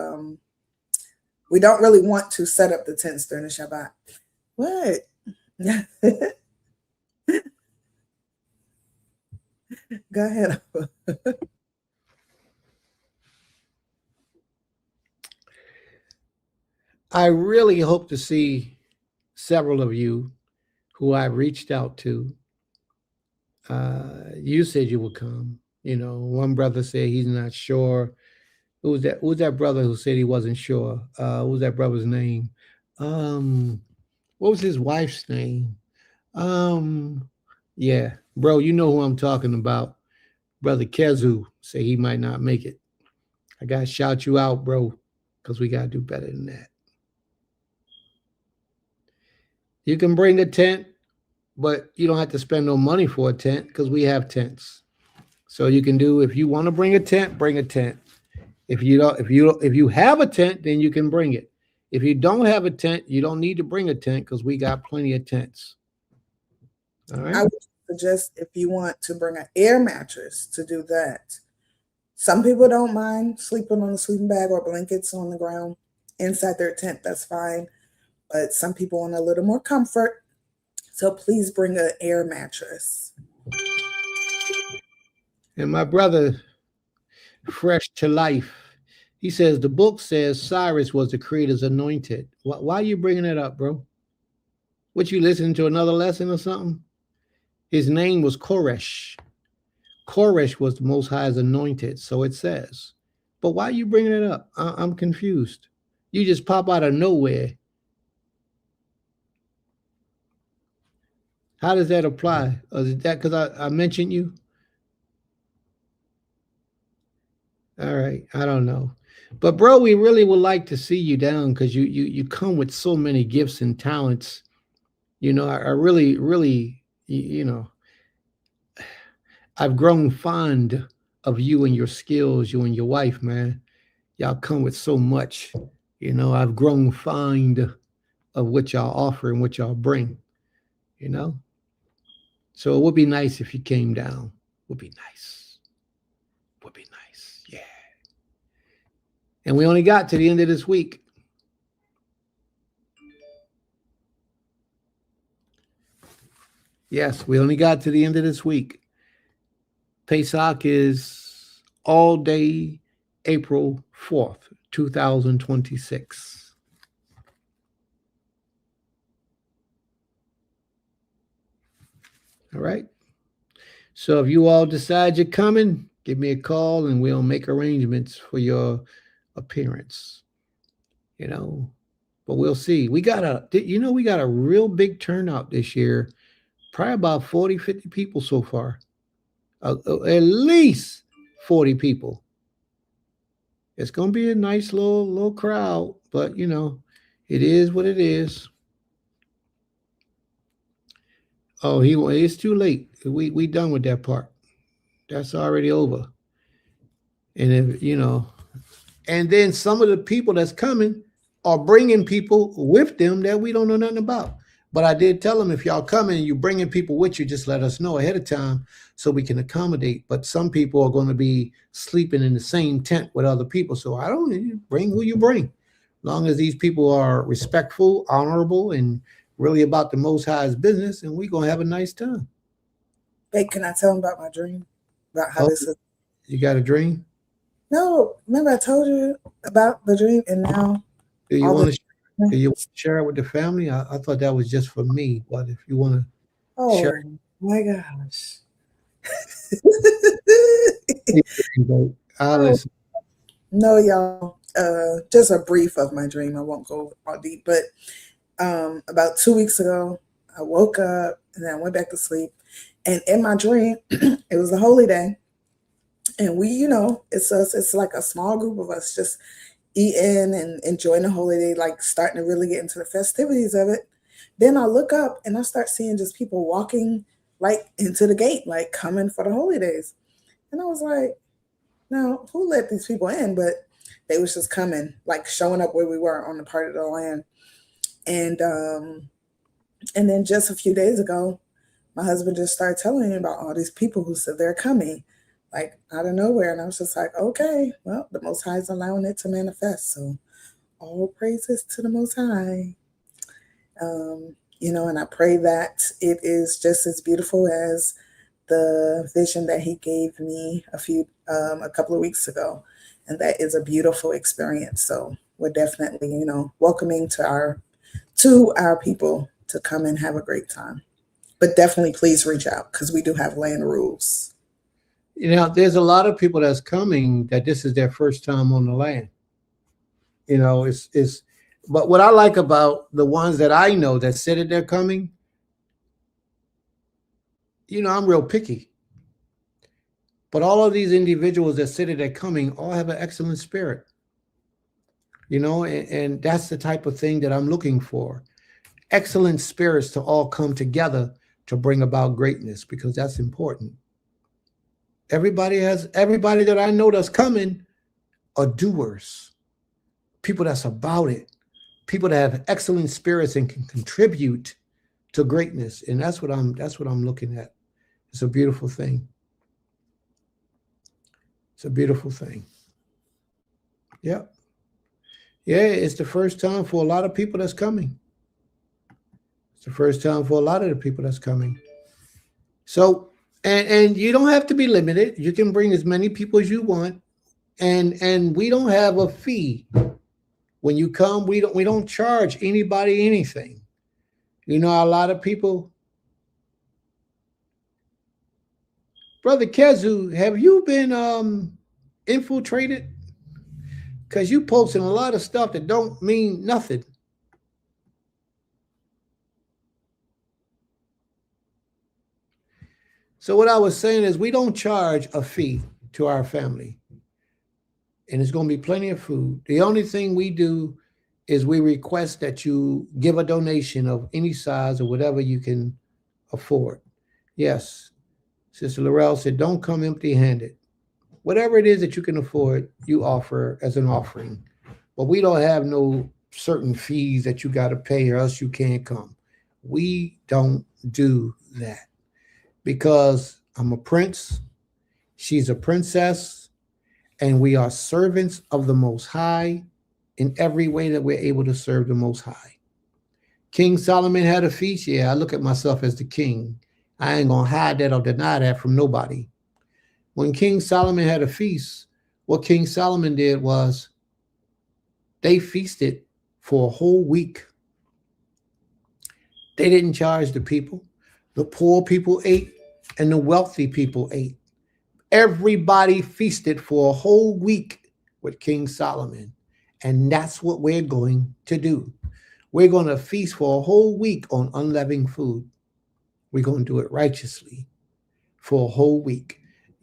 Speaker 5: We don't really want to set up the tents during the Shabbat. What? Go ahead.
Speaker 4: I really hope to see several of you who I reached out to. You said you would come. You know, one brother said he's not sure Who was that? Who was that brother who said he wasn't sure? What was that brother's name? What was his wife's name? Yeah, bro, you know who I'm talking about. Brother Kezu say he might not make it. I gotta shout you out, bro, because we gotta do better than that. You can bring a tent, but you don't have to spend no money for a tent because we have tents. So you can do, if you want to bring a tent, bring a tent. If you have a tent, then you can bring it. If you don't have a tent, you don't need to bring a tent because we got plenty of tents. All right.
Speaker 5: I would suggest if you want to bring an air mattress to do that. Some people don't mind sleeping on a sleeping bag or blankets on the ground inside their tent. That's fine. But some people want a little more comfort. So please bring an air mattress.
Speaker 4: And my brother, Fresh to Life, he says the book says Cyrus was the creator's anointed. Why are you bringing it up, bro? What, you listening to another lesson or something? His name was Koresh. Koresh was the Most High's anointed, so it says. But why are you bringing it up? I'm confused. You just pop out of nowhere. How does that apply? Is that because I mentioned you? All right, I don't know. But bro, we really would like to see you down because you come with so many gifts and talents. You know, I really, you know, I've grown fond of you and your skills, you and your wife, man. Y'all come with so much. You know, I've grown fond of what y'all offer and what y'all bring, you know? So it would be nice if you came down. Would be nice. Would be nice. Yeah. And we only got to the end of this week. Yes, we only got to the end of this week. Pesach is all day April 4th, 2026. All right. So if you all decide you're coming, give me a call and we'll make arrangements for your appearance. You know, but we'll see. We got a real big turnout this year. Probably about 40, 50 people so far. At least 40 people. It's going to be a nice little crowd, but you know, it is what it is. Oh, it's too late. We done with that part. That's already over. And if you know, and then some of the people that's coming are bringing people with them that we don't know nothing about. But I did tell them, if y'all coming and you're bringing people with you, just let us know ahead of time so we can accommodate. But some people are going to be sleeping in the same tent with other people. So I don't bring who you bring. As long as these people are respectful, honorable, and really about the Most High's business, and we're going to have a nice time.
Speaker 5: Hey, can I tell them about my dream? About how this is?
Speaker 4: You got a dream?
Speaker 5: No, remember I told you about the dream, and now
Speaker 4: Do you want to share it with the family? I thought that was just for me, but if you want to share it.
Speaker 5: My gosh. No, y'all. Just a brief of my dream. I won't go all deep, but about 2 weeks ago, I woke up and then I went back to sleep. And in my dream, it was a holy day. And we, you know, it's like a small group of us just eating and enjoying the holy day, like starting to really get into the festivities of it. Then I look up and I start seeing just people walking like into the gate, like coming for the holy days. And I was like, now who let these people in? But they was just coming, like showing up where we were on the part of the land. And then just a few days ago, my husband just started telling me about all these people who said they're coming, like out of nowhere. And I was just like, okay, well, the Most High is allowing it to manifest. So all praises to the Most High. You know, and I pray that it is just as beautiful as the vision that he gave me a couple of weeks ago. And that is a beautiful experience. So we're definitely, you know, welcoming to our people to come and have a great time. But definitely please reach out because we do have land rules.
Speaker 4: You know, there's a lot of people that's coming that this is their first time on the land. You know, but what I like about the ones that I know that said that they're coming, you know, I'm real picky. But all of these individuals that said that they're coming all have an excellent spirit. You know, and that's the type of thing that I'm looking for. Excellent spirits to all come together to bring about greatness, because that's important. Everybody that I know that's coming are doers, people that's about it, people that have excellent spirits and can contribute to greatness. And that's what I'm looking at. It's a beautiful thing. It's a beautiful thing. Yep. Yeah, it's the first time for a lot of people that's coming. It's the first time for a lot of the people that's coming. So, and you don't have to be limited. You can bring as many people as you want. And we don't have a fee. When you come, we don't charge anybody anything. You know, a lot of people. Brother Kezu, have you been infiltrated? Because you posting a lot of stuff that don't mean nothing. So what I was saying is we don't charge a fee to our family. And it's going to be plenty of food. The only thing we do is we request that you give a donation of any size or whatever you can afford. Yes, Sister Laurel said, don't come empty-handed. Whatever it is that you can afford, you offer as an offering. But we don't have no certain fees that you got to pay or else you can't come. We don't do that because I'm a prince, she's a princess, and we are servants of the Most High in every way that we're able to serve the Most High. King Solomon had a feast. Yeah, I look at myself as the king. I ain't going to hide that or deny that from nobody. When King Solomon had a feast, what King Solomon did was they feasted for a whole week. They didn't charge the people. The poor people ate and the wealthy people ate. Everybody feasted for a whole week with King Solomon. And that's what we're going to do. We're going to feast for a whole week on unleavened food. We're going to do it righteously for a whole week.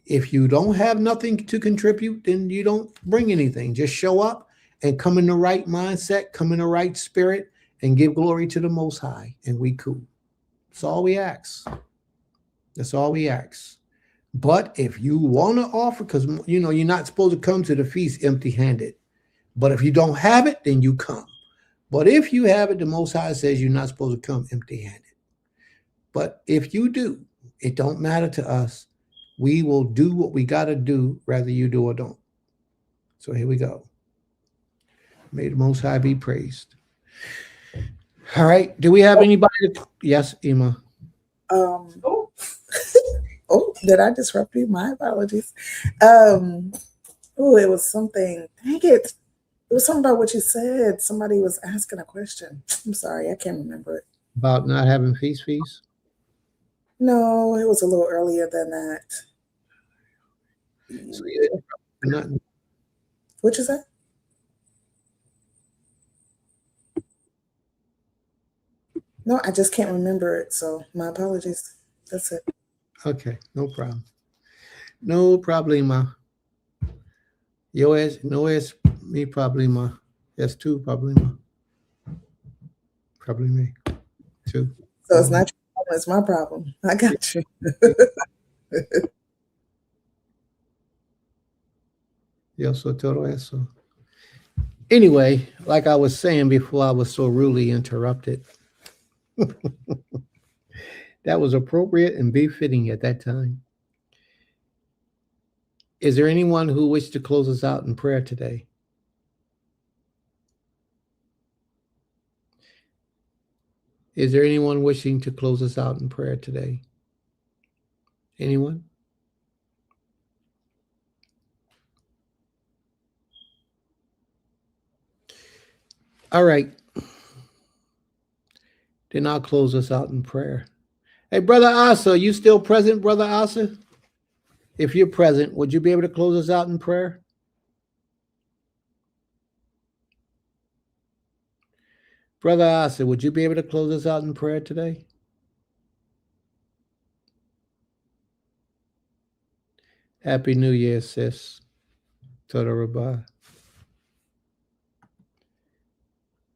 Speaker 4: If you don't have nothing to contribute, then you don't bring anything. Just show up and come in the right mindset, come in the right spirit, and give glory to the Most High, and we cool. That's all we ask. That's all we ask. But if you want to offer, because you know you're not supposed to come to the feast empty-handed. But if you don't have it, then you come. But if you have it, the Most High says you're not supposed to come empty-handed. But if you do, it don't matter to us. We will do what we got to do, whether you do or don't. So here we go. May the Most High be praised. All right. Do we have anybody? Yes, Ima.
Speaker 5: Oh, did I disrupt you? My apologies. It was something. Dang it. It was something about what you said. Somebody was asking a question. I'm sorry. I can't remember it.
Speaker 4: About not having fees?
Speaker 5: No, it was a little earlier than that.
Speaker 4: So, yeah,
Speaker 5: What you said? No, I just can't remember it. So my apologies. That's it.
Speaker 4: Okay, no problem. No problema. Yo es, no es mi problema. Es tu problema. Probably me. Too.
Speaker 5: So it's not your problem, it's my problem. I got you.
Speaker 4: Yo soy todo eso. Anyway, like I was saying before I was so rudely interrupted, that was appropriate and befitting at that time. Is there anyone who wishes to close us out in prayer today? Is there anyone wishing to close us out in prayer today? Anyone? All right. Then I'll close us out in prayer. Hey, Brother Asa, you still present, Brother Asa? if you're present, would you be able to close us out in prayer? Brother Asa, would you be able to close us out in prayer today? Happy New Year, sis. Toda Rabah.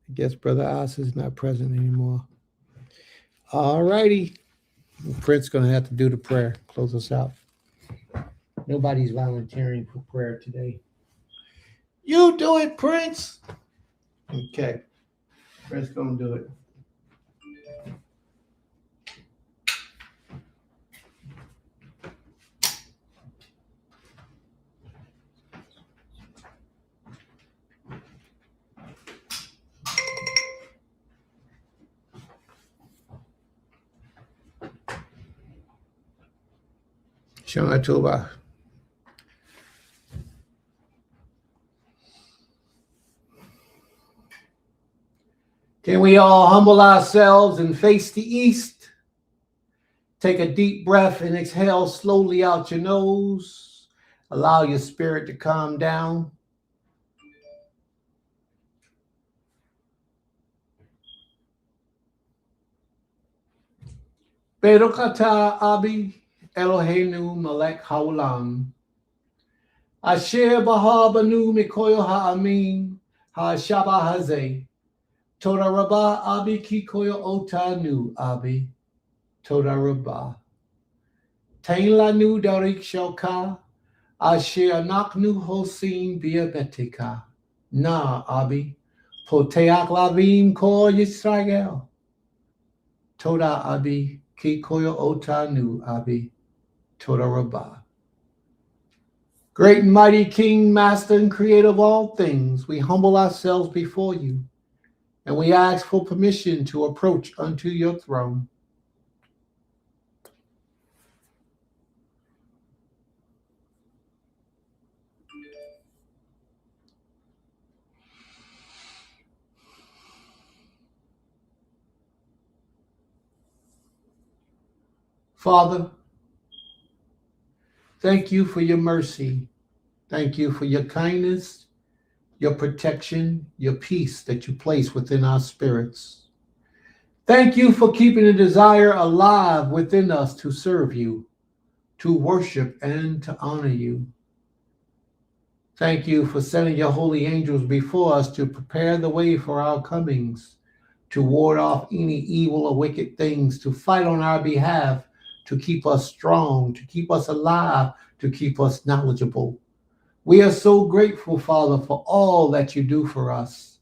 Speaker 4: I guess Brother Asa is not present anymore. All righty. Prince going to have to do the prayer. Close us out. Nobody's volunteering for prayer today. You do it, Prince. Okay. Prince going to do it. Shana Tova. Can we all humble ourselves and face the east? Take a deep breath and exhale slowly out your nose. Allow your spirit to calm down. Berukata Abi Eloheinu Melech Haolam. Asher Baha Banu Mikoyo Ha'amin Ha'ashaba Hazeh. Toda Rabah Abi Kikoyo Otanu Abi. Toda Rabah. Tain Lanu Darik Shelka. Asher Naknu Hosin Biabetika. Na Abi. Poteak Lavim Ko Yisrael. Toda Abi Kikoyo Otanu Abi. Toda Rabah. Great and mighty King, Master, and Creator of all things, we humble ourselves before you, and we ask for permission to approach unto your throne. Father, thank you for your mercy. Thank you for your kindness, your protection, your peace that you place within our spirits. Thank you for keeping the desire alive within us to serve you, to worship and to honor you. Thank you for sending your holy angels before us to prepare the way for our comings, to ward off any evil or wicked things, to fight on our behalf, to keep us strong, to keep us alive, to keep us knowledgeable. We are so grateful, Father, for all that you do for us.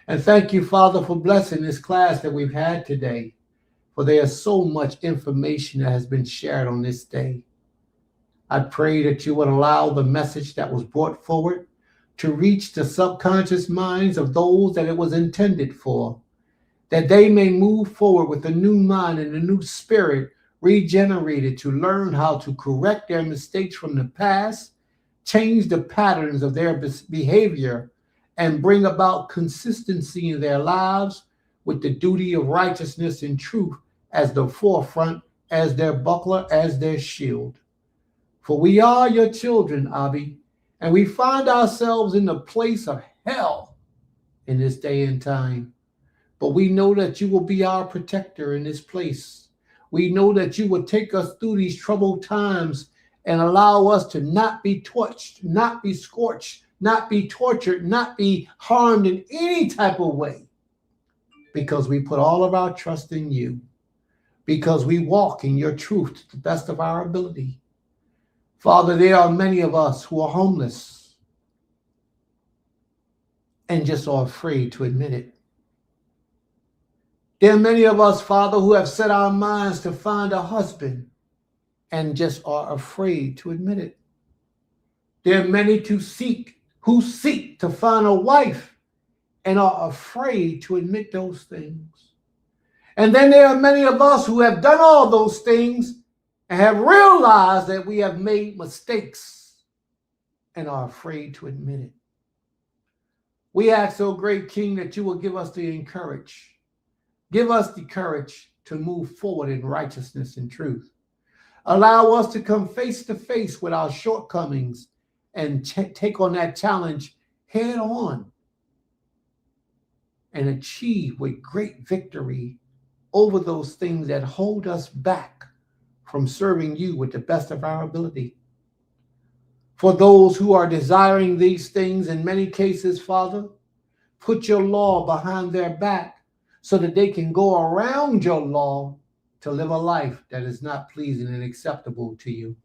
Speaker 4: And thank you, Father, for blessing this class that we've had today, for there is so much information that has been shared on this day. I pray that you would allow the message that was brought forward to reach the subconscious minds of those that it was intended for, that they may move forward with a new mind and a new spirit, regenerated to learn how to correct their mistakes from the past, change the patterns of their behavior, and bring about consistency in their lives with the duty of righteousness and truth as the forefront, as their buckler, as their shield. For we are your children, Abi, and we find ourselves in the place of hell in this day and time. But we know that you will be our protector in this place. We know that you will take us through these troubled times and allow us to not be touched, not be scorched, not be tortured, not be harmed in any type of way, because we put all of our trust in you, because we walk in your truth to the best of our ability. Father, there are many of us who are homeless and just are afraid to admit it. There are many of us, Father, who have set our minds to find a husband and just are afraid to admit it. There are many who seek to find a wife and are afraid to admit those things. And then there are many of us who have done all those things and have realized that we have made mistakes and are afraid to admit it. We ask, O great King, that you will give us the courage to move forward in righteousness and truth. Allow us to come face to face with our shortcomings and take on that challenge head on and achieve with great victory over those things that hold us back from serving you with the best of our ability. For those who are desiring these things, in many cases, Father, put your law behind their back so that they can go around your law to live a life that is not pleasing and acceptable to you.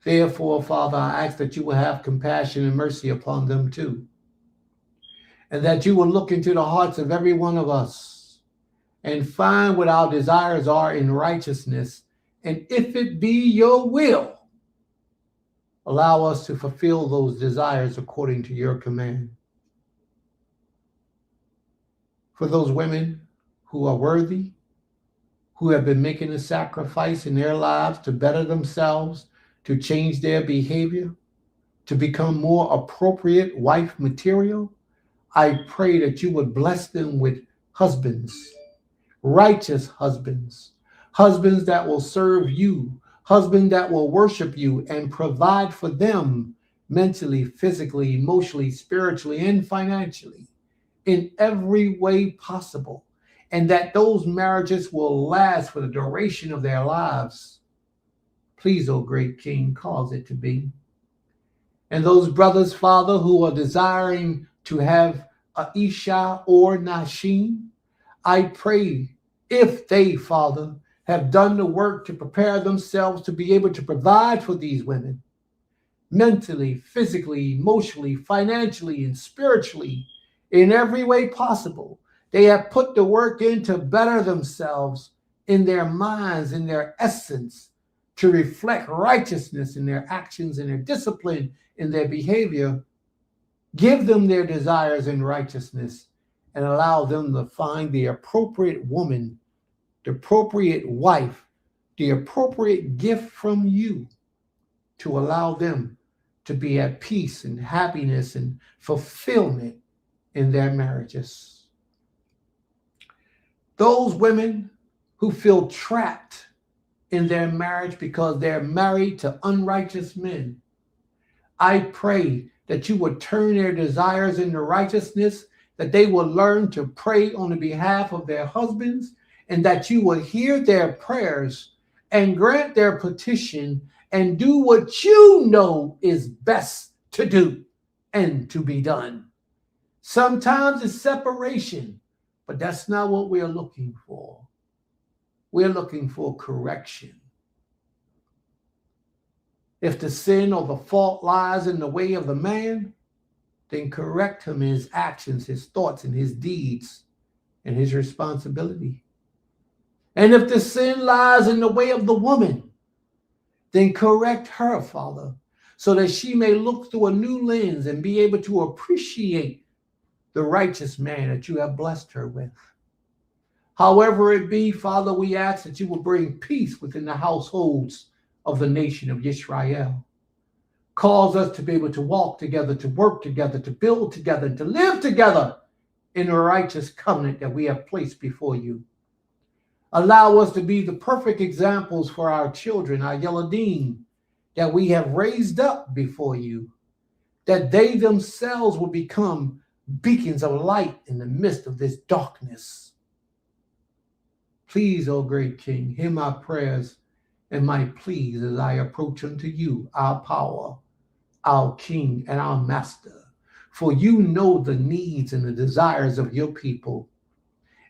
Speaker 4: Therefore, Father, I ask that you will have compassion and mercy upon them too, and that you will look into the hearts of every one of us and find what our desires are in righteousness, and if it be your will, allow us to fulfill those desires according to your command. For those women who are worthy, who have been making a sacrifice in their lives to better themselves, to change their behavior, to become more appropriate wife material, I pray that you would bless them with husbands, righteous husbands, husbands that will serve you, husbands that will worship you and provide for them mentally, physically, emotionally, spiritually, and financially in every way possible. And that those marriages will last for the duration of their lives. Please, O great King, cause it to be. And those brothers, Father, who are desiring to have a Isha or Nashim, I pray if they, Father, have done the work to prepare themselves to be able to provide for these women, mentally, physically, emotionally, financially, and spiritually, in every way possible. They have put the work in to better themselves in their minds, in their essence, to reflect righteousness in their actions and their discipline in their behavior. Give them their desires in righteousness and allow them to find the appropriate woman, the appropriate wife, the appropriate gift from you to allow them to be at peace and happiness and fulfillment in their marriages. Those women who feel trapped in their marriage because they're married to unrighteous men, I pray that you would turn their desires into righteousness, that they will learn to pray on the behalf of their husbands, and that you will hear their prayers and grant their petition and do what you know is best to do and to be done. Sometimes it's separation, but that's not what we're looking for. We're looking for correction. If the sin or the fault lies in the way of the man, then correct him in his actions, his thoughts, and his deeds, and his responsibility. And if the sin lies in the way of the woman, then correct her, Father, so that she may look through a new lens and be able to appreciate the righteous man that you have blessed her with. However it be, Father, we ask that you will bring peace within the households of the nation of Israel. Cause us to be able to walk together, to work together, to build together, to live together in a righteous covenant that we have placed before you. Allow us to be the perfect examples for our children, our Yeladim, that we have raised up before you, that they themselves will become beacons of light in the midst of this darkness. Please, O great King, hear my prayers and my pleas as I approach unto you, our power, our King, and our Master. For you know the needs and the desires of your people.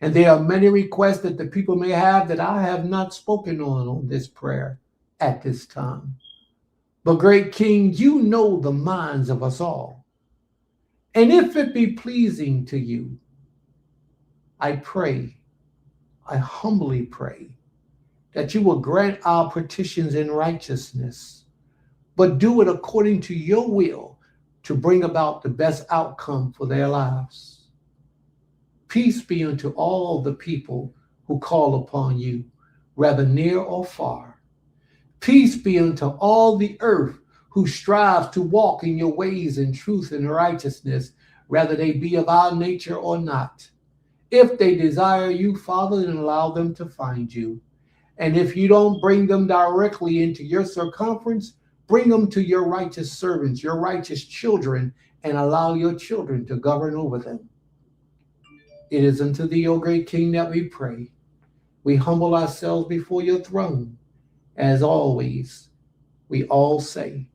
Speaker 4: And there are many requests that the people may have that I have not spoken on this prayer at this time. But great King, you know the minds of us all. And if it be pleasing to you, I pray, I humbly pray, that you will grant our petitions in righteousness, but do it according to your will to bring about the best outcome for their lives. Peace be unto all the people who call upon you, whether near or far. Peace be unto all the earth who strives to walk in your ways in truth and righteousness, whether they be of our nature or not. If they desire you, Father, then allow them to find you. And if you don't bring them directly into your circumference, bring them to your righteous servants, your righteous children, and allow your children to govern over them. It is unto thee, O great King, that we pray. We humble ourselves before your throne. As always, we all say,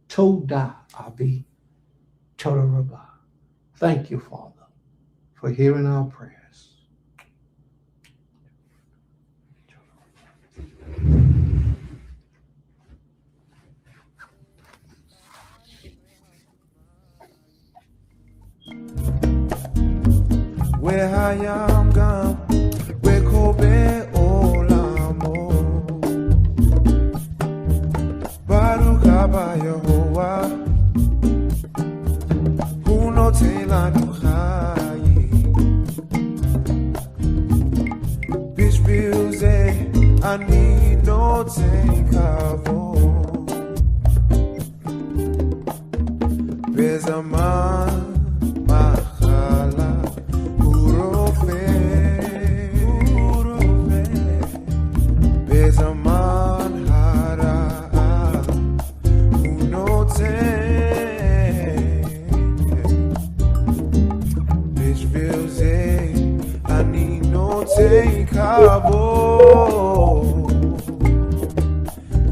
Speaker 4: Toda Abi, Toda Rabah. Thank you, Father, for hearing our prayers.
Speaker 9: Where I am gone, where Kobe Olamo. Baruch Haba Yehovah, Uno Telanu Chayi. Bishbiuze, Ani no Tekavo. Bezaman. Cabo,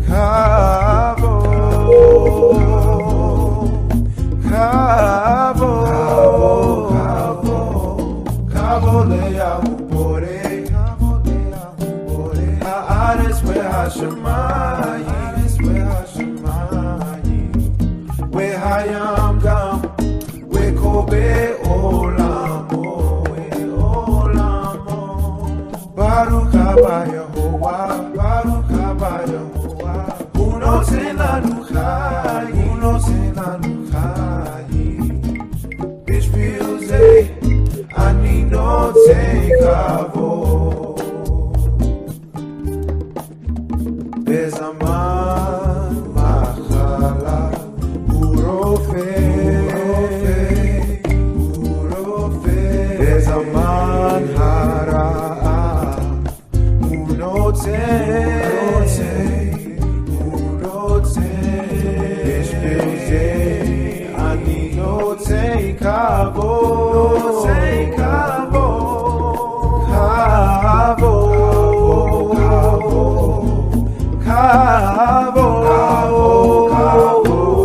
Speaker 9: Cabo, Cabo, Cabo, Cabo Lea Ubore, Cabo Lea Ubore. Haaretz ve'hashamayim, ve'hayam gam, ve'kobe olamo. Baruch Haba Yehovah, Baruch Haba Yehovah. Uno Telanu Chayi, Bishbiuze, Ani no Tekavo. Bezaman Machala, Urofe, Bezaman Hara. Cabo, Cabo, Cabo, Cabo, Cabo.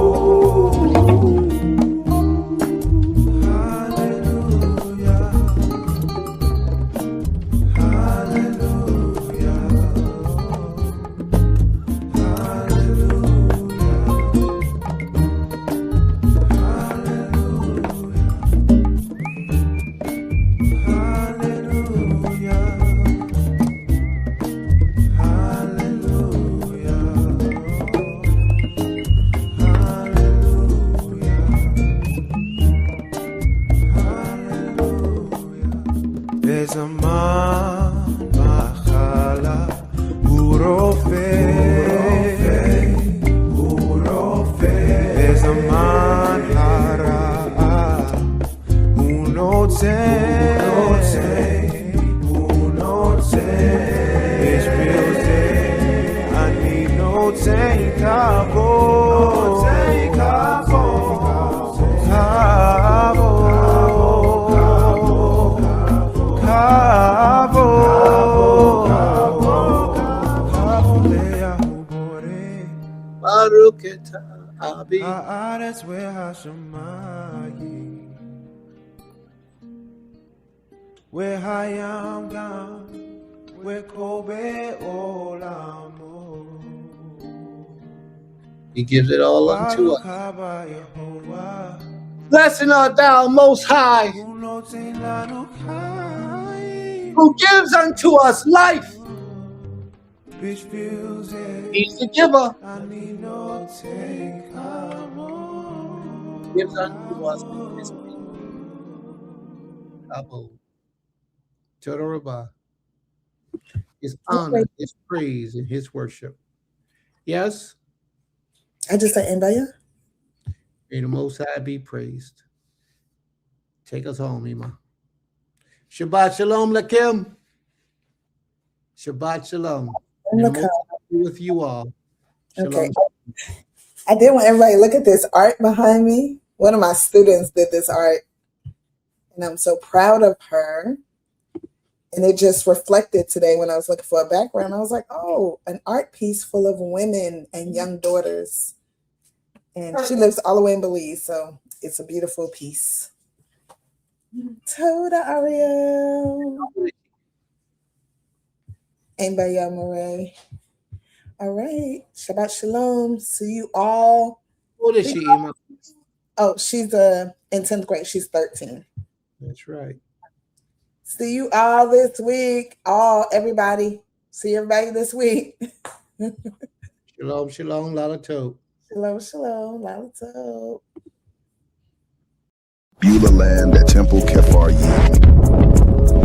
Speaker 9: Hallelujah, Hallelujah, Bezaman Machala, Urofe, Bezaman Hara, Unote, Bishbiuze, Ani no Tekavo, Cabo. Cabo, Cabo Lea Ubore.
Speaker 4: Baruch Abi.
Speaker 9: Haaretz ve'hashamayim, ve'hayam gam, ve'kobe olamo.
Speaker 4: He gives it all unto
Speaker 9: Baruch
Speaker 4: us.
Speaker 9: Haba Yehovah,
Speaker 4: Blessed art thou, Most High,
Speaker 9: Uno Telanu Chayi.
Speaker 4: who gives unto us life.
Speaker 9: Bishbiuze,
Speaker 4: He's the giver.
Speaker 9: Ani no Tekavo.
Speaker 4: Gives unto us his peace. Cabo, Toda Rabah. His honor, his praise, and his worship. Yes?
Speaker 5: I just said, and Baya?
Speaker 4: May the Most High be praised. Take us home, Ima. Shabbat Shalom, Lakim. Shabbat Shalom.
Speaker 5: In the
Speaker 4: And most with you all. Shalom.
Speaker 5: Okay. I did want everybody to look at this art behind me. One of my students did this art, and I'm so proud of her. And it just reflected today when I was looking for a background. I was like, oh, an art piece full of women and young daughters. And she lives all the way in Belize, so it's a beautiful piece. Toda Ariel. Anybody else, Murray? All right. Shabbat Shalom. See you all.
Speaker 4: What is she, Emma?
Speaker 5: Oh, she's in 10th grade. She's 13.
Speaker 4: That's right.
Speaker 5: See you all this week. Everybody. See everybody this week.
Speaker 4: Shalom, shalom, Lala Tov.
Speaker 5: Shalom, shalom, Lala Tov.
Speaker 10: Beulah Land at Temple Kefar Yim.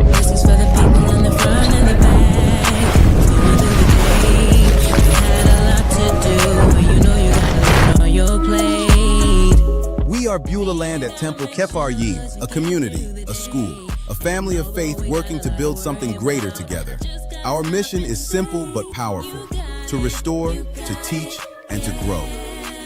Speaker 2: This is for the people in the front and the back. Going through the day. You had a lot to do. You know you got a lot on your plate.
Speaker 11: We are Beulah Land at Temple Kefar Yim, a community, a school, a family of faith working to build something greater together. Our mission is simple but powerful: to restore, to teach, and to grow.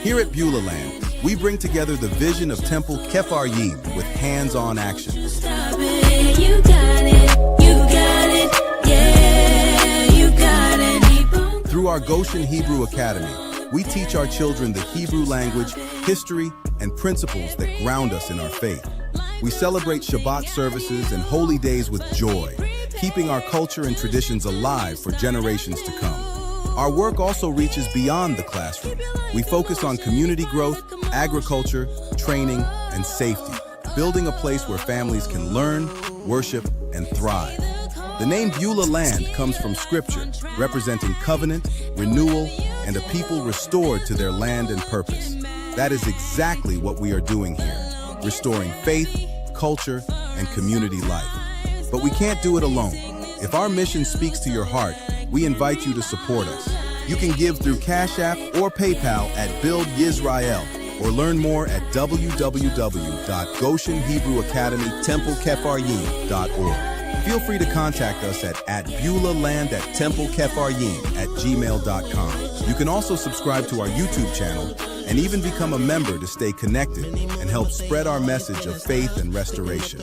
Speaker 11: Here at Beulah Land, we bring together the vision of Temple Kefar Yim with hands-on action.
Speaker 2: Stop it. You got it. You got it. Yeah, you got it.
Speaker 11: Through our Goshen Hebrew Academy, we teach our children the Hebrew language, history, and principles that ground us in our faith. We celebrate Shabbat services and holy days with joy, keeping our culture and traditions alive for generations to come. Our work also reaches beyond the classroom. We focus on community growth, agriculture, training, and safety, building a place where families can learn, worship, and thrive. The name Beulah Land comes from scripture, representing covenant, renewal, and a people restored to their land and purpose. That is exactly what we are doing here, restoring faith, culture, and community life. But we can't do it alone. If our mission speaks to your heart, we invite you to support us. You can give through Cash App or PayPal at Build Yisrael, or learn more at www.GoshenHebrewAcademyTempleKefaryim.org. Feel free to contact us at beulahland@templekefaryim@gmail.com. You can also subscribe to our YouTube channel and even become a member to stay connected and help spread our message of faith and restoration.